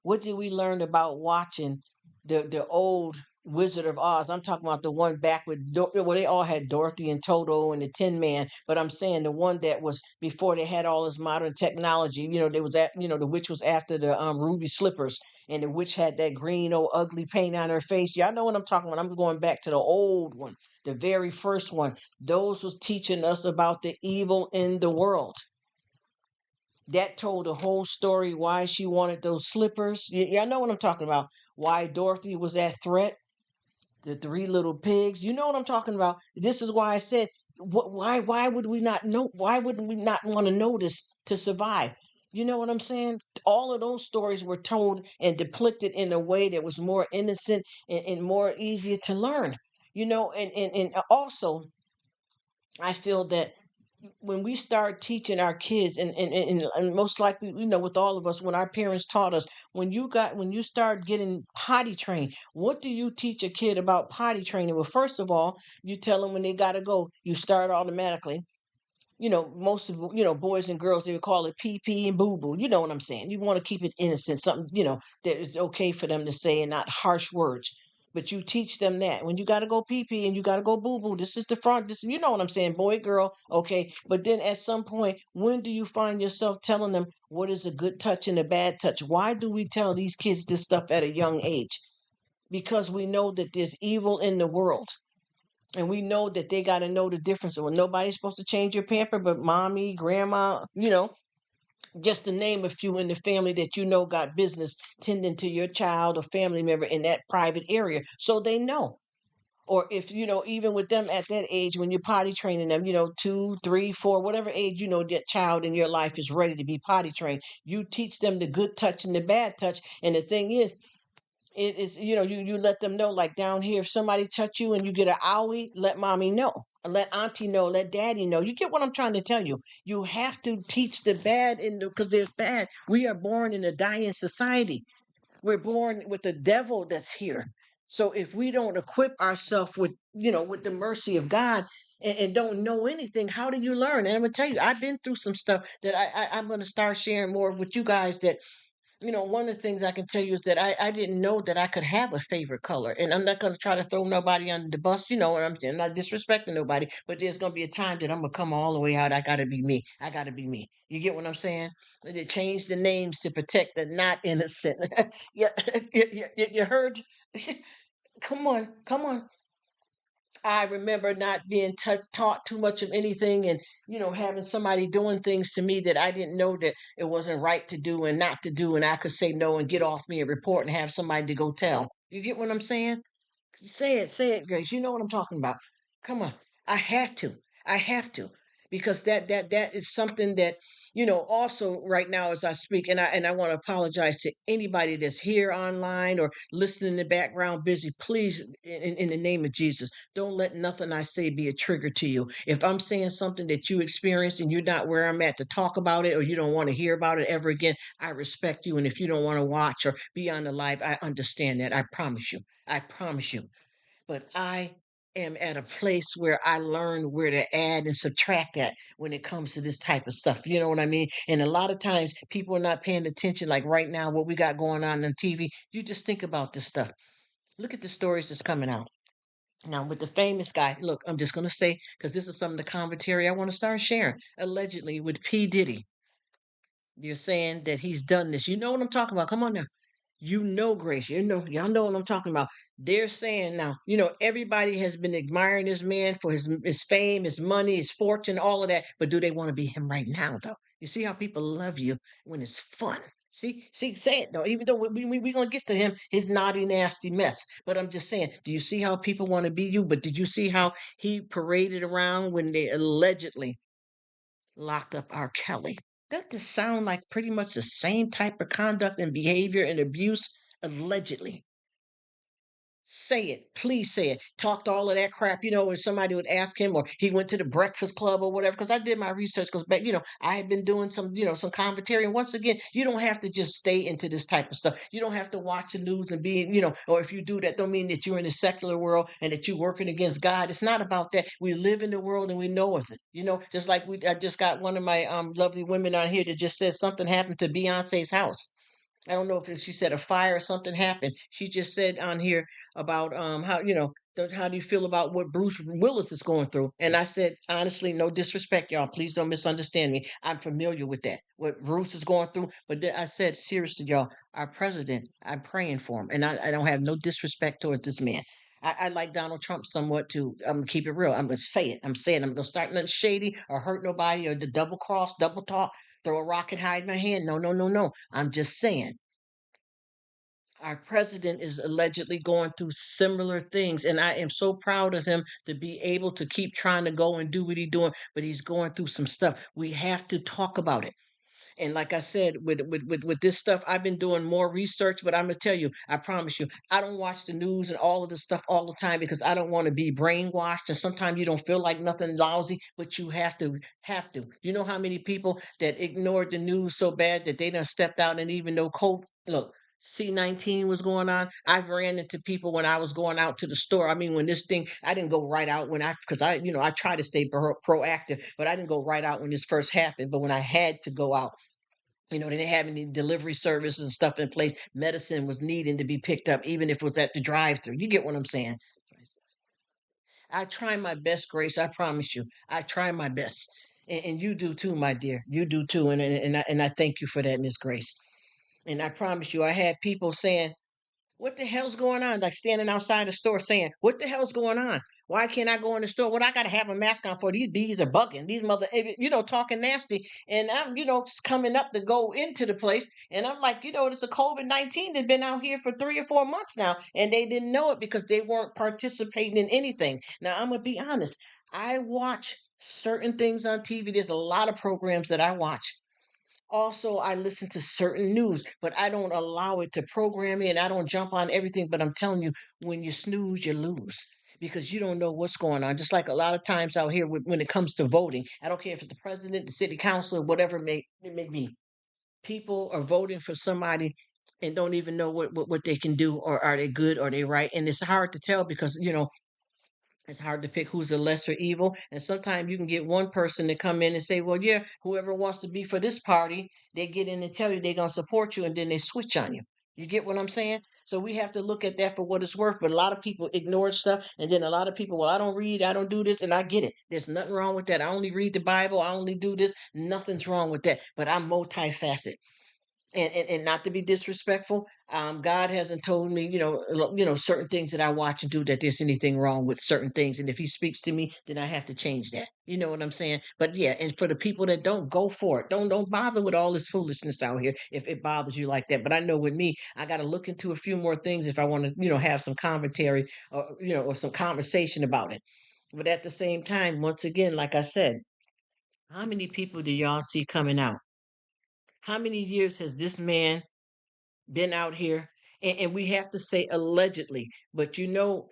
What did we learn about watching the old Wizard of Oz? I'm talking about the one back with well, they all had Dorothy and Toto and the Tin Man, but I'm saying the one that was before they had all this modern technology. There was that the witch was after the ruby slippers, and the witch had that green old ugly paint on her face. Y'all know what I'm talking about. I'm going back to the old one, the very first one. Those was teaching us about the evil in the world. That told the whole story why she wanted those slippers. Y'all know what I'm talking about. Why Dorothy was that threat. The three little pigs. You know what I'm talking about. This is why I said, why would we not know? Why would we not want to know this to survive? You know what I'm saying? All of those stories were told and depicted in a way that was more innocent and more easier to learn. And also, I feel that when we start teaching our kids, and most likely, with all of us, when our parents taught us, when you start getting potty trained, what do you teach a kid about potty training? Well, first of all, you tell them when they got to go, you start automatically. Most of boys and girls, they would call it pee pee and boo boo. You know what I'm saying? You want to keep it innocent, something that is okay for them to say and not harsh words. But you teach them that when you got to go pee pee and you got to go boo boo, this is the front. This, you know what I'm saying? Boy, girl, okay. But then at some point, when do you find yourself telling them what is a good touch and a bad touch? Why do we tell these kids this stuff at a young age? Because we know that there's evil in the world, and we know that they got to know the difference. Well, nobody's supposed to change your pamper but mommy, grandma, just to name a few in the family that got business tending to your child or family member in that private area. So they know. Or if, even with them at that age, when you're potty training them, 2, 3, 4, whatever age, that child in your life is ready to be potty trained, you teach them the good touch and the bad touch. And the thing is, it is, you let them know, like down here, if somebody touch you and you get an owie, let mommy know, let auntie know, let daddy know. You get what I'm trying to tell you? You have to teach the bad because there's bad. We are born in a dying society. We're born with the devil that's here. So if we don't equip ourselves with, with the mercy of God, and don't know anything, how do you learn? And I'm gonna tell you, I've been through some stuff that I'm gonna start sharing more with you guys. That one of the things I can tell you is that I didn't know that I could have a favorite color. And I'm not going to try to throw nobody under the bus, and I'm not disrespecting nobody, but there's going to be a time that I'm going to come all the way out. I got to be me. I got to be me. You get what I'm saying? They changed the names to protect the not innocent. Yeah, you heard? Come on, come on. I remember not being taught too much of anything, and having somebody doing things to me that I didn't know that it wasn't right to do and not to do, and I could say no and get off me and report and have somebody to go tell. You get what I'm saying? Say it, Grace. You know what I'm talking about. Come on. I have to. I have to. Because that is something that, also right now as I speak, and I want to apologize to anybody that's here online or listening in the background busy. Please, in the name of Jesus, don't let nothing I say be a trigger to you. If I'm saying something that you experienced and you're not where I'm at to talk about it, or you don't want to hear about it ever again, I respect you. And if you don't want to watch or be on the live, I understand that. I promise you. I promise you. But I am at a place where I learn where to add and subtract at when it comes to this type of stuff. You know what I mean? And a lot of times people are not paying attention. Like right now, what we got going on TV, you just think about this stuff. Look at the stories that's coming out. Now, with the famous guy, look, I'm just going to say, because this is some of the commentary I want to start sharing. Allegedly, with P. Diddy, you're saying that he's done this. You know what I'm talking about. Come on now. Grace, y'all know what I'm talking about. They're saying now, everybody has been admiring this man for his fame, his money, his fortune, all of that. But do they want to be him right now, though? You see how people love you when it's fun. See, say it though. Even though we gonna get to him, his naughty, nasty mess. But I'm just saying, do you see how people want to be you? But did you see how he paraded around when they allegedly locked up R. Kelly? Doesn't this sound like pretty much the same type of conduct and behavior and abuse allegedly? Say it. Please say it. Talked all of that crap, when somebody would ask him or he went to the Breakfast Club or whatever. Because I did my research because back, I had been doing some commentary. And once again, you don't have to just stay into this type of stuff. You don't have to watch the news and be, or if you do that, don't mean that you're in the secular world and that you're working against God. It's not about that. We live in the world and we know of it. Just like I just got one of my lovely women on here that just said something happened to Beyonce's house. I don't know if she said a fire or something happened. She just said on here about how how do you feel about what Bruce Willis is going through? And I said honestly, no disrespect, y'all. Please don't misunderstand me. I'm familiar with that, what Bruce is going through. But then I said seriously, y'all, our president, I'm praying for him, and I don't have no disrespect towards this man. I like Donald Trump somewhat too. I'm gonna keep it real. I'm gonna say it. I'm saying I'm gonna start nothing shady or hurt nobody or the double cross, double talk, throw a rock and hide my hand. No, no, no, no. I'm just saying our president is allegedly going through similar things, and I am so proud of him to be able to keep trying to go and do what he's doing, but he's going through some stuff. We have to talk about it. And like I said, with this stuff, I've been doing more research, but I'm gonna tell you, I promise you, I don't watch the news and all of this stuff all the time because I don't want to be brainwashed. And sometimes you don't feel like nothing lousy, but you have to. You know how many people that ignored the news so bad that they done stepped out and even though COVID, look, C-19 was going on. I've ran into people when I was going out to the store. I mean, when this thing, I didn't go right out when because I try to stay proactive, but I didn't go right out when this first happened. But when I had to go out, they didn't have any delivery services and stuff in place. Medicine was needing to be picked up, even if it was at the drive-through. You get what I'm saying? I try my best, Grace. I promise you, I try my best, and you do too, my dear. You do too, and I thank you for that, Miss Grace. And I promise you, I had people saying, what the hell's going on? Like standing outside the store saying, what the hell's going on? Why can't I go in the store? What I got to have a mask on for? These bees are bugging. These talking nasty. And I'm, coming up to go into the place. And I'm like, it's a COVID-19 that's been out here for 3 or 4 months now. And they didn't know it because they weren't participating in anything. Now, I'm going to be honest. I watch certain things on TV. There's a lot of programs that I watch. Also, I listen to certain news, but I don't allow it to program me and I don't jump on everything. But I'm telling you, when you snooze, you lose because you don't know what's going on. Just like a lot of times out here when it comes to voting, I don't care if it's the president, the city council, whatever it may be. People are voting for somebody and don't even know what they can do or are they good or they right. And it's hard to tell because, it's hard to pick who's a lesser evil. And sometimes you can get one person to come in and say, well, yeah, whoever wants to be for this party, they get in and tell you they're going to support you and then they switch on you. You get what I'm saying? So we have to look at that for what it's worth. But a lot of people ignore stuff. And then a lot of people, well, I don't read, I don't do this. And I get it. There's nothing wrong with that. I only read the Bible. I only do this. Nothing's wrong with that. But I'm multifaceted and not to be disrespectful, God hasn't told me, certain things that I watch and do that there's anything wrong with certain things. And if he speaks to me, then I have to change that. You know what I'm saying? But yeah, and for the people that don't go for it, don't bother with all this foolishness out here if it bothers you like that. But I know with me, I got to look into a few more things if I want to, have some commentary or some conversation about it. But at the same time, once again, like I said, how many people do y'all see coming out? How many years has this man been out here? And we have to say allegedly, but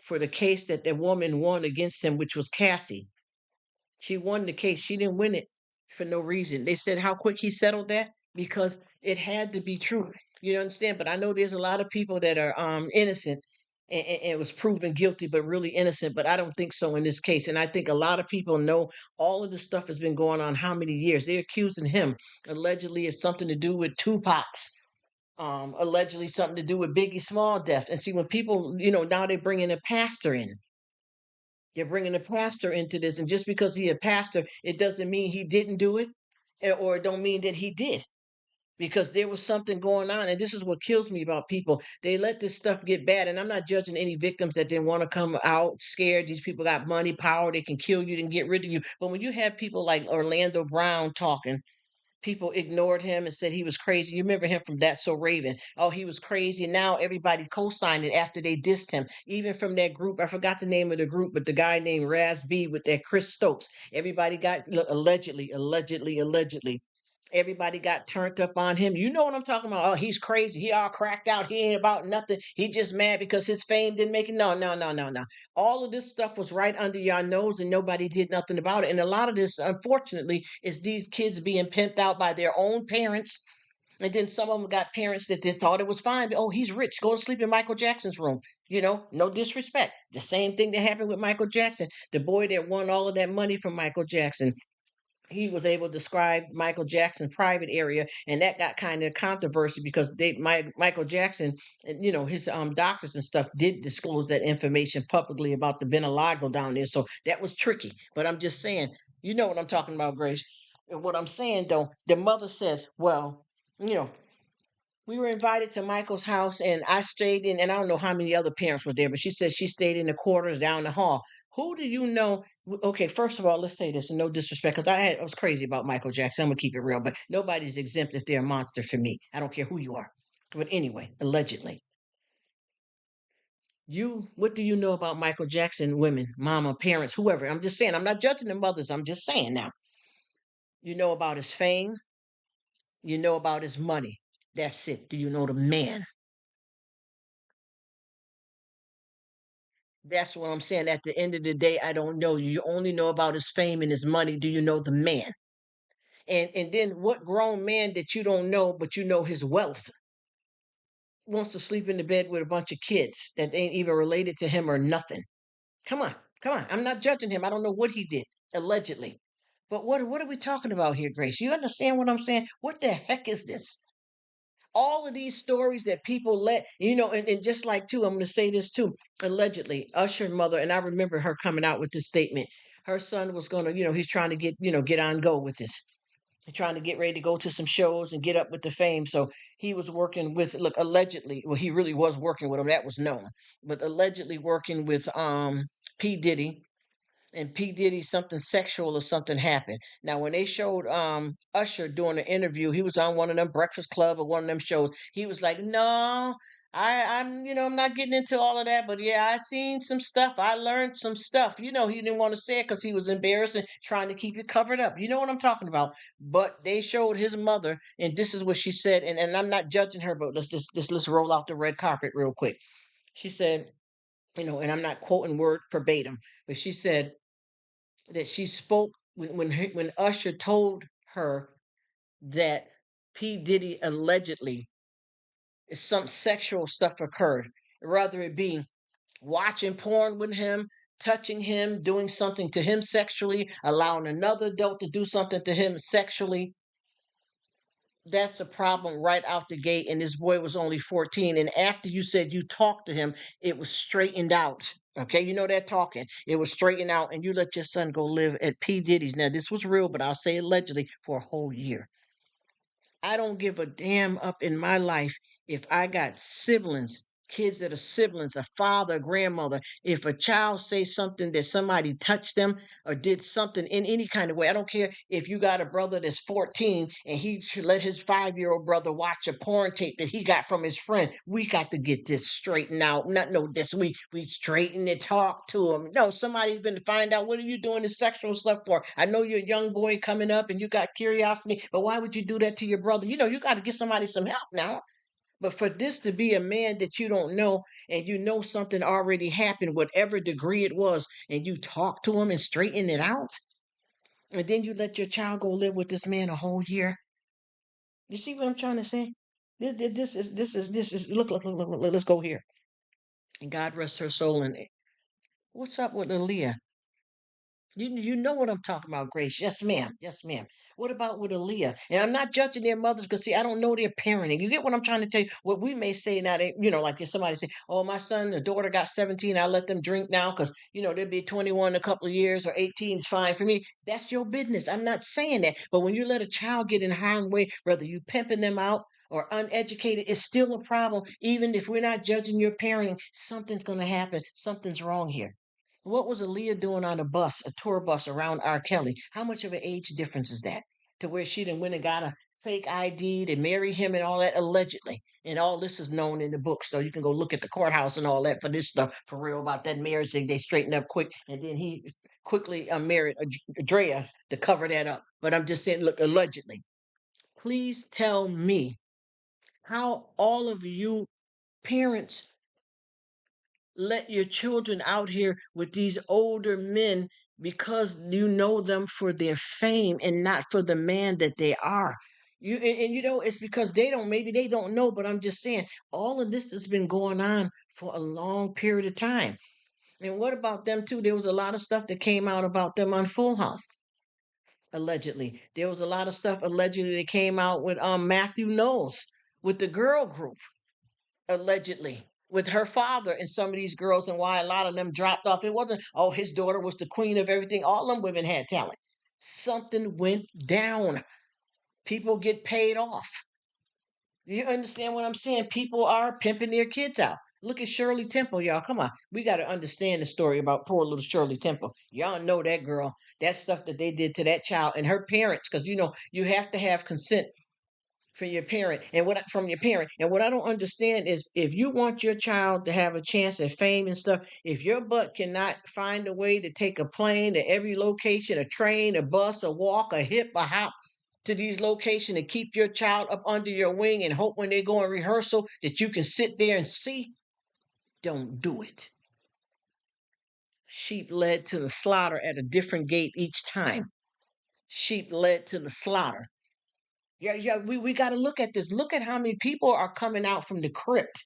for the case that the woman won against him, which was Cassie, she won the case. She didn't win it for no reason. They said how quick he settled that because it had to be true. You understand? But I know there's a lot of people that are innocent and was proven guilty, but really innocent. But I don't think so in this case. And I think a lot of people know all of this stuff has been going on how many years? They're accusing him allegedly of something to do with Tupac's allegedly something to do with Biggie Small death. And see, when people, now they're bringing a pastor in. They're bringing a pastor into this, and just because he a pastor, it doesn't mean he didn't do it, or it don't mean that he did. Because there was something going on, and this is what kills me about people. They let this stuff get bad, and I'm not judging any victims that didn't want to come out scared. These people got money, power, they can kill you, they can get rid of you. But when you have people like Orlando Brown talking, people ignored him and said he was crazy. You remember him from That's So Raven. Oh, he was crazy. And now everybody co-signed it after they dissed him. Even from that group, I forgot the name of the group, but the guy named Raz B with that Chris Stokes. Everybody got allegedly. Everybody got turned up on him. You know what I'm talking about? Oh, he's crazy. He all cracked out. He ain't about nothing. He just mad because his fame didn't make it. No, no, no, no, no. All of this stuff was right under your nose and nobody did nothing about it. And a lot of this, unfortunately, is these kids being pimped out by their own parents. And then some of them got parents that they thought it was fine. Oh, he's rich. Go to sleep in Michael Jackson's room. No disrespect. The same thing that happened with Michael Jackson. The boy that won all of that money from Michael Jackson, he was able to describe Michael Jackson's private area, and that got kind of controversy because Michael Jackson and his doctors and stuff did disclose that information publicly about the Benalago down there, so that was tricky. But I'm just saying, you know what I'm talking about, Grace. And what I'm saying though, the mother says, well, you know, we were invited to Michael's house, and I stayed in, and I don't know how many other parents were there, but she said she stayed in the quarters down the hall. Who do you know? Okay, first of all, let's say this, and no disrespect, because I was crazy about Michael Jackson. I'm gonna keep it real, but nobody's exempt if they're a monster to me. I don't care who you are. But anyway, allegedly, what do you know about Michael Jackson women, mama, parents, whoever? I'm just saying, I'm not judging the mothers. I'm just saying now. You know about his fame, You know about his money. That's it. Do you know the man? That's what I'm saying. At the end of the day, I don't know you. You only know about his fame and his money. Do you know the man? And then what grown man that you don't know, but you know his wealth, wants to sleep in the bed with a bunch of kids that ain't even related to him or nothing? Come on, come on. I'm not judging him. I don't know what he did, allegedly. But what are we talking about here, Grace? You understand what I'm saying? What the heck is this? All of these stories that people let, and just like too, I'm going to say this too. Allegedly, Usher mother, and I remember her coming out with this statement. Her son was going to, he's trying to get on go with this, trying to get ready to go to some shows and get up with the fame. So he was working with, look, allegedly, well, he really was working with him. That was known, but allegedly working with P Diddy, and P Diddy, something sexual or something happened. Now, when they showed Usher doing an interview, he was on one of them Breakfast Club or one of them shows. He was like, "No, I'm not getting into all of that, but yeah, I seen some stuff. I learned some stuff." He didn't want to say it because he was embarrassed and trying to keep it covered up. You know what I'm talking about? But they showed his mother, and this is what she said. And I'm not judging her, but let's roll out the red carpet real quick. She said, and I'm not quoting word verbatim, but she said that she spoke when Usher told her that P Diddy allegedly some sexual stuff occurred, rather it be watching porn with him, touching him, doing something to him sexually, allowing another adult to do something to him sexually. That's a problem right out the gate. And this boy was only 14. And after you said you talked to him, it was straightened out. Okay, you know that talking. It was straightened out, and you let your son go live at P. Diddy's. Now, this was real, but I'll say allegedly for a whole year. I don't give a damn up in my life if I got siblings, kids that are siblings, a father, a grandmother. If a child says something that somebody touched them or did something in any kind of way, I don't care if you got a brother that's 14 and he let his 5-year-old brother watch a porn tape that he got from his friend. We got to get this straightened out. Not no this we straighten it, talk to him. No, somebody's been to find out what are you doing this sexual stuff for. I know you're a young boy coming up and you got curiosity, but why would you do that to your brother? You got to get somebody some help now. But for this to be a man that you don't know and you know something already happened, whatever degree it was, and you talk to him and straighten it out, and then you let your child go live with this man a whole year. You see what I'm trying to say? This is look, let's go here. And God rest her soul. And what's up with Aaliyah? You know what I'm talking about, Grace. Yes, ma'am. Yes, ma'am. What about with Aaliyah? And I'm not judging their mothers because see, I don't know their parenting. You get what I'm trying to tell you? What we may say now, like if somebody say, "Oh, my son, the daughter got 17, I let them drink now because they'll be 21 in a couple of years or 18 is fine for me." That's your business. I'm not saying that. But when you let a child get in harm's way, whether you pimping them out or uneducated, it's still a problem. Even if we're not judging your parenting, something's gonna happen. Something's wrong here. What was Aaliyah doing on a bus, a tour bus around R. Kelly? How much of an age difference is that? To where she done went and got a fake ID to marry him and all that allegedly. And all this is known in the books, so you can go look at the courthouse and all that for this stuff for real about that marriage. They straightened up quick, and then he quickly married Drea to cover that up. But I'm just saying, look, allegedly. Please tell me how all of you parents let your children out here with these older men because you know them for their fame and not for the man that they are. And it's because maybe they don't know, but I'm just saying all of this has been going on for a long period of time. And what about them too? There was a lot of stuff that came out about them on Full House. Allegedly, there was a lot of stuff allegedly that came out with Matthew Knowles with the girl group, allegedly, with her father and some of these girls, and why a lot of them dropped off. It wasn't, oh, his daughter was the queen of everything. All them women had talent. Something went down. People get paid off. You understand what I'm saying? People are pimping their kids out. Look at Shirley Temple, y'all. Come on. We got to understand the story about poor little Shirley Temple. Y'all know that girl, that stuff that they did to that child and her parents, because you have to have consent from your parent and what I don't understand is if you want your child to have a chance at fame and stuff, if your butt cannot find a way to take a plane to every location, a train, a bus, a walk, a hip, a hop to these locations and keep your child up under your wing and hope when they go in rehearsal that you can sit there and see, don't do it. Sheep led to the slaughter at a different gate each time. Sheep led to the slaughter. Yeah, yeah, we got to look at this. Look at how many people are coming out from the crypt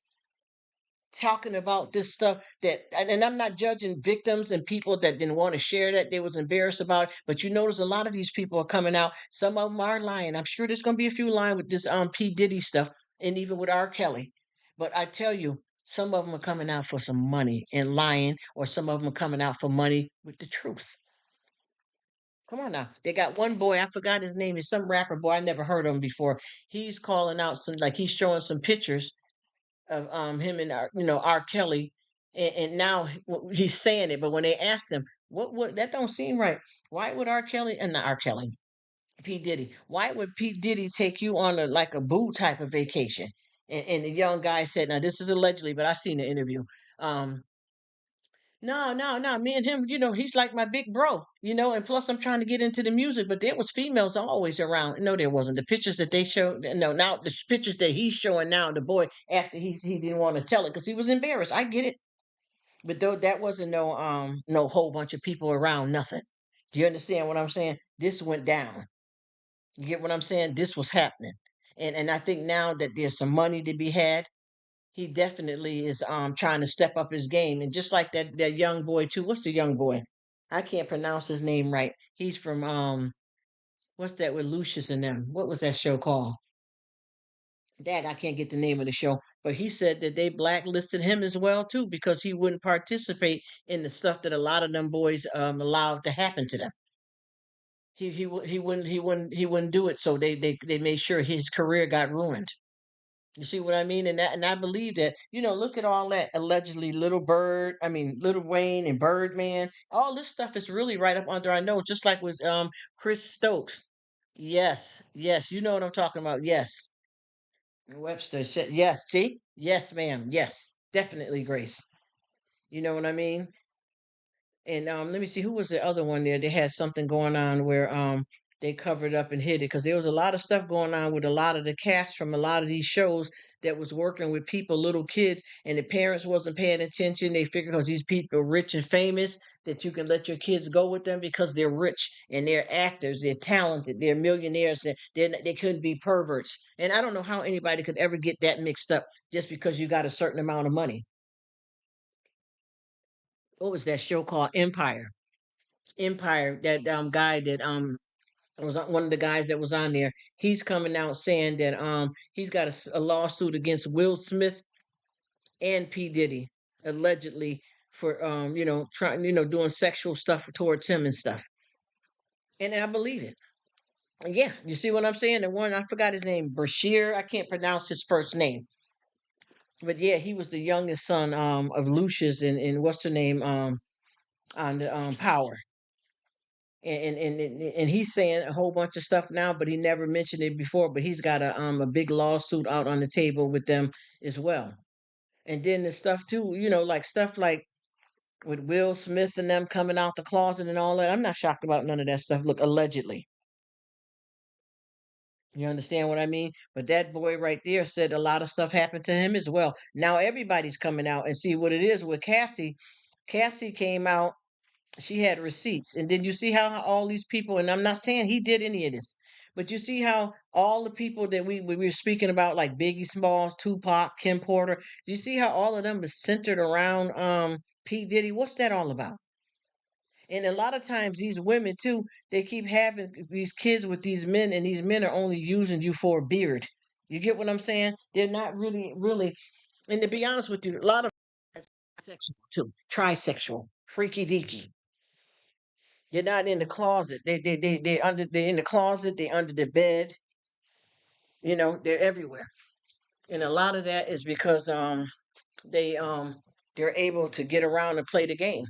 talking about this stuff that, and I'm not judging victims and people that didn't want to share that they was embarrassed about it, but you notice a lot of these people are coming out. Some of them are lying. I'm sure there's going to be a few lying with this P Diddy stuff and even with R Kelly. But I tell you, some of them are coming out for some money and lying, or some of them are coming out for money with the truth. Come on now. They got one boy, I forgot his name, is some rapper boy. I never heard of him before. He's calling out some, like he's showing some pictures of him and R. Kelly, and now he's saying it. But when they asked him, what that don't seem right. Why would R. Kelly and not R. Kelly, P Diddy? Why would P Diddy take you on a like a boo type of vacation? And the young guy said, now this is allegedly, but I seen the interview. Um, no, no, no. Me and him, he's like my big bro, and plus I'm trying to get into the music, but there was females always around. No, there wasn't. The pictures that they showed, no, now the pictures that he's showing now, the boy, after he didn't want to tell it because he was embarrassed. I get it. But though that wasn't no whole bunch of people around, nothing. Do you understand what I'm saying? This went down. You get what I'm saying? This was happening. And I think now that there's some money to be had, he definitely is trying to step up his game. And just like that young boy too. What's the young boy? I can't pronounce his name right. He's from what's that with Lucius and them? What was that show called? Dad, I can't get the name of the show. But he said that they blacklisted him as well too because he wouldn't participate in the stuff that a lot of them boys allowed to happen to them. He wouldn't do it. So they made sure his career got ruined. You see what I mean? And I believe that, look at all that allegedly Little Wayne and Birdman. All this stuff is really right up under our nose, just like with Chris Stokes. Yes, yes, you know what I'm talking about. Yes. Webster said yes, see? Yes, ma'am. Yes. Definitely, Grace. You know what I mean? And let me see, who was the other one there? They had something going on where they covered up and hid it because there was a lot of stuff going on with a lot of the cast from a lot of these shows that was working with people, little kids, and the parents wasn't paying attention. They figured because these people are rich and famous that you can let your kids go with them because they're rich and they're actors, they're talented, they're millionaires, they couldn't be perverts. And I don't know how anybody could ever get that mixed up just because you got a certain amount of money. What was that show called? Empire? Empire, that guy that was one of the guys that was on there. He's coming out saying that he's got a lawsuit against Will Smith and P Diddy allegedly for trying doing sexual stuff towards him and stuff. And I believe it. Yeah, you see what I'm saying? The one, I forgot his name, Bashir. I can't pronounce his first name, but yeah, he was the youngest son of Lucius and what's her name on the Power. And he's saying a whole bunch of stuff now, but he never mentioned it before. But he's got a big lawsuit out on the table with them as well. And then the stuff too, like stuff like with Will Smith and them coming out the closet and all that. I'm not shocked about none of that stuff. Look, allegedly, you understand what I mean? But that boy right there said a lot of stuff happened to him as well. Now everybody's coming out and see what it is with Cassie. Cassie came out, she had receipts. And then you see how all these people, and I'm not saying he did any of this, but you see how all the people that we were speaking about, like Biggie Smalls, Tupac, Kim Porter, do you see how all of them is centered around P. Diddy? What's that all about? And a lot of times these women too, they keep having these kids with these men, and these men are only using you for a beard. You get what I'm saying? They're not really, and to be honest with you, a lot of sexual too, trisexual, freaky deaky. You're not in the closet. They're in the closet, they're under the bed, they're everywhere. And a lot of that is because they they're able to get around and play the game.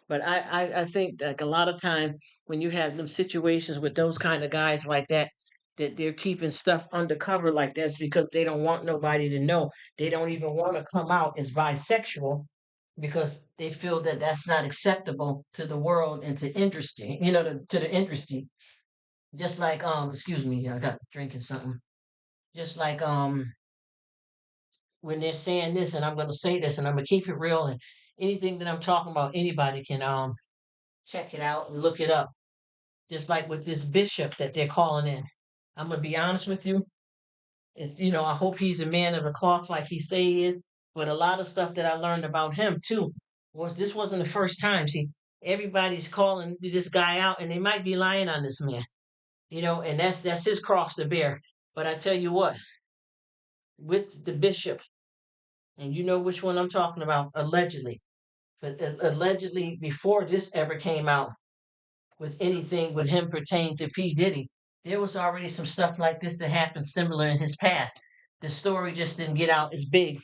But I think like a lot of time when you have them situations with those kind of guys like that, that they're keeping stuff undercover like that's because they don't want nobody to know. They don't even want to come out as bisexual because they feel that that's not acceptable to the world and to industry, to the industry. Just like excuse me, I got drinking something. Just like when they're saying this, and I'm gonna say this, and I'm gonna keep it real, and anything that I'm talking about, anybody can check it out and look it up. Just like with this bishop that they're calling in. I'm gonna be honest with you. It's, I hope he's a man of the cloth like he say he is. But a lot of stuff that I learned about him too was this wasn't the first time. See, everybody's calling this guy out, and they might be lying on this man. And that's his cross to bear. But I tell you what, with the bishop, and you know which one I'm talking about, allegedly. But allegedly, before this ever came out with anything with him pertaining to P. Diddy, there was already some stuff like this that happened similar in his past. The story just didn't get out as big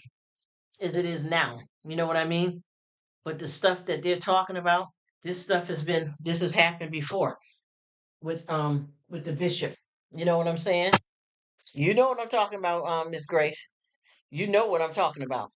as it is now. You know what I mean? But the stuff that they're talking about, this has happened before with the bishop. You know what I'm saying? You know what I'm talking about, Miss Grace. You know what I'm talking about.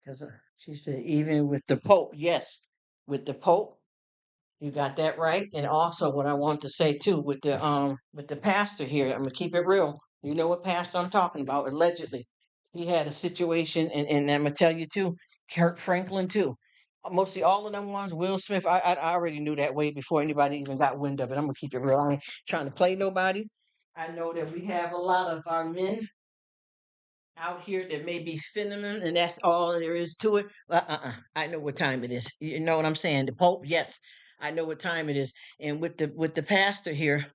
Because she said, even with the Pope, yes, with the Pope, you got that right. And also, what I want to say too, with the pastor here, I'm gonna keep it real. You know what pastor I'm talking about? Allegedly, he had a situation, and I'm gonna tell you too, Kurt Franklin too. Mostly all of them ones, Will Smith. I already knew that way before anybody even got wind of it. I'm gonna keep it real. I ain't trying to play nobody. I know that we have a lot of our men out here that may be feminine, and that's all there is to it. I know what time it is. You know what I'm saying? The Pope, yes, I know what time it is. And with the pastor here,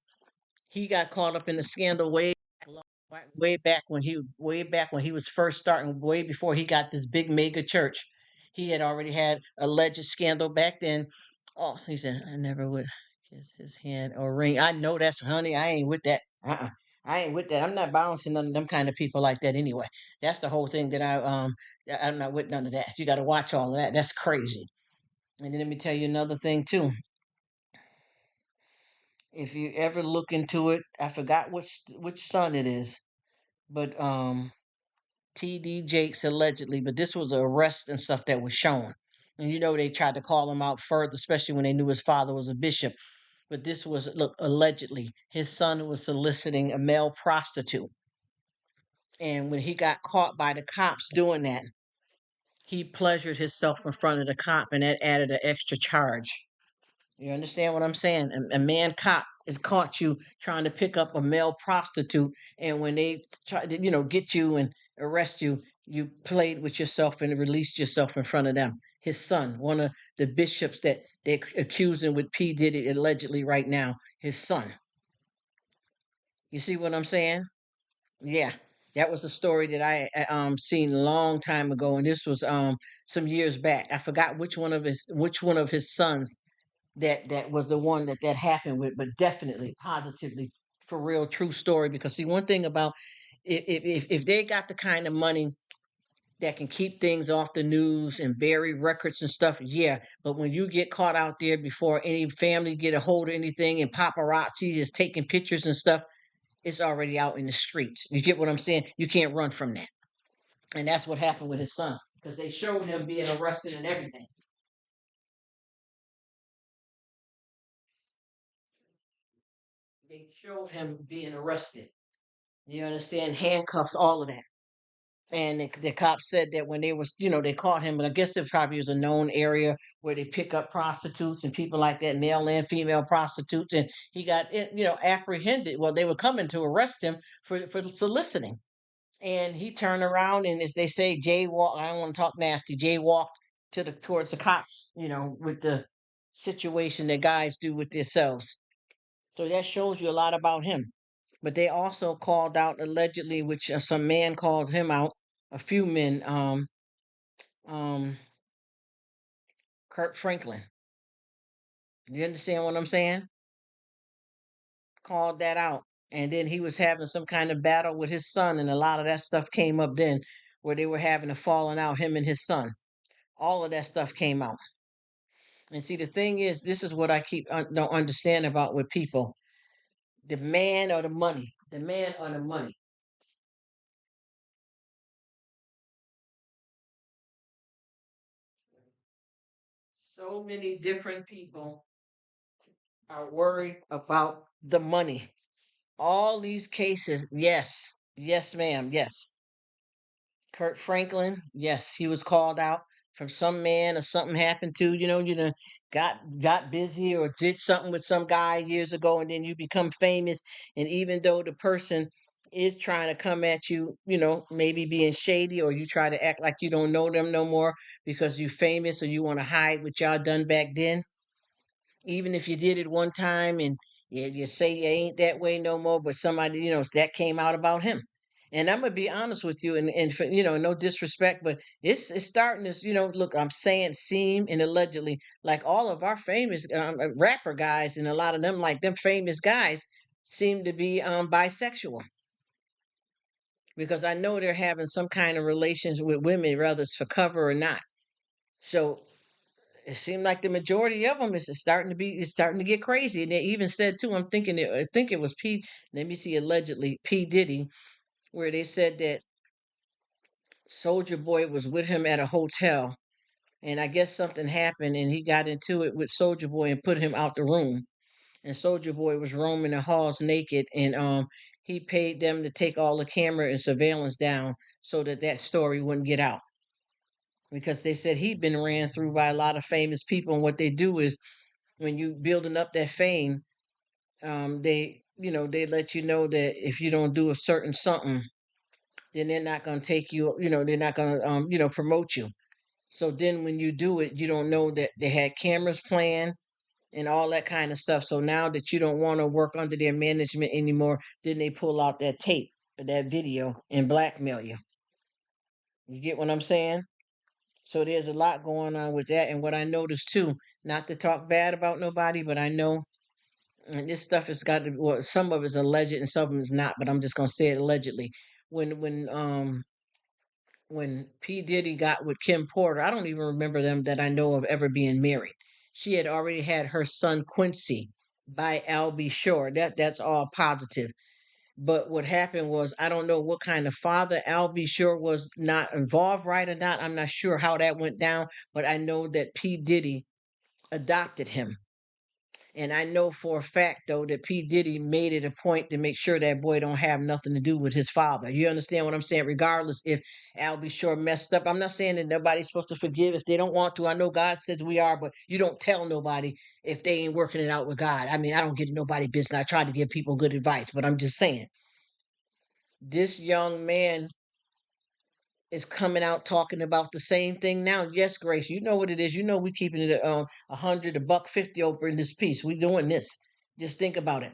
he got caught up in the scandal way back when he was first starting, way before he got this big mega church. He had already had alleged scandal back then. Oh, so he said, I never would kiss his hand or ring. I know that's honey. I ain't with that. I ain't with that. I'm not bouncing none of them kind of people like that anyway. That's the whole thing that I'm not with none of that. You got to watch all of that. That's crazy. And then let me tell you another thing too. If you ever look into it, I forgot which son it is, but TD Jakes allegedly, but this was an arrest and stuff that was shown. And they tried to call him out further, especially when they knew his father was a bishop. But this was, look, allegedly, his son was soliciting a male prostitute. And when he got caught by the cops doing that, he pleasured himself in front of the cop, and that added an extra charge. You understand what I'm saying? A man cop has caught you trying to pick up a male prostitute, and when they try to, get you and arrest you, you played with yourself and released yourself in front of them. His son, one of the bishops that they're accusing with P. Diddy allegedly right now, his son. You see what I'm saying? Yeah. That was a story that I seen a long time ago, and this was some years back. I forgot which one of his sons that was the one that happened with, but definitely, positively, for real, true story. Because see, one thing about, if they got the kind of money that can keep things off the news and bury records and stuff, yeah. But when you get caught out there before any family get a hold of anything and paparazzi is taking pictures and stuff, it's already out in the streets. You get what I'm saying? You can't run from that. And that's what happened with his son because they showed him being arrested and everything. They showed him being arrested. You understand? Handcuffs, all of that. And the cops said that when they was, they caught him, but I guess it probably was a known area where they pick up prostitutes and people like that, male and female prostitutes, and he got, apprehended. Well, they were coming to arrest him for soliciting, and he turned around and, as they say, jaywalk. I don't want to talk nasty. Jaywalked towards the cops, with the situation that guys do with themselves. So that shows you a lot about him. But they also called out allegedly, which some man called him out, a few men, um, Kurt Franklin. You understand what I'm saying? Called that out. And then he was having some kind of battle with his son, and a lot of that stuff came up then, where they were having a falling out, him and his son. All of that stuff came out. And see, the thing is, this is what I keep don't understand about with people: the man or the money, the man or the money. So many different people are worried about the money. All these cases, yes, yes, ma'am, yes. Kurt Franklin, yes, he was called out from some man or something happened to, got busy or did something with some guy years ago, and then you become famous. And even though the person is trying to come at you, maybe being shady, or you try to act like you don't know them no more because you're famous or you want to hide what y'all done back then, even if you did it one time and you say you ain't that way no more, but somebody, that came out about him. And I'm gonna be honest with you, and no disrespect, but it's starting to, look, I'm saying seem and allegedly, like all of our famous rapper guys, and a lot of them, like them famous guys, seem to be bisexual, because I know they're having some kind of relations with women, whether it's for cover or not. So it seemed like the majority of them is starting to get crazy. And they even said too, I think it was P. Let me see, allegedly P Diddy, where they said that Soldier Boy was with him at a hotel, and I guess something happened, and he got into it with Soldier Boy and put him out the room. And Soldier Boy was roaming the halls naked, and he paid them to take all the camera and surveillance down so that that story wouldn't get out, because they said he'd been ran through by a lot of famous people, and what they do is, when you building up that fame, they let you know that if you don't do a certain something, then they're not going to take you. They're not going to promote you. So then when you do it, you don't know that they had cameras playing and all that kind of stuff. So now that you don't want to work under their management anymore, then they pull out that tape, that video, and blackmail you. You get what I'm saying? So there's a lot going on with that. And what I noticed too, not to talk bad about nobody, but I know, and this stuff has got to, well, some of it's alleged and some of it's not, but I'm just gonna say it allegedly. When P Diddy got with Kim Porter, I don't even remember them that I know of ever being married. She had already had her son Quincy by Albie Shore. That's all positive. But what happened was, I don't know what kind of father Albie Shore was, not involved, right or not. I'm not sure how that went down, but I know that P Diddy adopted him. And I know for a fact though that P Diddy made it a point to make sure that boy don't have nothing to do with his father. You understand what I'm saying? Regardless if Albie Shore messed up, I'm not saying that nobody's supposed to forgive if they don't want to. I know God says we are, but you don't tell nobody if they ain't working it out with God. I mean, I don't get in nobody business. I try to give people good advice, but I'm just saying, this young man is coming out talking about the same thing now. Yes, Grace, you know what it is. You know we keeping it 100, $1.50 over in this piece. We doing this. Just think about it.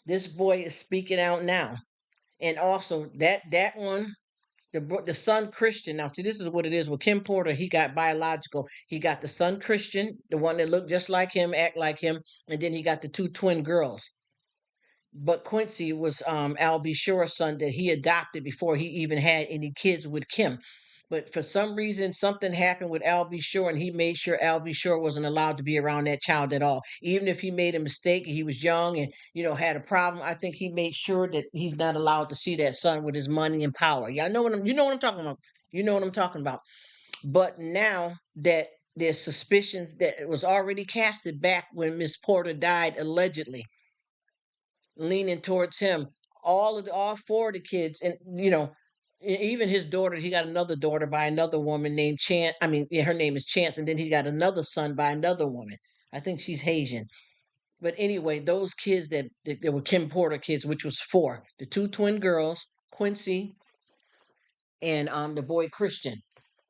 This boy is speaking out now, and also that one, the son Christian. Now, see, this is what it is with Kim Porter. He got biological. He got the son Christian, the one that looked just like him, act like him, and then he got the two twin girls. But Quincy was Albie Shore's son that he adopted before he even had any kids with Kim. But for some reason, something happened with Albie Shore, and he made sure Albie Shore wasn't allowed to be around that child at all. Even if he made a mistake, he was young and had a problem. I think he made sure that he's not allowed to see that son with his money and power. Yeah, I know what I'm talking about. You know what I'm talking about. But now that there's suspicions that it was already casted back when Miss Porter died allegedly, leaning towards him. All four of the kids, and even his daughter. He got another daughter by another woman named Chance. I mean, yeah, her name is Chance, and then he got another son by another woman. I think she's Haitian. But anyway, those kids that were Kim Porter kids, which was four, the two twin girls, Quincy and the boy Christian.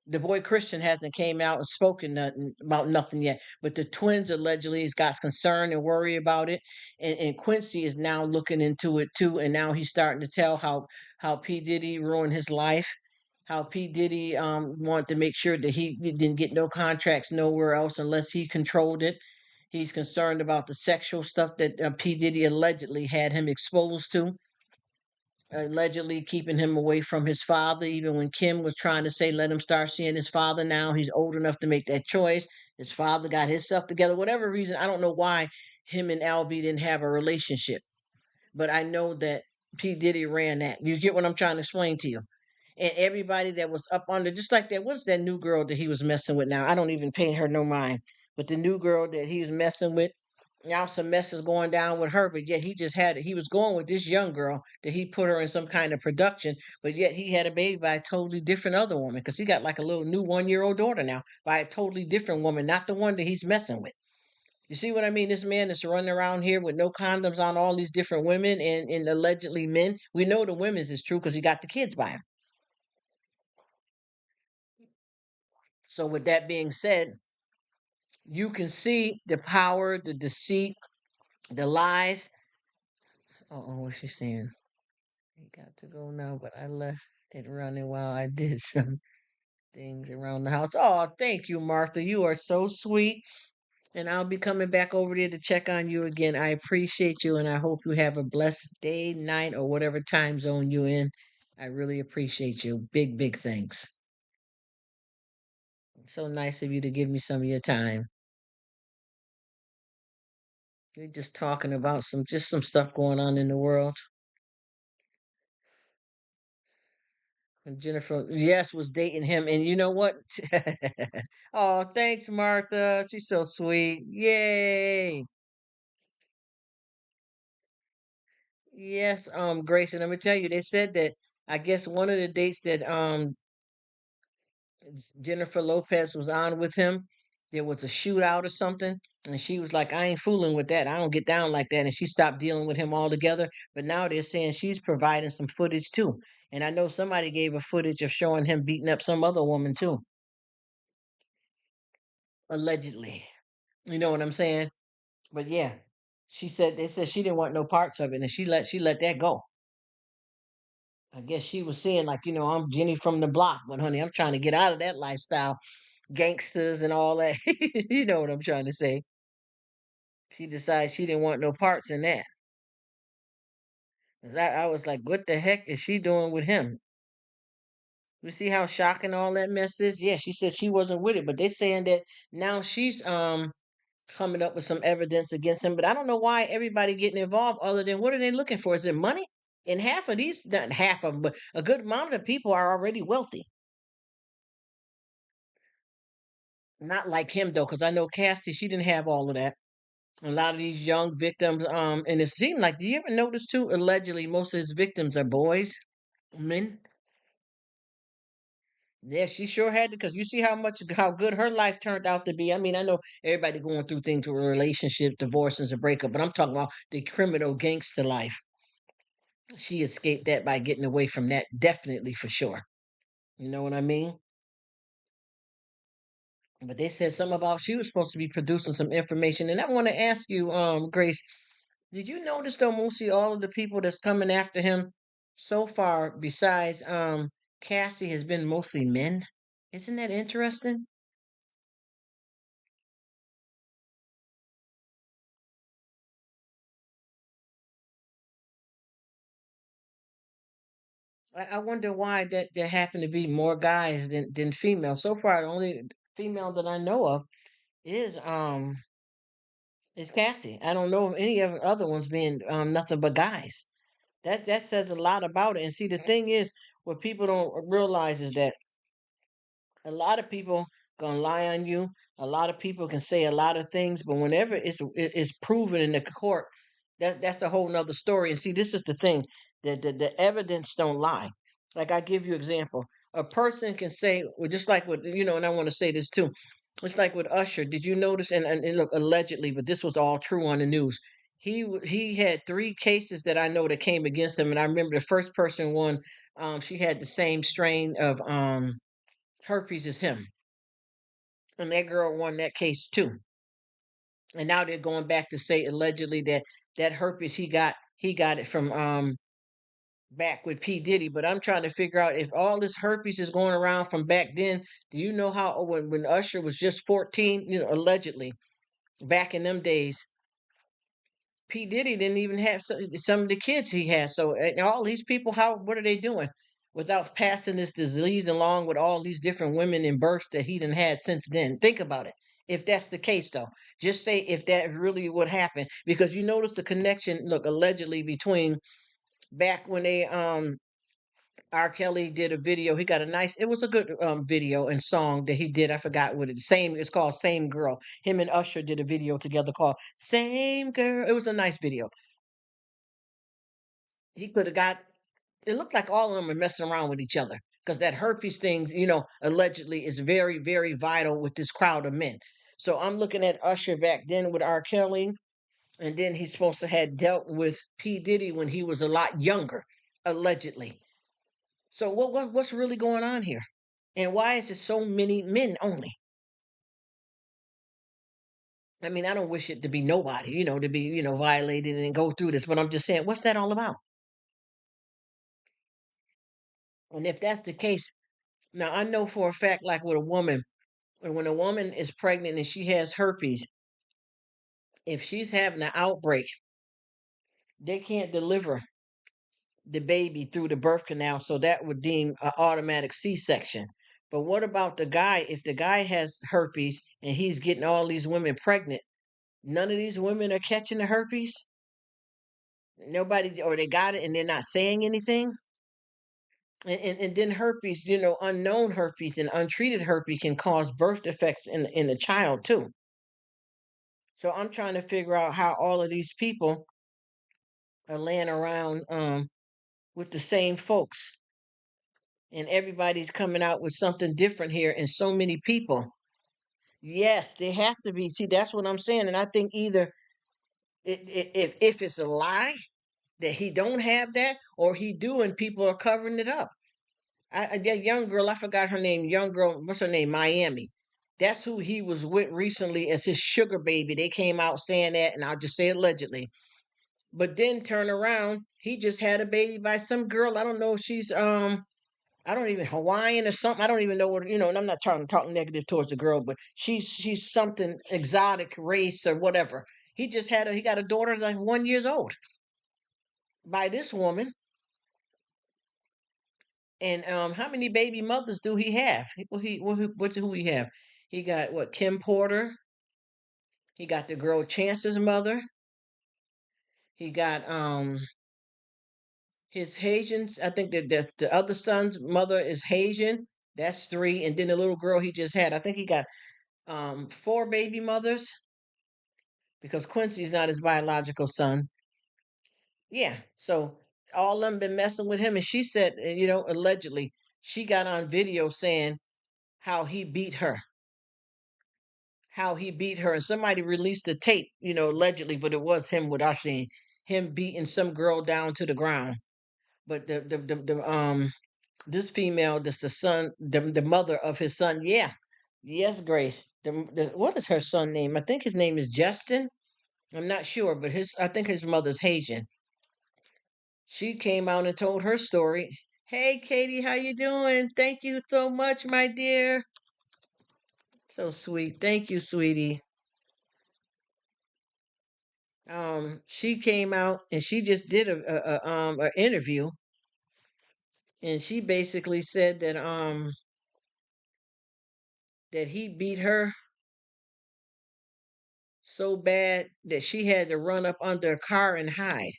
The boy Christian hasn't came out and spoken nothing about nothing yet, but the twins allegedly has got concerned and worry about it, and Quincy is now looking into it too, and now he's starting to tell how P Diddy ruined his life, how P Diddy wanted to make sure that he didn't get no contracts nowhere else unless he controlled it. He's concerned about the sexual stuff that P Diddy allegedly had him exposed to, allegedly keeping him away from his father. Even when Kim was trying to say, let him start seeing his father now, he's old enough to make that choice. His father got himself together. Whatever reason, I don't know why him and Albie didn't have a relationship, but I know that P. Diddy ran that. You get what I'm trying to explain to you? And everybody that was up under, just like that, what's that new girl that he was messing with now? I don't even pay her no mind. But the new girl that he was messing with, now some mess is going down with her, but yet he just had it. He was going with this young girl that he put her in some kind of production, but yet he had a baby by a totally different other woman because he got like a little new 1 year old daughter now by a totally different woman, not the one that he's messing with. You see what I mean? This man is running around here with no condoms on all these different women and allegedly men. We know the women's is true because he got the kids by him. So, with that being said, you can see the power, the deceit, the lies. Oh, what's she saying? You got to go now, but I left it running while I did some things around the house. Oh, thank you, Martha. You are so sweet. And I'll be coming back over there to check on you again. I appreciate you, and I hope you have a blessed day, night, or whatever time zone you're in. I really appreciate you. Big, big thanks. So nice of you to give me some of your time. We're just talking about some stuff going on in the world. And Jennifer, yes, was dating him, and you know what? Oh, thanks, Martha. She's so sweet. Yay! Yes, Grace, and I'm gonna tell you, they said that I guess one of the dates that Jennifer Lopez was on with him, there was a shootout or something, and she was like, "I ain't fooling with that. I don't get down like that," and she stopped dealing with him altogether. But now they're saying she's providing some footage too, and I know somebody gave her footage of showing him beating up some other woman too, allegedly. You know what I'm saying? But yeah, she said they said she didn't want no parts of it, and she let that go. I guess she was saying like, I'm Jenny from the block, but honey, I'm trying to get out of that lifestyle, gangsters and all that. You know what I'm trying to say? She decided she didn't want no parts in that. 'Cause I was like, what the heck is she doing with him? You see how shocking all that mess is? Yeah, she said she wasn't with it, but they saying that now she's coming up with some evidence against him. But I don't know why everybody getting involved other than what are they looking for? Is it money? And half of these, not half of them, but a good amount of the people are already wealthy. Not like him though, because I know Cassie, she didn't have all of that. A lot of these young victims, and it seemed like, do you ever notice too? Allegedly, most of his victims are boys, men. Yeah, she sure had to, because you see how good her life turned out to be. I mean, I know everybody going through things with a relationship, divorces, a breakup, but I'm talking about the criminal gangster life. She escaped that by getting away from that, definitely for sure. You know what I mean? But they said something about she was supposed to be producing some information, and I want to ask you, Grace, did you notice though, mostly all of the people that's coming after him so far, besides Cassie, has been mostly men? Isn't that interesting? I wonder why that there happen to be more guys than females. So far, the only female that I know of is Cassie. I don't know of any of the other ones being nothing but guys. That says a lot about it. And see, the thing is, what people don't realize is that a lot of people gonna lie on you. A lot of people can say a lot of things, but whenever it's proven in the court, that's a whole nother story. And see, this is the thing, that the evidence don't lie. Like I give you example, a person can say, well, just like with and I want to say this too. It's like with Usher. Did you notice? And look, allegedly, but this was all true on the news. He had three cases that I know that came against him, and I remember the first person one. She had the same strain of herpes as him, and that girl won that case too. And now they're going back to say allegedly that that herpes he got it from back with P Diddy. But I'm trying to figure out if all this herpes is going around from back then. Do you know how when Usher was just 14, allegedly back in them days, P Diddy didn't even have some of the kids he has. So all these people, what are they doing without passing this disease along with all these different women in births that he done had since then? Think about it. If that's the case, though, just say if that really would happen, because you notice the connection. Look, allegedly between back when they R. Kelly did a video. He got a nice. It was a good video and song that he did. I forgot what it's same. It's called "Same Girl." Him and Usher did a video together called "Same Girl." It was a nice video. He could have got. It looked like all of them are messing around with each other because that herpes things, allegedly is very, very vital with this crowd of men. So I'm looking at Usher back then with R. Kelly, and then he's supposed to have dealt with P Diddy when he was a lot younger, allegedly. So what's really going on here? And why is it so many men only? I mean, I don't wish it to be nobody, to be, violated and go through this, but I'm just saying, what's that all about? And if that's the case, now I know for a fact, like with a woman, when a woman is pregnant and she has herpes, if she's having an outbreak, they can't deliver the baby through the birth canal, so that would deem an automatic C-section. But what about the guy? If the guy has herpes and he's getting all these women pregnant, none of these women are catching the herpes. Nobody, or they got it and they're not saying anything. And then herpes, unknown herpes and untreated herpes can cause birth defects in the child too. So I'm trying to figure out how all of these people are laying around with the same folks, and everybody's coming out with something different here, and so many people. Yes, they have to be. See, that's what I'm saying, and I think either if it's a lie that he don't have that, or he do, and people are covering it up. That young girl, I forgot her name. Young girl, what's her name? Miami. That's who he was with recently as his sugar baby. They came out saying that, and I'll just say allegedly. But then turn around, he just had a baby by some girl. I don't know if she's I don't even Hawaiian or something. I don't even know what and I'm not trying to talk negative towards the girl, but she's something exotic race or whatever. He got a daughter like 1 years old by this woman. And how many baby mothers do he have? What who he have? He got what, Kim Porter. He got the girl Chance's mother. He got his Haitians. I think that the other son's mother is Haitian. That's three, and then the little girl he just had. I think he got four baby mothers because Quincy's not his biological son. Yeah, so all of them been messing with him, and she said, allegedly, she got on video saying how he beat her, and somebody released the tape, allegedly, but it was him with Ashley, him beating some girl down to the ground. But the this female, that's the son, the mother of his son. Yeah, yes, Grace. What is her son name? I think his name is Justin. I'm not sure, but I think his mother's Haitian. She came out and told her story. Hey, Katie, how you doing? Thank you so much, my dear. So sweet. Thank you, sweetie. She came out and she just did a interview, and she basically said that he beat her so bad that she had to run up under a car and hide.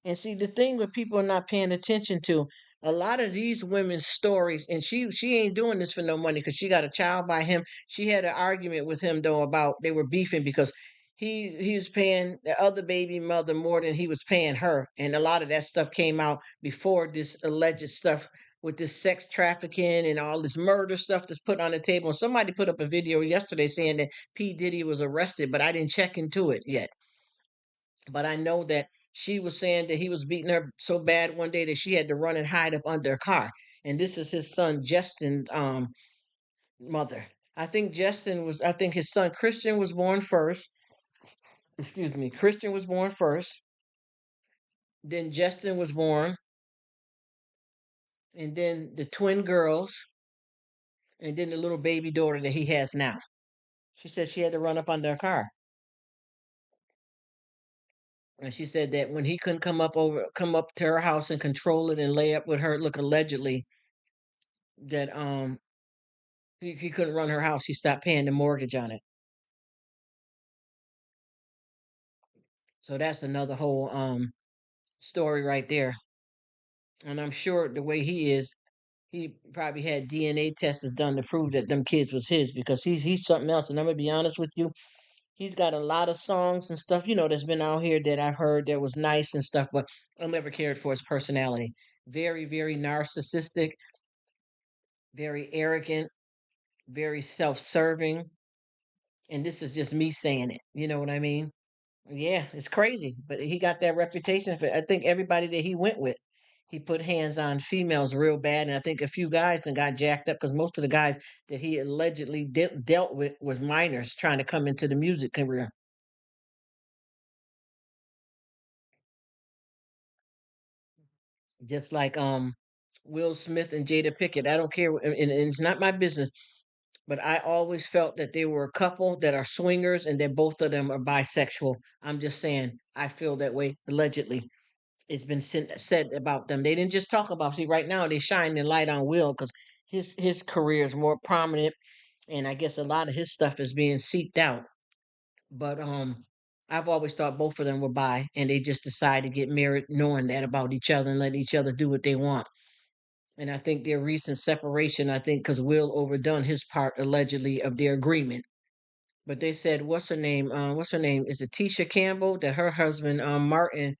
And see, the thing with people are not paying attention to, a lot of these women's stories, and she ain't doing this for no money because she got a child by him. She had an argument with him though about they were beefing because he was paying the other baby mother more than he was paying her, and a lot of that stuff came out before this alleged stuff with this sex trafficking and all this murder stuff that's put on the table. And somebody put up a video yesterday saying that P Diddy was arrested, but I didn't check into it yet. But I know that she was saying that he was beating her so bad one day that she had to run and hide up under a car. And this is his son Justin's mother. I think his son Christian was born first. Excuse me, Christian was born first. Then Justin was born, and then the twin girls, and then the little baby daughter that he has now. She said she had to run up under a car. And she said that when he couldn't come up to her house and control it and lay up with her, look allegedly, that he couldn't run her house. He stopped paying the mortgage on it. So that's another whole story right there. And I'm sure the way he is, he probably had DNA tests done to prove that them kids was his because he's something else. And I'm gonna be honest with you, he's got a lot of songs and stuff, that's been out here that I've heard that was nice and stuff, but I never cared for his personality. Very, very narcissistic, very arrogant, very self-serving. And this is just me saying it. You know what I mean? Yeah, it's crazy, but he got that reputation for. I think everybody that he went with, he put hands on females real bad, and I think a few guys then got jacked up because most of the guys that he allegedly dealt with was minors trying to come into the music career. Just like Will Smith and Jada Pickett. I don't care, and it's not my business, but I always felt that they were a couple that are swingers and that both of them are bisexual. I'm just saying, I feel that way allegedly. It's been said about them. They didn't just talk about. See, right now they shine the light on Will because his career is more prominent, and I guess a lot of his stuff is being seeped out. But I've always thought both of them were bi, and they just decided to get married, knowing that about each other and let each other do what they want. And I think their recent separation, I think, because Will overdone his part allegedly of their agreement. But they said, what's her name? What's her name? Is it Tisha Campbell? That her husband, Martin,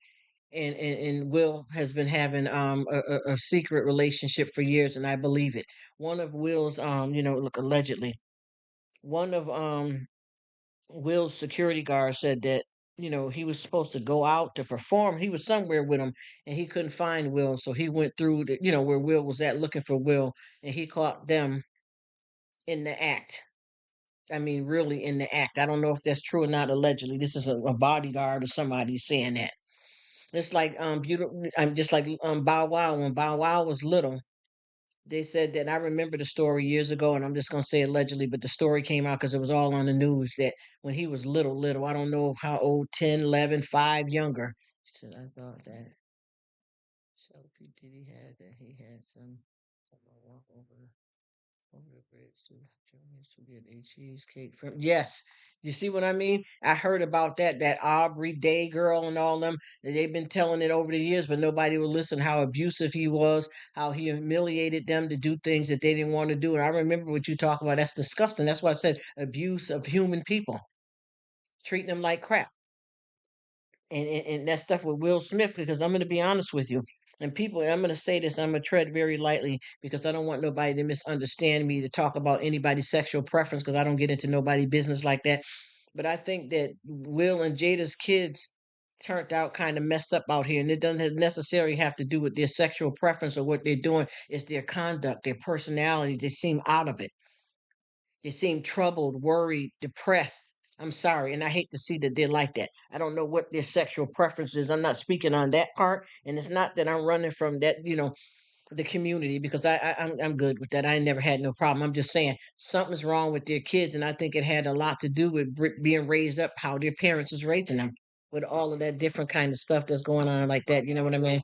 and Will has been having a secret relationship for years, and I believe it. One of Will's look allegedly, one of Will's security guards said that he was supposed to go out to perform. He was somewhere with him, and he couldn't find Will, so he went through the where Will was at looking for Will, and he caught them in the act. I mean, really in the act. I don't know if that's true or not. Allegedly, this is a bodyguard or somebody saying that. It's like beautiful. I'm just like Bow Wow. When Bow Wow was little, they said that I remember the story years ago, and I'm just gonna say allegedly, but the story came out because it was all on the news that when he was little, I don't know how old, 10, 11, 5, younger. She said, I thought that Shelby Diddy had that he had some walk over the bridge to Joanne's to get a cheesecake from. Yes, you see what I mean? I heard about that Aubrey Day girl and all them. They've been telling it over the years, but nobody would listen. How abusive he was, how he humiliated them to do things that they didn't want to do. And I remember what you talk about. That's disgusting. That's why I said abuse of human people, treating them like crap. And that stuff with Will Smith, because I'm going to be honest with you. And people, I'm going to say this, I'm going to tread very lightly because I don't want nobody to misunderstand me to talk about anybody's sexual preference because I don't get into nobody's business like that. But I think that Will and Jada's kids turned out kind of messed up out here. And it doesn't necessarily have to do with their sexual preference or what they're doing, it's their conduct, their personality. They seem out of it. They seem troubled, worried, depressed. I'm sorry, and I hate to see that they're like that. I don't know what their sexual preference is. I'm not speaking on that part, and it's not that I'm running from that, the community because I'm good with that. I never had no problem. I'm just saying something's wrong with their kids, and I think it had a lot to do with being raised up, how their parents is raising them, with all of that different kind of stuff that's going on like that. You know what I mean?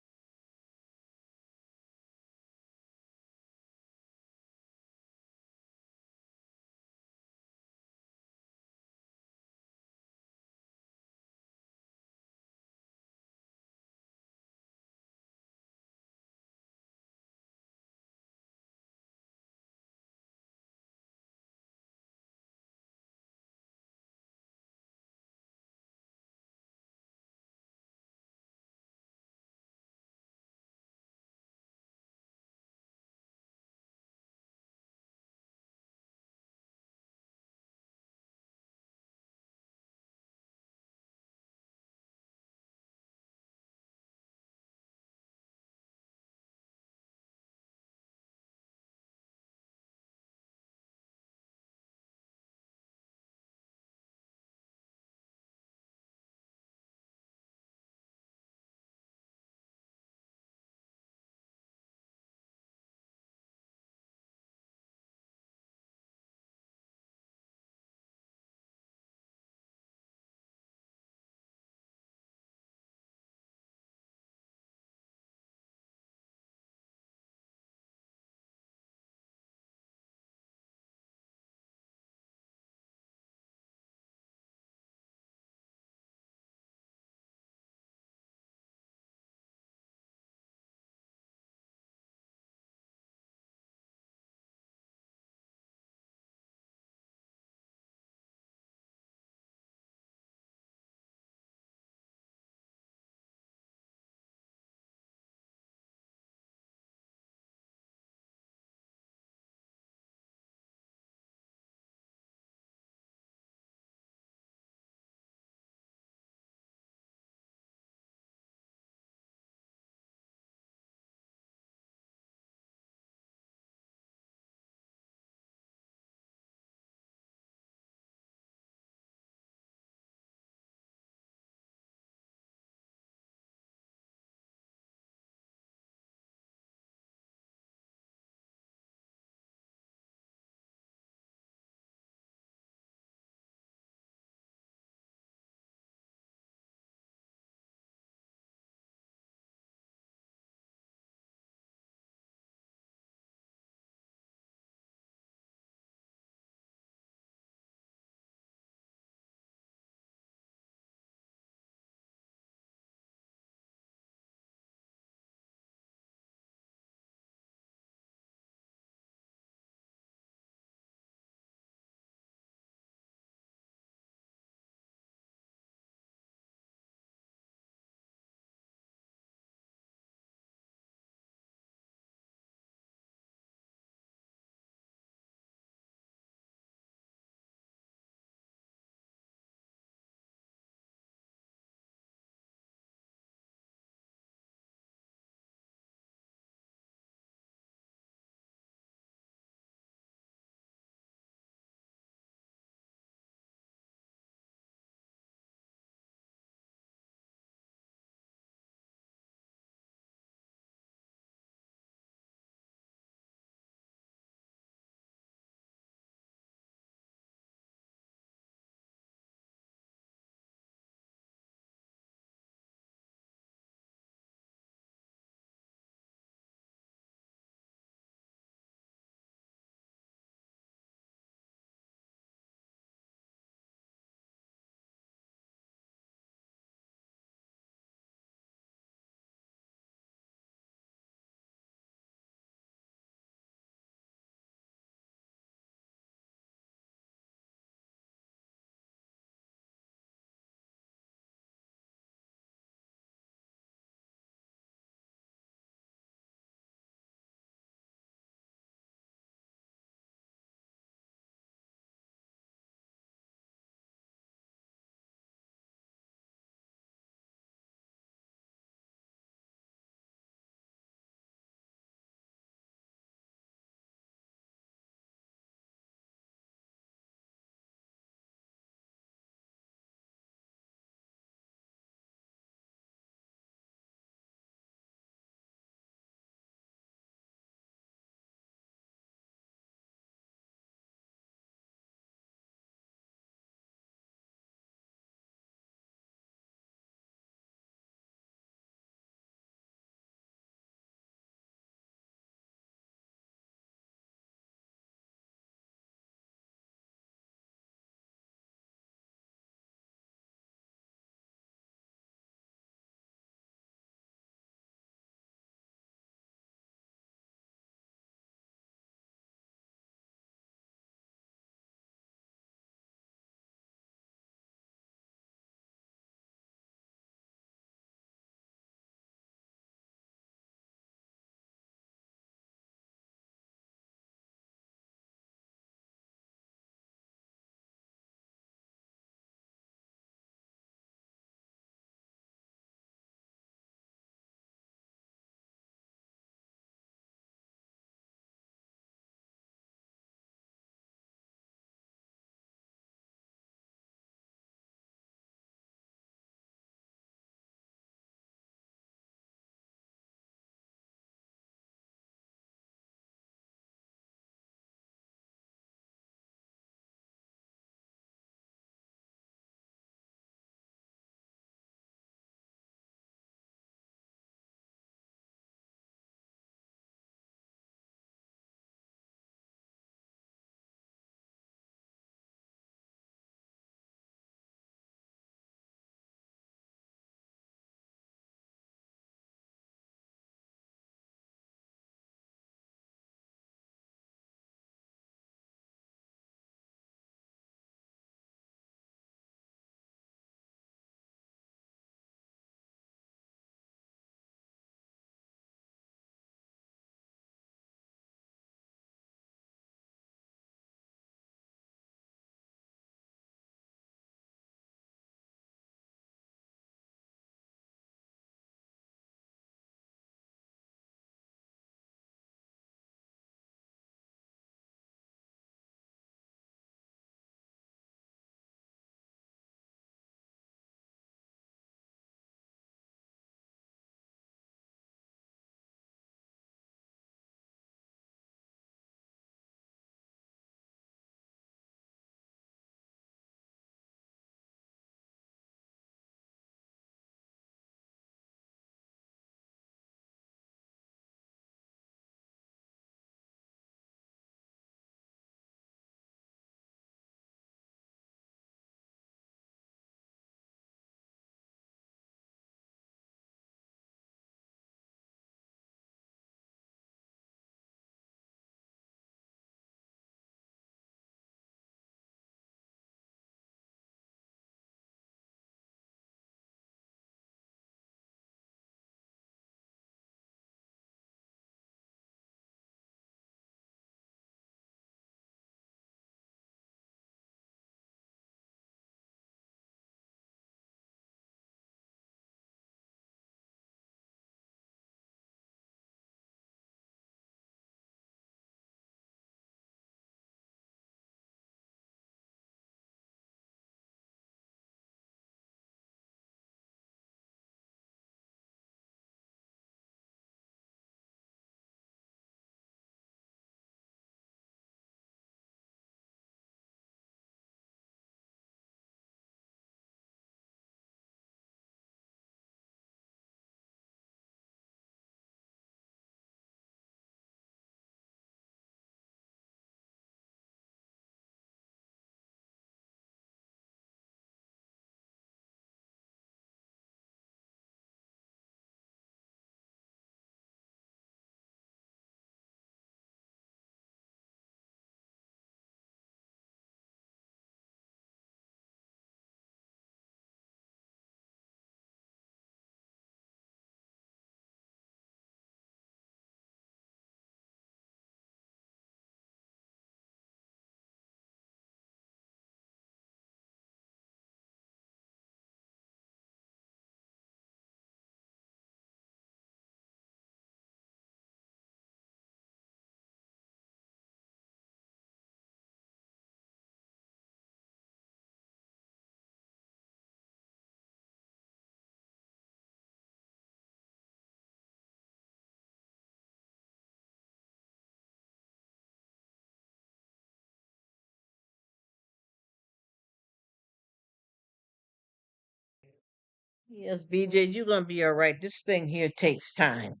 Yes, BJ, you're gonna be all right. This thing here takes time.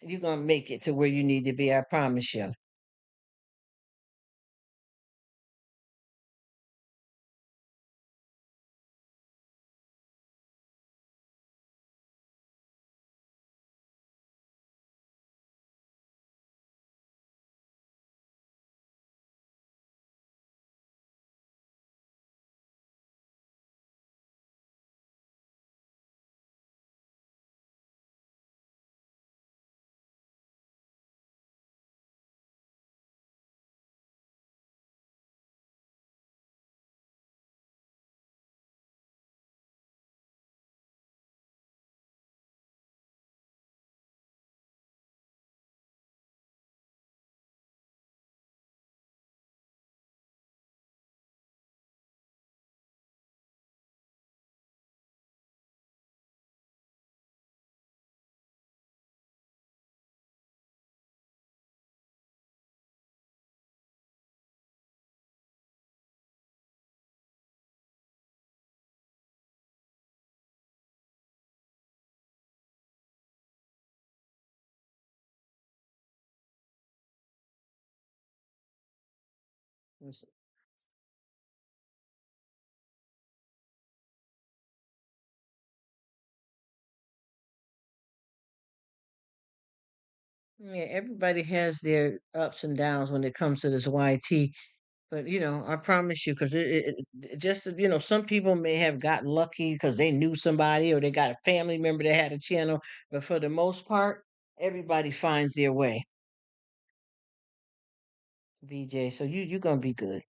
You're gonna make it to where you need to be. I promise you. It's- Yeah, everybody has their ups and downs when it comes to this YT. But I promise you, because it just some people may have got lucky because they knew somebody or they got a family member that had a channel. But for the most part, everybody finds their way. BJ, so you're gonna be good.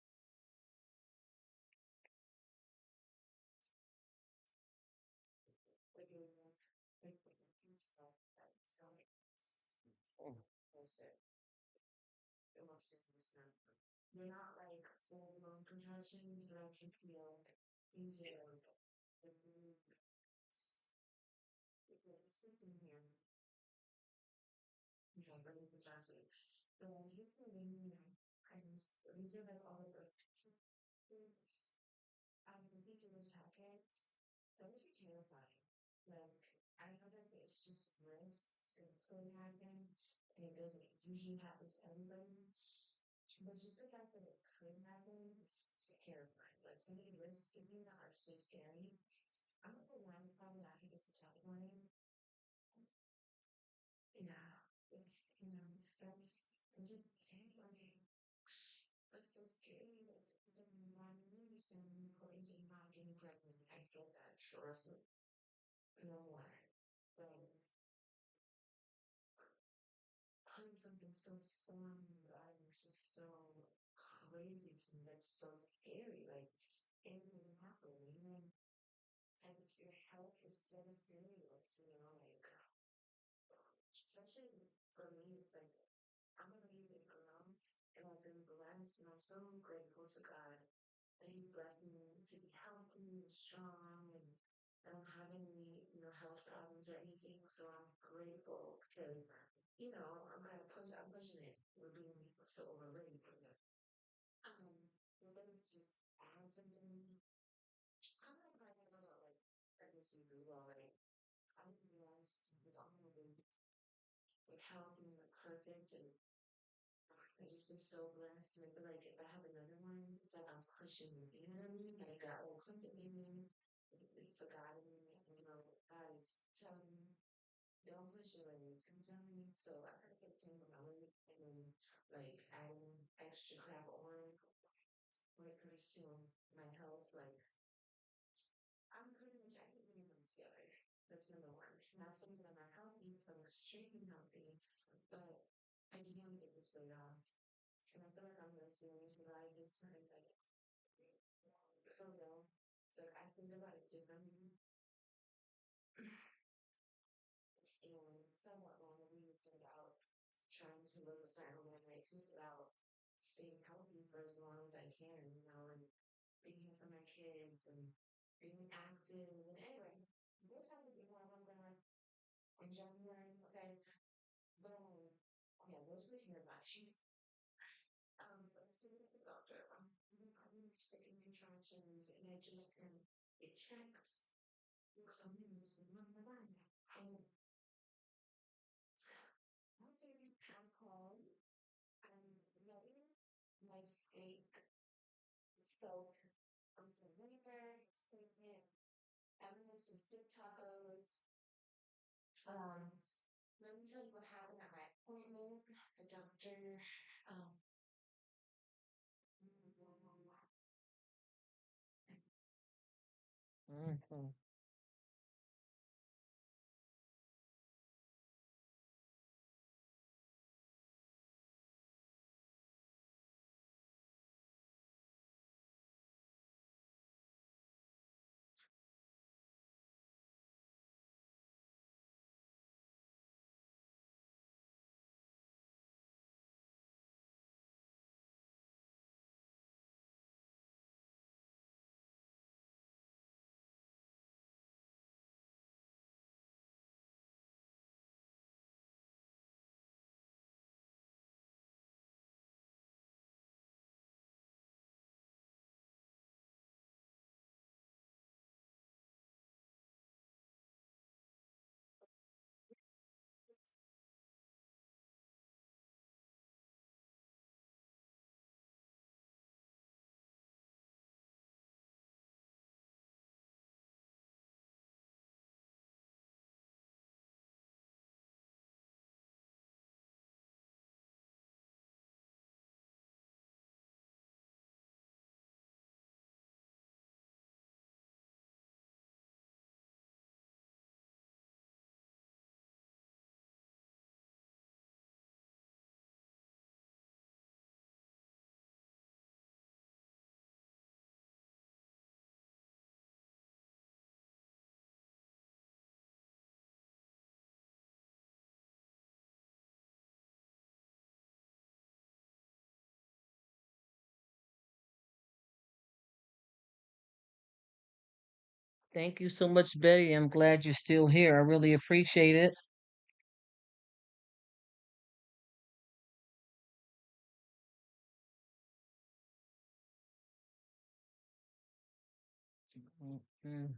Mhm. Thank you so much, Betty. I'm glad you're still here. I really appreciate it. Mhm.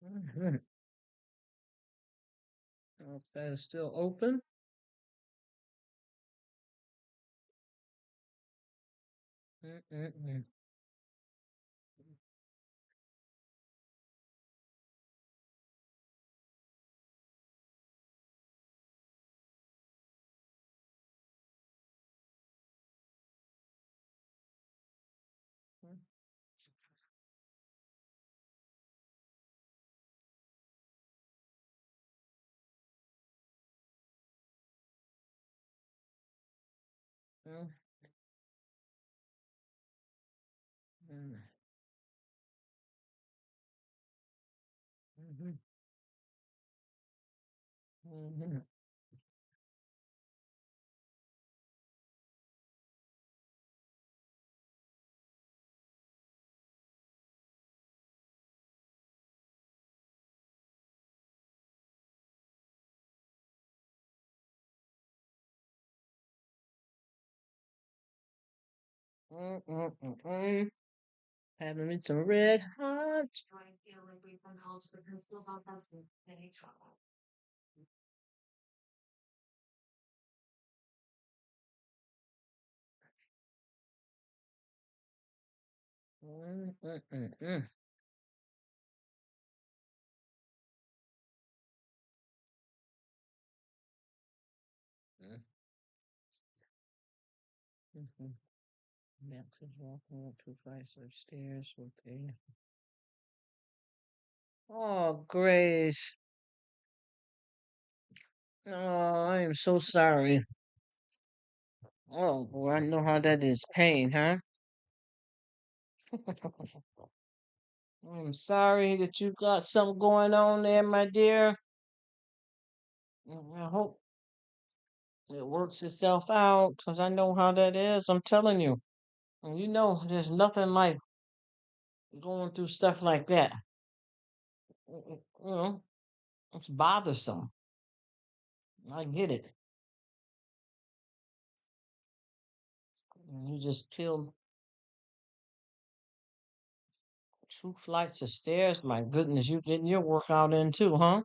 Mhm. Okay, it's still open. Mm-mm-mm. Mhm. Mhm. Mhm. Mm-mm-mm-mm. Having me some red hot. Mm-mm-mm-mm. Mhm. Max is walking up 2 flights of stairs with a. Oh, Grace. Oh, I am so sorry. Oh, boy, I know how that is pain, huh? I'm sorry that you got something going on there, my dear. I hope. It works itself out because I know how that is. I'm telling you. And you know, there's nothing like going through stuff like that. You know, it's bothersome. I get it. And you just feel 2 flights of stairs. My goodness, you getting your workout in too, huh?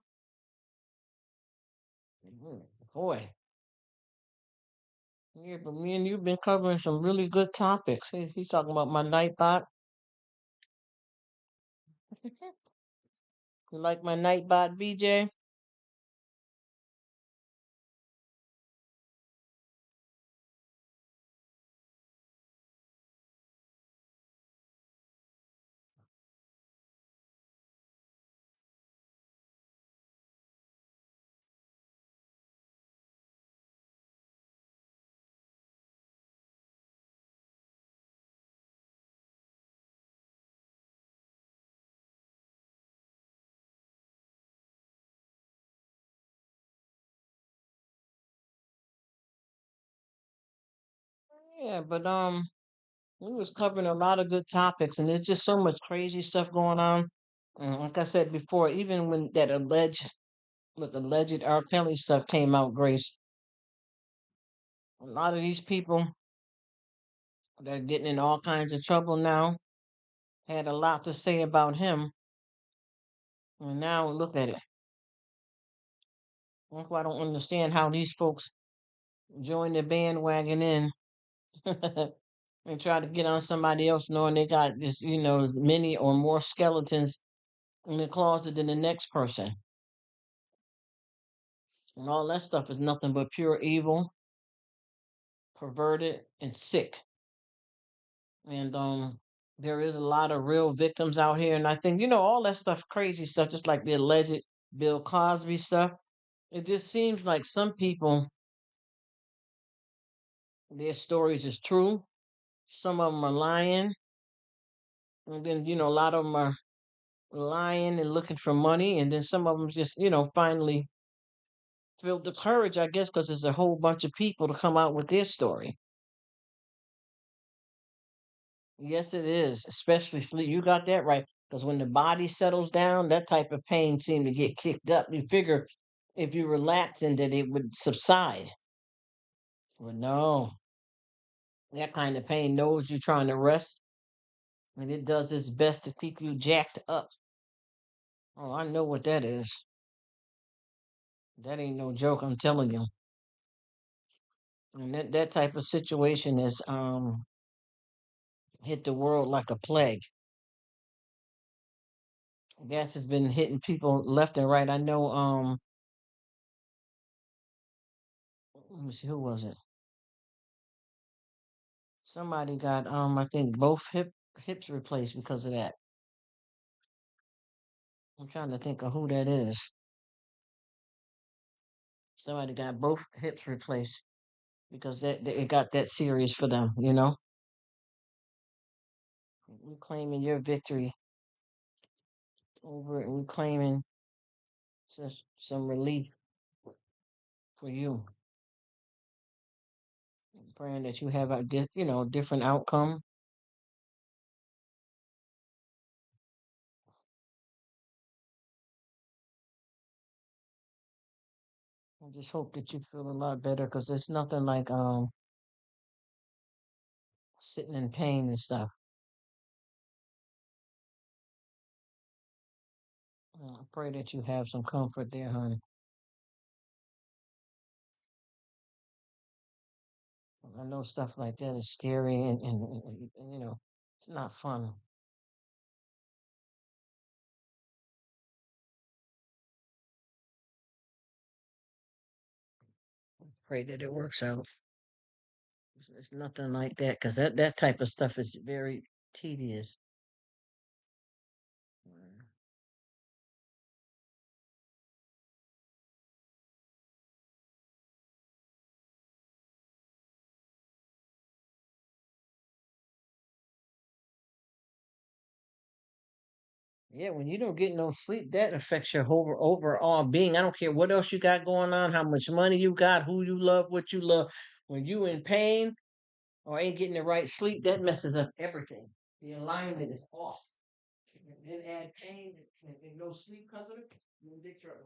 Boy. Yeah, but me and you've been covering some really good topics. He's talking about my night bot. You like my night bot, BJ? Yeah, but we was covering a lot of good topics, and there's just so much crazy stuff going on. Like I said before, even when that alleged R. Kelly stuff came out, Grace, a lot of these people that are getting in all kinds of trouble now had a lot to say about him, and now look at it. That's why I don't understand how these folks join the bandwagon in and try to get on somebody else, knowing they got this, as many or more skeletons in the closet than the next person. And all that stuff is nothing but pure evil, perverted, and sick. And there is a lot of real victims out here. And I think, all that stuff, crazy stuff, just like the alleged Bill Cosby stuff. It just seems like some people, their stories is true. Some of them are lying. And then, a lot of them are lying and looking for money. And then some of them just, finally feel the courage, I guess, because there's a whole bunch of people to come out with their story. Yes, it is, especially sleep. You got that right. Because when the body settles down, that type of pain seems to get kicked up. You figure if you relax and that it would subside. Well, no, that kind of pain knows you're trying to rest, and it does its best to keep you jacked up. Oh, I know what that is. That ain't no joke, I'm telling you. And that type of situation has hit the world like a plague. Gas has been hitting people left and right. I know let me see, who was it? Somebody got I think both hips replaced because of that. I'm trying to think of who that is. Somebody got both hips replaced because that it got that serious for them. Reclaiming your victory over it, reclaiming some relief for you. Praying that you have a different outcome. I just hope that you feel a lot better because there's nothing like sitting in pain and stuff. I pray that you have some comfort there, honey. I know stuff like that is scary and it's not fun. Pray that it works out. It's nothing like that because that type of stuff is very tedious. Mm. Yeah, when you don't get no sleep, that affects your whole overall being. I don't care what else you got going on, how much money you got, who you love, what you love. When you in pain or ain't getting the right sleep, that messes up everything. The alignment is off. And then add pain and no sleep because of it, you're in big trouble.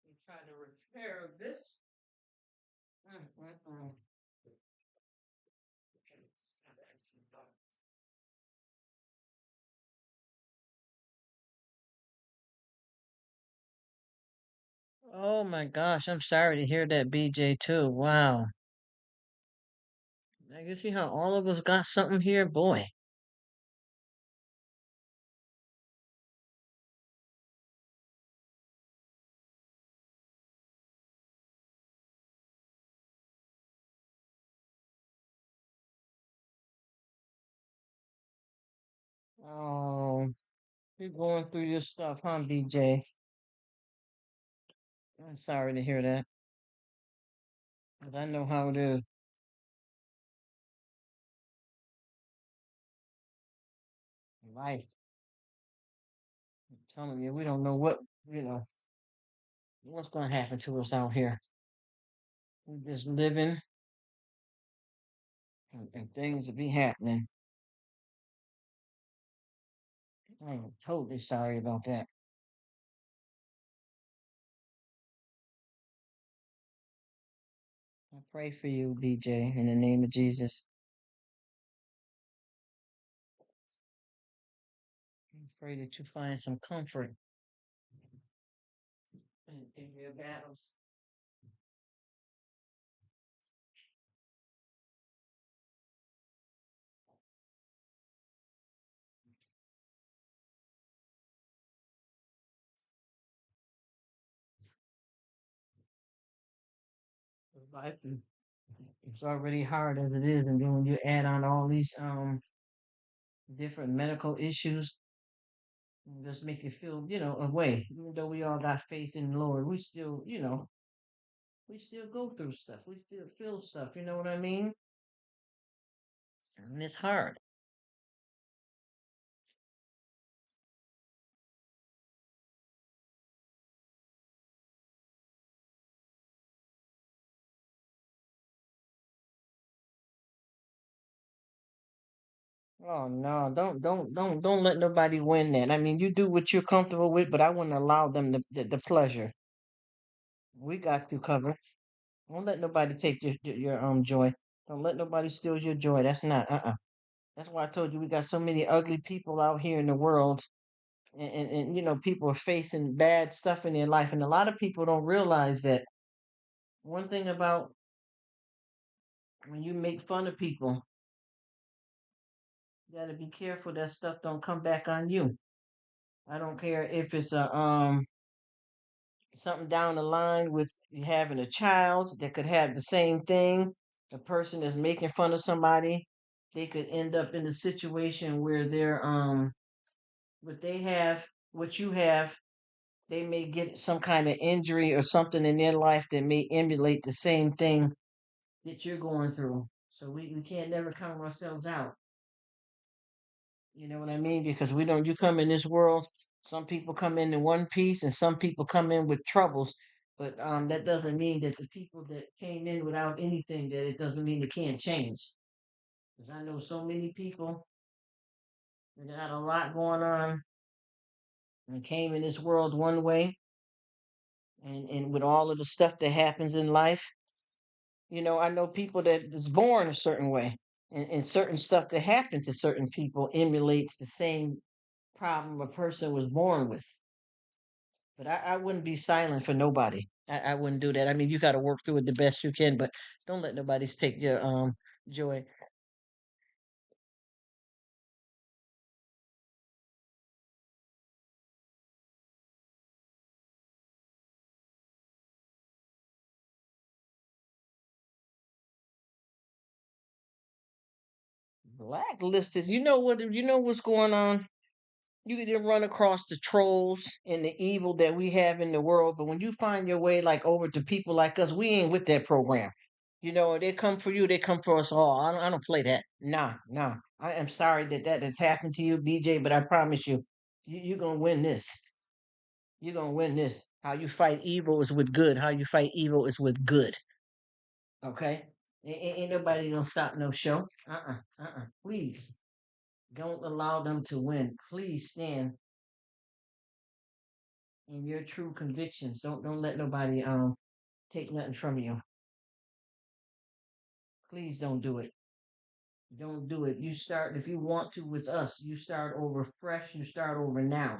You try to repair this. Mm-mm-mm. Oh my gosh, I'm sorry to hear that, BJ, too. Wow. Now you see how all of us got something here? Boy. Oh, you're going through your stuff, huh, BJ? I'm sorry to hear that, but I know how it is. Life. I'm telling you, we don't know you know, what's going to happen to us out here. We're just living and things will be happening. I'm totally sorry about that. I pray for you, BJ, in the name of Jesus. I pray that you find some comfort in your battles. Life is it's already hard as it is, and then when you add on all these different medical issues, it just make you feel, away. Even though we all got faith in the Lord, we still, we still go through stuff. We still feel stuff. You know what I mean? And it's hard. Oh no, don't let nobody win that. I mean, you do what you're comfortable with, but I wouldn't allow them the pleasure. We got you covered. Don't let nobody take your joy. Don't let nobody steal your joy. That's not That's why I told you we got so many ugly people out here in the world, and people are facing bad stuff in their life, and a lot of people don't realize that. One thing about when you make fun of people, you got to be careful that stuff don't come back on you. I don't care if it's a something down the line with you having a child that could have the same thing. The person is making fun of somebody, they could end up in a situation where they're what they have, what you have, they may get some kind of injury or something in their life that may emulate the same thing that you're going through. So we can't never count ourselves out. You know what I mean? Because we don't, you come in this world, some people come in one piece and some people come in with troubles. But that doesn't mean that the people that came in without anything, that it doesn't mean they can't change. Because I know so many people that got a lot going on and came in this world one way, and with all of the stuff that happens in life, I know people that is born a certain way, and certain stuff that happened to certain people emulates the same problem a person was born with. But I wouldn't be silent for nobody. I wouldn't do that. I mean, you got to work through it the best you can, but don't let nobody take your joy. Blacklisted. You know what? You know what's going on. You can just run across the trolls and the evil that we have in the world, but when you find your way like over to people like us, we ain't with that program. They come for you, they come for us all. I don't play that. Nah, nah. I am sorry that has happened to you, BJ, but I promise you, you're gonna win this. You're gonna win this. How you fight evil is with good. How you fight evil is with good. Okay? Ain't nobody gonna stop no show. Please don't allow them to win. Please stand in your true convictions. Don't let nobody take nothing from you. Please don't do it. Don't do it. You start if you want to with us. You start over fresh. You start over now.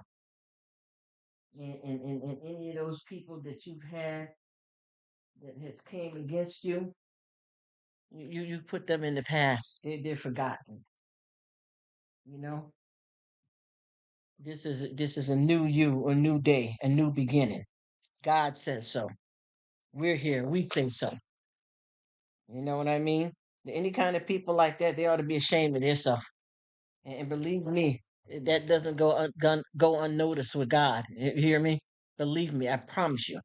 And any of those people that you've had that has came against you, you put them in the past. They're forgotten. You know, this is a new you, a new day, a new beginning. God says so. We're here. We think so. You know what I mean? Any kind of people like that, they ought to be ashamed of themselves. And believe me. That doesn't go unnoticed with God. You hear me? Believe me, I promise you.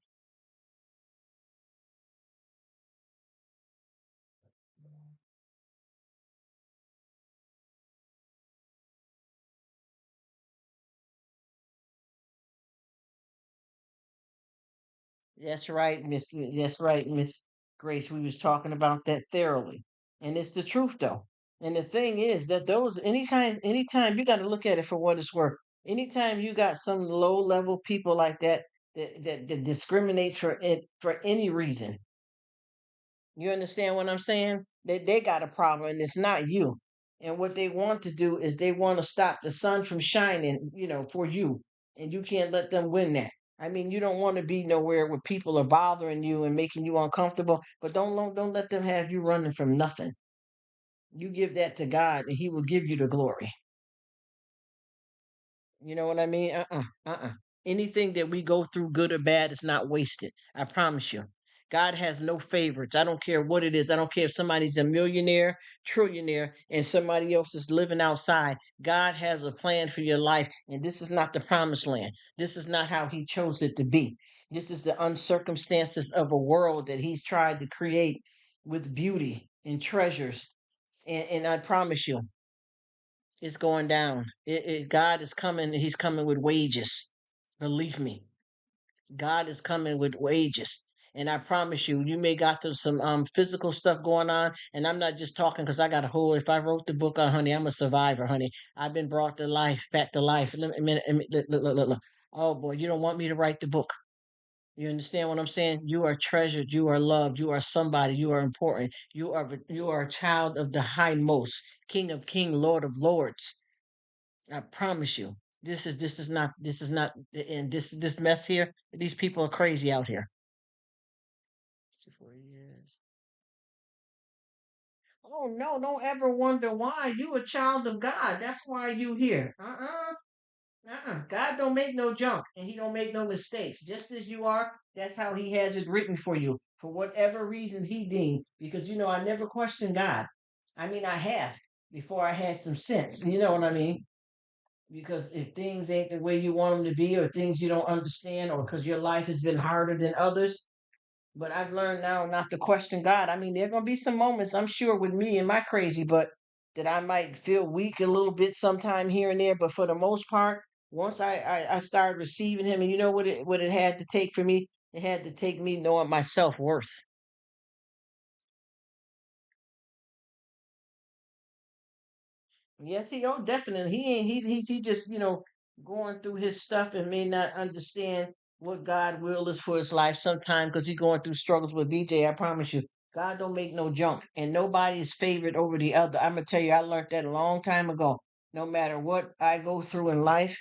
That's right, Miss. That's right, Miss Grace. We was talking about that thoroughly, and it's the truth though. And the thing is that those anytime you got to look at it for what it's worth. Anytime you got some low level people like that that discriminates for it for any reason, you understand what I'm saying? They got a problem, and it's not you. And what they want to do is they want to stop the sun from shining, for you, and you can't let them win that. I mean, you don't want to be nowhere where people are bothering you and making you uncomfortable, but don't let them have you running from nothing. You give that to God, and He will give you the glory. You know what I mean? Anything that we go through, good or bad, is not wasted. I promise you. God has no favorites. I don't care what it is. I don't care if somebody's a millionaire, trillionaire, and somebody else is living outside. God has a plan for your life, and this is not the promised land. This is not how He chose it to be. This is the uncircumstances of a world that He's tried to create with beauty and treasures. And I promise you, it's going down. God is coming. He's coming with wages. Believe me, God is coming with wages. And I promise you, you may got through some physical stuff going on. And I'm not just talking because I got a whole. If I wrote the book, honey, I'm a survivor, honey. I've been brought to life, back to life. Look. Oh boy, you don't want me to write the book. You understand what I'm saying? You are treasured. You are loved. You are somebody. You are important. You are a child of the high most, King of King, Lord of Lords. I promise you, this is not, and this mess here. These people are crazy out here. 4 years. Oh no! Don't ever wonder why. You a child of God. That's why you here. God don't make no junk, and He don't make no mistakes. Just as you are, that's how He has it written for you. For whatever reason He deemed, because I never questioned God. I mean, I have before I had some sense. You know what I mean? Because if things ain't the way you want them to be, or things you don't understand, or because your life has been harder than others. But I've learned now not to question God. I mean, there are going to be some moments, I'm sure, with me and my crazy, but that I might feel weak a little bit sometime here and there. But for the most part, once I started receiving Him, and you know what it had to take for me? It had to take me knowing my self worth. Yes, definitely. He ain't he just going through his stuff and may not understand what God will is for his life sometime because he's going through struggles with BJ. I promise you, God don't make no junk, and nobody is favored over the other. I'm gonna tell you, I learned that a long time ago. No matter what I go through in life,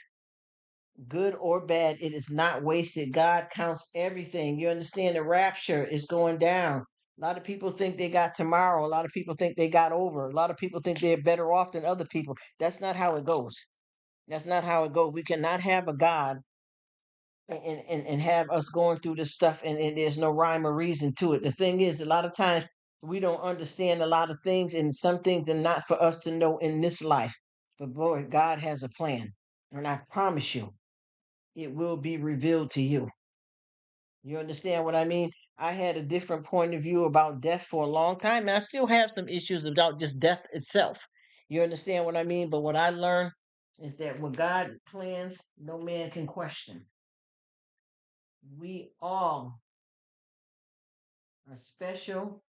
good or bad, it is not wasted. God counts everything. You understand? The rapture is going down. A lot of people think they got tomorrow. A lot of people think they got over. A lot of people think they're better off than other people. That's not how it goes. That's not how it goes. We cannot have a God and have us going through this stuff and there's no rhyme or reason to it. The thing is, a lot of times we don't understand a lot of things, and some things are not for us to know in this life. But boy, God has a plan. And I promise you, it will be revealed to you. You understand what I mean? I had a different point of view about death for a long time, and I still have some issues about just death itself. You understand what I mean? But what I learned is that what God plans, no man can question. We all are special.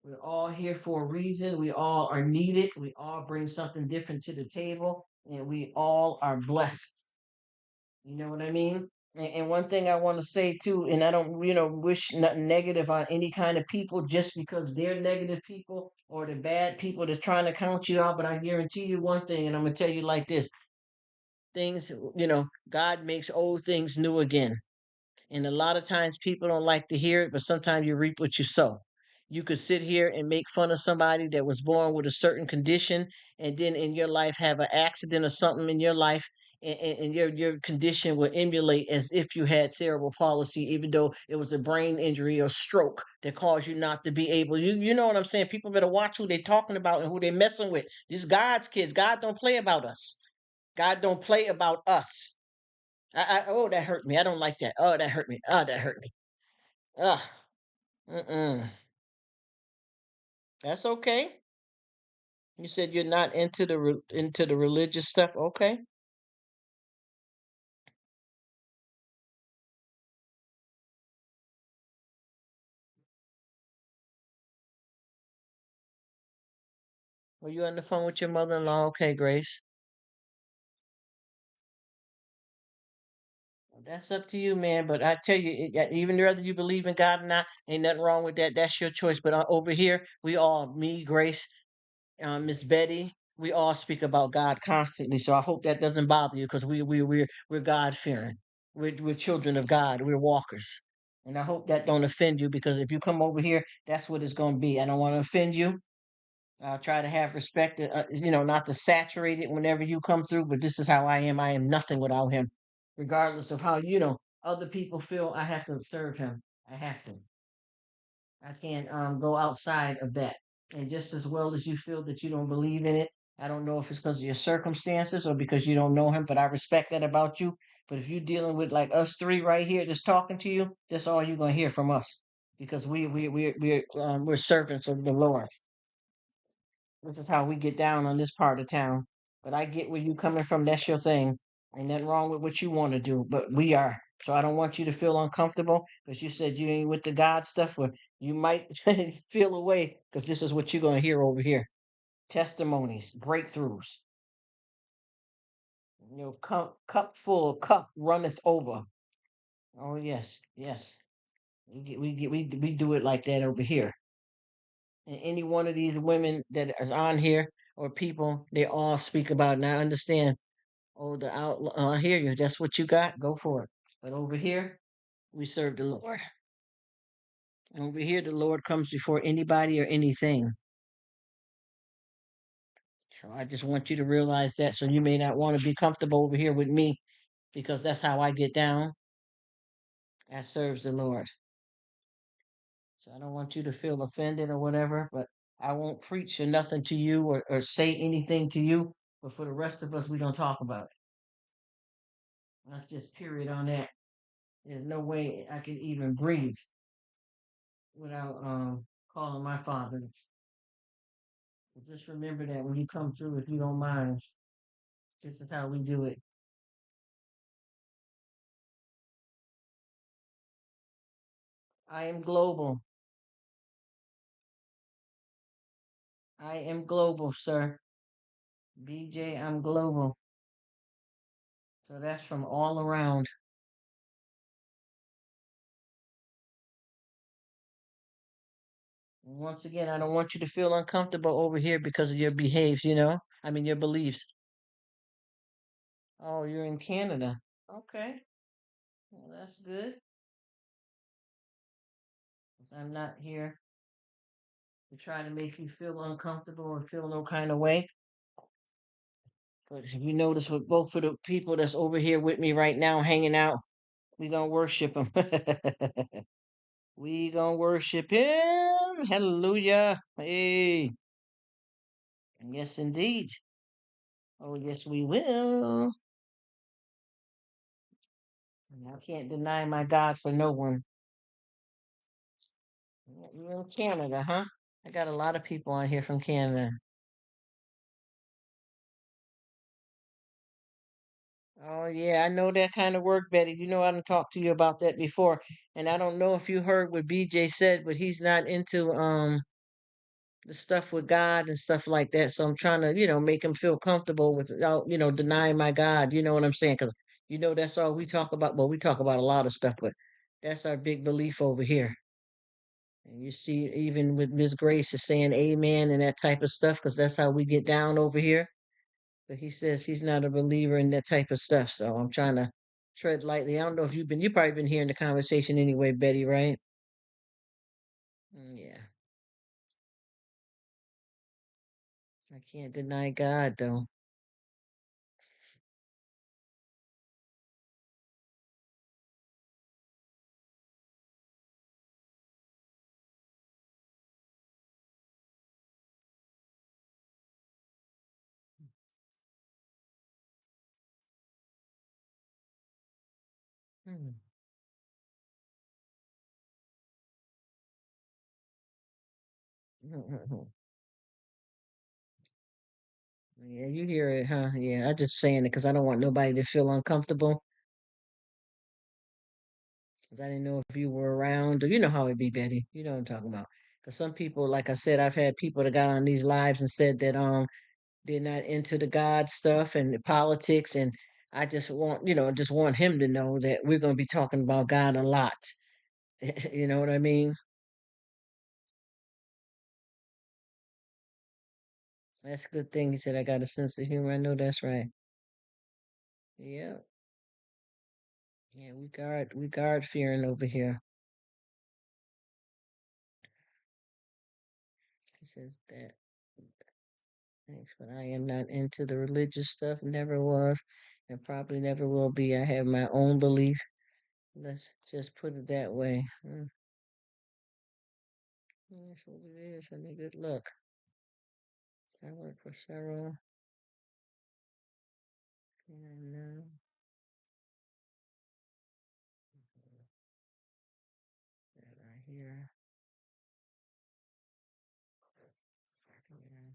We're all here for a reason. We all are needed. We all bring something different to the table, and we all are blessed. You know what I mean? And one thing I want to say too, and I don't, wish nothing negative on any kind of people just because they're negative people or the bad people that's trying to count you out. But I guarantee you one thing, and I'm gonna tell you like this: things, God makes old things new again. And a lot of times people don't like to hear it, but sometimes you reap what you sow. You could sit here and make fun of somebody that was born with a certain condition, and then in your life have an accident or something in your life, and your condition will emulate as if you had cerebral palsy, even though it was a brain injury or stroke that caused you not to be able. You know what I'm saying? People better watch who they're talking about and who they're messing with. These God's kids. God don't play about us. God don't play about us. Oh, that hurt me. I don't like that. Oh, that hurt me. Oh, that hurt me. Ugh. Mm-mm. That's okay. You said you're not into into the religious stuff. Okay. Were you on the phone with your mother-in-law? Okay, Grace. That's up to you, man. But I tell you, even whether you believe in God or not, ain't nothing wrong with that. That's your choice. But over here, we all, me, Grace, Miss Betty, we all speak about God constantly. So I hope that doesn't bother you because we're God fearing. We're children of God. We're walkers. And I hope that don't offend you because if you come over here, that's what it's going to be. I don't want to offend you. I'll try to have respect, not to saturate it whenever you come through, but this is how I am. I am nothing without him. Regardless of how, other people feel, I have to serve him. I have to. I can't go outside of that. And just as well as you feel that you don't believe in it, I don't know if it's because of your circumstances or because you don't know him, but I respect that about you. But if you're dealing with like us three right here, just talking to you, that's all you're gonna hear from us because we're servants of the Lord. This is how we get down on this part of town. But I get where you coming from. That's your thing. Ain't nothing wrong with what you want to do, but we are. So I don't want you to feel uncomfortable because you said you ain't with the God stuff. But you might feel away because this is what you're gonna hear over here: testimonies, breakthroughs. Cup full, cup runneth over. Oh yes, yes. We do it like that over here. And any one of these women that is on here or people, they all speak about it. And I understand. Oh, the outlaw. I hear you. That's what you got. Go for it. But over here, we serve the Lord. Over here, the Lord comes before anybody or anything. So I just want you to realize that. So you may not want to be comfortable over here with me because that's how I get down. That serves the Lord. So I don't want you to feel offended or whatever, but I won't preach or nothing to you or say anything to you. But for the rest of us, we don't talk about it. That's just period on that. There's no way I can even breathe without calling my father. But just remember that when you come through, if you don't mind, this is how we do it. I am global. I am global, sir. BJ, I'm global. So that's from all around. Once again, I don't want you to feel uncomfortable over here because of your behaves, I mean, your beliefs. Oh, you're in Canada. Okay. Well, that's good. 'Cause I'm not here to try to make you feel uncomfortable or feel no kind of way. But if you notice with both of the people that's over here with me right now hanging out, we gonna worship him. We gonna worship him. Hallelujah. Hey. Yes, indeed. Oh, yes, we will. And I can't deny my God for no one. You're in Canada, huh? I got a lot of people on here from Canada. Oh yeah, I know that kind of work, Betty. You know I done talked to you about that before. And I don't know if you heard what BJ said, but he's not into the stuff with God and stuff like that. So I'm trying to, make him feel comfortable without, denying my God. You know what I'm saying? Because that's all we talk about. Well, we talk about a lot of stuff, but that's our big belief over here. And you see, even with Miss Grace is saying amen and that type of stuff, because that's how we get down over here. But he says he's not a believer in that type of stuff. So I'm trying to tread lightly. I don't know if you probably been hearing the conversation anyway, Betty, right? Yeah. I can't deny God, though. Hmm. Yeah, you hear it, huh? Yeah, I just saying it because I don't want nobody to feel uncomfortable. 'Cause I didn't know if you were around. Or you know how it be, Betty. You know what I'm talking about. Because some people, like I said, I've had people that got on these lives and said that they're not into the God stuff and the politics, and I just want just want him to know that we're going to be talking about God a lot. You know what I mean? That's a good thing. He said I got a sense of humor. I know that's right. Yeah, yeah. We guard fearing over here. He says that. Thanks, but I am not into the religious stuff. Never was, and probably never will be. I have my own belief. Let's just put it that way. That's what it is. Honey, good luck. I work for several, and that right here. Yeah.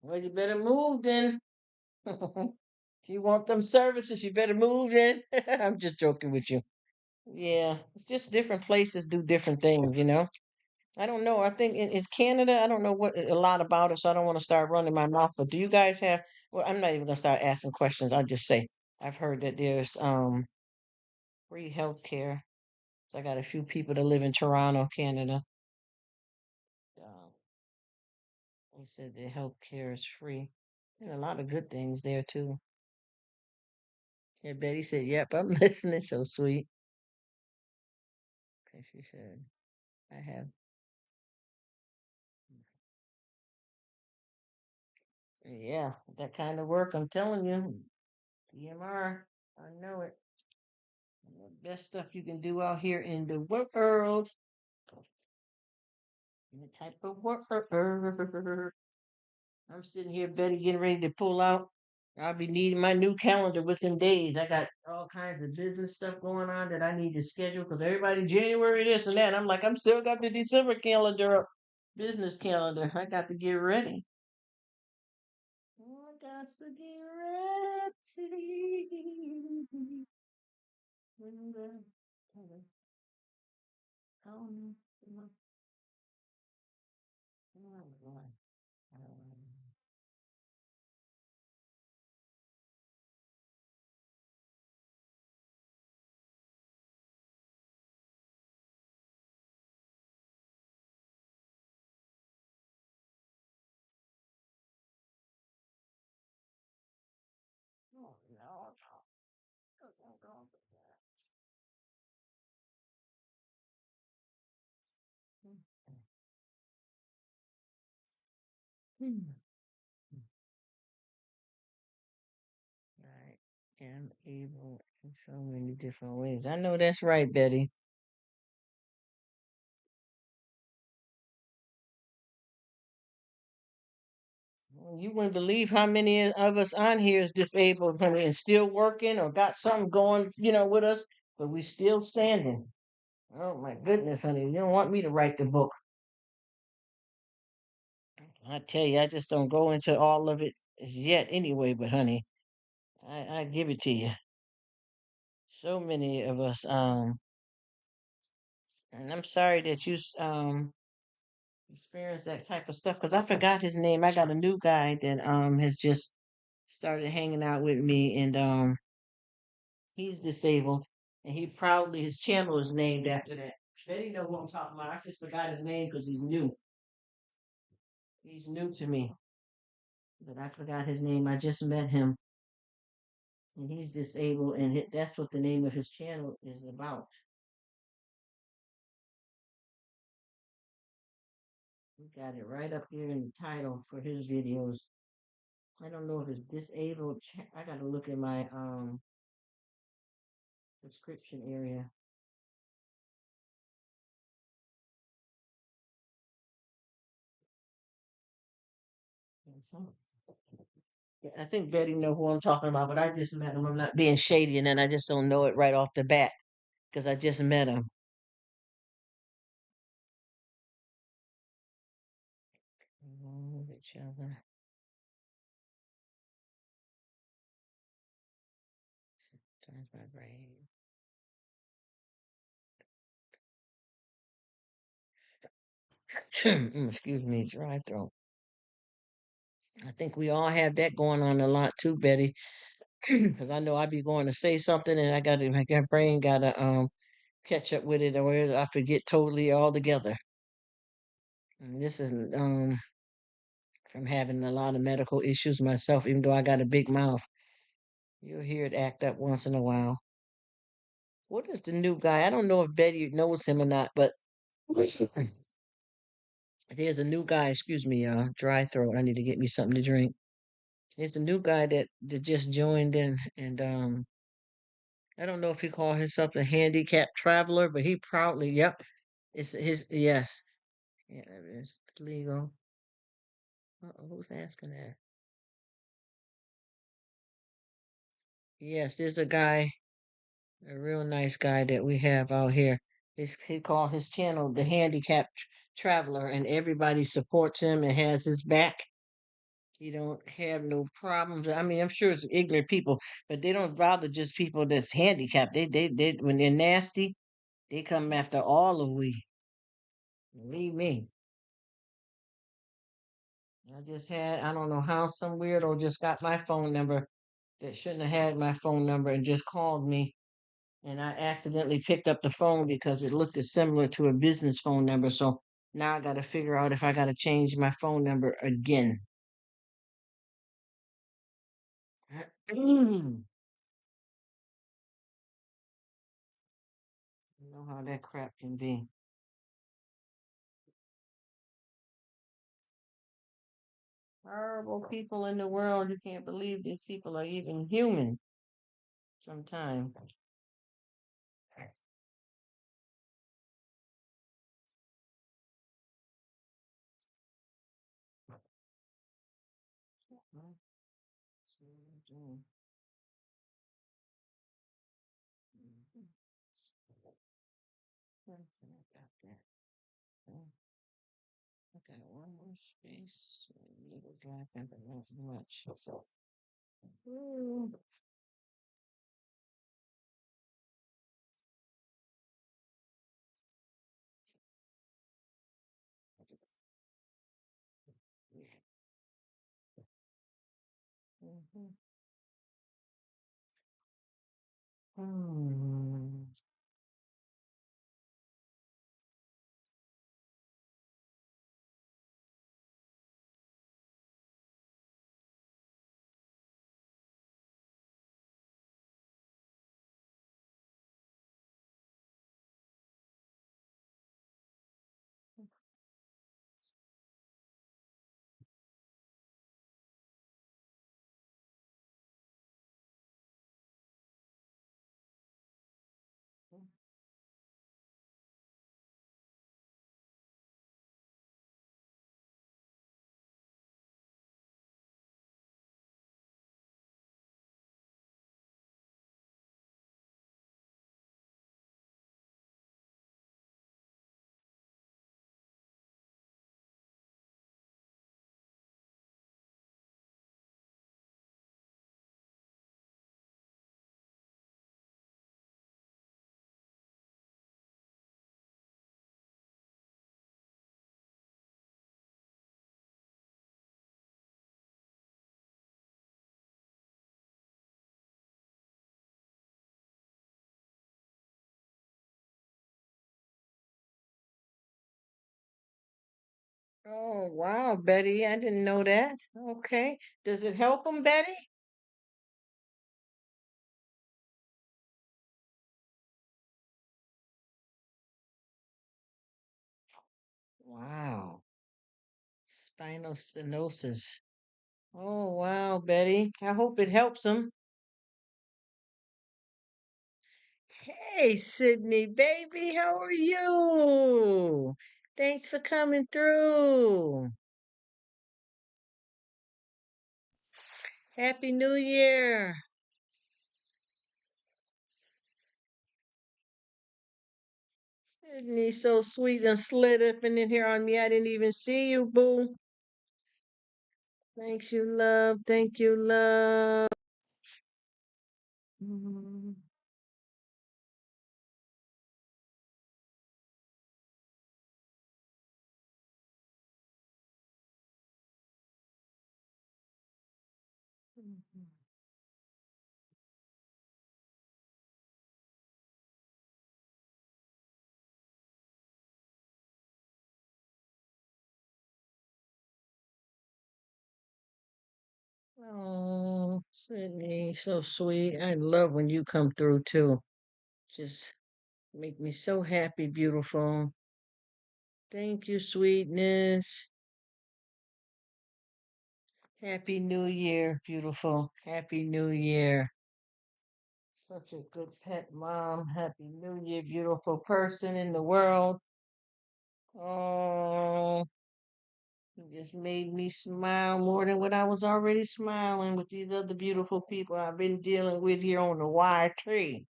Well, you better move then. If you want them services, you better move then. I'm just joking with you. Yeah, it's just different places do different things. I don't know. I think it's Canada. I don't know what a lot about it, so I don't want to start running my mouth. But do you guys have? Well, I'm not even gonna start asking questions. I'll just say I've heard that there's free health care. So I got a few people that live in Toronto, Canada. Uh, they said their health care is free. And a lot of good things there too. Yeah, Betty said, "Yep, I'm listening." So sweet. And she said, "I have." Yeah, that kind of work. I'm telling you, EMR. I know it. The best stuff you can do out here in the world. The type of work. I'm sitting here, Betty, getting ready to pull out. I'll be needing my new calendar within days. I got all kinds of business stuff going on that I need to schedule because everybody January this and that. I'm like, I'm still got the December calendar up, business calendar. I got to get ready. I got to get ready. Oh, no. I am able in so many different ways. I know that's right, Betty. Well, you wouldn't believe how many of us on here is disabled, honey, and still working or got something going, with us, but we still standing. Oh my goodness, honey. You don't want me to write the book. I tell you, I just don't go into all of it as yet anyway, but honey, I give it to you. So many of us, and I'm sorry that you experienced that type of stuff because I forgot his name. I got a new guy that has just started hanging out with me, and he's disabled, and he proudly his channel is named after that. Betty know who I'm talking about. I just forgot his name because he's new. He's new to me, but I forgot his name. I just met him, and he's disabled, and that's what the name of his channel is about. We got it right up here in the title for his videos. I don't know if it's disabled. I got to look in my description area. I think Betty know who I'm talking about, but I just met him. I'm not being shady, and then I just don't know it right off the bat because I just met him. Each other. Turns my brain. Excuse me, dry throat. I think we all have that going on a lot too, Betty. Because I know I be going to say something and I got to, my brain got to catch up with it, or else I forget totally altogether. And this is from having a lot of medical issues myself, even though I got a big mouth. You'll hear it act up once in a while. What is the new guy? I don't know if Betty knows him or not, but there's a new guy. Excuse me, dry throat. I need to get me something to drink. There's a new guy that just joined in, and I don't know if he called himself a handicapped traveler, but he proudly, yep, it's his, yes, yeah, it is legal. Who's asking that? Yes, there's a guy, a real nice guy that we have out here. He called his channel the Handicapped Traveler, and everybody supports him and has his back. He don't have no problems. I mean, I'm sure it's ignorant people, but they don't bother just people that's handicapped. They when they're nasty, they come after all of we. Believe me. I just had, I don't know how some weirdo just got my phone number that shouldn't have had my phone number and just called me. And I accidentally picked up the phone because it looked as similar to a business phone number. So now I got to figure out if I got to change my phone number again. You know how that crap can be. Horrible people in the world. You can't believe these people are even human sometimes. Okay, one more space. Little dry thing, but not much. Mm. Mhm. Hmm. Oh, wow, Betty. I didn't know that. Okay. Does it help them, Betty? Wow. Spinal stenosis. Oh, wow, Betty. I hope it helps them. Hey, Sydney, baby, how are you? Thanks for coming through. Happy New Year. Sydney, so sweet and slid up in here on me. I didn't even see you, boo. Thanks, you love. Thank you, love. Mhm. Oh, Sydney, so sweet. I love when you come through too. Just make me so happy, beautiful. Thank you, sweetness. Happy New Year, beautiful. Happy New Year. Such a good pet mom. Happy New Year, beautiful person in the world. Oh, you just made me smile more than what I was already smiling with these other beautiful people I've been dealing with here on the wire tree.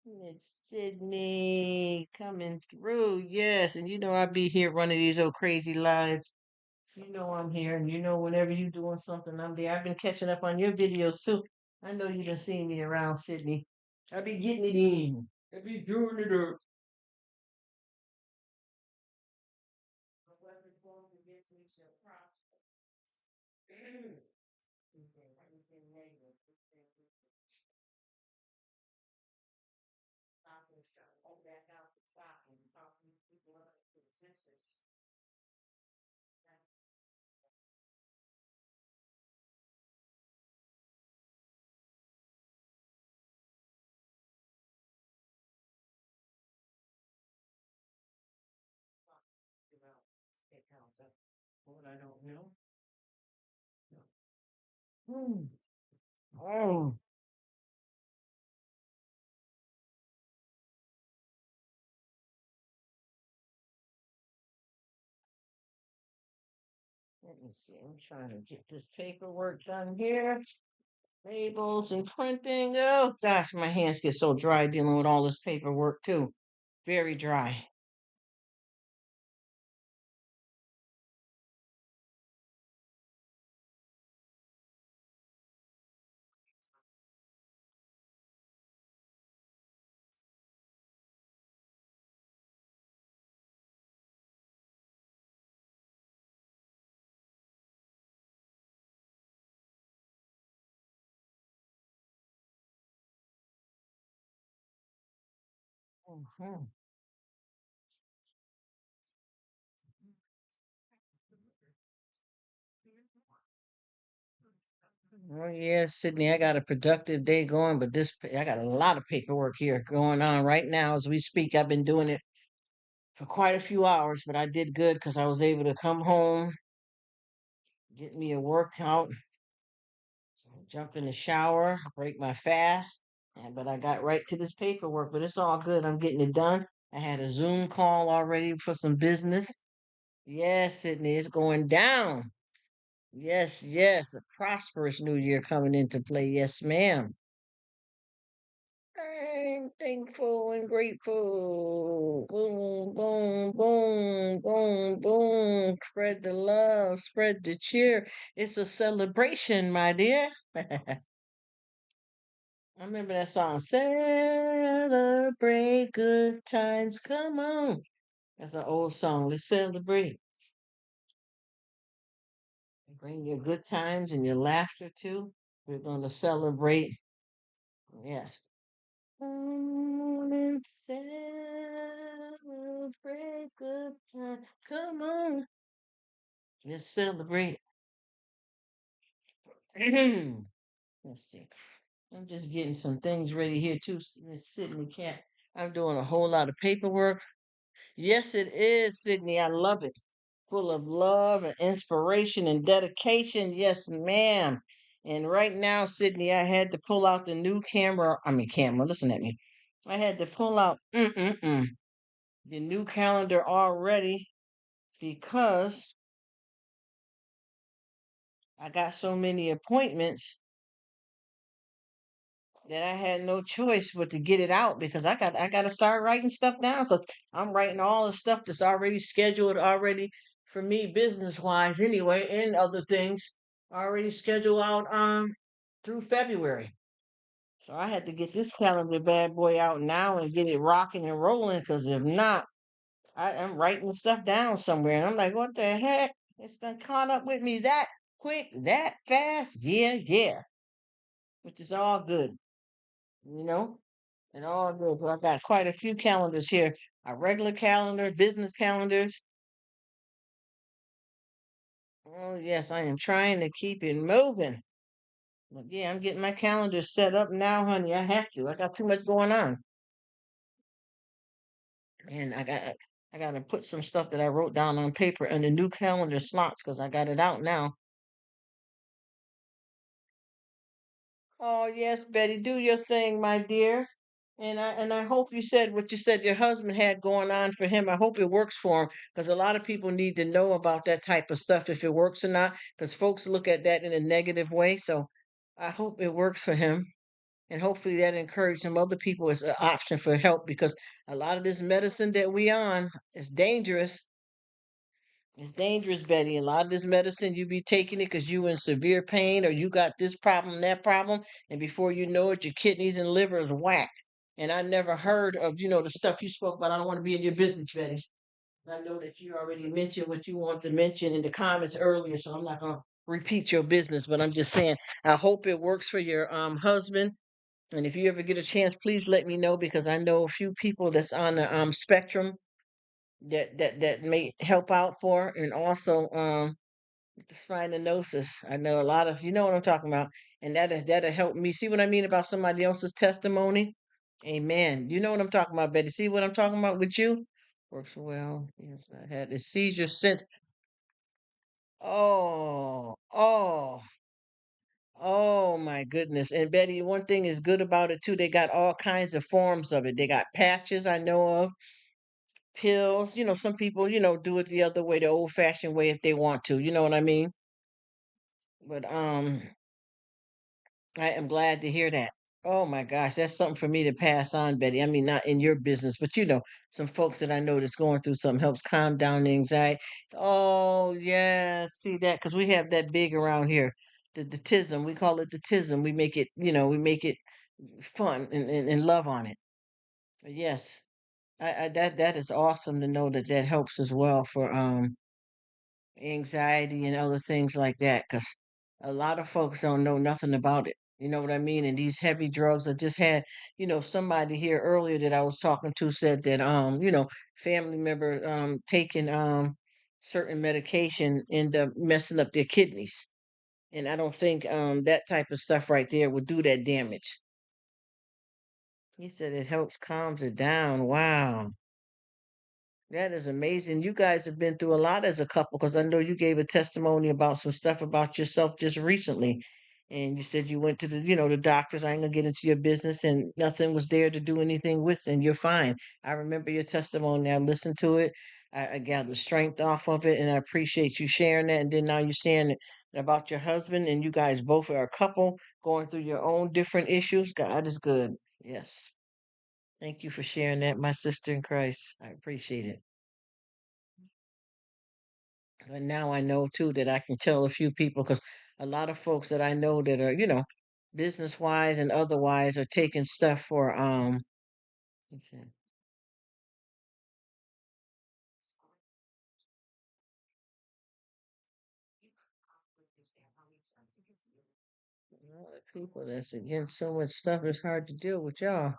It's Sydney coming through. Yes, and you know I be here running these old crazy lives. You know I'm here, and you know whenever you doing something, I'm there. I've been catching up on your videos too. I know you done seen me around Sydney. I be getting it in. I be doing it up. What I don't know. Hmm. Oh, let me see. I'm trying to get this paperwork done here. Labels and printing. Oh gosh, my hands get so dry dealing with all this paperwork too. Very dry. Mhm. Oh yeah, Sydney, I got a productive day going, but I got a lot of paperwork here going on right now as we speak. I've been doing it for quite a few hours, but I did good because I was able to come home, get me a workout, jump in the shower, break my fast, and but I got right to this paperwork, but it's all good. I'm getting it done. I had a Zoom call already for some business. Yes, Sydney, it's going down. Yes, yes, a prosperous new year coming into play. Yes, ma'am. I'm thankful and grateful. Boom, boom, boom, boom, boom. Spread the love, spread the cheer. It's a celebration, my dear. I remember that song. Celebrate good times. Come on. That's an old song. Let's celebrate. Bring your good times and your laughter too. We're going to celebrate. Yes. And celebrate good time. Come on, let's celebrate. Let's see. I'm just getting some things ready here too. Miss Sydney Cat. I'm doing a whole lot of paperwork. Yes, it is, Sydney. I love it. Full of love and inspiration and dedication. Yes, ma'am. And right now, Sydney, I had to pull out the new camera. I mean, camera. Listen at me. I had to pull out the new calendar already because I got so many appointments that I had no choice but to get it out because I got to start writing stuff down because I'm writing all the stuff that's already scheduled already for me business wise anyway, and other things already scheduled out through February. So I had to get this calendar bad boy out now and get it rocking and rolling because if not, I'm writing stuff down somewhere and I'm like, what the heck? It's done caught up with me that quick, that fast. Yeah, yeah. Which is all good, you know? And all good. But I've got quite a few calendars here. A regular calendar, business calendars. Oh yes, I am trying to keep it moving. But yeah, I'm getting my calendar set up now, honey. I have to. I got too much going on. And I gotta put some stuff that I wrote down on paper in the new calendar slots because I got it out now. Oh yes, Betty, do your thing, my dear. And I hope you said what you said your husband had going on for him. I hope it works for him because a lot of people need to know about that type of stuff if it works or not because folks look at that in a negative way. So I hope it works for him and hopefully that encourages some other people as an option for help because a lot of this medicine that we on is dangerous. It's dangerous, Betty. A lot of this medicine, you be taking it because you in severe pain or you got this problem, that problem, and before you know it, your kidneys and liver is whacked. And I never heard of, the stuff you spoke about. I don't want to be in your business, Betty. I know that you already mentioned what you want to mention in the comments earlier, so I'm not gonna repeat your business, but I'm just saying I hope it works for your husband. And if you ever get a chance, please let me know because I know a few people that's on the spectrum that may help out for and also the spinonosis. I know a lot of you know what I'm talking about, and that'll help me. See what I mean about somebody else's testimony? Amen. You know what I'm talking about, Betty. See what I'm talking about with you? Works well. Yes, I had the seizure since. Oh, oh, oh my goodness. And Betty, one thing is good about it too. They got all kinds of forms of it. They got patches I know of, pills. Some people, do it the other way, the old fashioned way if they want to. You know what I mean? But I am glad to hear that. Oh my gosh, that's something for me to pass on, Betty. I mean, not in your business, but some folks that I know that's going through something helps calm down the anxiety. Oh yeah, see that because we have that big around here, the tism. We call it the tism. We make it fun and love on it. But yes, that is awesome to know that that helps as well for anxiety and other things like that because a lot of folks don't know nothing about it. You know what I mean? And these heavy drugs, I just had, somebody here earlier that I was talking to said that, family member taking certain medication end up messing up their kidneys. And I don't think that type of stuff right there would do that damage. He said it helps calms it down. Wow. That is amazing. You guys have been through a lot as a couple because I know you gave a testimony about some stuff about yourself just recently. And you said you went to the doctors. I ain't gonna get into your business and nothing was there to do anything with, and you're fine. I remember your testimony. I listened to it. I got the strength off of it, and I appreciate you sharing that. And then now you're sharing it about your husband, and you guys both are a couple going through your own different issues. God is good. Yes. Thank you for sharing that, my sister in Christ. I appreciate it. And now I know too that I can tell a few people because a lot of folks that I know that are, business wise and otherwise are taking stuff for let's see, a lot of people that's against so much stuff it's hard to deal with y'all.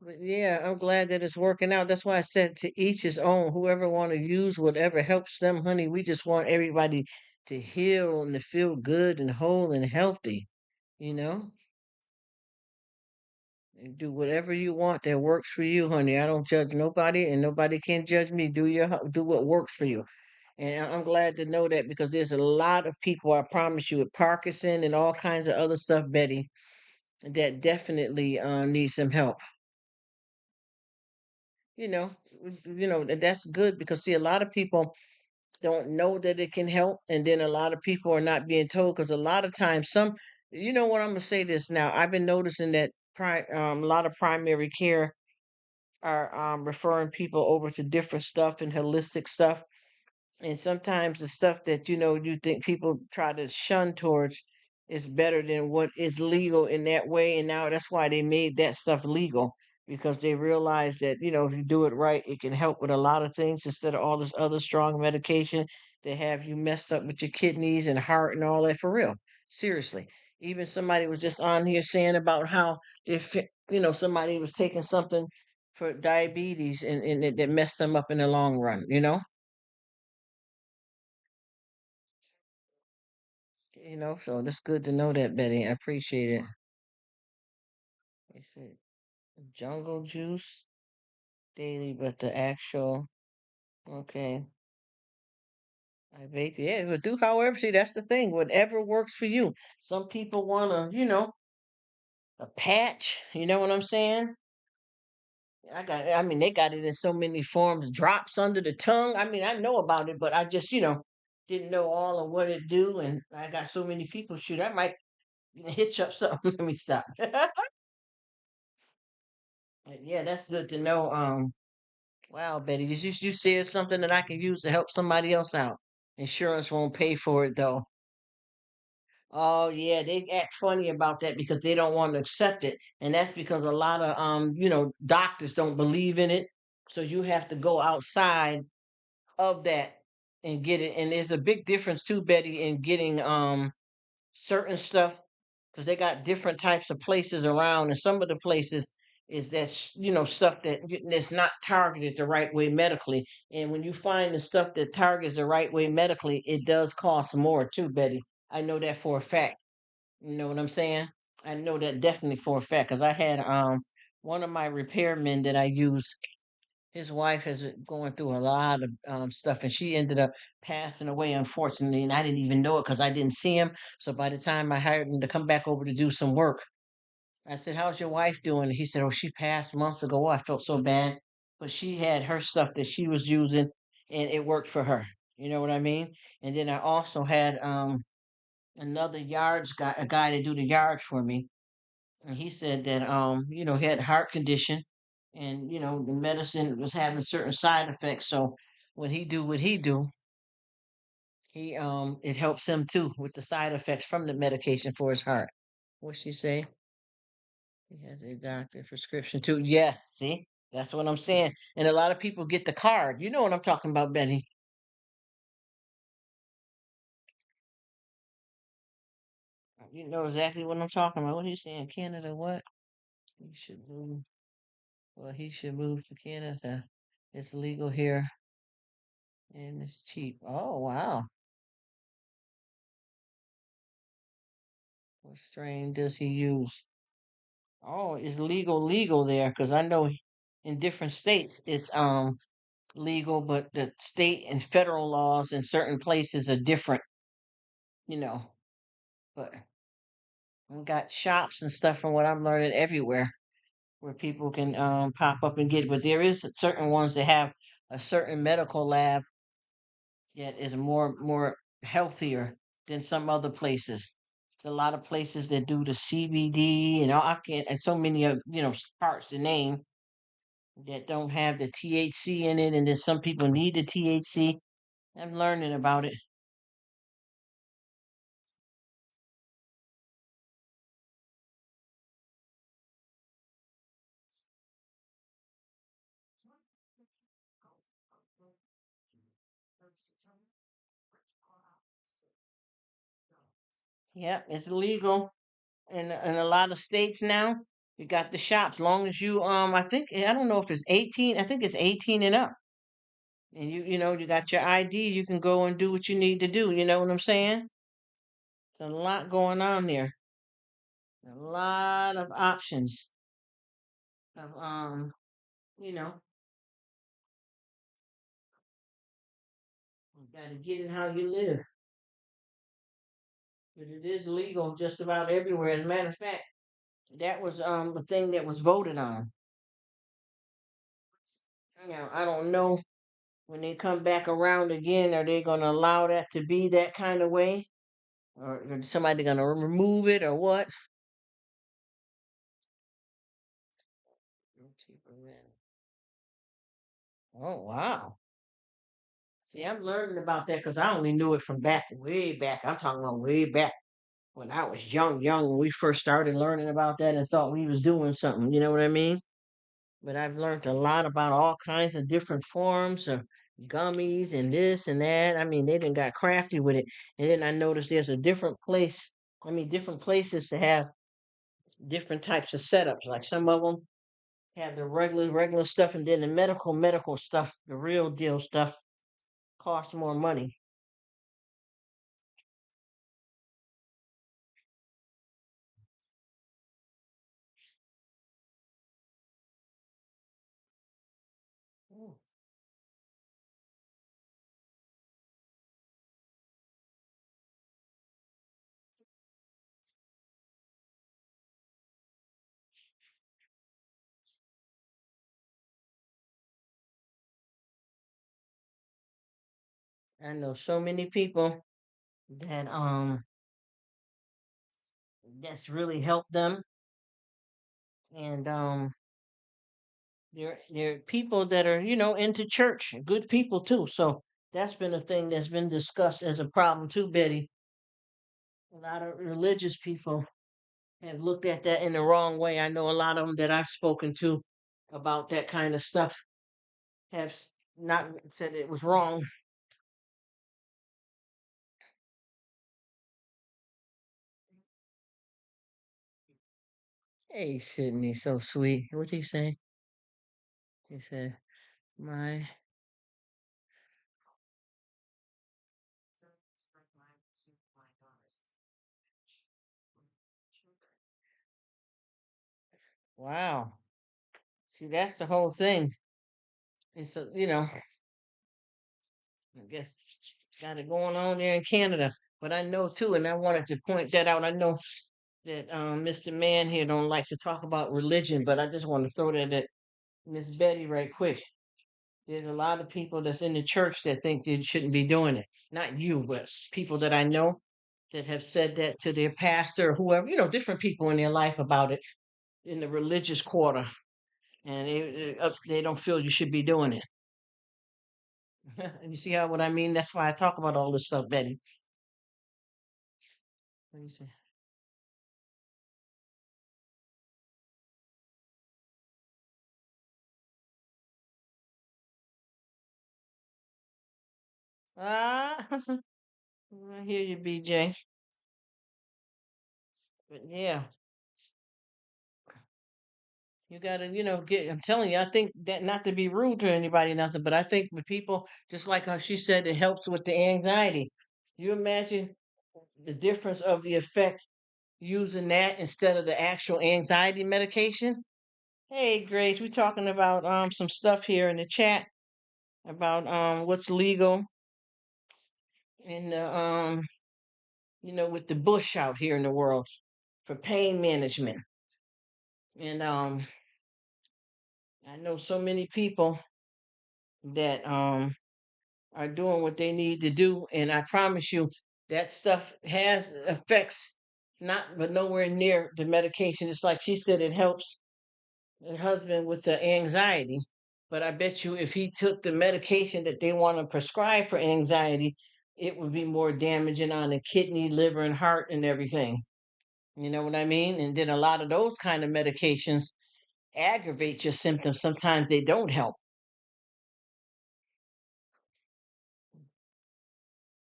But yeah, I'm glad that it's working out. That's why I said to each his own. Whoever want to use whatever helps them, honey. We just want everybody to heal and to feel good and whole and healthy, you know? And do whatever you want that works for you, honey. I don't judge nobody, and nobody can judge me. Do what works for you. And I'm glad to know that because there's a lot of people, I promise you, with Parkinson and all kinds of other stuff, Betty, that definitely need some help. You know, that's good because see, a lot of people. don't know that it can help, and then a lot of people are not being told because a lot of times some, you know what, I'm gonna say this now. I've been noticing that a lot of primary care are referring people over to different stuff and holistic stuff, and sometimes the stuff that you think people try to shun towards is better than what is legal in that way, and now that's why they made that stuff legal, because they realize that if you do it right, it can help with a lot of things instead of all this other strong medication that have you messed up with your kidneys and heart and all that, for real. Seriously. Even somebody was just on here saying about how if somebody was taking something for diabetes, and that messed them up in the long run. So that's good to know that, Betty. I appreciate it. They said jungle juice daily, but the actual, okay. I vape, yeah, but do however. See, that's the thing. Whatever works for you. Some people want a patch. You know what I'm saying? I mean, they got it in so many forms. Drops under the tongue. I mean, I know about it, but I just, didn't know all of what it do. And I got so many people. Shoot, I might hitch up something. Let me stop. Yeah, that's good to know. Wow, Betty, you said something that I can use to help somebody else out. Insurance won't pay for it though. Oh yeah, they act funny about that because they don't want to accept it, and that's because a lot of doctors don't believe in it. So you have to go outside of that and get it. And there's a big difference too, Betty, in getting certain stuff, because they got different types of places around, and some of the places is that stuff that's not targeted the right way medically. And when you find the stuff that targets the right way medically, it does cost more too, Betty. I know that for a fact. You know what I'm saying? I know that definitely for a fact because I had one of my repairmen that I use. His wife has going through a lot of stuff, and she ended up passing away, unfortunately. And I didn't even know it because I didn't see him. So by the time I hired him to come back over to do some work, I said, "How's your wife doing?" He said, "Oh, she passed months ago." Oh, I felt so bad, but she had her stuff that she was using, and it worked for her. You know what I mean? And then I also had another yards guy, a guy to do the yards for me, and he said that he had a heart condition, and the medicine was having certain side effects. So when he do what he do, he it helps him too with the side effects from the medication for his heart. What she say? He has a doctor prescription too. Yes, see, that's what I'm saying. And a lot of people get the card. You know what I'm talking about, Betty. You know exactly what I'm talking about. What are you saying? Canada? What? He should move. Well, he should move to Canada. It's legal here and it's cheap. Oh wow. What strain does he use? Oh, it's legal there because I know in different states it's legal, but the state and federal laws in certain places are different, you know. But we got shops and stuff from what I'm learning everywhere where people can pop up and get it. But there is certain ones that have a certain medical lab that is more healthier than some other places. There's a lot of places that do the CBD and all I can't and so many of parts to name that don't have the THC in it, and then some people need the THC. I'm learning about it. Yep, it's legal in a lot of states now. You got the shops. Long as you I think I don't know if it's 18. I think it's 18 and up. And you got your ID, you can go and do what you need to do. You know what I'm saying? There's a lot going on there. A lot of options of you know, you gotta get it how you live. But it is legal just about everywhere. As a matter of fact, that was a thing that was voted on. I don't know when they come back around again, are they going to allow that to be that kind of way? Or is somebody going to remove it or what? Oh, wow. See, I'm learning about that because I only knew it from back, way back. I'm talking about way back when I was young, when we first started learning about that and thought we was doing something. You know what I mean? But I've learned a lot about all kinds of different forms of gummies and this and that. I mean, they done got crafty with it. And then I noticed there's a different place. I mean, different places to have different types of setups. Like some of them have the regular stuff, and then the medical stuff, the real deal stuff, costs more money. Mm. I know so many people that that's really helped them, and they're people that are, into church, good people too. So that's been a thing that's been discussed as a problem too, Betty. A lot of religious people have looked at that in the wrong way. I know a lot of them that I've spoken to about that kind of stuff have not said it was wrong. Hey, Sydney, so sweet. What'd he say? He said, "My." Wow. See, that's the whole thing. It's I guess got it going on there in Canada. But I know too, and I wanted to point that out. I know that Mr. Man here don't like to talk about religion, but I just want to throw that at Miss Betty right quick. There's a lot of people that's in the church that think you shouldn't be doing it. Not you, but people that I know that have said that to their pastor or whoever, different people in their life about it in the religious quarter, and they don't feel you should be doing it. You see how what I mean? That's why I talk about all this stuff, Betty. What do you say? Ah, I hear you, BJ. But yeah, you gotta, get. I'm telling you, I think that not to be rude to anybody, nothing, but I think with people, just like how she said, it helps with the anxiety. You imagine the difference of the effect using that instead of the actual anxiety medication. Hey, Grace, we're talking about some stuff here in the chat about what's legal in the with the bush out here in the world for pain management. And I know so many people that are doing what they need to do, and I promise you that stuff has effects, not but nowhere near the medication. It's like she said, it helps her husband with the anxiety. But I bet you if he took the medication that they want to prescribe for anxiety, it would be more damaging on the kidney, liver, and heart and everything. You know what I mean? And then a lot of those kind of medications aggravate your symptoms. Sometimes they don't help.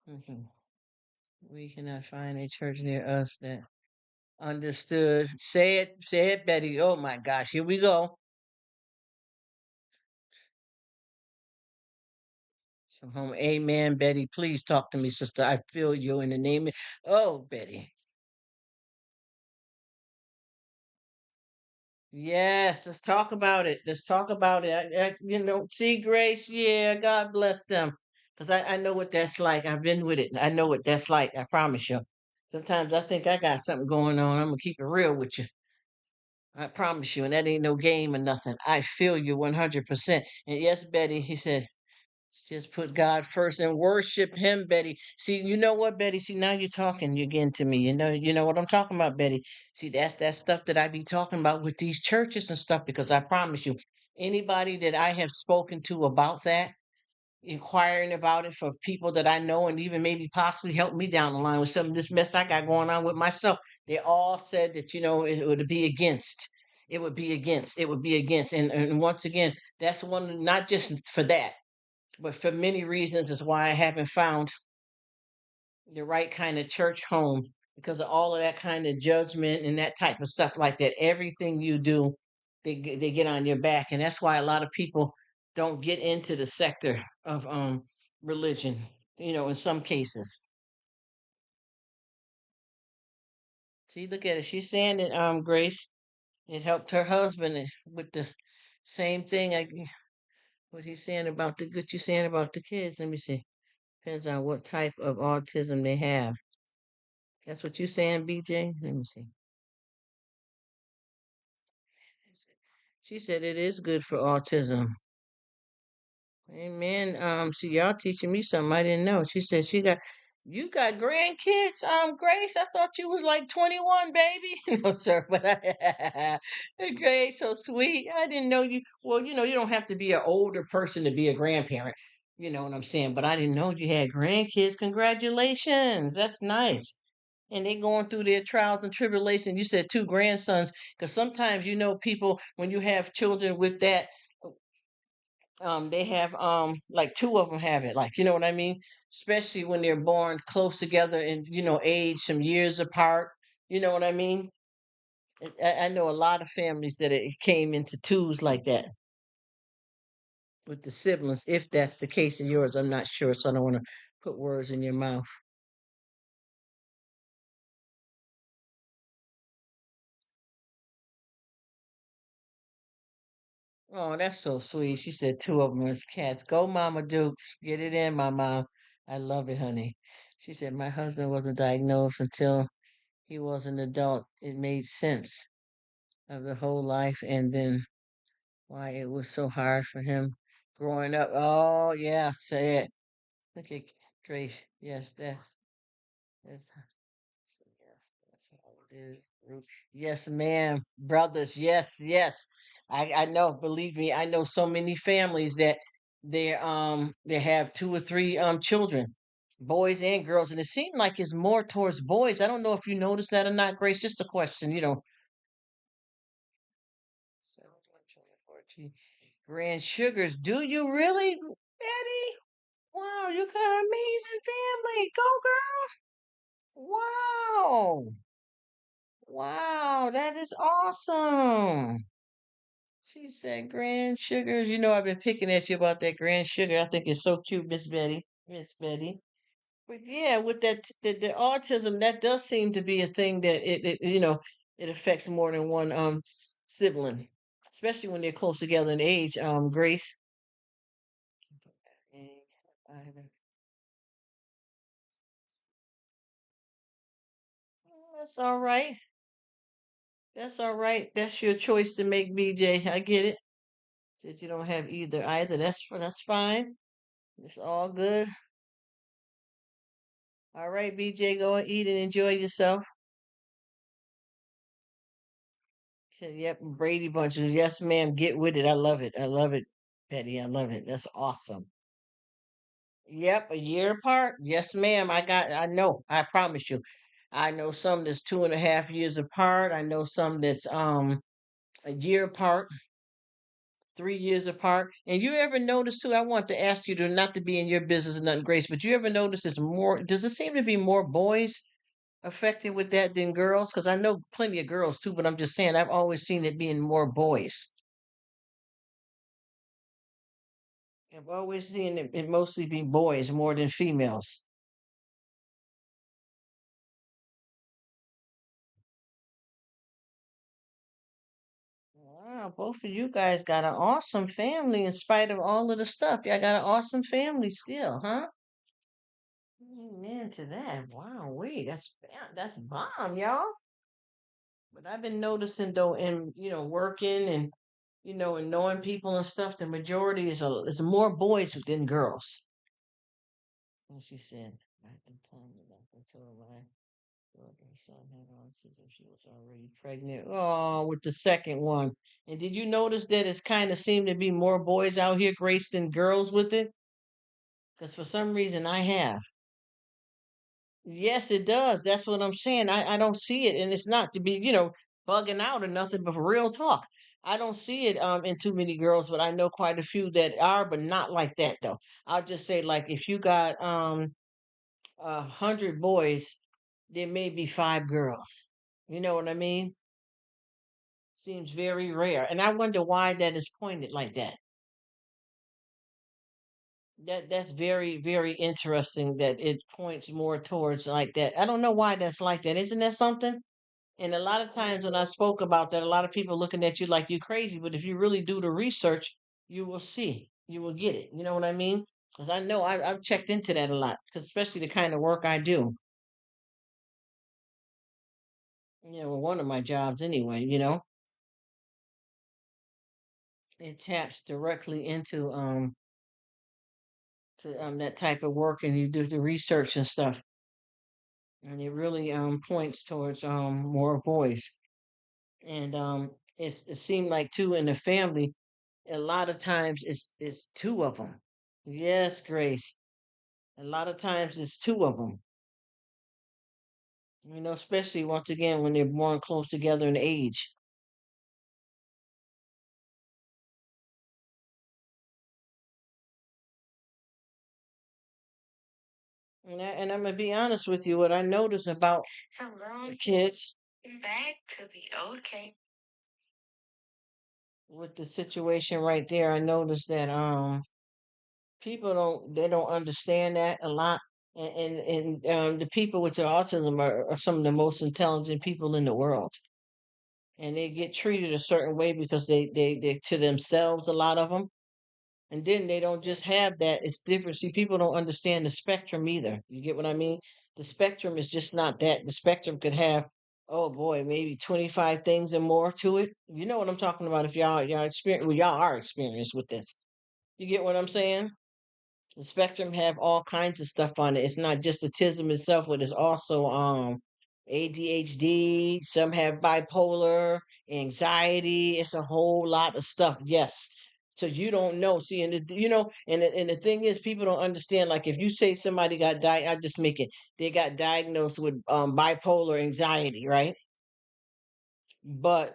Mhm. We cannot find a church near us that understood. Say it, Betty. Oh my gosh, here we go. So home, amen, Betty. Please talk to me, sister. I feel you in the name of. Oh, Betty. Yes, let's talk about it. Let's talk about it. See, Grace, yeah, God bless them. Because I know what that's like. I've been with it. I know what that's like. I promise you. Sometimes I think I got something going on. I'm going to keep it real with you. I promise you. And that ain't no game or nothing. I feel you 100%. And yes, Betty, he said, Just put God first and worship Him, Betty. See, you know what, Betty? See, now you're talking again to me. You know what I'm talking about, Betty. See, that's that stuff that I be talking about with these churches and stuff. Because I promise you, anybody that I have spoken to about that, inquiring about it for people that I know, and even maybe possibly help me down the line with some of this mess I got going on with myself, they all said that it would be against. It would be against. It would be against. And once again, that's one not just for that but for many reasons is why I haven't found the right kind of church home because of all of that kind of judgment and that type of stuff like that. Everything you do, they get on your back, and that's why a lot of people don't get into the sector of religion. In some cases. See, look at it. She's saying that Grace, it helped her husband with the same thing. What he's saying about what you saying about the kids. Let me see. Depends on what type of autism they have. That's what you saying, BJ? Let me see. She said it is good for autism. Amen. See, y'all teaching me something I didn't know. She said you got grandkids, Grace. I thought you was like 21, baby. No, sir, but Grace, so sweet. I didn't know you. Well, you don't have to be an older person to be a grandparent. You know what I'm saying? But I didn't know you had grandkids. Congratulations. That's nice. And they going through their trials and tribulations. You said two grandsons, because sometimes people when you have children with that they have like two of them have it, like, you know what I mean, especially when they're born close together and age some years apart, you know what I mean. I know a lot of families that it came into twos like that with the siblings. If that's the case in yours, I'm not sure, so I don't want to put words in your mouth. Oh, that's so sweet. She said two of them is cats. Go Mama Dukes, get it in, my mom. I love it, honey. She said my husband wasn't diagnosed until he was an adult. It made sense of the whole life and then why it was so hard for him growing up. Oh, yeah, say it. Look at Grace. Yes, that's so yes, that's how it is. Rruk. Yes, ma'am. Brothers, yes, yes. I know, believe me, I know so many families that they have two or three children, boys and girls, and it seemed like it's more towards boys. I don't know if you noticed that or not, Grace. Just a question. 7, 20, 14. Grand Sugars, do you really, Betty? Wow, you got an amazing family. Go, girl. Wow. Wow, that is awesome. She said Grand Sugars. I've been picking at you about that Grand Sugar. I think it's so cute, Miss Betty. Miss Betty. But yeah, with the autism, that does seem to be a thing that it affects more than one sibling, especially when they're close together in age. Grace. That's all right. That's all right. That's your choice to make, BJ. I get it. Since you don't have either. That's fine. It's all good. All right, BJ, go and eat and enjoy yourself. Said, yep, Brady Bunches. Yes, ma'am. Get with it. I love it. I love it, Betty. I love it. That's awesome. Yep, a year apart. Yes, ma'am. I know. I promise you. I know some that's 2.5 years apart. I know some that's a year apart, 3 years apart. And you ever notice too? I want to ask you to not to be in your business and nothing, Grace, but you ever notice it's more? Does it seem to be more boys affected with that than girls? Because I know plenty of girls too, but I'm just saying I've always seen it being more boys. I've always seen it mostly be boys more than females. Wow, both of you guys got an awesome family in spite of all of the stuff. Y'all got an awesome family still, huh? Amen to that. Wow, wait, that's bomb, y'all. But I've been noticing though, in working and And knowing people and stuff, the majority is more boys than girls. And she said, at the time the doctor told my daughter son had autism, she was already pregnant. Oh, with the second one. And did you notice that it's kind of seemed to be more boys out here, Grace, than girls with it? Because for some reason I have. Yes, it does. That's what I'm saying. I don't see it, and it's not to be, bugging out or nothing, but for real talk. I don't see it in too many girls, but I know quite a few that are, but not like that though. I'll just say like if you got 100 boys, there may be 5 girls. You know what I mean? Seems very rare. And I wonder why that is pointed like that. That's very, very interesting that it points more towards like that. I don't know why that's like that. Isn't that something? And a lot of times when I spoke about that, a lot of people looking at you like you crazy. But if you really do the research, you will see, you will get it. You know what I mean? Because I know I've checked into that a lot, 'cause especially the kind of work I do. Well, one of my jobs anyway. It taps directly into that type of work, and you do the research and stuff, and it really points towards more boys. And it seemed like too in the family, a lot of times it's two of them. Yes, Grace. A lot of times it's two of them. Especially once again when they're born close together in age. And I'm gonna be honest with you. What I notice about the kids with the situation right there, I noticed that people don't understand that a lot, and the people with the autism are some of the most intelligent people in the world, and they get treated a certain way because they to themselves, a lot of them. And then they don't just have that, it's different. See, people don't understand the spectrum either. You get what I mean? The spectrum is just not that. The spectrum could have, oh boy, maybe 25 things and more to it. You know what I'm talking about. If y'all experience, well, y'all are experienced with this. You get what I'm saying? The spectrum have all kinds of stuff on it. It's not just autism itself, but it's also ADHD. Some have bipolar, anxiety. It's a whole lot of stuff. Yes. So you don't know. See, and the thing is, people don't understand. Like if you say somebody got I just make it. They got diagnosed with bipolar anxiety, right? But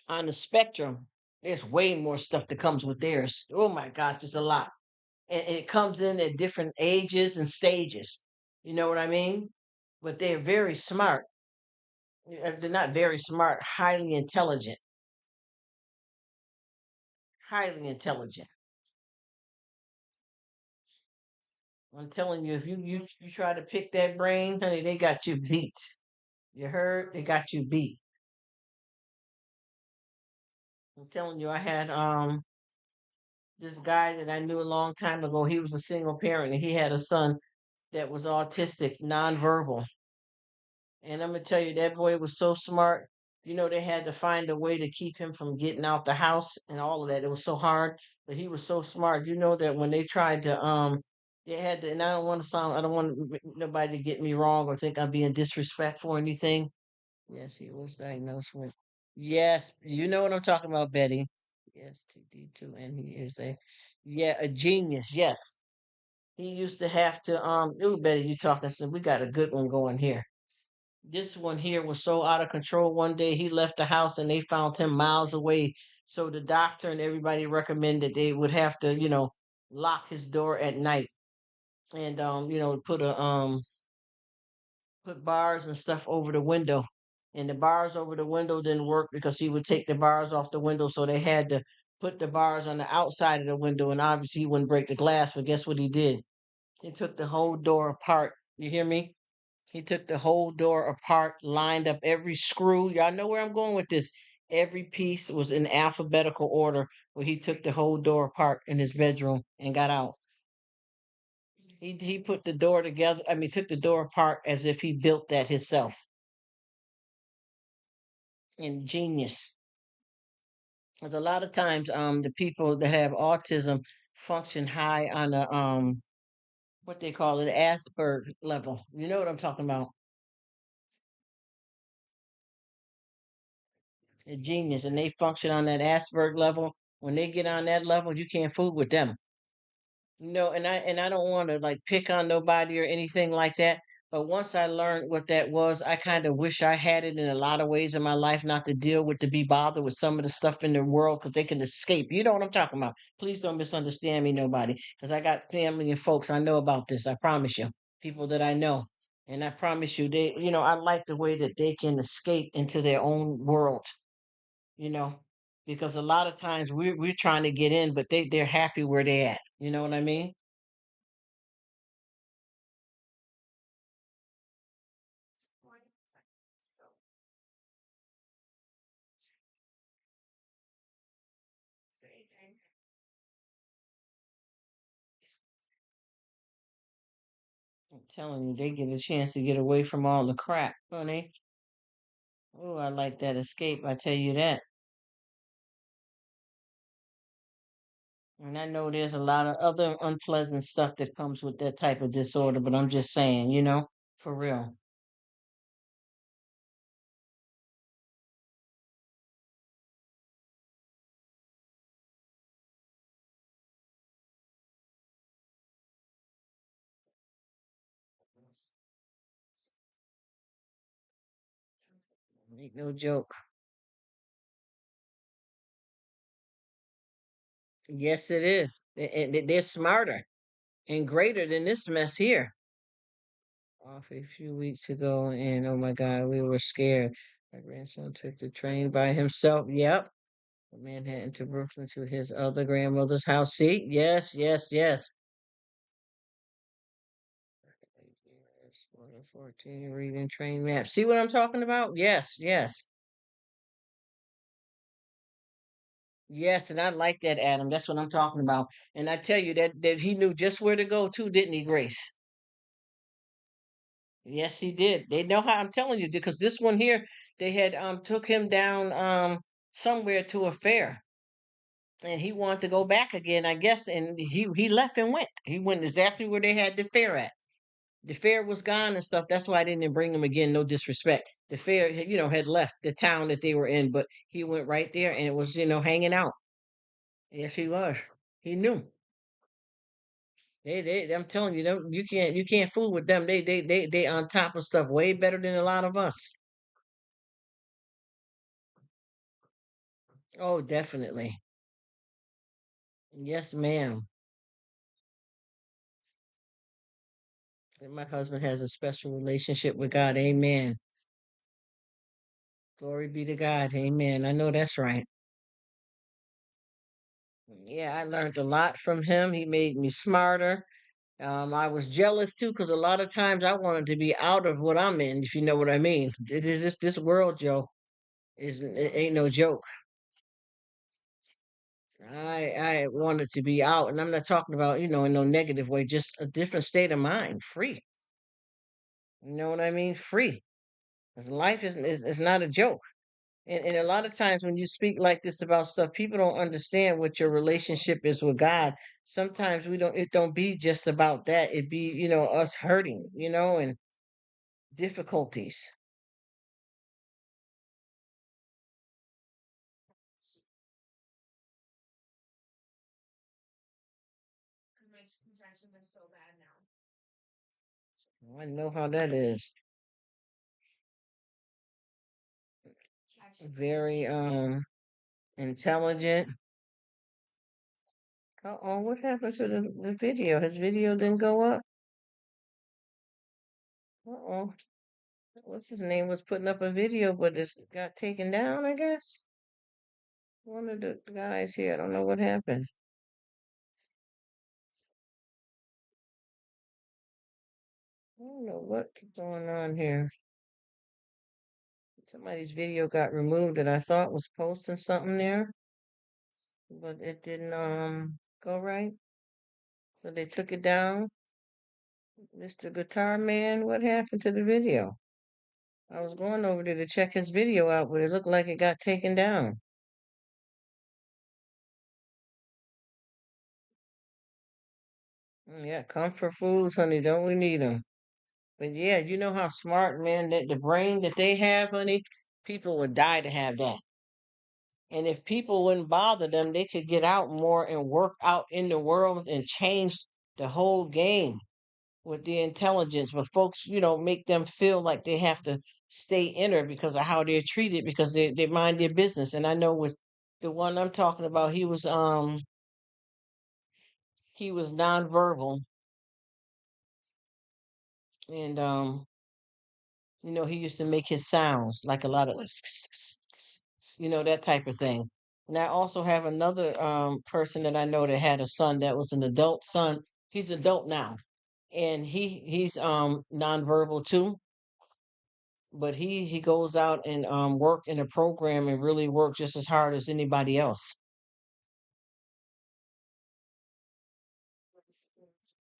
on the spectrum, there's way more stuff that comes with theirs. Oh my gosh, there's a lot, and it comes in at different ages and stages. You know what I mean? But they're very smart. They're not very smart, highly intelligent. Highly intelligent. I'm telling you, if you try to pick that brain, honey, they got you beat. You heard? They got you beat. I'm telling you, I had this guy that I knew a long time ago. He was a single parent, and he had a son that was autistic, nonverbal. And I'm gonna tell you, that boy was so smart. They had to find a way to keep him from getting out the house and all of that. It was so hard, but he was so smart. You know that when they tried to, they had to. And I don't want nobody to get me wrong or think I'm being disrespectful or anything. Yes, he was diagnosed with. Yes, you know what I'm talking about, Betty. Yes, TD2, and he is a genius. Yes, he used to have to. Ooh, Betty, you talking? So we got a good one going here. This one here was so out of control. One day he left the house and they found him miles away. So the doctor and everybody recommended they would have to, lock his door at night and put bars and stuff over the window. And the bars over the window didn't work because he would take the bars off the window, so they had to put the bars on the outside of the window, and obviously he wouldn't break the glass, but guess what he did? He took the whole door apart. You hear me? He took the whole door apart, lined up every screw. Y'all know where I'm going with this. Every piece was in alphabetical order where he took the whole door apart in his bedroom and got out. He put the door together. I mean, took the door apart as if he built that himself. Ingenious. Because a lot of times, the people that have autism function high on the what they call it, Asperger level. You know what I'm talking about? A genius, and they function on that Asperger level. When they get on that level, you can't fool with them. No, and I don't want to like pick on nobody or anything like that. But once I learned what that was, I kind of wish I had it in a lot of ways in my life, not to deal with, to be bothered with some of the stuff in the world because they can escape. You know what I'm talking about? Please don't misunderstand me, nobody, because I got family and folks I know about this. I promise you, people that I know, and I promise you, I like the way that they can escape into their own world. You know, because a lot of times we're trying to get in, but they're happy where they at. You know what I mean? I'm telling you, they get a chance to get away from all the crap, honey. Oh, I like that escape. I tell you that. And I know there's a lot of other unpleasant stuff that comes with that type of disorder, but I'm just saying, for real. Ain't no joke. Yes, it is. They're smarter and greater than this mess here. Off a few weeks ago, and oh my God, we were scared. My grandson took the train by himself. Yep. From Manhattan to Brooklyn to his other grandmother's house. See? Yes, yes, yes. Yes, 14 reading train map. See what I'm talking about? Yes, yes. Yes, and I like that, Adam. That's what I'm talking about. And I tell you that he knew just where to go to, didn't he, Grace? Yes, he did. They know how, I'm telling you, because this one here, they had took him down somewhere to a fair, and he wanted to go back again, I guess, and he left and went. He went exactly where they had the fair at. The fair was gone and stuff. That's why I didn't bring him again. No disrespect. The fair, had left the town that they were in, but he went right there and it was, hanging out. Yes, he was. He knew. I'm telling you, you can't fool with them. They on top of stuff way better than a lot of us. Oh, definitely. Yes, ma'am. And my husband has a special relationship with God. Amen. Glory be to God. Amen. I know that's right. Yeah, I learned a lot from him. He made me smarter. I was jealous too, because a lot of times I wanted to be out of what I'm in, if you know what I mean. It is this world, Joe, it ain't no joke. I wanted to be out, and I'm not talking about, in no negative way, just a different state of mind, free. You know what I mean? Free. 'Cause life is not a joke. And a lot of times when you speak like this about stuff, people don't understand what your relationship is with God. Sometimes it don't be just about that. It be, us hurting, and difficulties. I know how that is. Very intelligent. Uh-oh, what happened to the video? His video didn't go up? Uh-oh. What's his name was putting up a video, but it's got taken down, I guess. One of the guys here, I don't know what happened. I don't know what's going on here. Somebody's video got removed that I thought was posting something there, but it didn't go right. So they took it down. Mr. Guitar Man, what happened to the video? I was going over there to check his video out, but it looked like it got taken down. Yeah, comfort foods, honey. Don't we need them? But yeah, you know how smart, man, that the brain that they have, honey, people would die to have that. And if people wouldn't bother them, they could get out more and work out in the world and change the whole game with the intelligence. But folks, make them feel like they have to stay inner because of how they're treated because they mind their business. And I know with the one I'm talking about, he was nonverbal and he used to make his sounds like a lot of that type of thing. And I also have another person that I know that had a son that was an adult son. He's adult now, and he's nonverbal too. But he goes out and work in a program and really work just as hard as anybody else.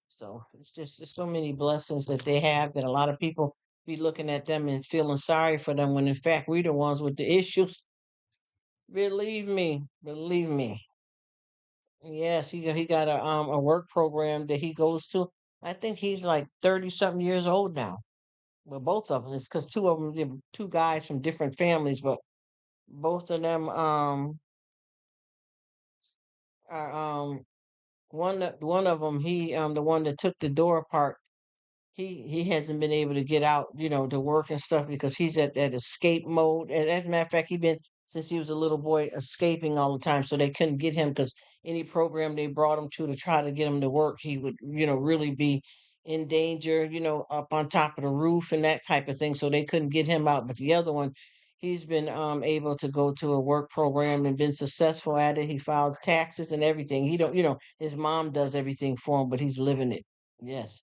So it's just so many blessings that they have that a lot of people be looking at them and feeling sorry for them when in fact we're the ones with the issues. Believe me, believe me. Yes, he got a work program that he goes to. I think he's like 30 something years old now. Well, both of them. It's because two of them, they're two guys from different families, but both of them are one of them. He the one that took the door apart. He hasn't been able to get out, to work and stuff because he's at that escape mode. And as a matter of fact, he been since he was a little boy escaping all the time, so they couldn't get him because any program they brought him to try to get him to work, he would, really be in danger, up on top of the roof and that type of thing. So they couldn't get him out. But the other one, he's been able to go to a work program and been successful at it. He files taxes and everything. He don't, his mom does everything for him, but he's living it. Yes.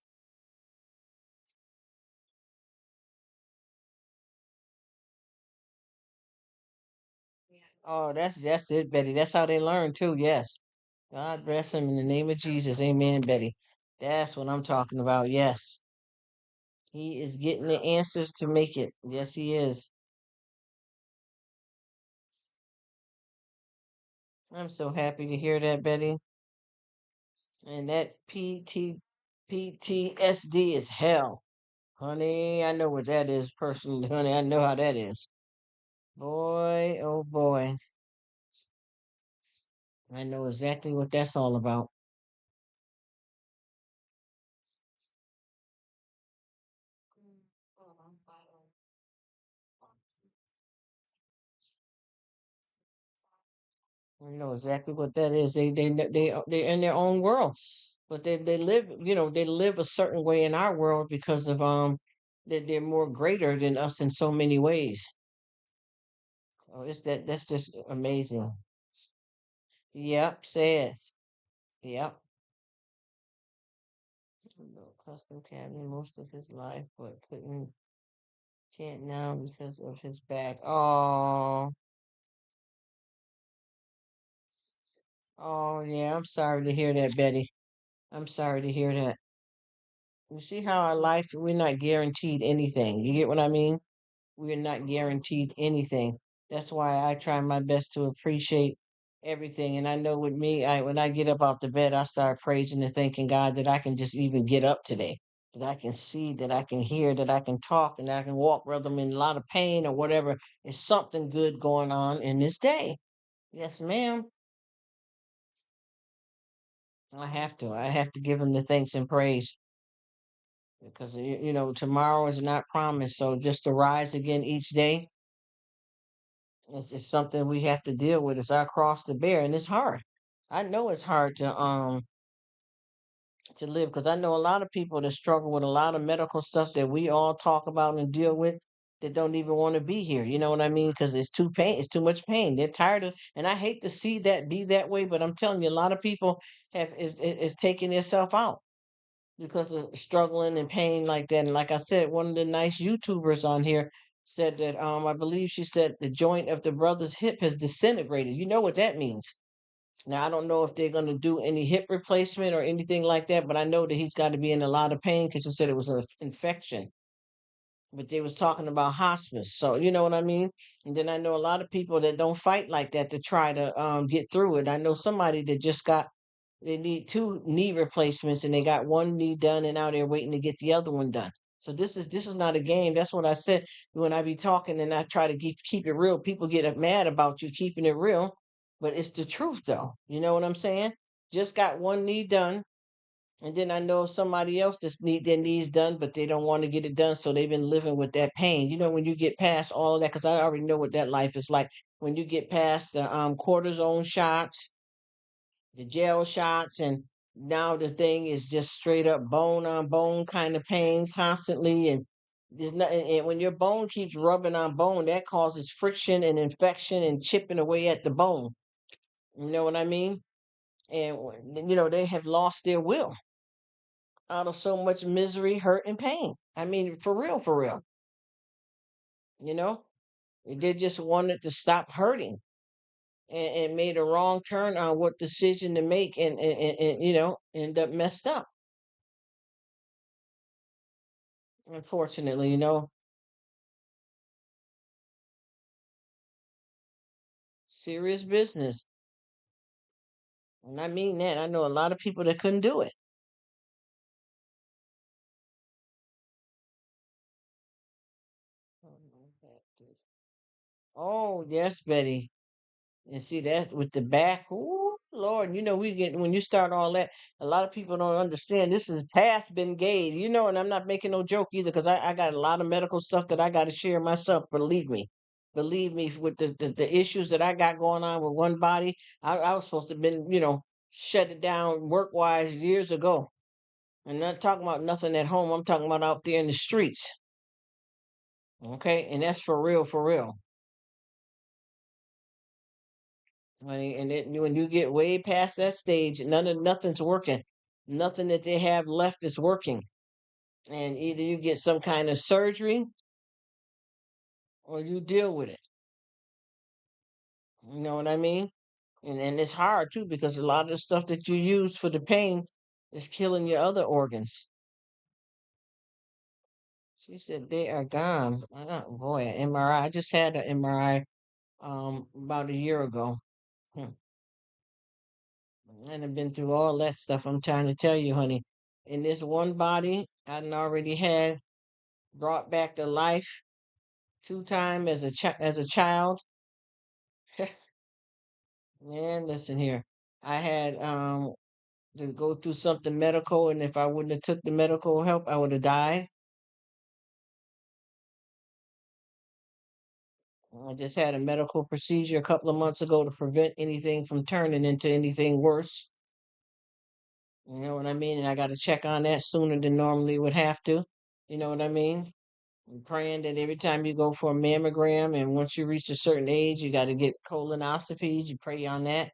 Oh, that's it, Betty. That's how they learn too. Yes. God bless him in the name of Jesus. Amen, Betty. That's what I'm talking about. Yes. He is getting the answers to make it. Yes, he is. I'm so happy to hear that, Betty. And that PTSD is hell. Honey, I know what that is personally, honey. I know how that is. Boy, oh boy. I know exactly what that's all about. You know exactly what that is. They're in their own world, but they live. They live a certain way in our world because of that they're more greater than us in so many ways. Oh, that's just amazing. Yep, says. Yep. No custom cabinet most of his life, but can't now because of his back. Oh, oh yeah. I'm sorry to hear that, Betty. I'm sorry to hear that. You see how our life we're not guaranteed anything. You get what I mean? We're not guaranteed anything. That's why I try my best to appreciate everything. And I know with me, when I get up off the bed, I start praising and thanking God that I can just even get up today, that I can see, that I can hear, that I can talk, and I can walk, whether I'm in a lot of pain or whatever. There's something good going on in this day. Yes, ma'am. I have to. I have to give him the thanks and praise because tomorrow is not promised. So just to rise again each day, it's something we have to deal with. It's our cross to bear, and it's hard. I know it's hard to live because I know a lot of people that struggle with a lot of medical stuff that we all talk about and deal with that don't even want to be here. You know what I mean? Because it's too pain. It's too much pain. They're tired of, and I hate to see that be that way. But I'm telling you, a lot of people is taking themselves out because of struggling and pain like that. And like I said, one of the nice YouTubers on here said that I believe she said the joint of the brother's hip has disintegrated. You know what that means. Now I don't know if they're gonna do any hip replacement or anything like that, but I know that he's got to be in a lot of pain because he said it was an infection. But they was talking about hospice, so you know what I mean. And then I know a lot of people that don't fight like that to try to get through it. I know somebody that just got They need two knee replacements, and they got one knee done, and now they're waiting to get the other one done. So this is not a game. That's what I said when I be talking, and I try to keep it real. People get mad about you keeping it real, but it's the truth, though. You know what I'm saying? Just got one knee done, and then I know somebody else that's need their knees done, but they don't want to get it done, so they've been living with that pain. You know, when you get past all of that, because I already know what that life is like. When you get past the cortisone shots, the gel shots, and now the thing is just straight up bone on bone kind of pain constantly, and there's nothing. And when your bone keeps rubbing on bone, that causes friction and infection and chipping away at the bone. You know what I mean? And they have lost their will out of so much misery, hurt, and pain. I mean, for real, for real. You know, they just wanted to stop hurting, and made a wrong turn on what decision to make, and end up messed up. Unfortunately, serious business. And I mean that. I know a lot of people that couldn't do it. Oh, yes, Betty. And see that with the back. Ooh, Lord, we get when you start all that, a lot of people don't understand this is past been gay, and I'm not making no joke either because I got a lot of medical stuff that I got to share myself. Believe me. Believe me, with the issues that I got going on with one body, I was supposed to have been, shut it down work wise years ago. I'm not talking about nothing at home. I'm talking about out there in the streets. Okay, and that's for real, for real. And when you get way past that stage, nothing's working. Nothing that they have left is working. And either you get some kind of surgery or you deal with it. You know what I mean? And it's hard too because a lot of the stuff that you use for the pain is killing your other organs. She said they are gone. Boy, an MRI. I just had an MRI about a year ago. Hmm. And I've been through all that stuff. I'm trying to tell you, honey. In this one body, I done already had brought back to life 2 times as a child. Man, listen here. I had to go through something medical, and if I wouldn't have took the medical help, I would have died. I just had a medical procedure a couple of months ago to prevent anything from turning into anything worse. You know what I mean? And I got to check on that sooner than normally would have to. You know what I mean? I'm praying that every time you go for a mammogram, and once you reach a certain age, you got to get colonoscopies. You pray on that.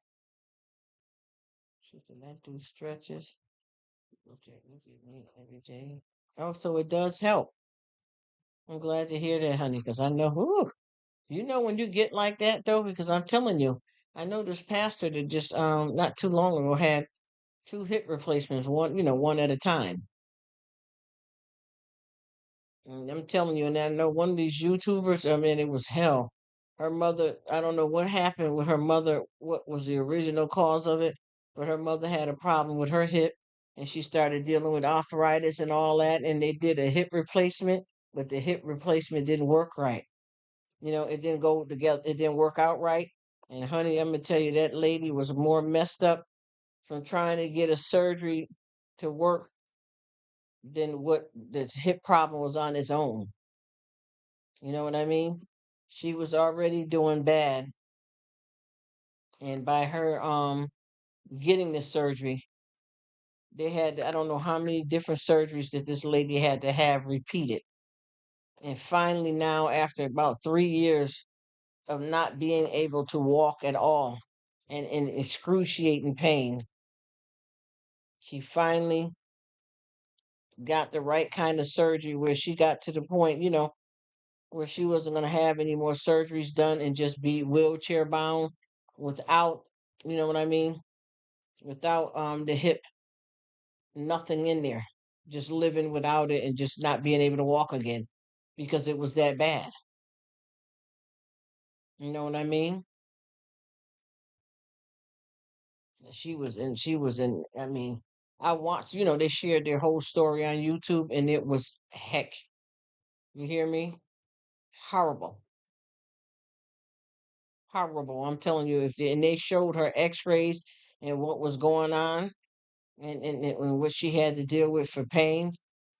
She said, "That do stretches. Okay, what's it mean every day?" Oh, so it does help. I'm glad to hear that, honey, because I know, whew, when you get like that, though, because I'm telling you, I know this pastor that just not too long ago had two hip replacements, one at a time. And I'm telling you, and I know one of these YouTubers, I mean, it was hell. Her mother, I don't know what happened with her mother, what was the original cause of it, but her mother had a problem with her hip, and she started dealing with arthritis and all that, and they did a hip replacement, but the hip replacement didn't work right. It didn't go together, it didn't work out right. And honey, I'm gonna tell you, that lady was more messed up from trying to get a surgery to work than what the hip problem was on its own. You know what I mean? She was already doing bad, and by her getting this surgery, they had, I don't know how many different surgeries that this lady had to have repeated. And finally now, after about 3 years of not being able to walk at all and in excruciating pain, she finally got the right kind of surgery where she got to the point, where she wasn't going to have any more surgeries done and just be wheelchair bound without, you know what I mean? Without the hip, nothing in there. Just living without it and just not being able to walk again because it was that bad. You know what I mean? She was in, I mean, I watched, they shared their whole story on YouTube and it was heck. You hear me? Horrible. Horrible. I'm telling you, and they showed her x-rays and what was going on and what she had to deal with for pain.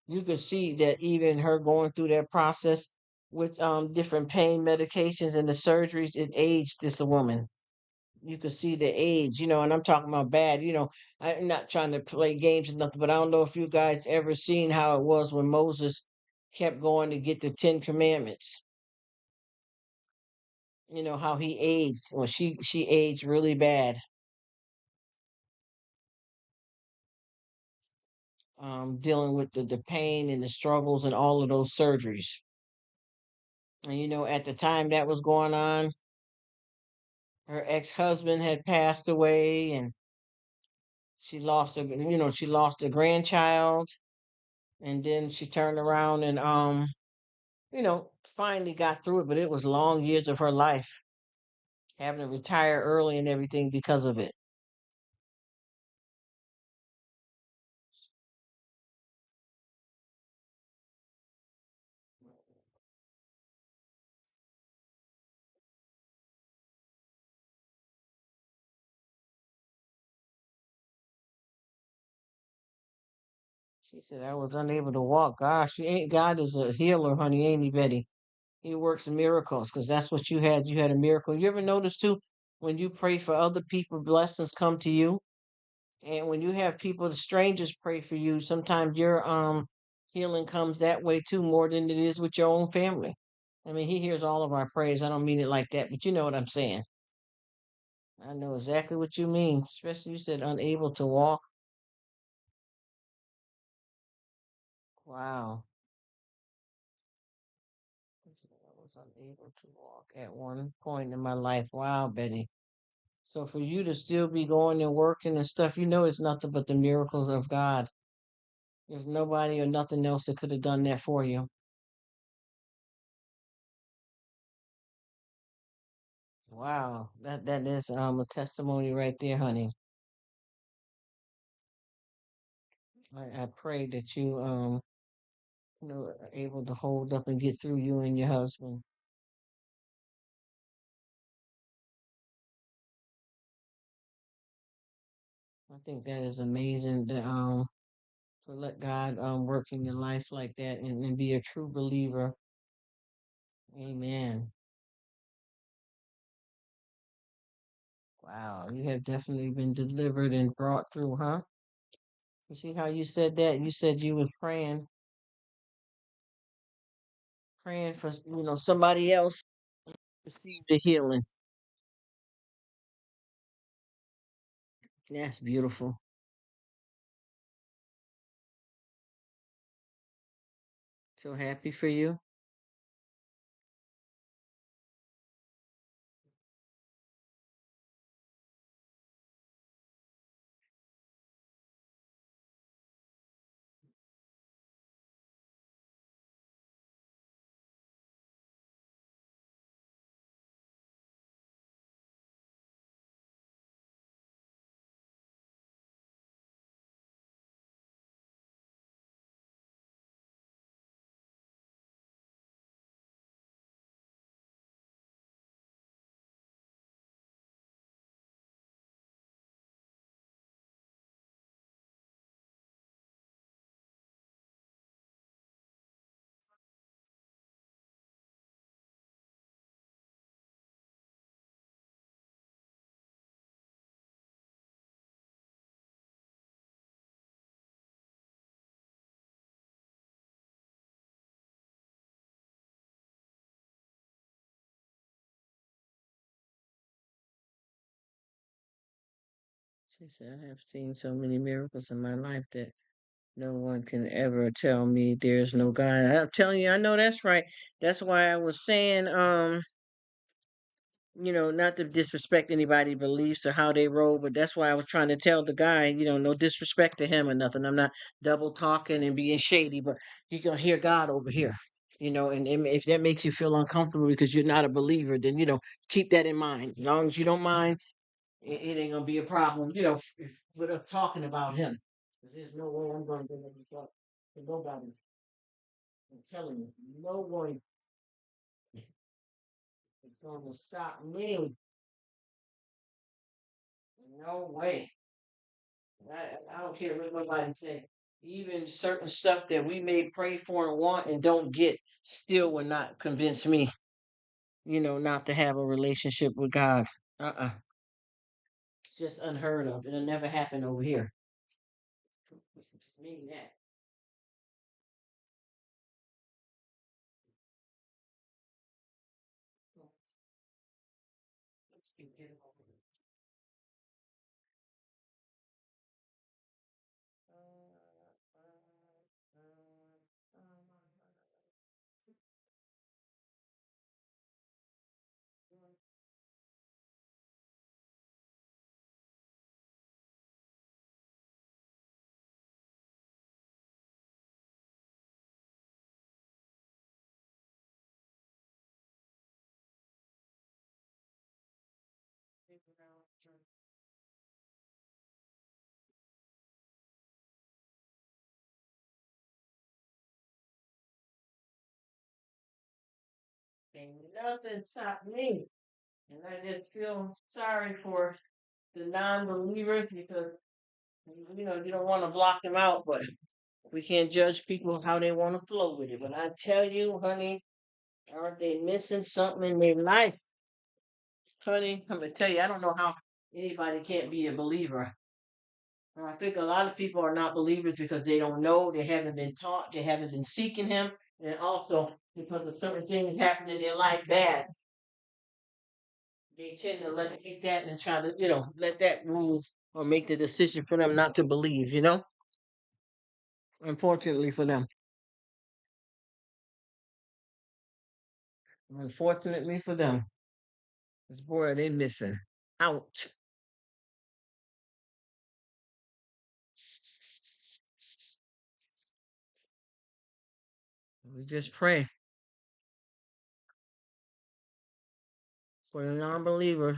You could see that even her going through that process with different pain medications and the surgeries, it aged this woman. You could see the age, and I'm talking about bad. I'm not trying to play games or nothing, but I don't know if you guys ever seen how it was when Moses kept going to get the Ten Commandments. How he aged. Well, she aged really bad. Dealing with the pain and the struggles and all of those surgeries. And at the time that was going on, her ex-husband had passed away, and she lost a grandchild, and then she turned around and finally got through it. But it was long years of her life having to retire early and everything because of it. She said, I was unable to walk. Gosh, God is a healer, honey, ain't he, Betty? He works miracles because that's what you had. You had a miracle. You ever notice too, when you pray for other people, blessings come to you. And when you have people, the strangers pray for you, sometimes your healing comes that way too, more than it is with your own family. I mean, he hears all of our prayers. I don't mean it like that, but you know what I'm saying. I know exactly what you mean. Especially you said unable to walk. Wow. I was unable to walk at one point in my life. Wow, Betty. So for you to still be going and working and stuff, it's nothing but the miracles of God. There's nobody or nothing else that could have done that for you. Wow, that is a testimony right there, honey. I pray that you are able to hold up and get through, you and your husband. I think that is amazing that to let God work in your life like that and be a true believer. Amen. Wow, you have definitely been delivered and brought through, huh? You see how you said that? You said you was praying for somebody else to receive the healing. That's beautiful. So happy for you. She said, I have seen so many miracles in my life that no one can ever tell me there's no God. I'm telling you, I know that's right. That's why I was saying, not to disrespect anybody's beliefs or how they roll, but that's why I was trying to tell the guy, no disrespect to him or nothing. I'm not double talking and being shady, but you can hear God over here. And if that makes you feel uncomfortable because you're not a believer, then keep that in mind. As long as you don't mind, it ain't gonna be a problem, if with us talking about him. 'Cause there's no way I'm gonna bring this up to nobody. I'm telling you, no one is gonna stop me. No way. I don't care what nobody say. Even certain stuff that we may pray for and want and don't get still will not convince me, not to have a relationship with God. Uh-uh. It's just unheard of. It'll never happen over here. Meaning that. Let's get it over with. Ain't nothing stop me. And I just feel sorry for the non-believers because you don't want to block them out, but we can't judge people how they want to flow with it. But I tell you, honey, aren't they missing something in their life? Honey, I'm gonna tell you, I don't know how anybody can't be a believer. And I think a lot of people are not believers because they don't know, they haven't been taught, they haven't been seeking Him, and also because of certain things happening in their life bad, they tend to take that and try to, let that rule or make the decision for them not to believe. Unfortunately for them. Unfortunately for them. This boy they missing out. We just pray for the non-believer.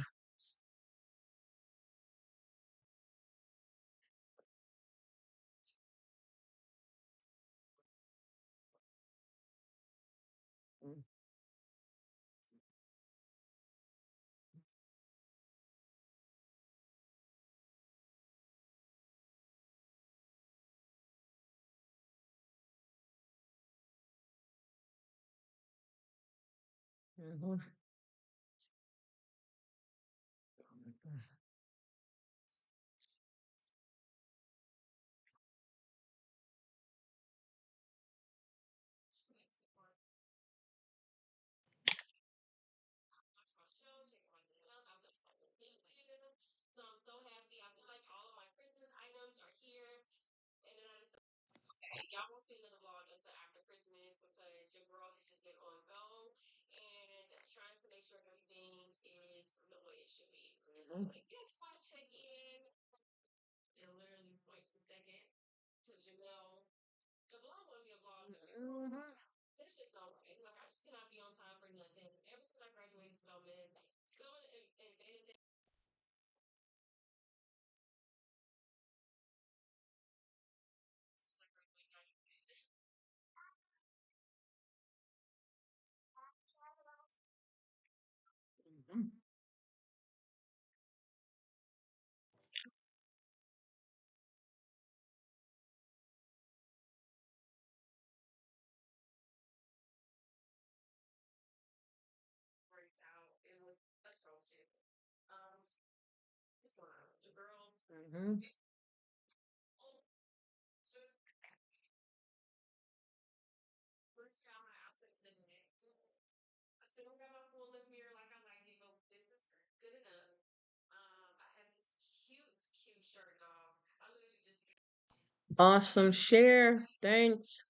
Mhm. Mhm. Mhm. Mhm. Awesome share. Thanks.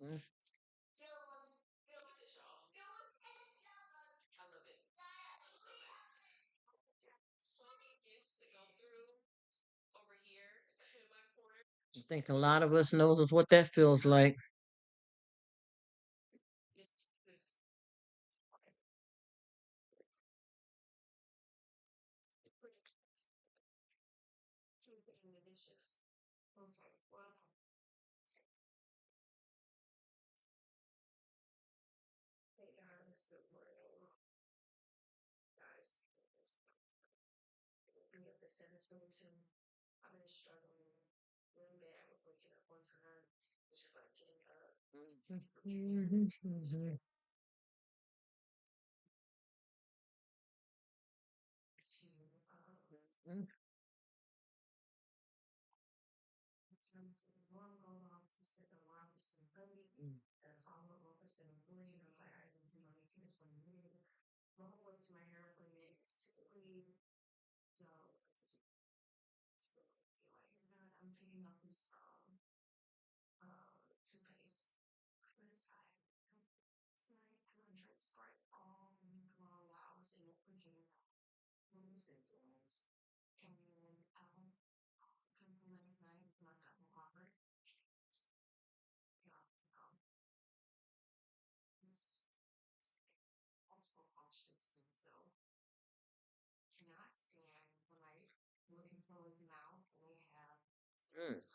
Mm. I think a lot of us knows what that feels like.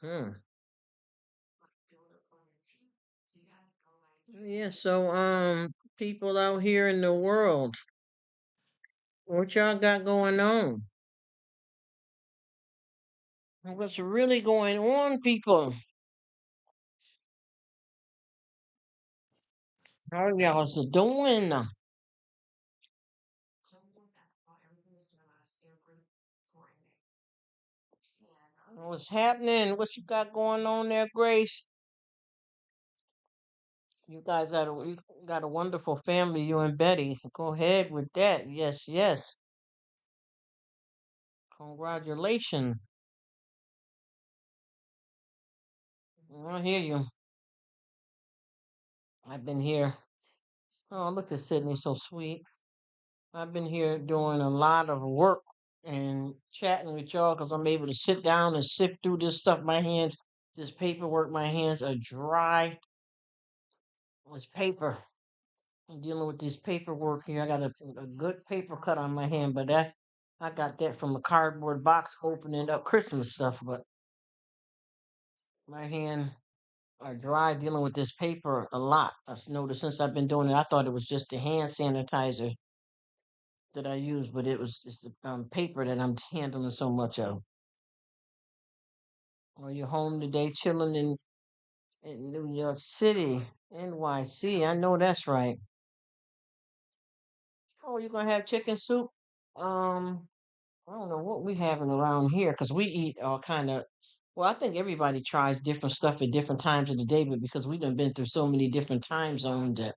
Mhm. Yeah, so people out here in the world, what y'all got going on? What's really going on, people? How y'all doing? What's happening? What you got going on there, Grace? You got a wonderful family, you and Betty. Go ahead with that. Yes, yes. Congratulations. I hear you. I've been here. Oh, look at Sydney, so sweet. I've been here doing a lot of work and chatting with y'all because I'm able to sit down and sift through this stuff. My hands, this paperwork, my hands are dry. It's paper. I'm dealing with this paperwork here. I got a good paper cut on my hand, but that I got that from a cardboard box opening up Christmas stuff. But my hand are dry dealing with this paper a lot. I've noticed since I've been doing it. I thought it was just the hand sanitizer that I use, but it's the paper that I'm handling so much of. Are you home today, chilling in New York City, NYC? I know that's right. Oh, you're gonna have chicken soup? Um, I don't know what we having around here because we eat all kind of. Well, I think everybody tries different stuff at different times of the day, but because we done been through so many different time zones that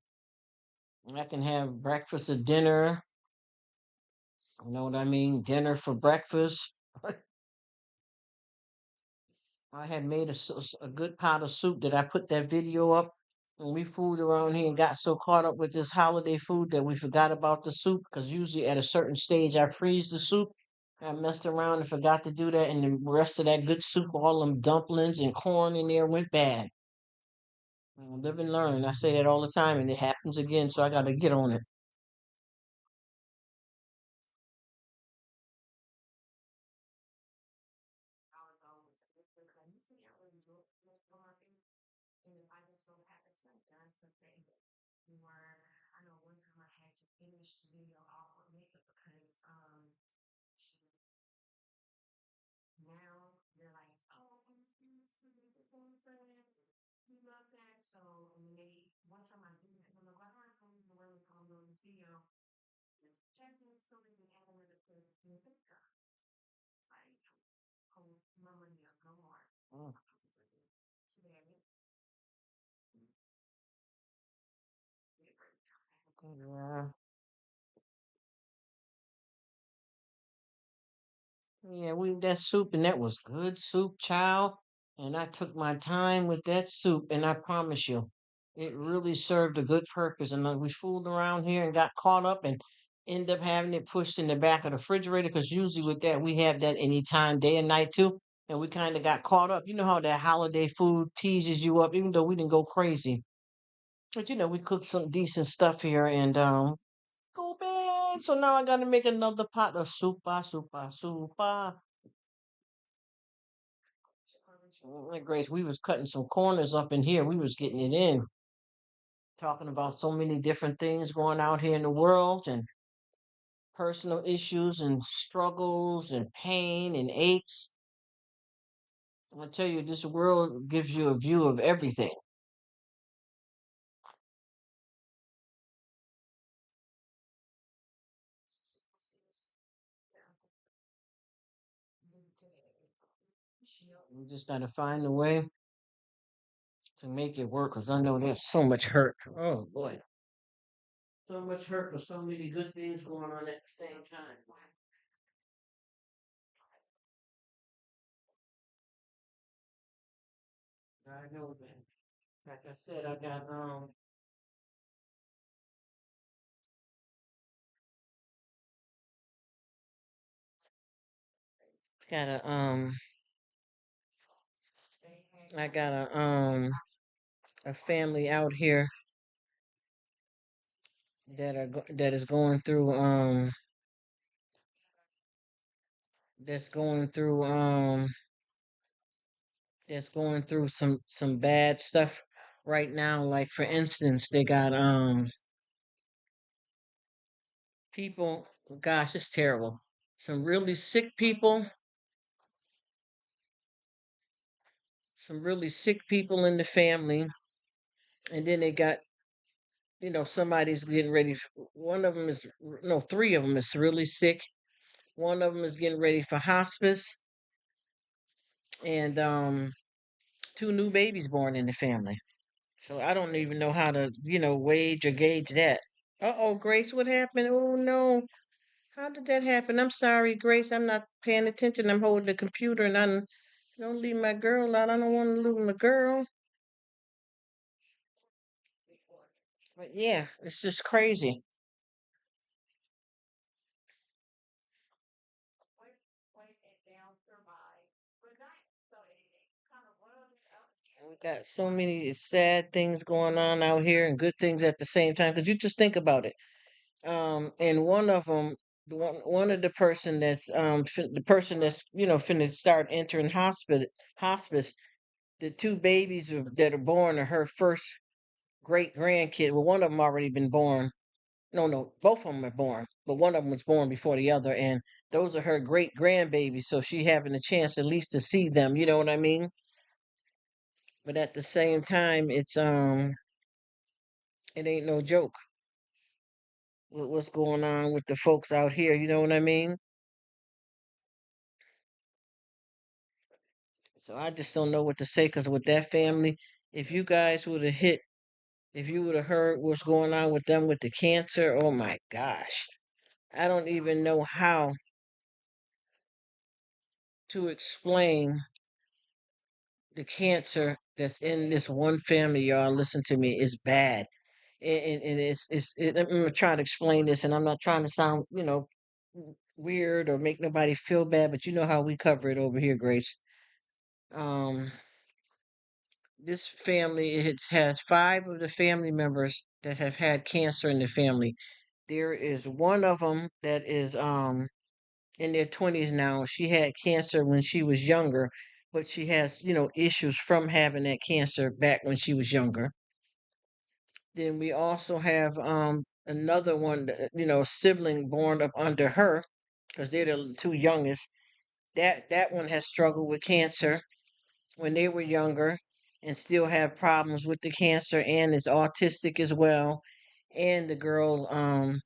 I can have breakfast or dinner. You know what I mean? Dinner for breakfast. I had made a good pot of soup that I put that video up. And we fooled around here and got so caught up with this holiday food that we forgot about the soup. Because usually at a certain stage, I freeze the soup. I messed around and forgot to do that. And the rest of that good soup, all them dumplings and corn in there went bad. Live and learn. I say that all the time and it happens again. So I got to get on it. Mm. Yeah. Yeah, we that soup and that was good soup, child. And I took my time with that soup, and I promise you. It really served a good purpose, and we fooled around here and got caught up and end up having it pushed in the back of the refrigerator. Because usually with that, we have that anytime, day and night too. And we kind of got caught up. You know how that holiday food teases you up, even though we didn't go crazy. But we cooked some decent stuff here and go bad. So now I gotta make another pot of soupa, soupa, soupa. My Grace, we was cutting some corners up in here. We was getting it in, talking about so many different things going out here in the world and personal issues and struggles and pain and aches. I tell you, this world gives you a view of everything. You just gotta find a way to make it work, because I know there's so much hurt. Oh boy, so much hurt with so many good things going on at the same time. I know that. Like I said, I got a family out here that is going through that's going through some bad stuff right now. Like for instance, they got people. Gosh, it's terrible. Some really sick people, some really sick people in the family, and then they got somebody's getting ready. One of them is no, three of them is really sick. One of them is getting ready for hospice, and two new babies born in the family. So I don't even know how to, wage or gauge that. Uh-oh, Grace, what happened? Oh no. How did that happen? I'm sorry, Grace. I'm not paying attention. I'm holding the computer and I don't leave my girl out. I don't want to lose my girl. But yeah, it's just crazy. We got so many sad things going on out here and good things at the same time. Because you just think about it. And one of them, one of the person that's the person that's finna start entering hospice. The two babies that are born are her first great grandkid. Well, one of them already been born. No, both of them are born, but one of them was born before the other, and those are her great grandbabies. So she having a chance at least to see them. You know what I mean? But at the same time, it ain't no joke with what's going on with the folks out here. You know what I mean? So I just don't know what to say because with that family, if you guys would have if you would have heard what's going on with them with the cancer, oh my gosh. I don't even know how to explain the cancer that's in this one family, y'all. Listen to me, it's bad. And I'm gonna try to explain this, and I'm not trying to sound, weird or make nobody feel bad, but you know how we cover it over here, Grace. Um, this family it has five of the family members that have had cancer in the family. There is one of them that is in their 20s now. She had cancer when she was younger, but she has, issues from having that cancer back when she was younger. Then we also have another one, sibling born up under her, because they're the two youngest. That one has struggled with cancer when they were younger and still have problems with the cancer and is autistic as well. And the girl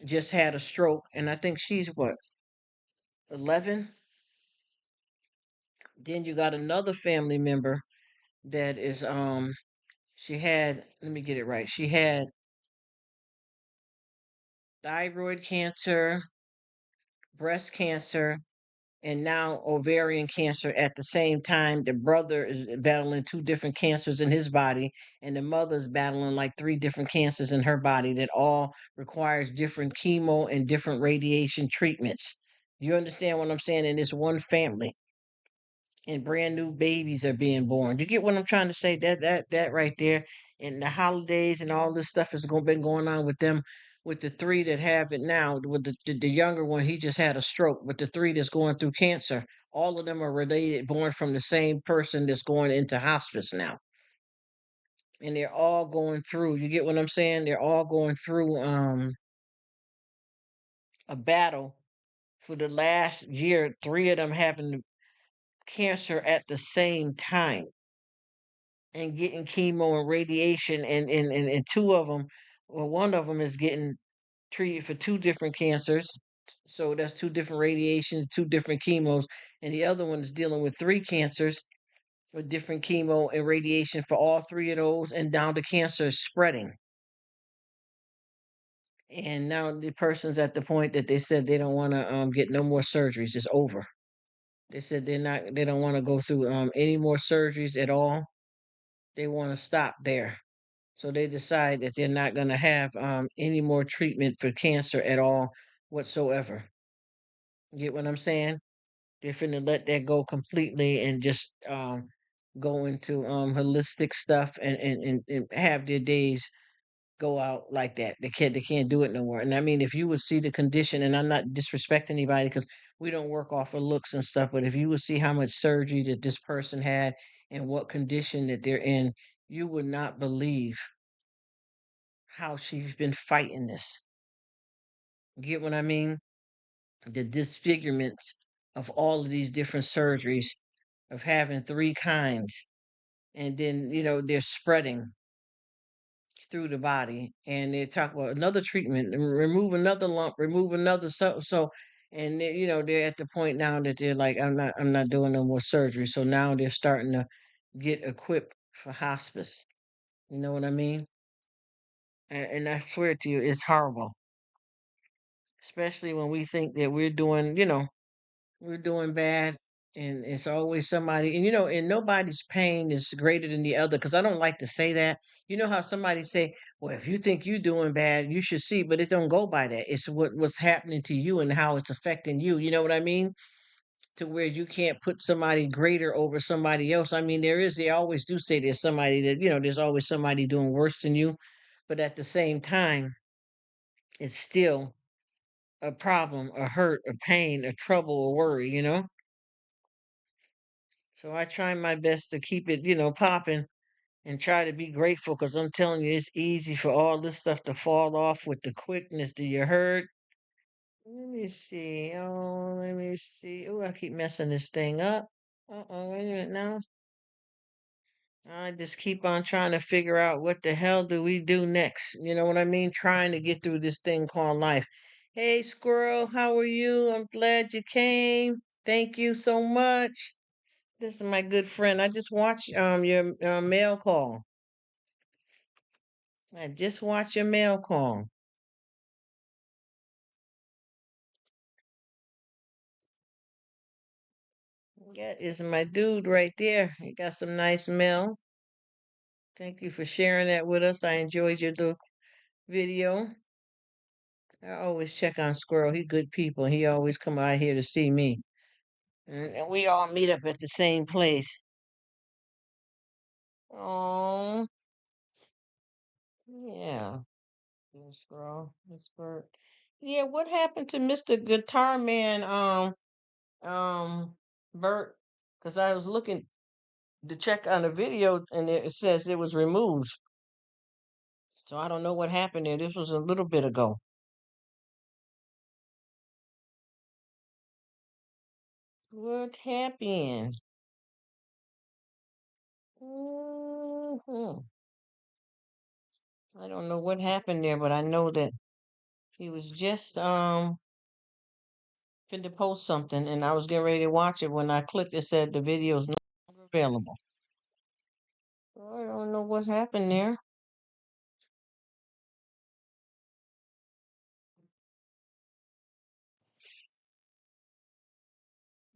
just had a stroke, and I think she's what, 11. Then you got another family member that is she had, let me get it right. She had thyroid cancer, breast cancer, and now ovarian cancer at the same time. The brother is battling two different cancers in his body, and the mother's battling like three different cancers in her body that all requires different chemo and different radiation treatments. You understand what I'm saying? In this one family, and brand new babies are being born. You get what I'm trying to say? That right there, and the holidays and all this stuff has been going on with them. With the three that have it now, with the younger one, he just had a stroke. With the three that's going through cancer, all of them are related, born from the same person that's going into hospice now, and they're all going through. You get what I'm saying? They're all going through a battle for the last year. Three of them having cancer at the same time and getting chemo and radiation, and two of them, well, one of them is getting treated for two different cancers, so that's two different radiations, two different chemos, and the other one is dealing with three cancers with different chemo and radiation for all three of those, and now the cancer is spreading, and now the person's at the point that they said they don't want to get no more surgeries. It's over. They said they don't want to go through any more surgeries at all. They want to stop there. So they decide that they're not going to have any more treatment for cancer at all whatsoever. Get what I'm saying? They're finna let that go completely and just go into holistic stuff, and have their days go out like that. They can't do it no more. And I mean, if you would see the condition, and I'm not disrespecting anybody because we don't work off of looks and stuff, but if you would see how much surgery that this person had and what condition that they're in, you would not believe how she's been fighting this. Get what I mean? The disfigurements of all of these different surgeries, of having three kinds, and then they're spreading through the body, and they talk about another treatment, and remove another lump, remove another, and they're at the point now that they're like, I'm not doing no more surgery. So now they're starting to get equipped for hospice. You know what I mean? And I swear to you, it's horrible, especially when we think that we're doing bad, and it's always somebody, and nobody's pain is greater than the other, because I don't like to say that. You know how somebody say, well, if you think you're doing bad, you should see, but it don't go by that. It's what's happening to you and how it's affecting you. You know what I mean? To where you can't put somebody greater over somebody else. I mean, they always do say there's somebody that, there's always somebody doing worse than you, but at the same time, it's still a problem, a hurt, a pain, a trouble, a worry. So I try my best to keep it, popping, and try to be grateful, because I'm telling you, it's easy for all this stuff to fall off with the quickness. Do you heard? Let me see. Oh, let me see. Oh, I keep messing this thing up. Wait a minute now. I just keep on trying to figure out what the hell do we do next. You know what I mean? Trying to get through this thing called life. Hey, Squirrel, how are you? I'm glad you came. Thank you so much. This is my good friend. I just watched your mail call. I just watched your mail call. That is my dude right there. He got some nice mail. Thank you for sharing that with us. I enjoyed your little video. I always check on Squirrel. He good people. He always come out here to see me. And we all meet up at the same place. Oh, yeah. Little Squirrel. Miss Bert. Yeah, what happened to Mr. Guitar Man, Bert? Because I was looking to check on the video, and it says it was removed. So I don't know what happened there. This was a little bit ago. What happened? hmm I don't know what happened there, but I know that he was just finna post something, and I was getting ready to watch it. When I clicked, it said the video is no longer available. So I don't know what happened there.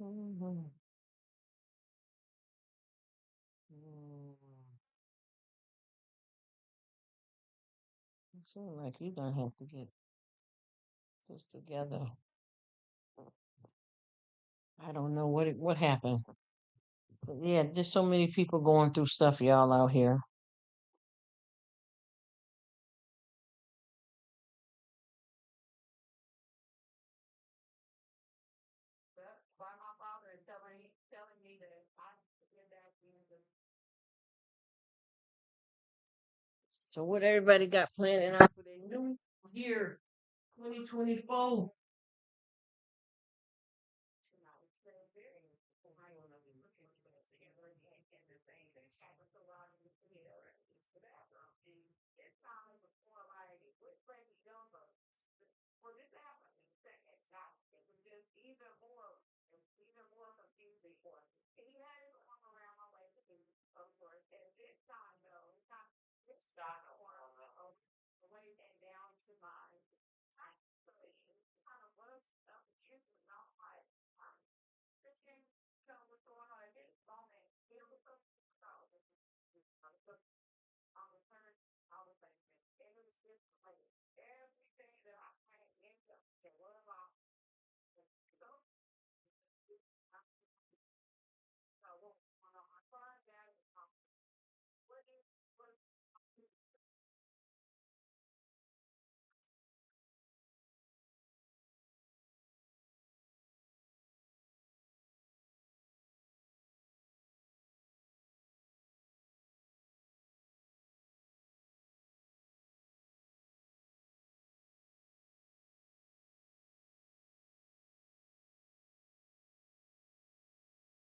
Mhm. Mm. It seems like you're gonna have to get this together. I don't know what happened. But yeah, there's so many people going through stuff, y'all, out here. So what everybody got planning out for their new year, 2024?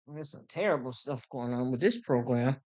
There's some terrible stuff going on with this program.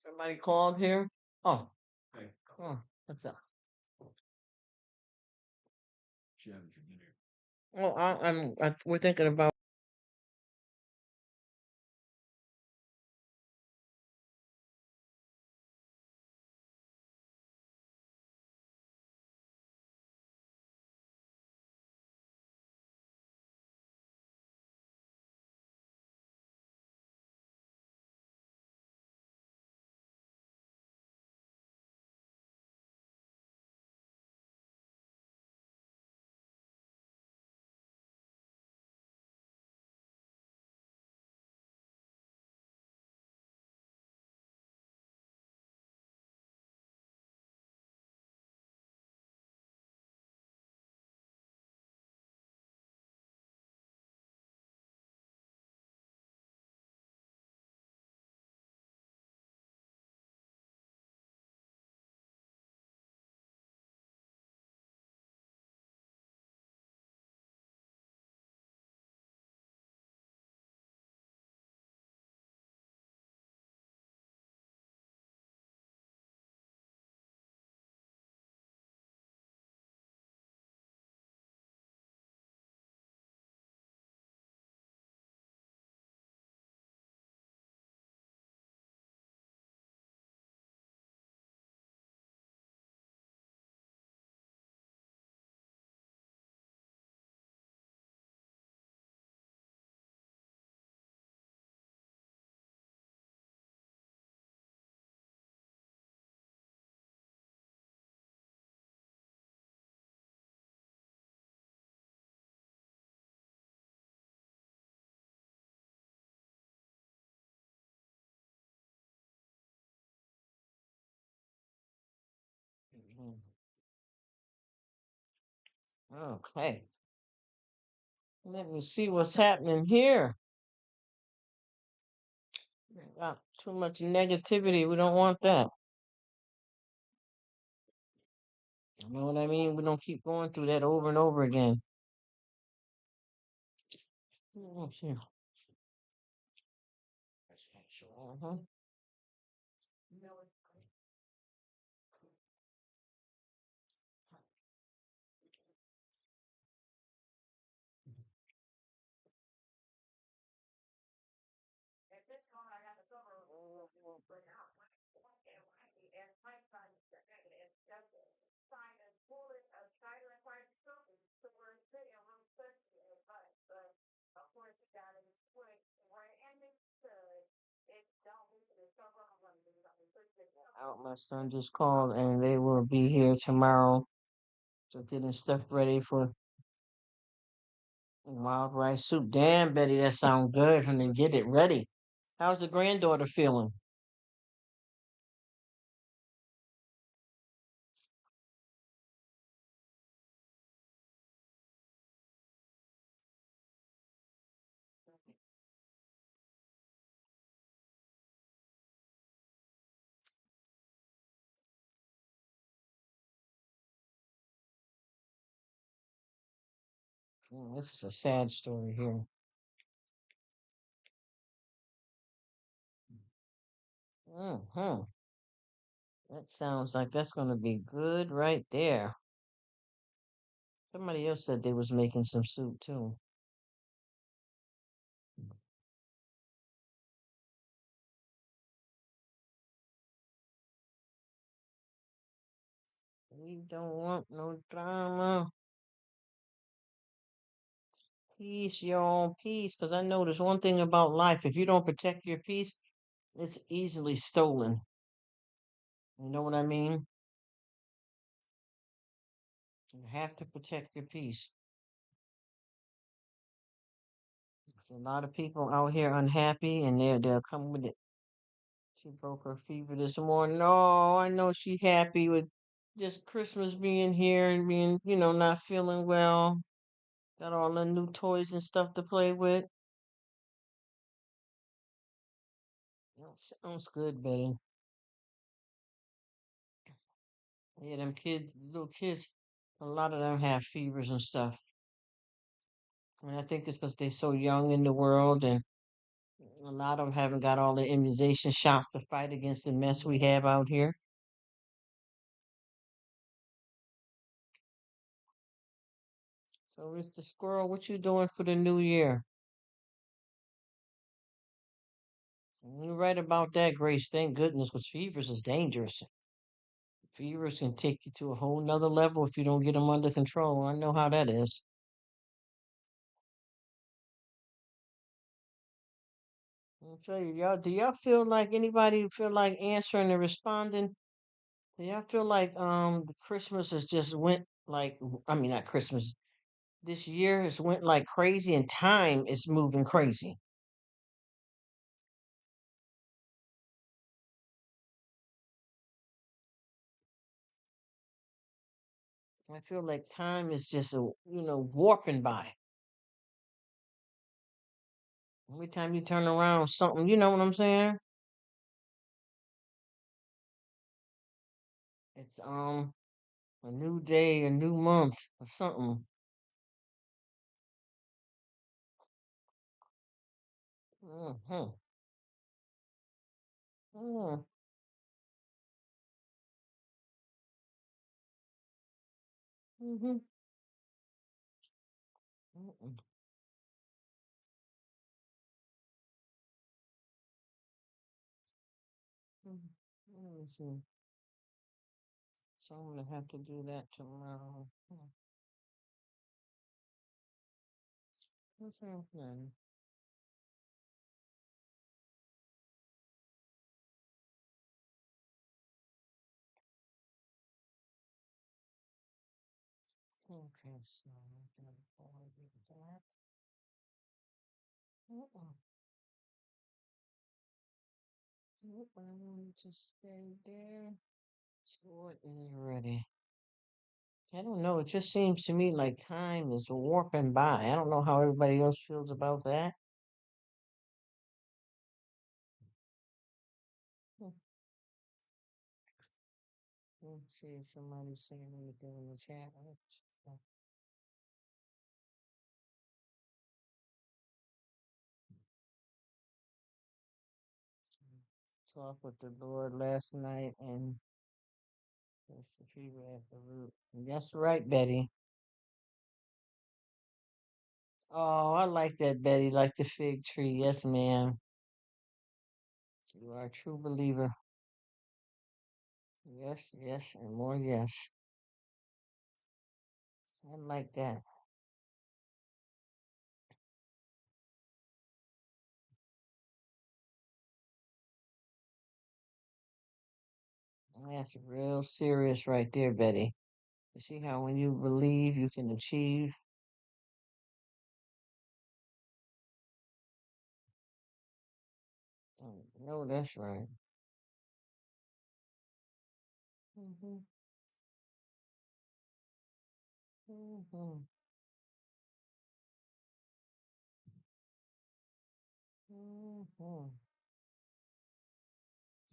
Somebody called here. Oh, oh, what's up? Oh, we're thinking about. Okay. Let me see what's happening here. Got too much negativity. We don't want that. You know what I mean? We don't keep going through that over and over again. Oh, shit. Uh-huh. My son just called and they will be here tomorrow. So getting stuff ready for wild rice soup. Damn, Betty, that sounds good. And then get it ready. How's the granddaughter feeling? This is a sad story here. Hmm. That sounds like that's gonna be good right there. Somebody else said they was making some soup too. We don't want no drama. Peace, y'all. Peace. Because I know there's one thing about life. If you don't protect your peace, it's easily stolen. You know what I mean? You have to protect your peace. There's a lot of people out here unhappy and they'll come with it. She broke her fever this morning. Oh, I know she happy with just Christmas being here and being, not feeling well. Got all the new toys and stuff to play with. Sounds good, Betty. Yeah, them kids, little kids, a lot of them have fevers and stuff. And I think it's because they're so young in the world, and a lot of them haven't got all the immunization shots to fight against the mess we have out here. So, Mr. Squirrel, what you doing for the new year? You're right about that, Grace. Thank goodness, because fevers is dangerous. Fevers can take you to a whole nother level if you don't get them under control. I know how that is. I'll tell you, y'all. Do y'all feel like anybody feel like answering and responding? Do y'all feel like Christmas has just went like I mean not Christmas. This year has went like crazy and time is moving crazy. I feel like time is just warping by. Every time you turn around something, you know what I'm saying? It's a new day, a new month, or something. Mm-hmm. Mm-hmm. Mm-hmm. Mm-hmm. Let me see. So I'm gonna have to do that tomorrow. What's happening? Okay, so I'm gonna forward that. Uh-uh. Nope, I want to stay there. So what is ready? I don't know. It just seems to me like time is warping by. I don't know how everybody else feels about that. Hmm, let's see if somebody's saying anything in the chat. Talked with the Lord last night and that's the fever at the root. That's right, Betty. Oh, I like that, Betty, like the fig tree. Yes, ma'am. You are a true believer. Yes, yes, and more yes. I like that. That's real serious right there, Betty. You see how when you believe you can achieve? No, that's right. Hmm. Hmm. Hmm.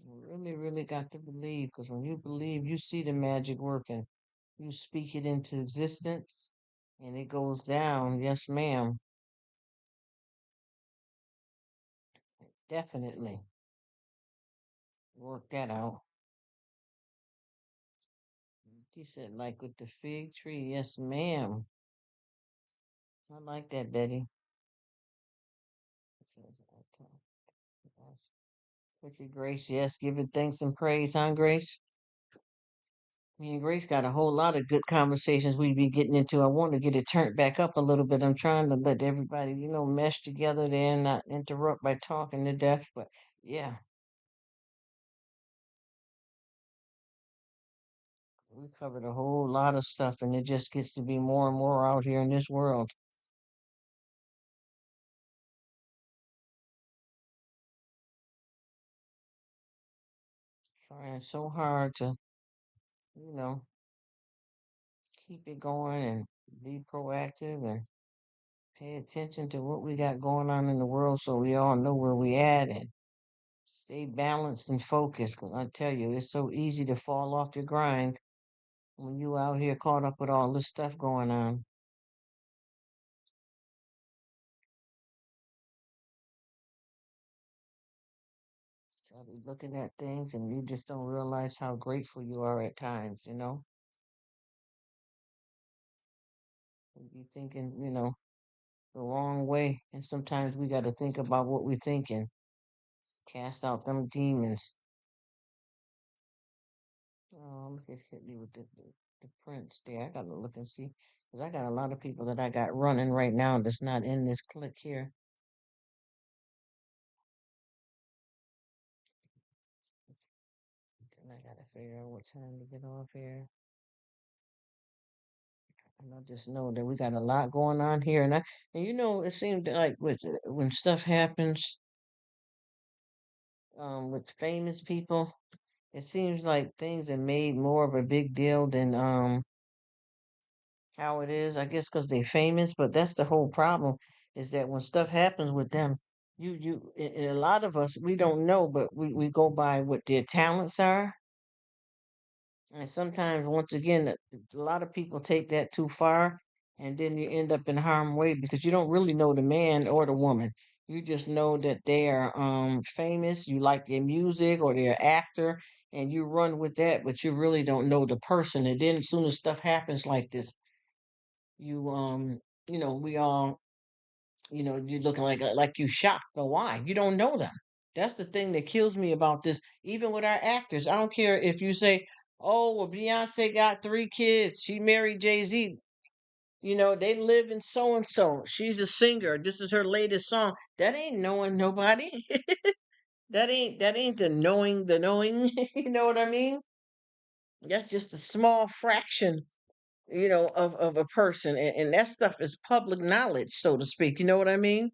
You really, really got to believe because when you believe, you see the magic working. You speak it into existence and it goes down. Yes, ma'am. Definitely. Work that out. She said, like with the fig tree. Yes, ma'am. I like that, Betty. It says, yes. With your Grace, yes, giving thanks and praise, huh, Grace? Me and Grace got a whole lot of good conversations we be getting into. I want to get it turned back up a little bit. I'm trying to let everybody, mesh together there and not interrupt by talking to death. But yeah, we covered a whole lot of stuff, and it just gets to be more and more out here in this world. Trying so hard to, you know, keep it going and be proactive and pay attention to what we got going on in the world so we all know where we at and stay balanced and focused. Because I tell you, it's so easy to fall off your grind when you out here caught up with all this stuff going on. So I be looking at things and you just don't realize how grateful you are at times. You be thinking, the wrong way. And sometimes we got to think about what we're thinking, cast out them demons. Oh, look at hit me with the prince there. I got to look and see. Because I got a lot of people that I got running right now that's not in this click here. Then I got to figure out what time to get off here. And I just know that we got a lot going on here, and it seemed like when stuff happens, with famous people, it seems like things are made more of a big deal than how it is. I guess because they're famous, but that's the whole problem is that when stuff happens with them, and a lot of us we don't know, but we go by what their talents are. And sometimes, once again, a lot of people take that too far, and then you end up in harm's way because you don't really know the man or the woman. You just know that they are famous. You like their music or their actor, and you run with that, but you really don't know the person. And then, as soon as stuff happens like this, you we all you're looking like you shocked. But why? You don't know them. That's the thing that kills me about this. Even with our actors, I don't care if you say, "Oh, well, Beyonce got 3 kids. She married Jay-Z. They live in so and so. She's a singer. This is her latest song." That ain't knowing nobody. That ain't the knowing. You know what I mean? That's just a small fraction, of a person, and that stuff is public knowledge, so to speak. You know what I mean?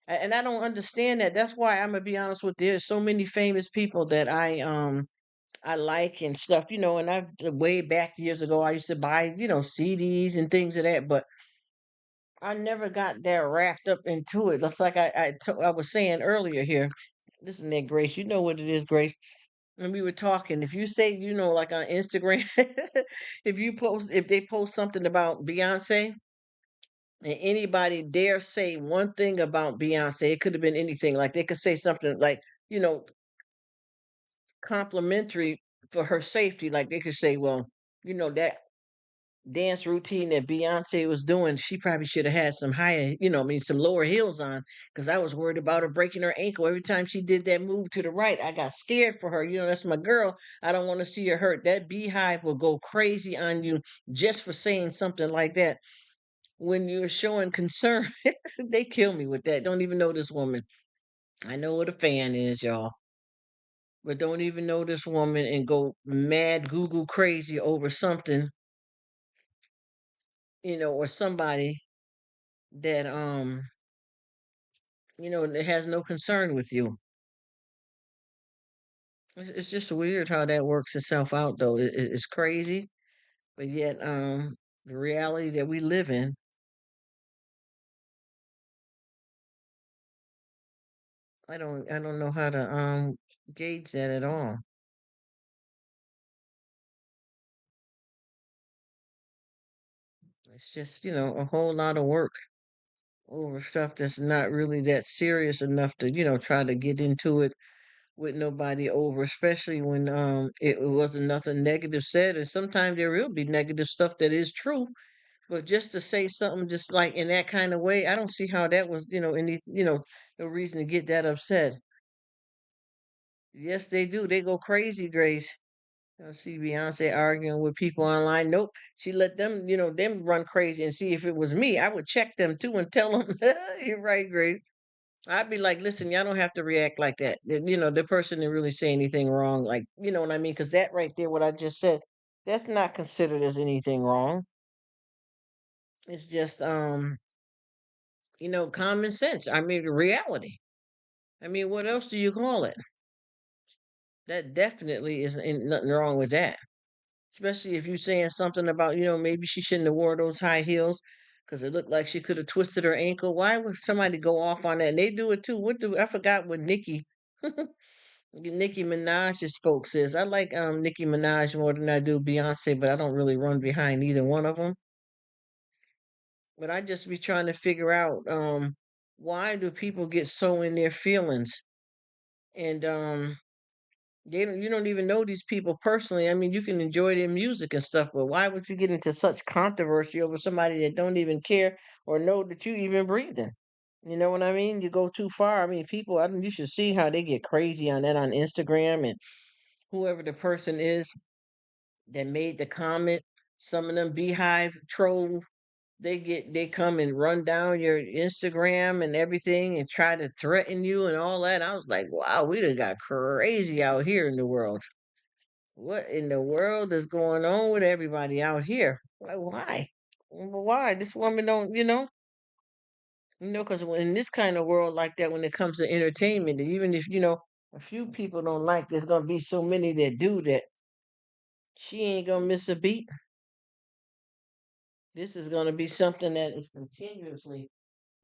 And I don't understand that. That's why I'm gonna be honest with you. There's so many famous people that I I like and stuff, and I've way back years ago I used to buy, CDs and things of that, but I never got that wrapped up into it. That's like I was saying earlier here. Listen there, Grace. You know what it is, Grace. And we were talking. If you say, like on Instagram, if they post something about Beyonce, and anybody dare say one thing about Beyonce, it could have been anything. Like they could say something like, you know, complimentary for her safety. Like they could say, well, that dance routine that Beyonce was doing, she probably should have had some higher, some lower heels on, because I was worried about her breaking her ankle every time she did that move to the right. I got scared for her. That's my girl. I don't want to see her hurt. That beehive will go crazy on you just for saying something like that. When you're showing concern, they kill me with that. Don't even know this woman. I know what a fan is, y'all, but don't even know this woman and go mad Google crazy over something, or somebody that that has no concern with you. It's just weird how that works itself out, though. It's crazy, but yet the reality that we live in, I don't know how to gauge that at all. It's just a whole lot of work over stuff that's not really that serious enough to try to get into it with nobody over, especially when it wasn't nothing negative said. And sometimes there will be negative stuff that is true, but just to say something just like in that kind of way, I don't see how that was any no reason to get that upset. Yes, they do. They go crazy, Grace. See Beyonce arguing with people online. Nope, she let them run crazy and see if it was me. I would check them too and tell them. You're right, Grace. I'd be like, listen, y'all don't have to react like that. The person didn't really say anything wrong. Like, you know what I mean? Because that right there, what I just said, that's not considered as anything wrong. It's just, common sense. I mean, reality. I mean, what else do you call it? That definitely isn't nothing wrong with that. Especially if you're saying something about, maybe she shouldn't have wore those high heels because it looked like she could have twisted her ankle. Why would somebody go off on that? And they do it too. I forgot what Nicki Minaj's folks is. I like Nicki Minaj more than I do Beyonce, but I don't really run behind either one of them. But I just be trying to figure out why do people get so in their feelings and you don't even know these people personally. I mean, you can enjoy their music and stuff, but why would you get into such controversy over somebody that don't even care or know that you even breathing? You know what I mean? You go too far. I mean, people. You should see how they get crazy on that on Instagram and whoever the person is that made the comment. Some of them beehive troll. They come and run down your Instagram and everything and try to threaten you and all that. I was like, wow, we done got crazy out here in the world. What in the world is going on with everybody out here? Like, why? Why? This woman don't, because in this kind of world like that, when it comes to entertainment, even if, a few people don't like, there's going to be so many that do that. She ain't going to miss a beat. This is going to be something that is continuously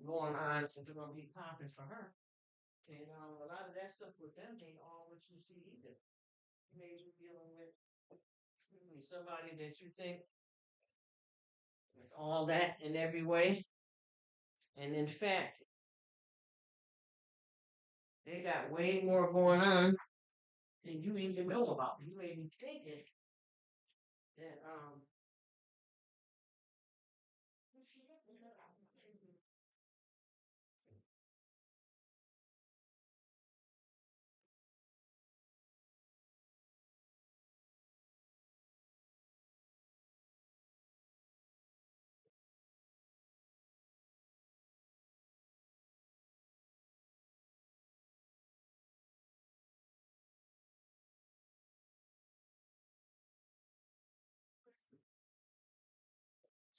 going on. It's going to be popping for her. And a lot of that stuff with them ain't all what you see either. You may be dealing with somebody that you think is all that in every way. And in fact, they got way more going on than you even know about. You may be thinking that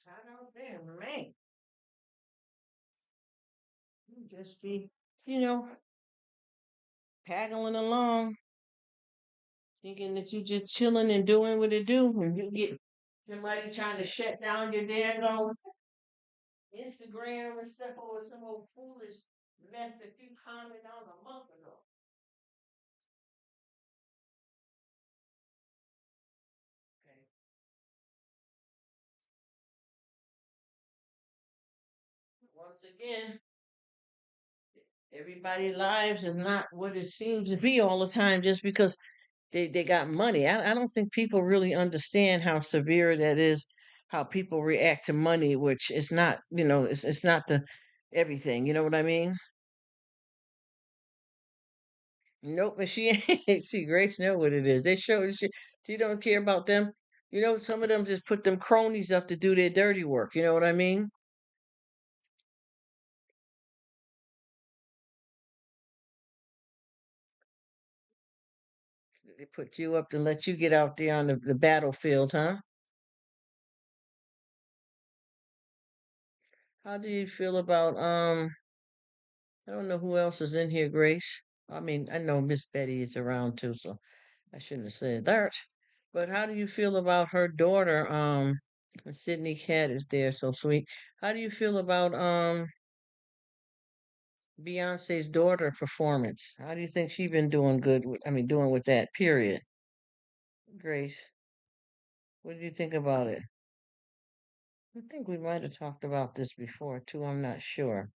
shout out there, man. You just be, you know, paddling along thinking that you just chilling and doing what it do, and you get somebody trying to shut down your daggone Instagram and stuff over some old foolish mess that you commented on a month ago. Okay. Once again, everybody's lives is not what it seems to be all the time just because they got money. I don't think people really understand how severe that is, how people react to money, which is not, it's not the everything. You know what I mean? Nope, and she ain't. See, Grace know what it is. They show she don't care about them. Some of them just put them cronies up to do their dirty work. You know what I mean? They put you up to let you get out there on the battlefield, huh? How do you feel about I don't know who else is in here, Grace. I mean, I know Miss Betty is around too, so I shouldn't have said that. But how do you feel about her daughter? Sydney Cat is there, so sweet. How do you feel about Beyonce's daughter performance? How do you think she been doing good? I mean, doing with that period. Grace, what do you think about it? I think we might have talked about this before too. I'm not sure.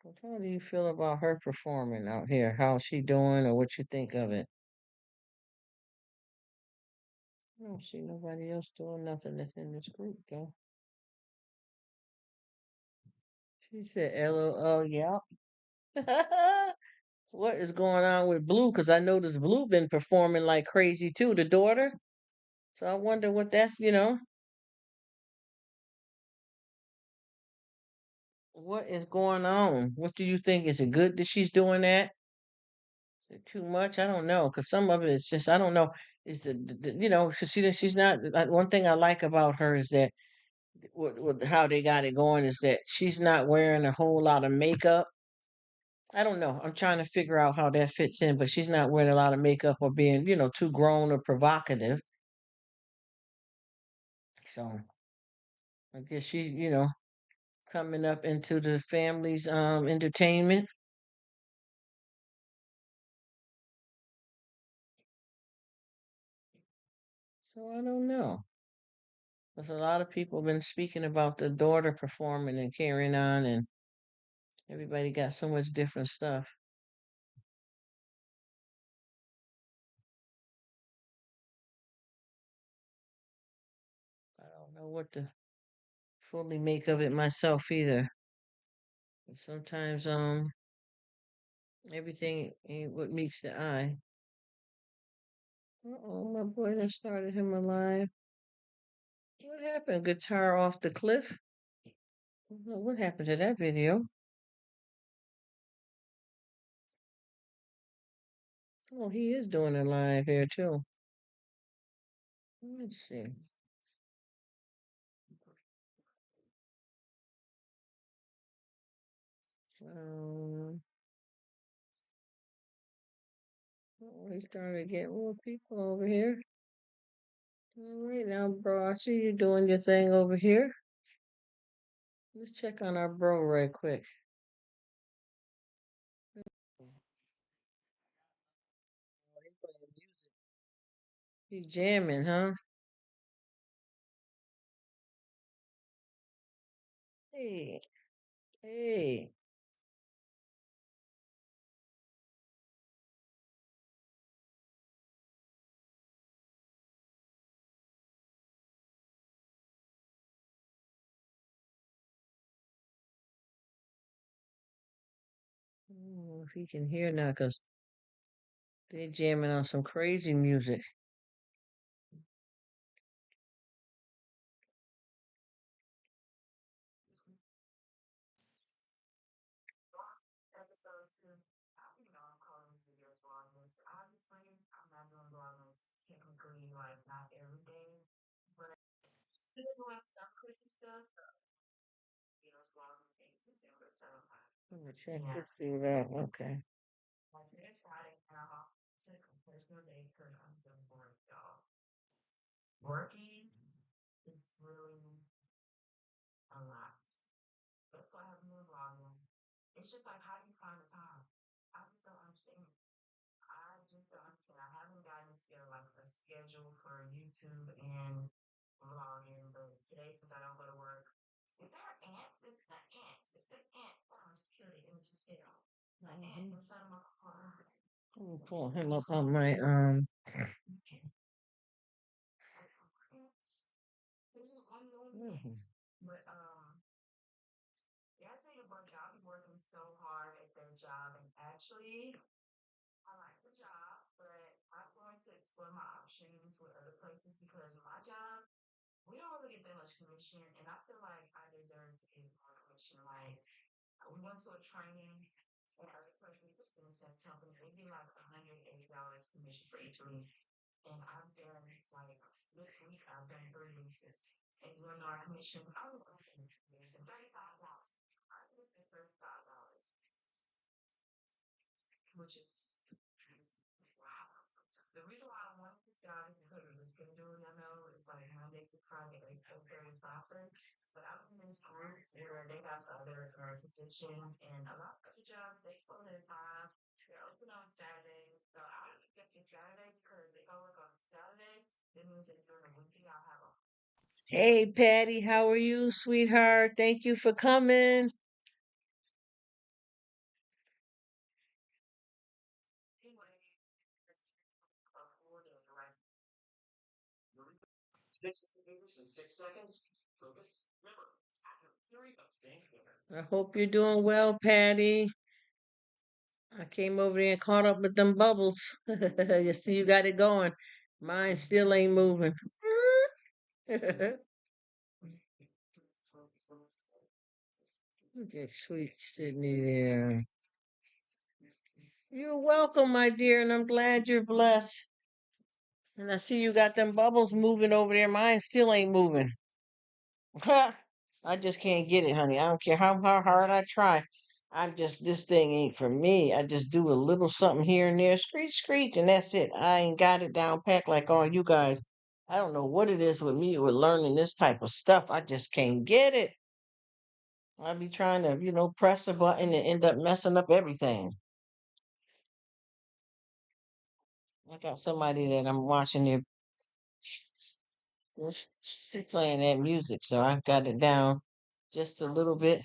But how do you feel about her performing out here? How's she doing, or what you think of it? I don't see nobody else doing nothing that's in this group though. She said, "LOL, yeah." What is going on with Blue? Because I noticed Blue been performing like crazy too, the daughter. So I wonder what that's. What is going on? What do you think? Is it good that she's doing that? Is it too much? I don't know. Because some of it is just, I don't know. Is because she's not. One thing I like about her is that how they got it going is that she's not wearing a whole lot of makeup. I don't know. I'm trying to figure out how that fits in, but she's not wearing a lot of makeup or being too grown or provocative. So I guess she's coming up into the family's entertainment. So I don't know. There's a lot of people been speaking about the daughter performing and carrying on, and everybody got so much different stuff. I don't know what to fully make of it myself either. But sometimes everything ain't what meets the eye. Uh-oh, my boy that started him alive. What happened? Guitar off the cliff? What happened to that video? Oh, he is doing it live here too. Let's see. Um, we started getting more people over here. All right now, bro. I see you doing your thing over here. Let's check on our bro right quick. Oh, he playing music. He jamming, huh? Hey, hey. I don't know if he can hear now, cause they jamming on some crazy music. I'm gonna check this dude out. Okay. Let me pull him up on my mhm. Hey Patty, how are you, sweetheart? Thank you for coming. I hope you're doing well, Patty. I came over there and caught up with them bubbles. You see, you got it going. Mine still ain't moving. Look at sweet Sydney there. You're welcome, my dear, and I'm glad you're blessed. And I see you got them bubbles moving over there. Mine still ain't moving. I just can't get it, honey. I don't care how hard I try. I'm just, this thing ain't for me. I just do a little something here and there, screech, screech, and that's it. I ain't got it down packed like all you guys. I don't know what it is with me with learning this type of stuff. I just can't get it. I be trying to, press a button and end up messing up everything. I got somebody that I'm watching there playing that music, so I've got it down just a little bit.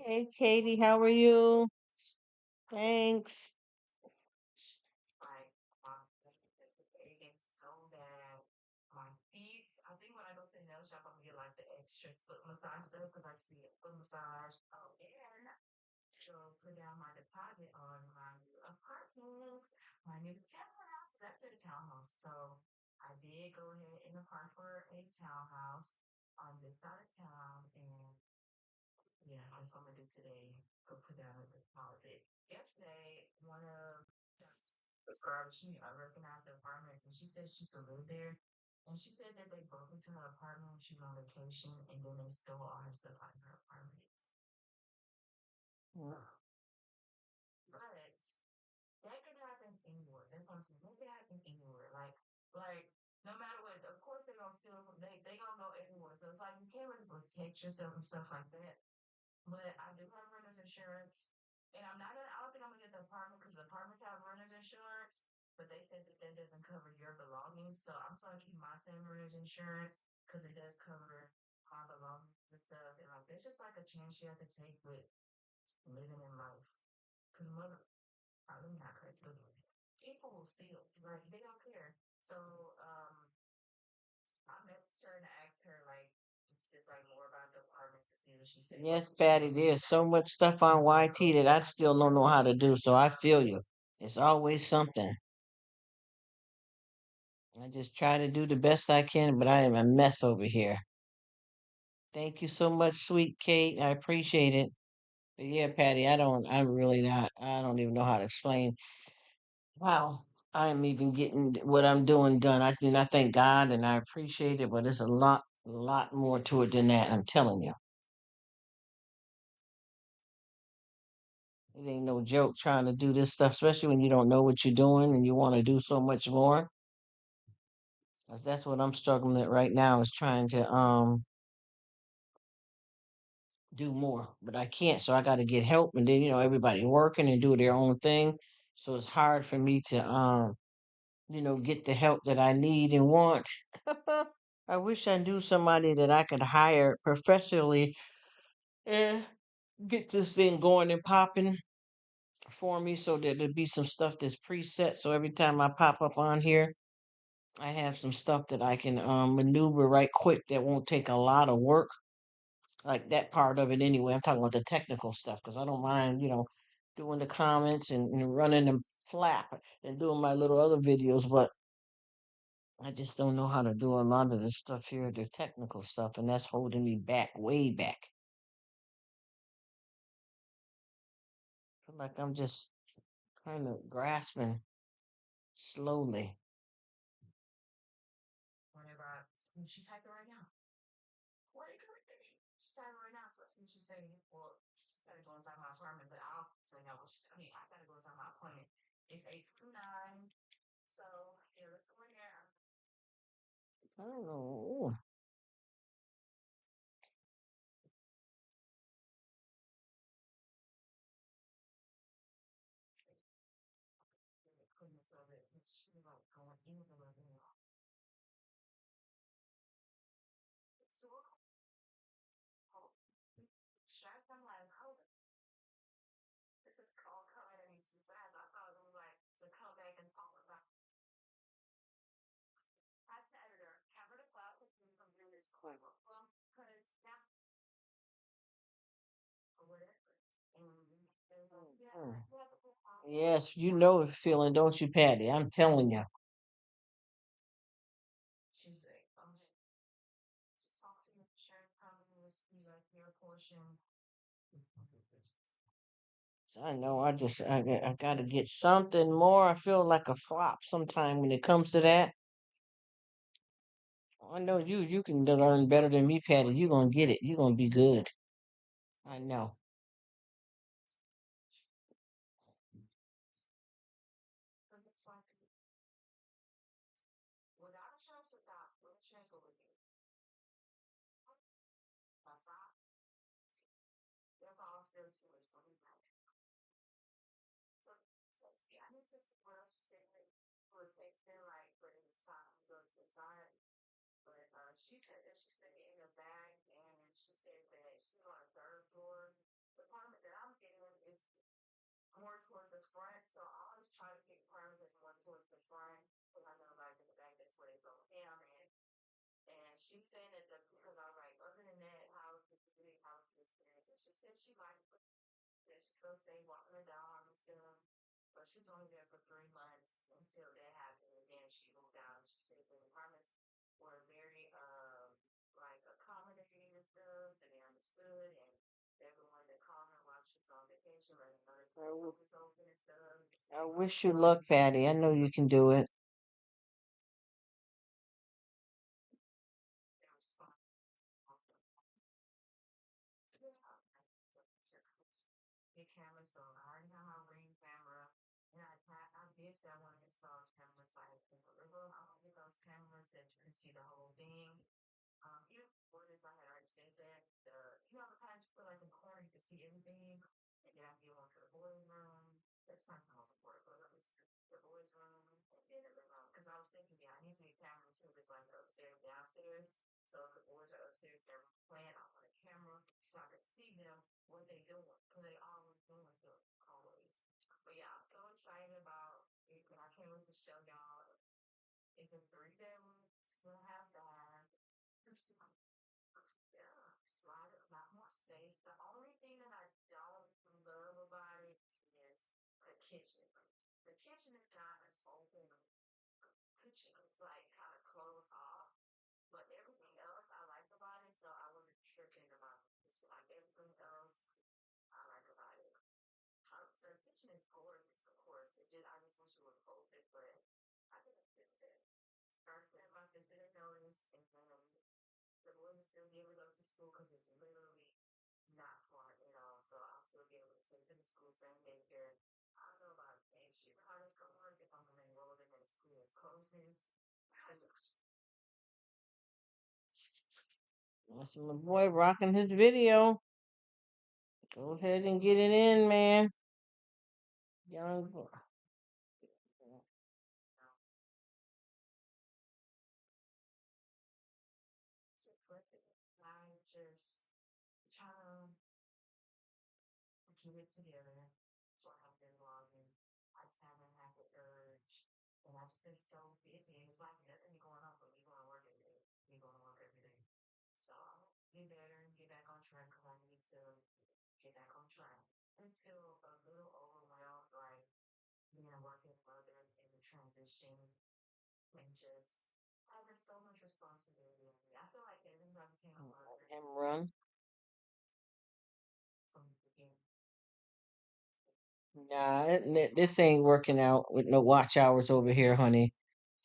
Hey, Katie, how are you? Thanks. but they said that that doesn't cover your belongings. So I'm trying to keep my same insurance because it does cover my belongings and stuff. And like, there's just like a chance you have to take with living in life. Because mother, I'm not crazy, but people will steal, right? They don't care. So I messaged her and asked her like just like more about the apartments to see what she said. Yes, Patty, there's so much stuff on YT that I still don't know how to do, so I feel you. It's always something. I just try to do the best I can, but I am a mess over here. Thank you so much, sweet Kate. I appreciate it. But yeah, Patty, I'm really not, I don't even know how to explain how I'm even getting what I'm doing done. I do not thank God and I appreciate it, but there's a lot more to it than that. I'm telling you. It ain't no joke trying to do this stuff, especially when you don't know what you're doing and you want to do so much more. 'Cause that's what I'm struggling with right now is trying to do more, but I can't. So I got to get help, and then everybody working and do their own thing. So it's hard for me to get the help that I need and want. I wish I knew somebody that I could hire professionally and get this thing going and popping for me, so that there'd be some stuff that's preset. So every time I pop up on here, I have some stuff that I can maneuver right quick that won't take a lot of work, like that part of it anyway. I'm talking about the technical stuff because I don't mind, doing the comments and running them flap and doing my little other videos, but I just don't know how to do a lot of the stuff here, the technical stuff, and that's holding me back, way back. Feel like I'm just kind of grasping slowly. Whenever she typed it right now. What are you correct me? She typed it right now, so let's see what she say. Well, I gotta go inside my apartment, but I'll find out what I gotta go inside my appointment. It's 8:29. So yeah, let's go in there. I don't know. Goodness of it. She was like going in the living room. So oh, shocked. I'm like, hold it. This is called coming at me too fast. I thought it was like to come back and talk about. As the editor, cover the cloud with me from doing this clever. Well, because now or whatever. And there's like, yes, you know the feeling, don't you, Patty? I'm telling you. She's like, talk to your insurance company. He's like, your portion. So I know I gotta get something more. I feel like a flop sometime when it comes to that. I know you can learn better than me, Patty. You're gonna get it. You're gonna be good. I know. Without a chance to die, with a chance over you. That's all. That's all still to it. So we know. So yeah, I need to see what else she said. Like, for a text in, like, for inside, goes inside. But she said that she's staying in the back, and she said that she's on the third floor. The apartment that I'm getting is more towards the front, so I always try to pick apartments that's more towards the front because I know like in the back that's where they go down in. And she's saying that because I was like, other than that, how was the how was the experience? And she said she liked it. That she feels safe walking her dog and stuff. But she was only there for 3 months until that happened. And then she moved out. She said the apartments were very like accommodating and stuff, and they understood, and everyone that called her while she was on vacation, letting her know was open and stuff. I wish you luck, Patty. I know you can do it. Big camera, so I already have my Ring camera, and I did say I want to install cameras like in the river. I want to get those cameras that you can see the whole thing. You what is I had already said that the kind of feel like in the corner you can see everything, and then I get one for the boys' room. That's not the most important, but it's the boys' room, That's my boy rocking his video. Go ahead and get it in, man. Young boy. Let him run. Nah, this ain't working out with no watch hours over here, honey.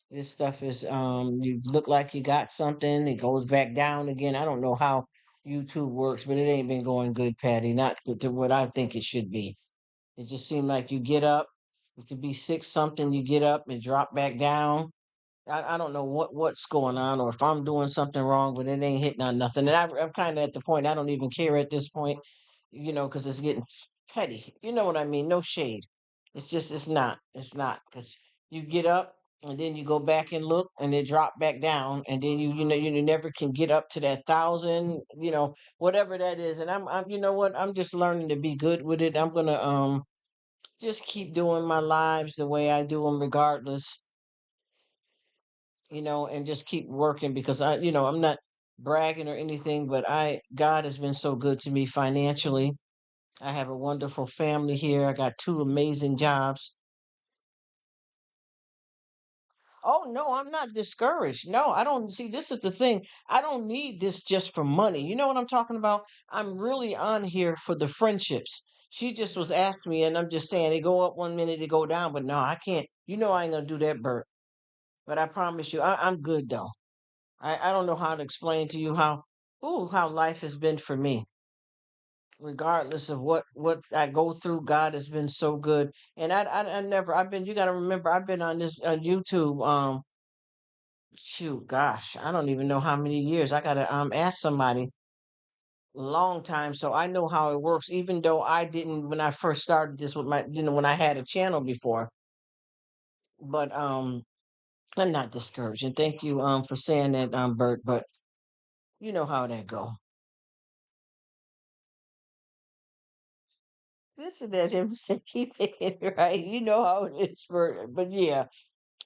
This stuff is you look like you got something, it goes back down again. I don't know how YouTube works, but it ain't been going good, Patty. Not to what I think it should be. It just seemed like you get up, it could be six something, you get up and drop back down. I don't know what's going on or if I'm doing something wrong, but it ain't hitting on nothing. And I'm kind of at the point I don't even care at this point, because it's getting petty. You know what I mean? No shade. It's just it's not because you get up and then you go back and look and it drop back down and then you never can get up to that thousand, whatever that is. And I'm you know what? I'm just learning to be good with it. I'm gonna just keep doing my lives the way I do them regardless, and just keep working because I'm not bragging or anything, but God has been so good to me financially. I have a wonderful family here. I got two amazing jobs. Oh no, I'm not discouraged. No, I don't see this is the thing. I don't need this just for money. You know what I'm talking about? I'm really on here for the friendships. She just was asking me, and I'm just saying they go up one minute, they go down, but no, I can't. I ain't gonna do that, Bert. But I promise you, I'm good though. I don't know how to explain to you how life has been for me. Regardless of what I go through, God has been so good. And I never I've been you got to remember I've been on this on YouTube shoot gosh I don't even know how many years. I got to ask somebody long time so I know how it works even though I didn't when I first started this with my when I had a channel before. But I'm not discouraged. And thank you for saying that Bert, but you know how that go. Listen at him say keep it right. You know how it is, but yeah.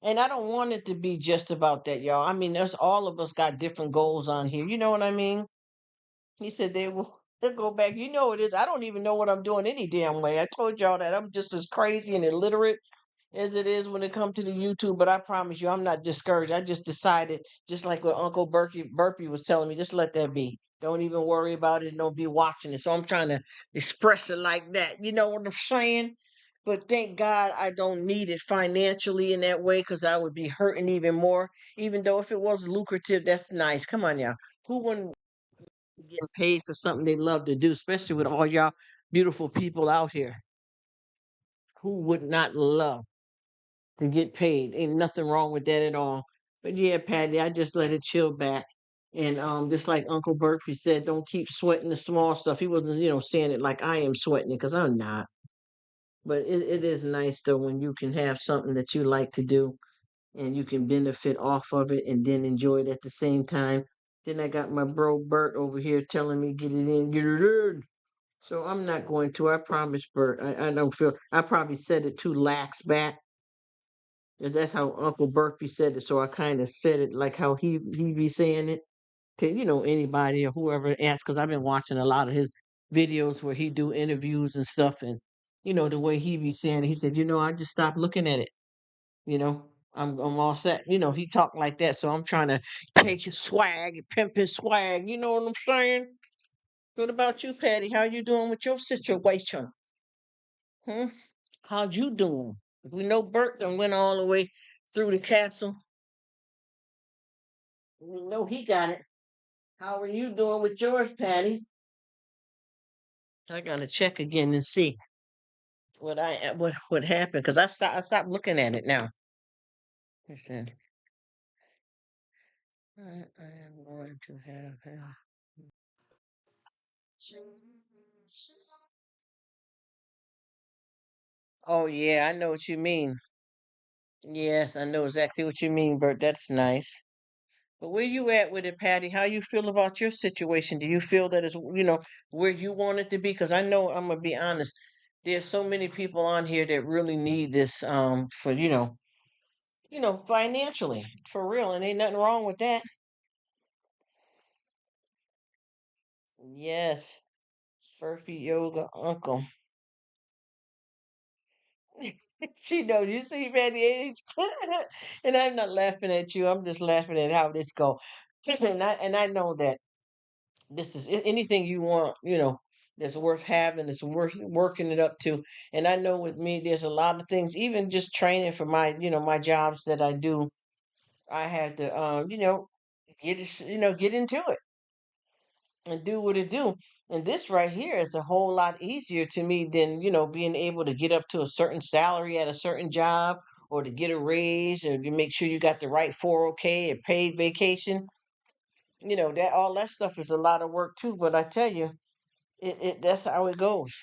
And I don't want it to be just about that, y'all. I mean, there's all of us got different goals on here. You know what I mean? He said they will they'll go back. You know it is. I don't even know what I'm doing any damn way. I told y'all that I'm just as crazy and illiterate as it is when it comes to the YouTube. But I promise you, I'm not discouraged. I just decided, just like what Uncle Burpee was telling me, just let that be. Don't even worry about it. Don't be watching it. So I'm trying to express it like that. You know what I'm saying? But thank God I don't need it financially in that way because I would be hurting even more. Even though if it was lucrative, that's nice. Come on, y'all. Who wouldn't getting paid for something they love to do, especially with all y'all beautiful people out here? Who would not love to get paid? Ain't nothing wrong with that at all. But yeah, Patty, I just let it chill back. And just like Uncle Bert, he said, don't keep sweating the small stuff. He wasn't, saying it like I am sweating it because I'm not. But it is nice though when you can have something that you like to do and you can benefit off of it and then enjoy it at the same time. Then I got my bro Bert over here telling me get it in, get it in. So I'm not going to. I promise, Bert. I don't feel. I probably said it too lax back. 'Cause that's how Uncle Burpee said it. So I kind of said it like how he be saying it to anybody or whoever asks. Because I've been watching a lot of his videos where he do interviews and stuff, and the way he be saying it. He said, I just stopped looking at it. You know, I'm all set. He talked like that. So I'm trying to take his swag and pimp his swag. You know what I'm saying? What about you, Patty? How you doing with your situation? Hmm? How'd you doing? We know Bert done went all the way through the castle. We know he got it. How are you doing with yours, Patty? I gotta check again and see what happened because I stopped looking at it now. Listen, I am going to have. Oh yeah, I know what you mean. Yes, I know exactly what you mean, Bert. That's nice. But where you at with it, Patty? How you feel about your situation? Do you feel that it's where you want it to be? Because I know I'm gonna be honest. There's so many people on here that really need this for financially for real, and ain't nothing wrong with that. Yes, Furphy Yoga Uncle. She knows you see Patty age, and I'm not laughing at you. I'm just laughing at how this go. And I know that this is anything you want, that's worth having, that's worth working it up to. And I know with me, there's a lot of things, even just training for my jobs that I do. I had to, get into it and do what it do. And this right here is a whole lot easier to me than, being able to get up to a certain salary at a certain job or to get a raise or to make sure you got the right 401k or paid vacation. That all that stuff is a lot of work too. But I tell you, it that's how it goes.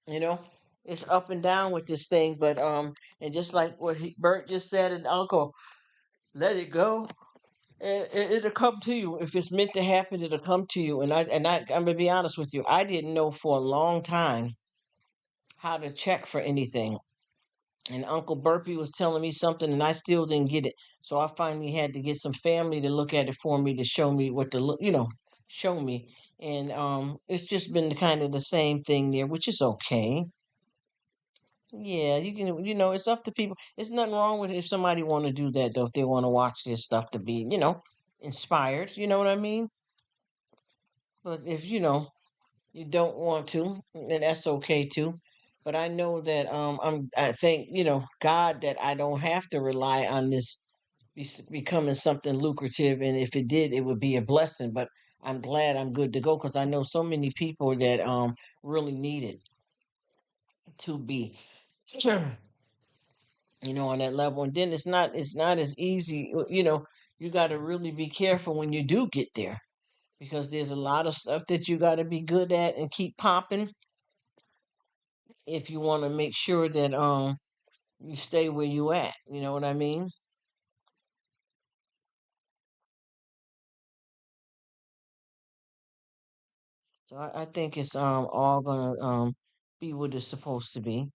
You know, it's up and down with this thing. But and just like what Bert just said, and Uncle, let it go. It'll come to you if it's meant to happen. It'll come to you. I'm gonna be honest with you. I didn't know for a long time how to check for anything, and Uncle Burpee was telling me something, and I still didn't get it. So I finally had to get some family to look at it for me to show me what to look, show me. And it's just been kind of the same thing there, which is okay. Yeah, you can, it's up to people. It's nothing wrong with it if somebody want to do that though, if they want to watch this stuff to be, inspired. You know what I mean? But if you don't want to, then that's okay too. But I know that I thank God that I don't have to rely on this becoming something lucrative, and if it did, it would be a blessing. But I'm glad I'm good to go because I know so many people that really need it to be on that level. And then it's not as easy. You got to really be careful when you do get there because there's a lot of stuff that you got to be good at and keep popping if you want to make sure that you stay where you at. You know what I mean? So I think it's all gonna be what it's supposed to be,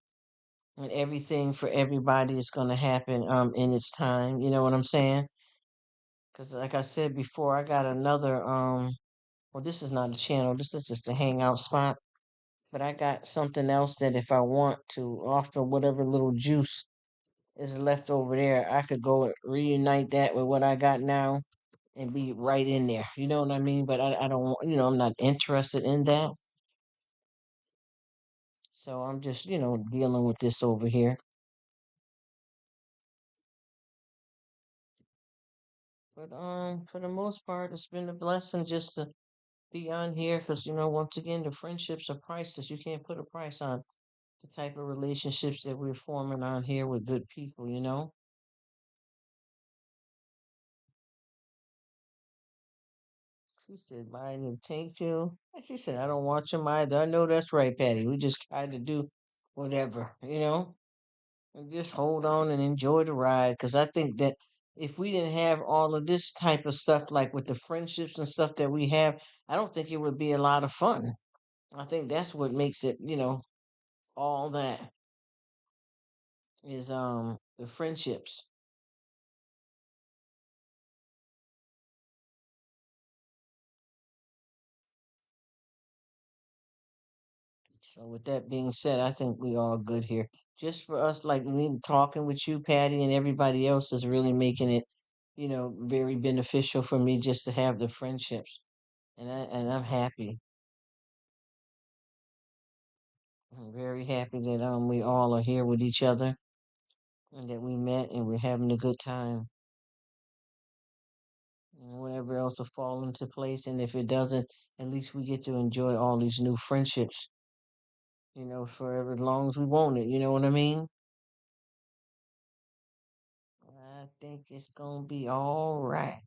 and everything for everybody is gonna happen in its time. You know what I'm saying? Because like I said before, I got another well, this is not a channel. This is just a hangout spot. But I got something else that if I want to offer whatever little juice is left over there, I could go reunite that with what I got now and be right in there. You know what I mean? But I don't want, I'm not interested in that. So I'm just, dealing with this over here. But for the most part, it's been a blessing just to be on here because once again, the friendships are priceless. You can't put a price on the type of relationships that we're forming on here with good people. She said, "Mine didn't tank too." She said, "I don't watch them either." I know that's right, Patty. We just try to do whatever. And just hold on and enjoy the ride. Because I think that if we didn't have all of this type of stuff, like with the friendships and stuff that we have, I don't think it would be a lot of fun. I think that's what makes it, all that is the friendships. So with that being said, I think we all good here. Just for us, like me talking with you, Patty, and everybody else is really making it, very beneficial for me just to have the friendships, and I'm happy. I'm very happy that we all are here with each other and that we met and we're having a good time. And whatever else will fall into place, and if it doesn't, at least we get to enjoy all these new friendships, for as long as we want it. You know what I mean? I think it's gonna be all right.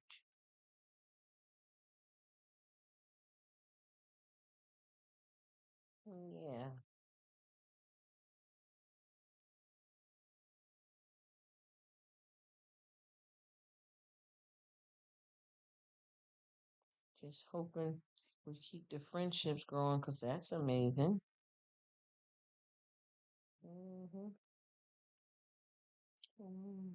Yeah, just hoping we keep the friendships growing because that's amazing. Hmm. Hmm.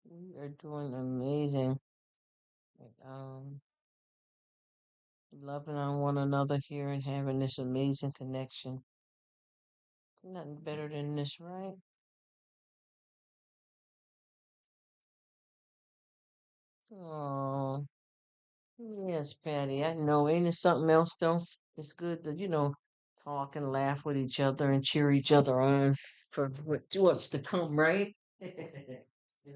We are doing amazing. Loving on one another here and having this amazing connection. Nothing better than this, right? Oh, yes, Patty. I know. Ain't it something else though? It's good to, talk and laugh with each other and cheer each other on for what's to come, right? And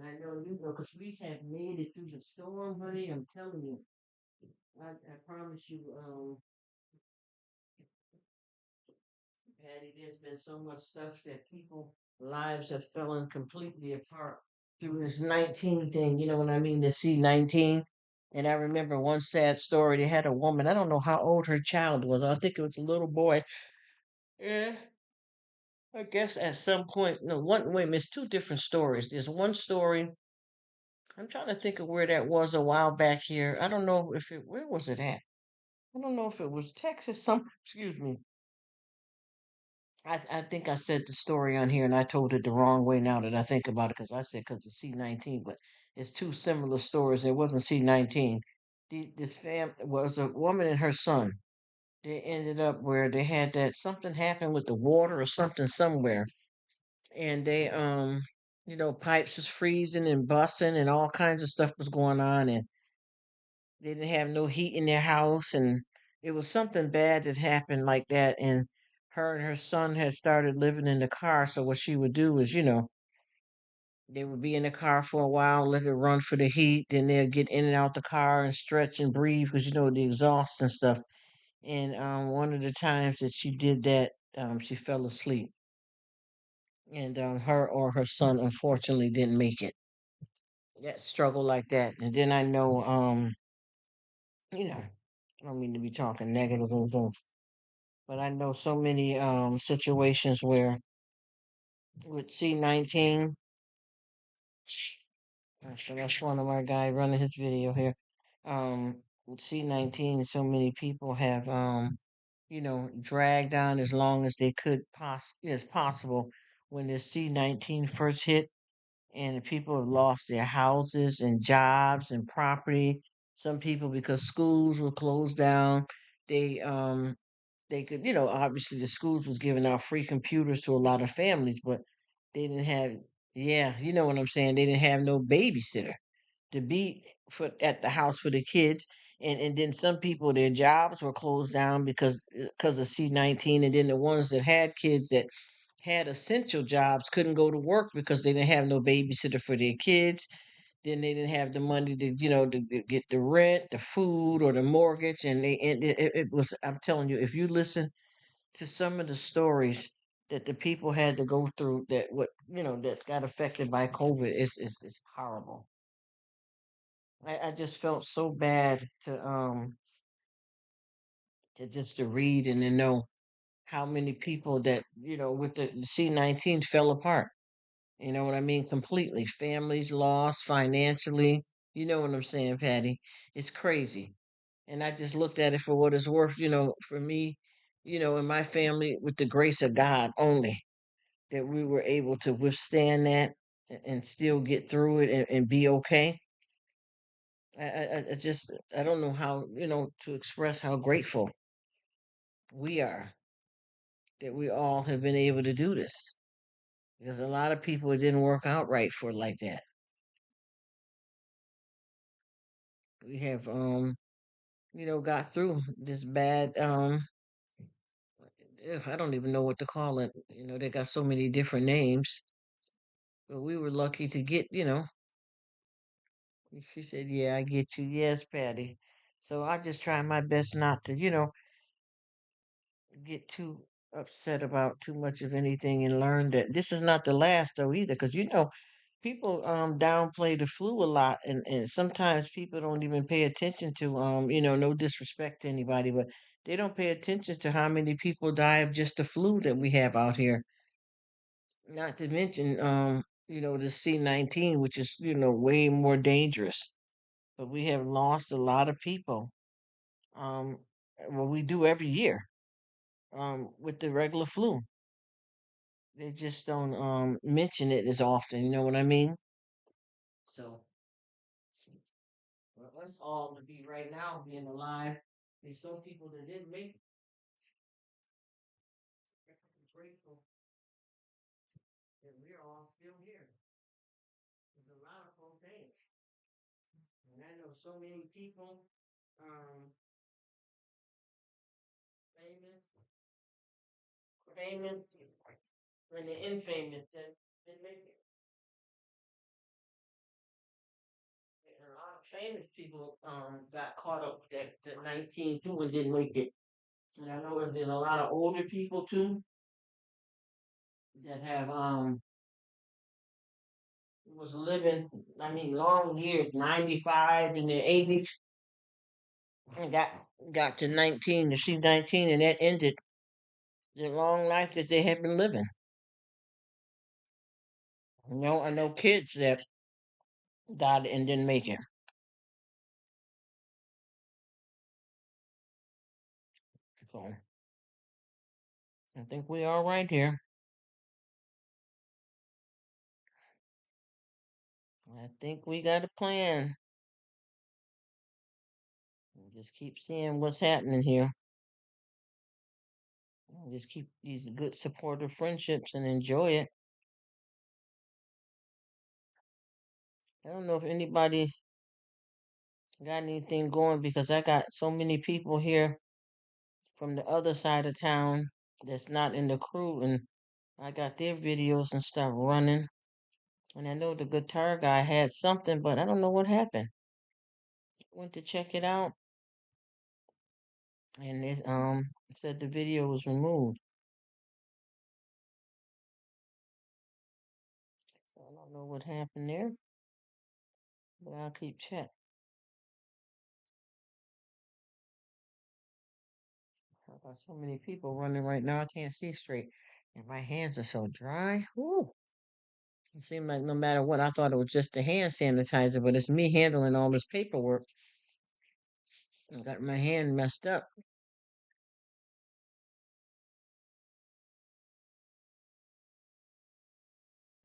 I know you know, because we have made it through the storm, honey. I'm telling you. I promise you, Patty, there's been so much stuff that people lives have fallen completely apart through this 19 thing. You know what I mean? The C-19. And I remember one sad story. They had a woman. I don't know how old her child was. I think it was a little boy. Yeah, I guess at some point, no, one wait, it's two different stories. There's one story. I'm trying to think of where that was a while back here. I don't know if it. Where was it at? I don't know if it was Texas. Excuse me. I think I said the story on here and I told it the wrong way now that I think about it because I said because it's C-19, but it's two similar stories. It wasn't C-19. This fam was a woman and her son. They ended up where they had that something happened with the water or something somewhere, and they pipes was freezing and busting and all kinds of stuff was going on, and they didn't have no heat in their house, and it was something bad that happened like that. And her son had started living in the car. So what she would do is, they would be in the car for a while, let it run for the heat. Then they'll get in and out the car and stretch and breathe because the exhaust and stuff. And one of the times that she did that, she fell asleep, and her or her son unfortunately didn't make it. That struggle like that, and then I know, I don't mean to be talking negative and things. But I know so many situations where with C-19, so that's one of our guy running his video here. With C-19, so many people have dragged on as long as they could as possible when the C-19 first hit, and the people have lost their houses and jobs and property. Some people because schools were closed down, they they could, obviously the schools was giving out free computers to a lot of families, but they didn't have, yeah, you know what I'm saying? They didn't have no babysitter to be for at the house for the kids. And then some people their jobs were closed down because of C-19, and then the ones that had kids that had essential jobs couldn't go to work because they didn't have no babysitter for their kids. Then they didn't have the money to, to get the rent, the food, or the mortgage, and it was. I'm telling you, if you listen to some of the stories that the people had to go through, that got affected by COVID, is horrible. I just felt so bad just to read and to know how many people that with the C-19 fell apart. You know what I mean? Completely. Families lost financially. You know what I'm saying, Patty? It's crazy. And I just looked at it for what it's worth. For me, and my family, with the grace of God only, that we were able to withstand that and still get through it and be okay. I just I don't know how to express how grateful we are that we all have been able to do this, because a lot of people, it didn't work out right for like that. We have got through this bad I don't even know what to call it. They got so many different names, but we were lucky to get. She said, "Yeah, I get you." Yes, Patty. So I just try my best not to get too upset about too much of anything, and learn that this is not the last though either, because people downplay the flu a lot, and sometimes people don't even pay attention to no disrespect to anybody, but they don't pay attention to how many people die of just the flu that we have out here, not to mention the C-19, which is way more dangerous. But we have lost a lot of people. um well, we do every year with the regular flu. They just don't mention it as often, you know what I mean? So for us all to be right now being alive, there's some people that didn't make it. I'm grateful that we're all still here. There's a lot of things. And I know so many people, famous, famous, and the infamous that didn't make it. And a lot of famous people got caught up with that 19 too and didn't make it. And I know there's been a lot of older people too that have was living, I mean, long years, 95 in their 80s, and got to 19, to see 19, and that ended the long life that they had been living. I know kids that died and didn't make it. So I think we are right here. I think we got a plan. Just keep seeing what's happening here. Just keep these good supportive friendships and enjoy it. I don't know if anybody got anything going, because I got so many people here from the other side of town that's not in the crew, and I got their videos and stuff running. And I know the guitar guy had something, but I don't know what happened. Went to check it out, and it said the video was removed. So I don't know what happened there, but I'll keep check. I got so many people running right now, I can't see straight, and my hands are so dry. Whew. It seemed like no matter what, I thought it was just the hand sanitizer, but it's me handling all this paperwork. I got my hand messed up.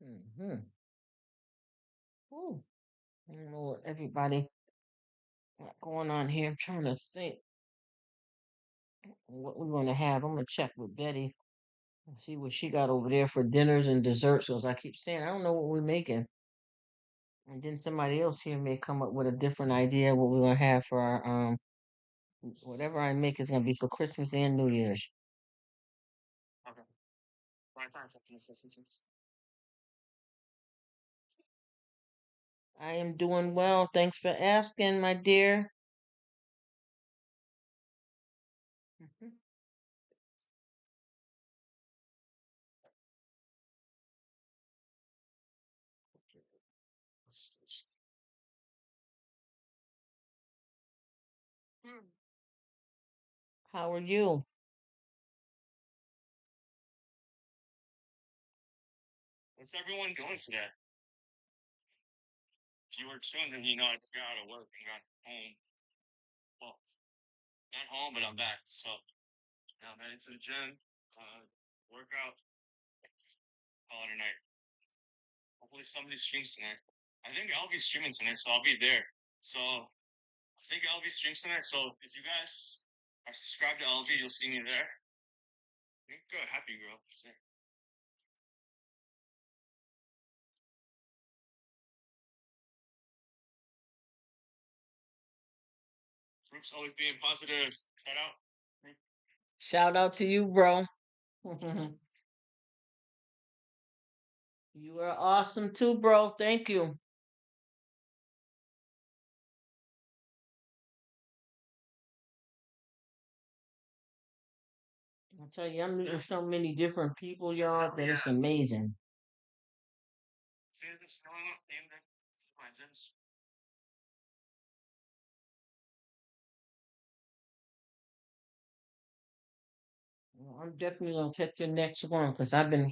Mm-hmm. Ooh. I don't know what everybody got going on here. I'm trying to think what we're going to have. I'm going to check with Betty and see what she got over there for dinners and desserts. Because I keep saying, I don't know what we're making. And then somebody else here may come up with a different idea what we're going to have for our, whatever I make is going to be for Christmas and New Year's. I am doing well. Thanks for asking, my dear. Mhm. How are you? What's everyone doing today? If you work soon, then I got out of work and got home. Well, not home, but I'm back. So now I'm heading to the gym, workout, call it a night. Hopefully somebody streams tonight. I think I'll be streaming tonight, so I'll be there. So I think I'll be streaming tonight. So if you guys are subscribed to LV, you'll see me there. I think Happy Girl. Rrook's always being positive. Shout out. Shout out to you, bro. You are awesome too, bro. Thank you. I tell you, I'm meeting so many different people, y'all, that it's amazing. See, is it snowing up? My gents. Well, I'm definitely gonna catch your next one because I've been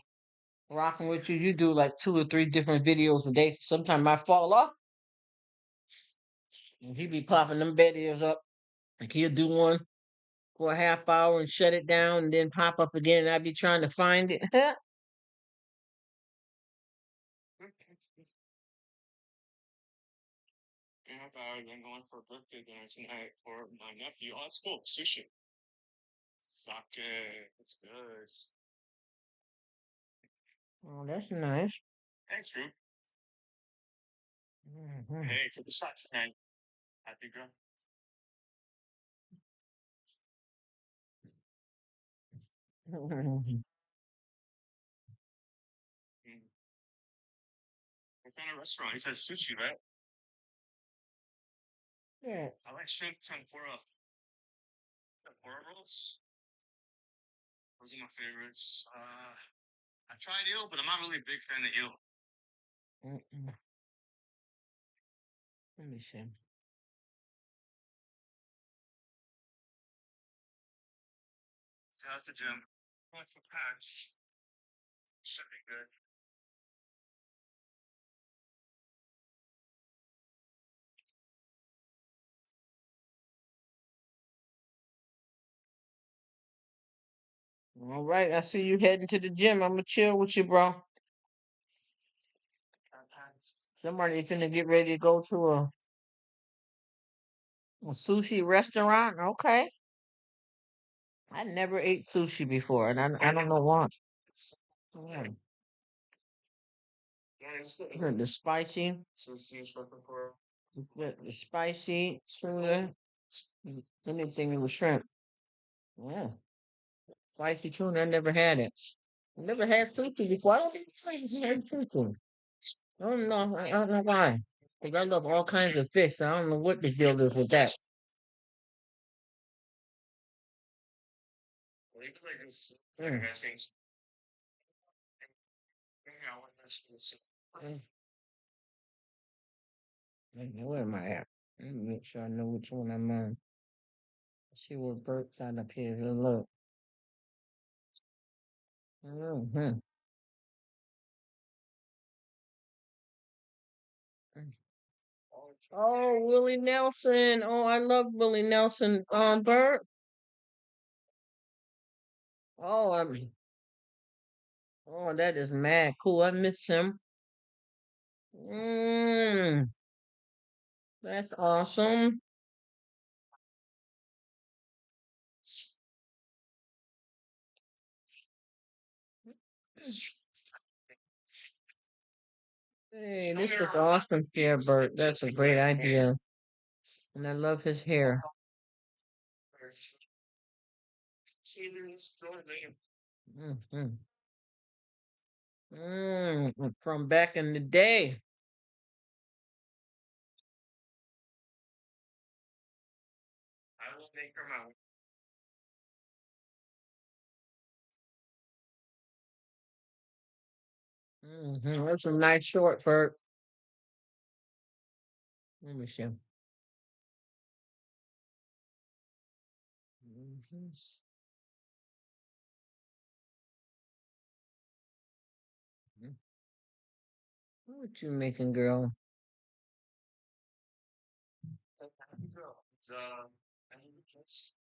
rocking with you. You do like two or three different videos a day. Sometimes I fall off, and he be popping them videos up. Like he'll do one for a half hour and shut it down, and then pop up again, and I be trying to find it. And I thought I'm going for a birthday dinner tonight for my nephew. Oh, it's cool. Sushi. Sake. It's good. Oh, that's nice. Thanks, Rruk. Mhm. Hey, take a shot tonight. Happy girl. Mm. What kind of restaurant? He says sushi, right? Yeah. I like shrimp tempura. Tempura rolls. Those are my favorites. I tried eel, but I'm not really a big fan of eel. Mm-mm. Let me see. So that's the gym. Going for packs. Should be good. All right, I see you heading to the gym. I'm gonna chill with you, bro. Packs. Somebody finna get ready to go to a sushi restaurant. Okay. I never ate sushi before, and I don't know why. Yeah. The spicy, Sushi is looking for. the spicy tuna, anything with shrimp. Yeah, spicy tuna. I never had it. I never had sushi before. I don't think I've had sushi. I don't know. I don't know why. Because I love all kinds of fish. So I don't know what the deal is with that. Well, you can like this. Mm. I think. Yeah, I want this. Mm. Where am I at? Let me make sure I know which one I'm on. See what Bert's on up here. Look. Mm-hmm. Oh, Willie Nelson. Oh, I love Willie Nelson. Bert. Oh, oh, that is mad cool. I miss him. Mm, that's awesome. Hey, this is awesome here, Bert. That's a great idea. And I love his hair. Mm-hmm. From back in the day. I will make her mouth. That's a nice short, Bert. Let me see. What you making, girl? It's I think it's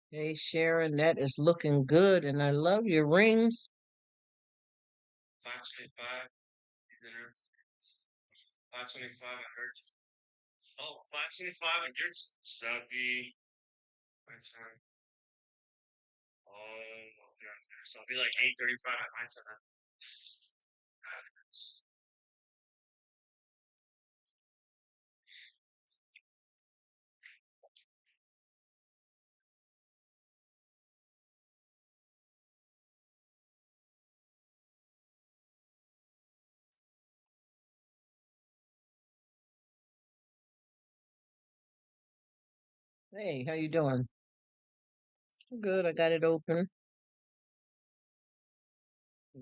Hey, Sharon, that is looking good, and I love your rings. 525 dinner. 525 at Hertz. Oh, 525 at Hertz. So that'd be my time. Okay. So it'd be like 8:35 at my time. Hey, how you doing? Good. I got it open.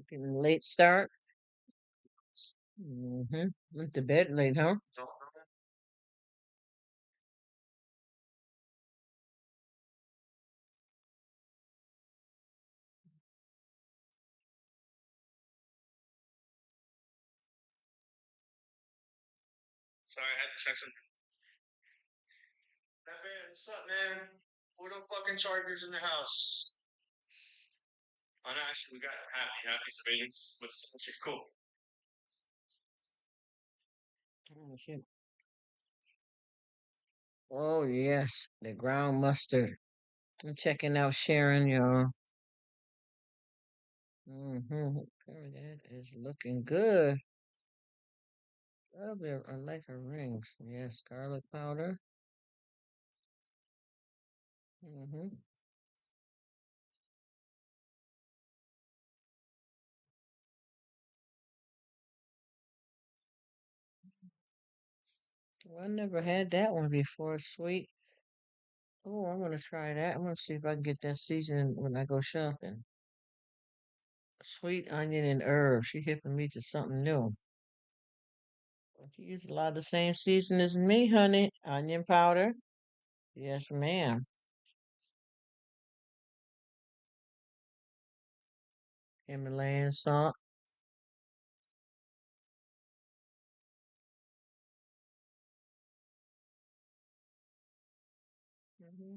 Getting a late start. Went to bed late, huh? Sorry, I had to check something. Hey, man, what's up, man? Put the fucking chargers in the house. Oh, no, actually, we got Happy. Happy's debating, but she's cool. Oh, shit. Oh, yes, the ground mustard. I'm checking out Sharon, y'all. Girl, that is looking good. I like her rings. Yes, scarlet powder. Mm-hmm. Well, I never had that one before. Sweet. Oh, I'm gonna try that. I'm gonna see if I can get that seasoning when I go shopping. Sweet onion and herb. She hipping me to something new. But you use a lot of the same season as me, honey. Onion powder. Yes, ma'am. Himalayan salt. Mm-hmm.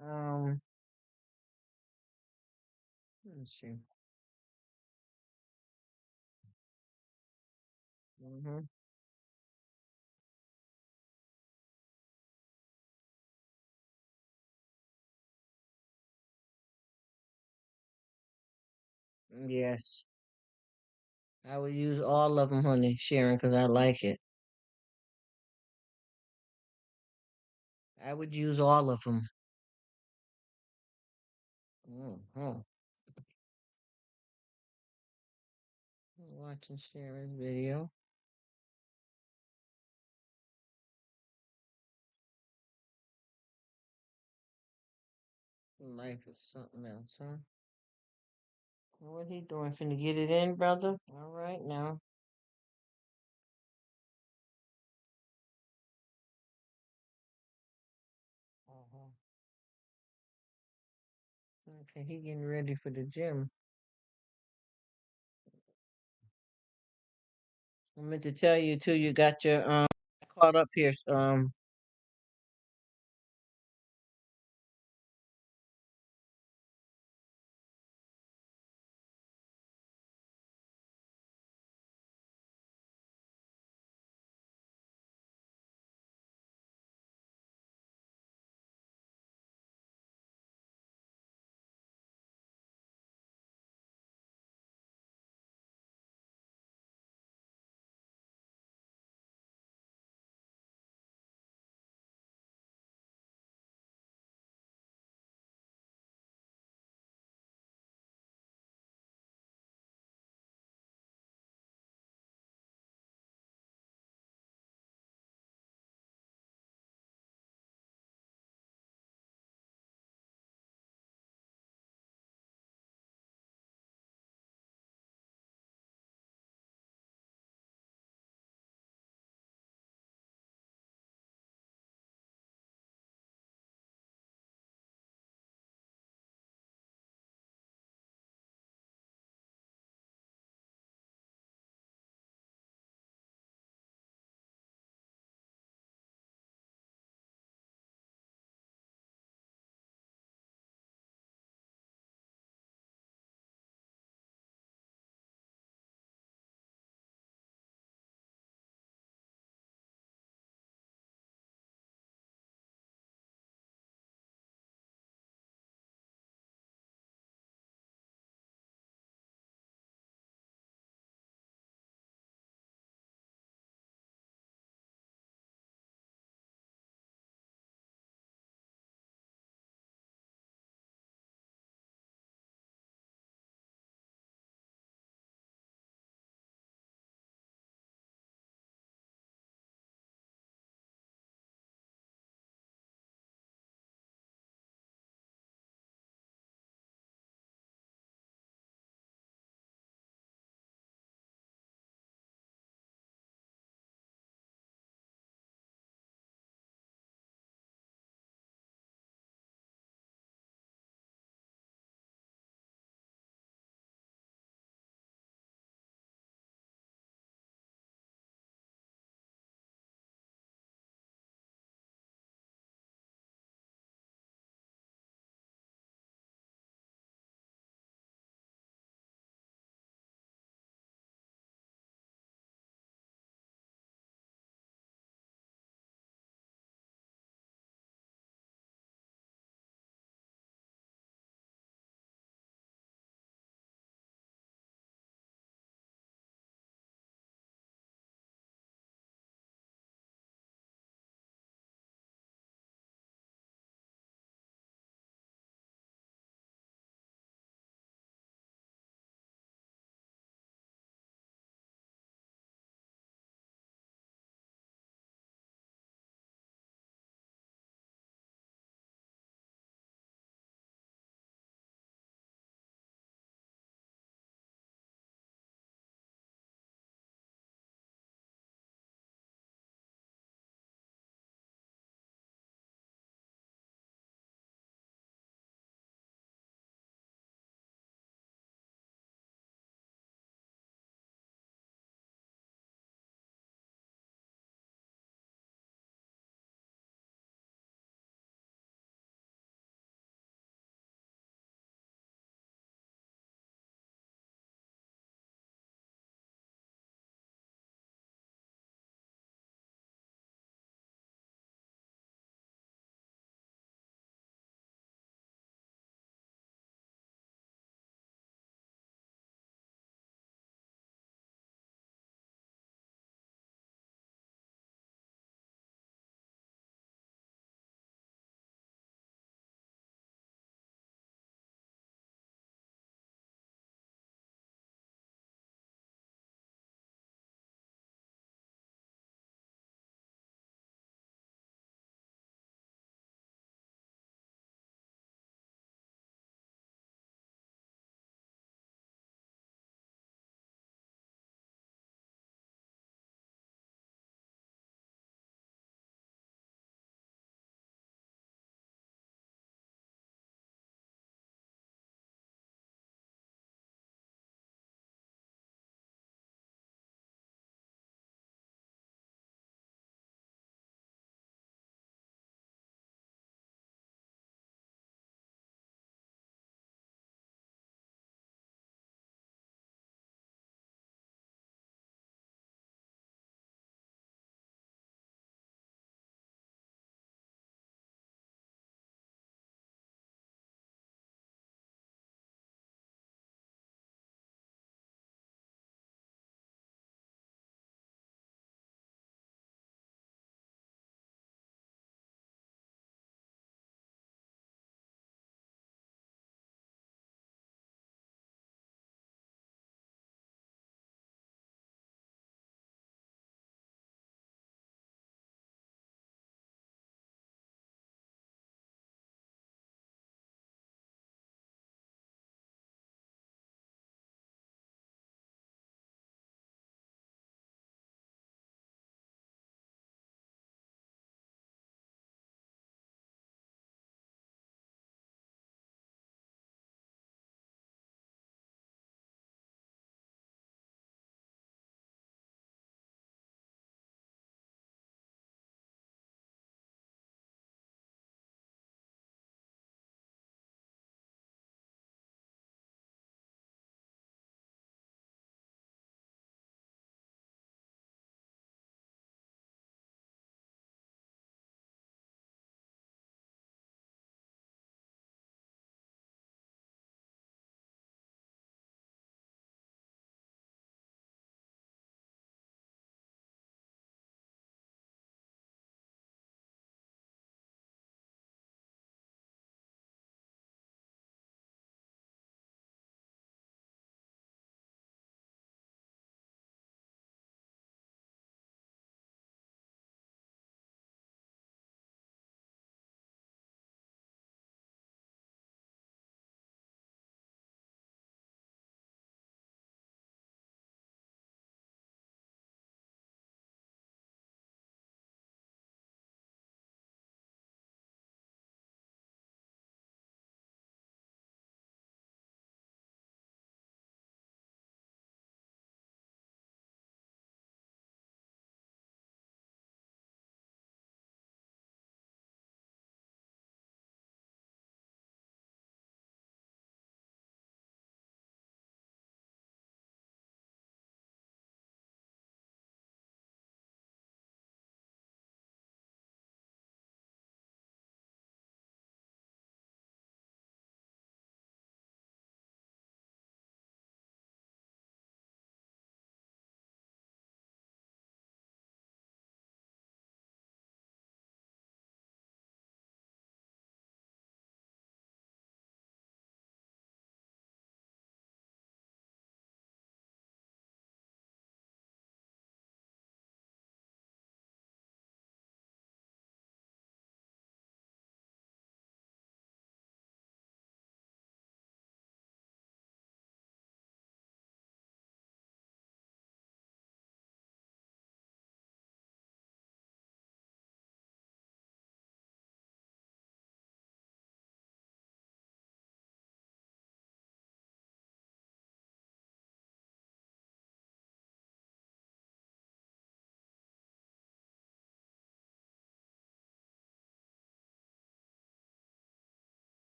Um, let's see. Mm-hmm. Yes, I would use all of them, honey, Sharon, because I like it. I would use all of them. Mm-hmm. Watching Sharon's video. Life is something else, huh? What he doing? Finna get it in, brother? All right now. Uh-huh. Okay, he getting ready for the gym. I meant to tell you too. You got your caught up here.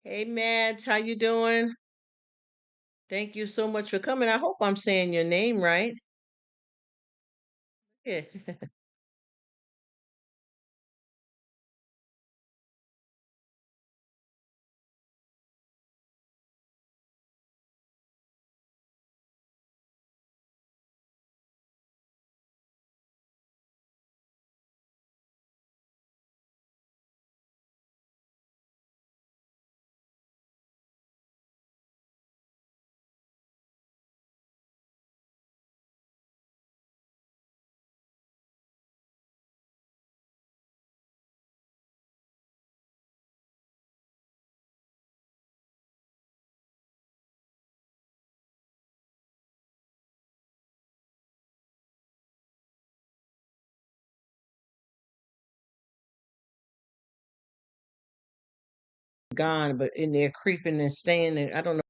Hey Mads, how you doing? Thank you so much for coming. I hope I'm saying your name right. Yeah. Gone, but in there creeping and staying there. I don't know.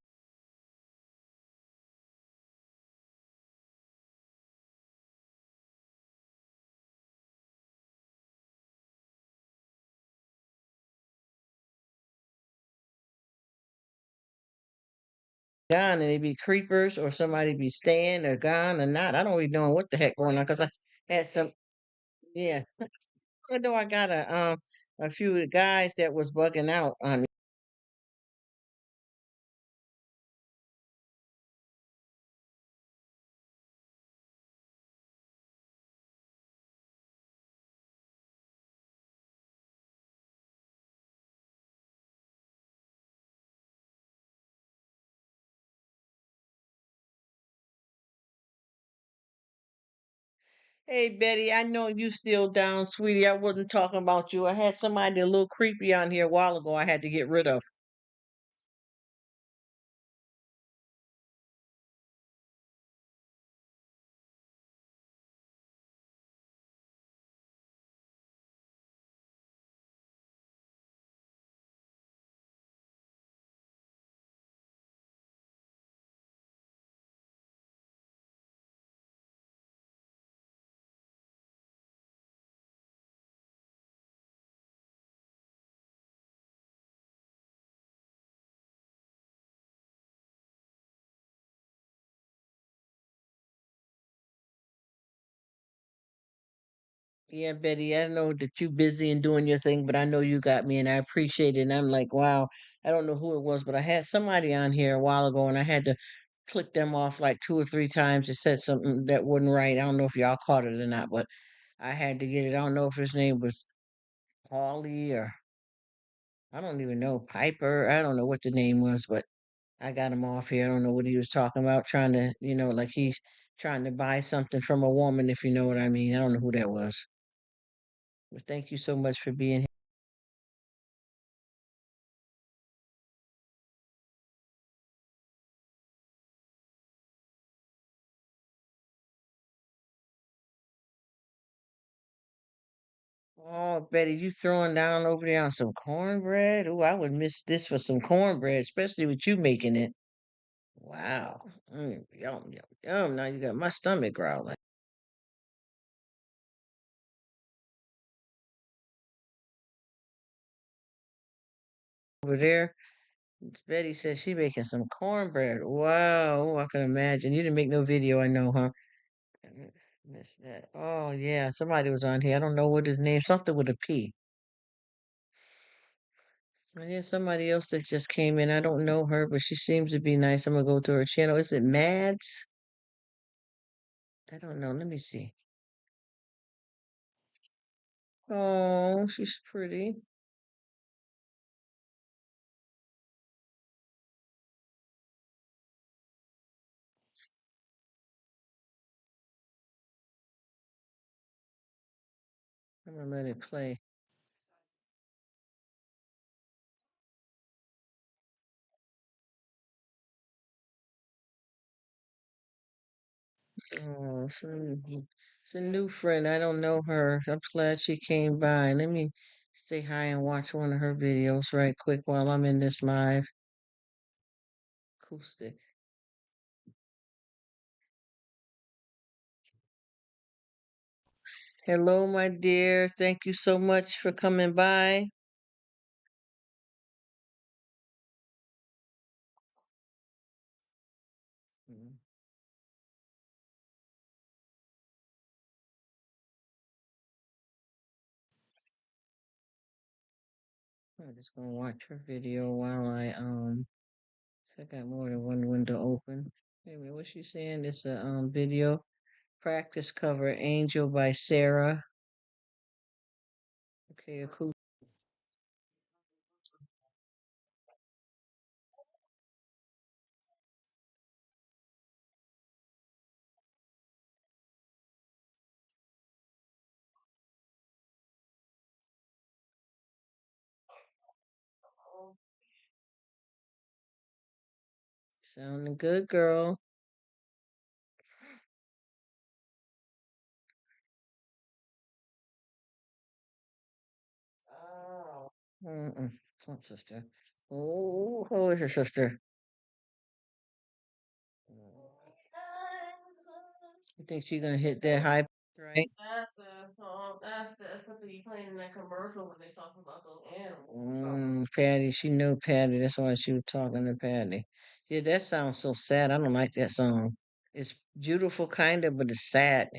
Gone and they be creepers or somebody be staying or gone or not. I don't really know what the heck going on because I had some, yeah. I know I got a few of the guys that was bugging out on me. Hey Betty, I know you still down, sweetie. I wasn't talking about you. I had somebody a little creepy on here a while ago I had to get rid of. Yeah, Betty, I know that you busy and doing your thing, but I know you got me and I appreciate it. And I'm like, wow, I don't know who it was, but I had somebody on here a while ago and I had to click them off like two or three times. It said something that wasn't right. I don't know if y'all caught it or not, but I had to get it. I don't know if his name was Paulie or I don't even know, Piper. I don't know what the name was, but I got him off here. I don't know what he was talking about, trying to, like he's trying to buy something from a woman, if you know what I mean. I don't know who that was. But thank you so much for being here. Oh, Betty, you throwing down over there on some cornbread? Oh, I would miss this for some cornbread, especially with you making it. Wow. Yum, yum, yum. Now you got my stomach growling. Over there, Betty says she making some cornbread. Wow, I can imagine. You didn't make no video, I know, huh? Miss that. Oh, yeah, somebody was on here. I don't know what his name, something with a P. And then somebody else that just came in. I don't know her, but she seems to be nice. I'm gonna go to her channel. Is it Mads? I don't know. Let me see. Oh, she's pretty. I'm gonna let it play. Oh, it's a new friend. I don't know her. I'm glad she came by. Let me say hi and watch one of her videos right quick while I'm in this live acoustic. Hello, my dear. Thank you so much for coming by. I'm just gonna watch her video while so I got more than one window open. Wait a minute, what's she saying? It's a video practice cover Angel by Sarah. Okay, a cool. Sounding good, girl. Oh. Mm-mm. Some sister. Oh, who is your sister? You think she gonna hit that high, right? That's the song. That's something you playing in that commercial when they talk about those animals. Patty, she know Patty. That's why she was talking to Patty. Yeah, that sounds so sad. I don't like that song. It's beautiful, kind of, but it's sad.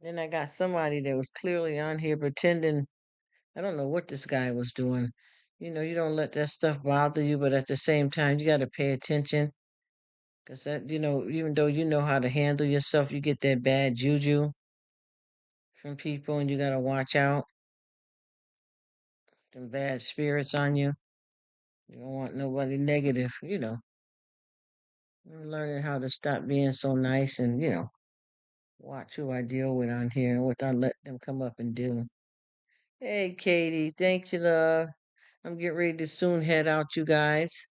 Then I got somebody that was clearly on here pretending. I don't know what this guy was doing. You don't let that stuff bother you, but at the same time, you got to pay attention because even though you know how to handle yourself, you get that bad juju from people, and you got to watch out. Them bad spirits on you. You don't want nobody negative. I'm learning how to stop being so nice and watch who I deal with on here and what I let them come up and do. Hey, Katie, thanks, you love. I'm getting ready to soon head out, you guys.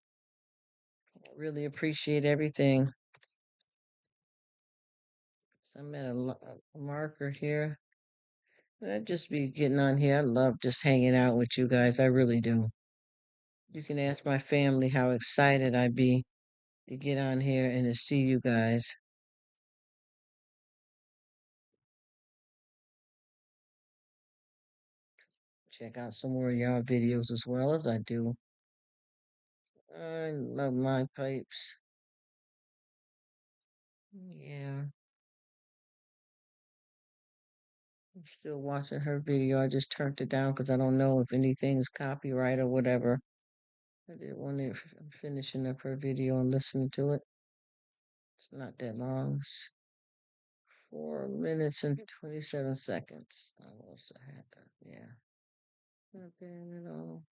I really appreciate everything. So I'm at a marker here. I just be getting on here. I love just hanging out with you guys. I really do. You can ask my family how excited I be to get on here and to see you guys. Check out some more of y'all videos as well as I do. I love my pipes. Yeah, I'm still watching her video. I just turned it down because I don't know if anything's copyright or whatever. I did want to finishing up her video and listening to it. It's not that long. It's 4 minutes and 27 seconds. Almost a half. Yeah. Not bad at all.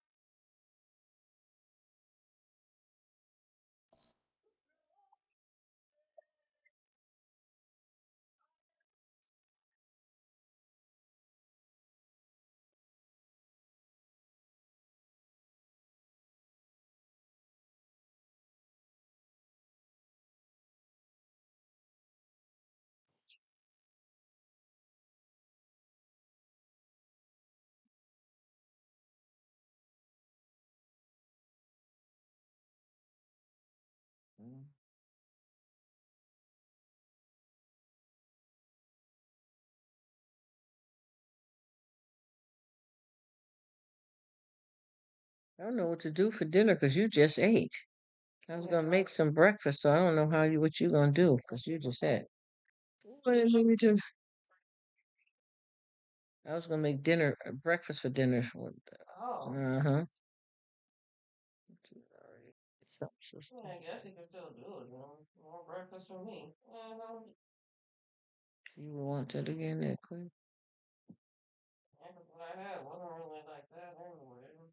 Mm. I don't know what to do for dinner because you just ate. I was gonna make some breakfast, so I don't know what you gonna do because you just ate. What did you do? I was gonna make dinner, breakfast for dinner. Oh. Uh-huh. Yeah, I guess you can still do it. More breakfast for me. You want that again, that quick? Yeah, 'cause what I had wasn't really like that anyway.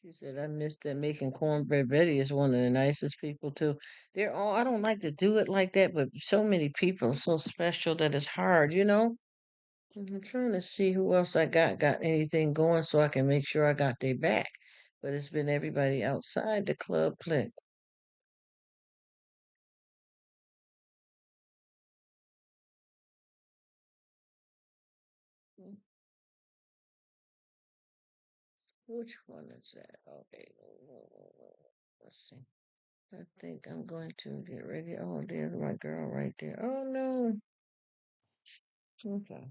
She said, I miss that making cornbread. Betty is one of the nicest people too. I don't like to do it like that, but so many people are so special that it's hard. I'm trying to see who else I got anything going so I can make sure I got their back. But it's been everybody outside the club clique. Hmm, which one is that? Okay, let's see. I think I'm going to get ready. Oh, there's my girl right there. Oh no. Okay.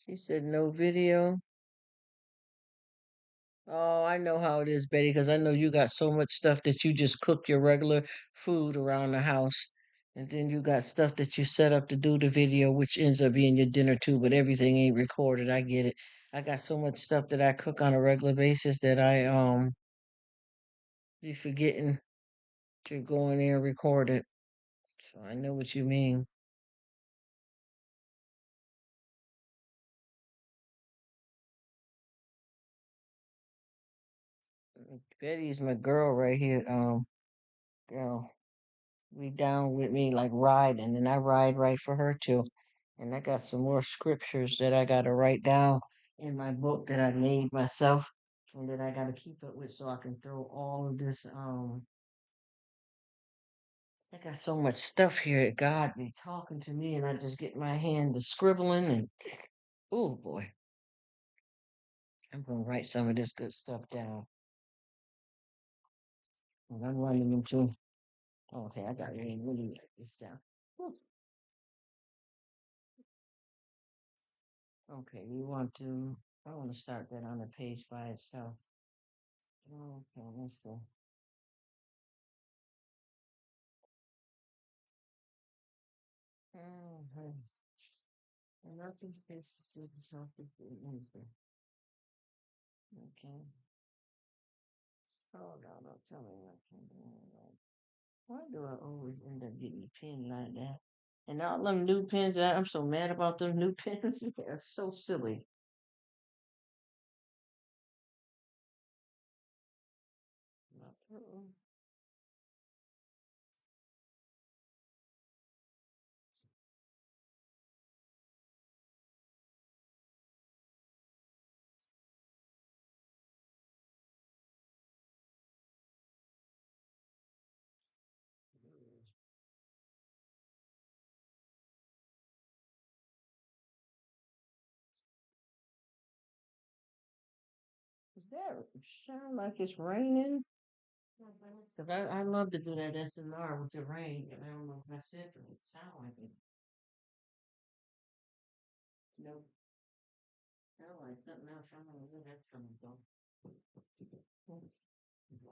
She said no video. Oh, I know how it is, Betty, because I know you got so much stuff that you just cook your regular food around the house. And then you got stuff that you set up to do the video, which ends up being your dinner too, but everything ain't recorded. I get it. I got so much stuff that I cook on a regular basis that I be forgetting to go in there and record it. So I know what you mean. Betty's my girl right here. Girl, be down with me like riding, and I ride right for her too. And I got some more scriptures that I gotta write down in my book that I made myself, and that I gotta keep up with so I can throw all of this. I got so much stuff here. God be talking to me, and I just get my hand to scribbling, and oh boy, I'm gonna write some of this good stuff down. And I'm running into. Okay, I got to really write this down. Whew. Okay, we want to. I want to start that on the page by itself. Okay, let's see. Mm-hmm. Nothing's tasted to the healthy food anything. Okay. Oh no, don't tell me what I can do. Why do I always end up getting a pen like that? And all them new pens, I'm so mad about them new pens. They're so silly. Is that sound like it's raining? Cause I love to do that SMR with the rain, and I don't know if that's it or it sound like it. Nope. Sound like something else. I don't know where that's coming from.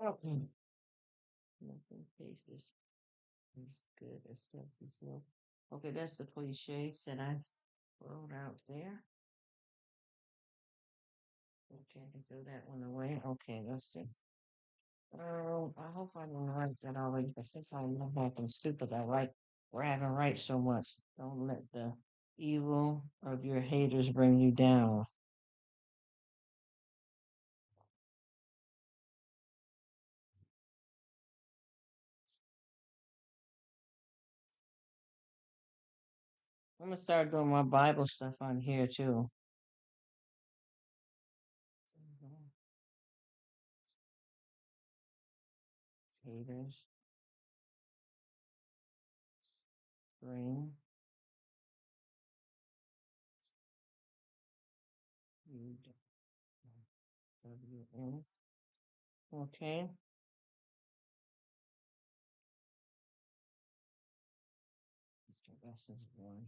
Okay. Nothing. Paste this. It's good. That's slow. Okay, that's the cliche that I wrote out there. Okay, I can throw that one away. Okay, let's see. I hope I didn't write that already, because since I'm not back and stupid, I write or I haven't write so much. Don't let the evil of your haters bring you down. I'm gonna start doing my Bible stuff on here too. Mhm. Haters bring you WN. Okay. Okay, that's this one.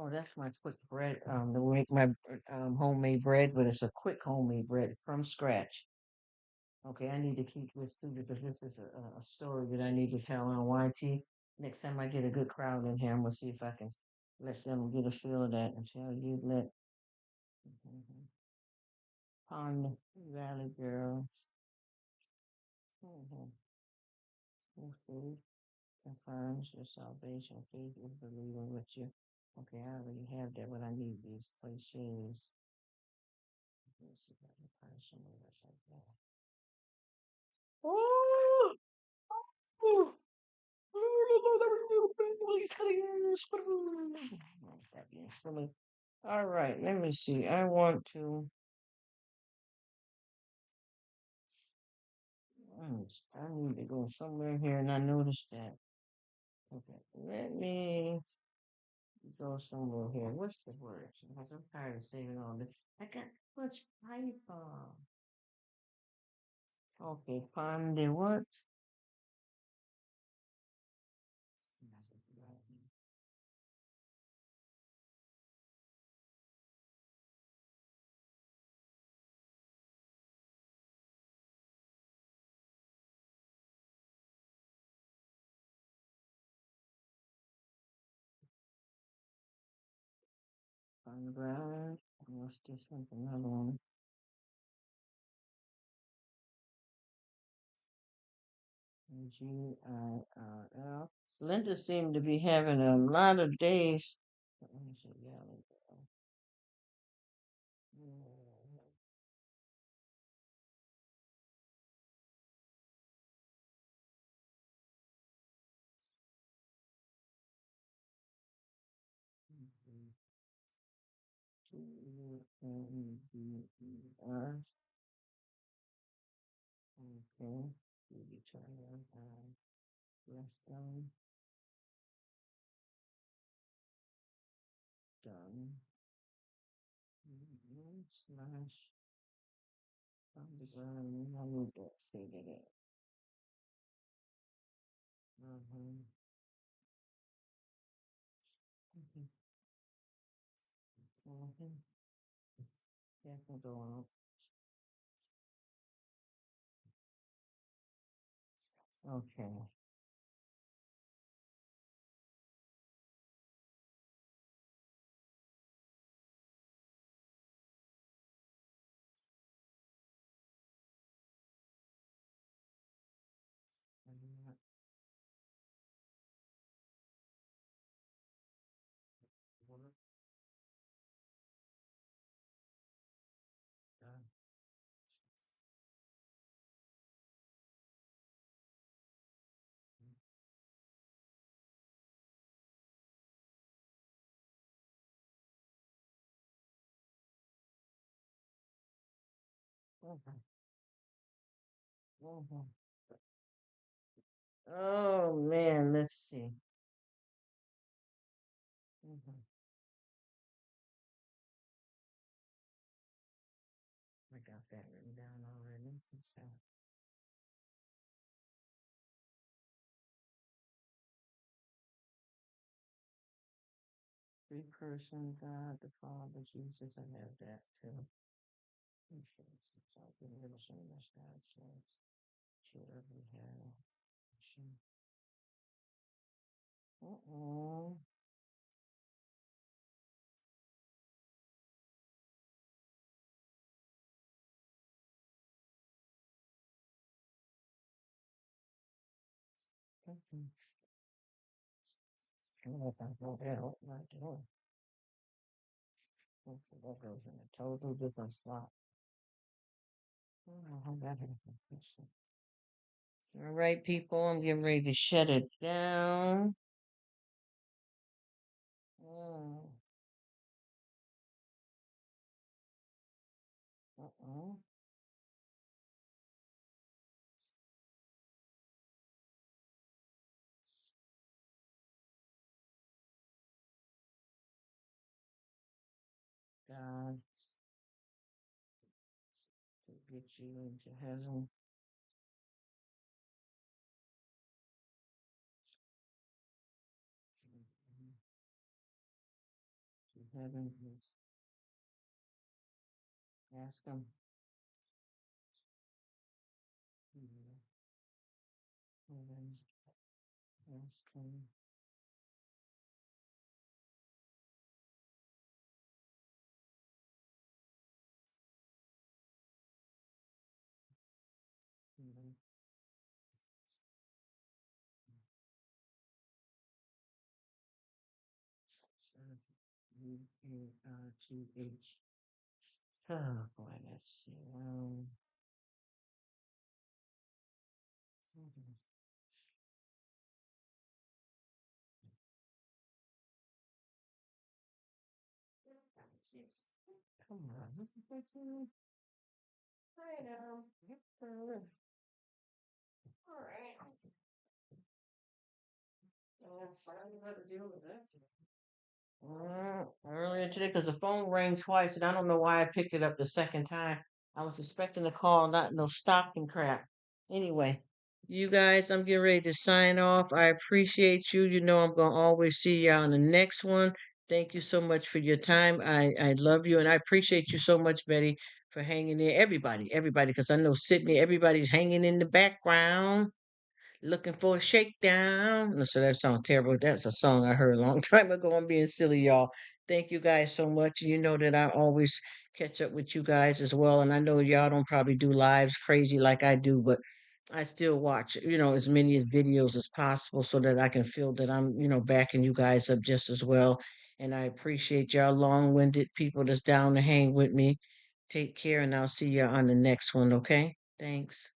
Oh, that's my quick bread. To make my homemade bread, but it's a quick homemade bread from scratch. Okay, I need to keep this too because this is a story that I need to tell on YT. Next time I get a good crowd in here, I'm gonna see if I can let them get a feel of that and tell you let Pond Valley Girl. Mm-hmm. Food confirms your salvation. Faith is believing with you. Okay, I already have that. What I need these cliches. Let's see if I can find somewhere that's like that. Oh, oh, that being silly. All right, let me see. I want to. I need to go somewhere here, and I noticed that. Okay, let me Go somewhere here. What's the word? Because I'm tired of saving all this. I got much paper. Okay, find the what? Find the ground. What's this one? Another one. G-I-R-L. Linda seemed to be having a lot of days. Let me see, yeah, T-U-N-D-E-R. Okay. Beauty Turner. Yes, done. Done. Slash. Underground. I need to figure it. Mm-hmm. Mm-hmm. Mm-hmm. Yeah, can go on. Okay. Mhm. Done. Mhm. Mhm. Oh man, let's see. Mhm. I got that written down already. So, three person God, the Father, Jesus, I have that too. Okay, so I've been able to show this God says, should ever have. Uh-oh. Mhm. Unless I go out, not doing. Okay, that goes in a total different spot. Oh, I got it. All right, people, I'm getting ready to shut it down. Mm. Uh-oh. God to get you into heaven. Mhm. To heaven, please. Ask him. Mhm. Heaven, ask him. Mhm. U-A-R-T-H. Oh boy, let's see. Mhm. Come on. Hi now. Yep. All right. Well, that's fine. You got to deal with that. Earlier today, because the phone rang twice, and I don't know why I picked it up the second time. I was expecting a call, not no stocking crap. Anyway, you guys, I'm getting ready to sign off. I appreciate you. You know I'm gonna always see you on the next one. Thank you so much for your time. I love you, and I appreciate you so much, Betty, for hanging there. Everybody, because I know Sydney, everybody's hanging in the background looking for a shakedown. No, so that sounds terrible. That's a song I heard a long time ago. I'm being silly, y'all. Thank you guys so much. You know that I always catch up with you guys as well. And I know y'all don't probably do lives crazy like I do, but I still watch, as many as videos as possible so that I can feel that I'm, backing you guys up just as well. And I appreciate y'all long-winded people that's down to hang with me. Take care, and I'll see you on the next one, okay? Thanks.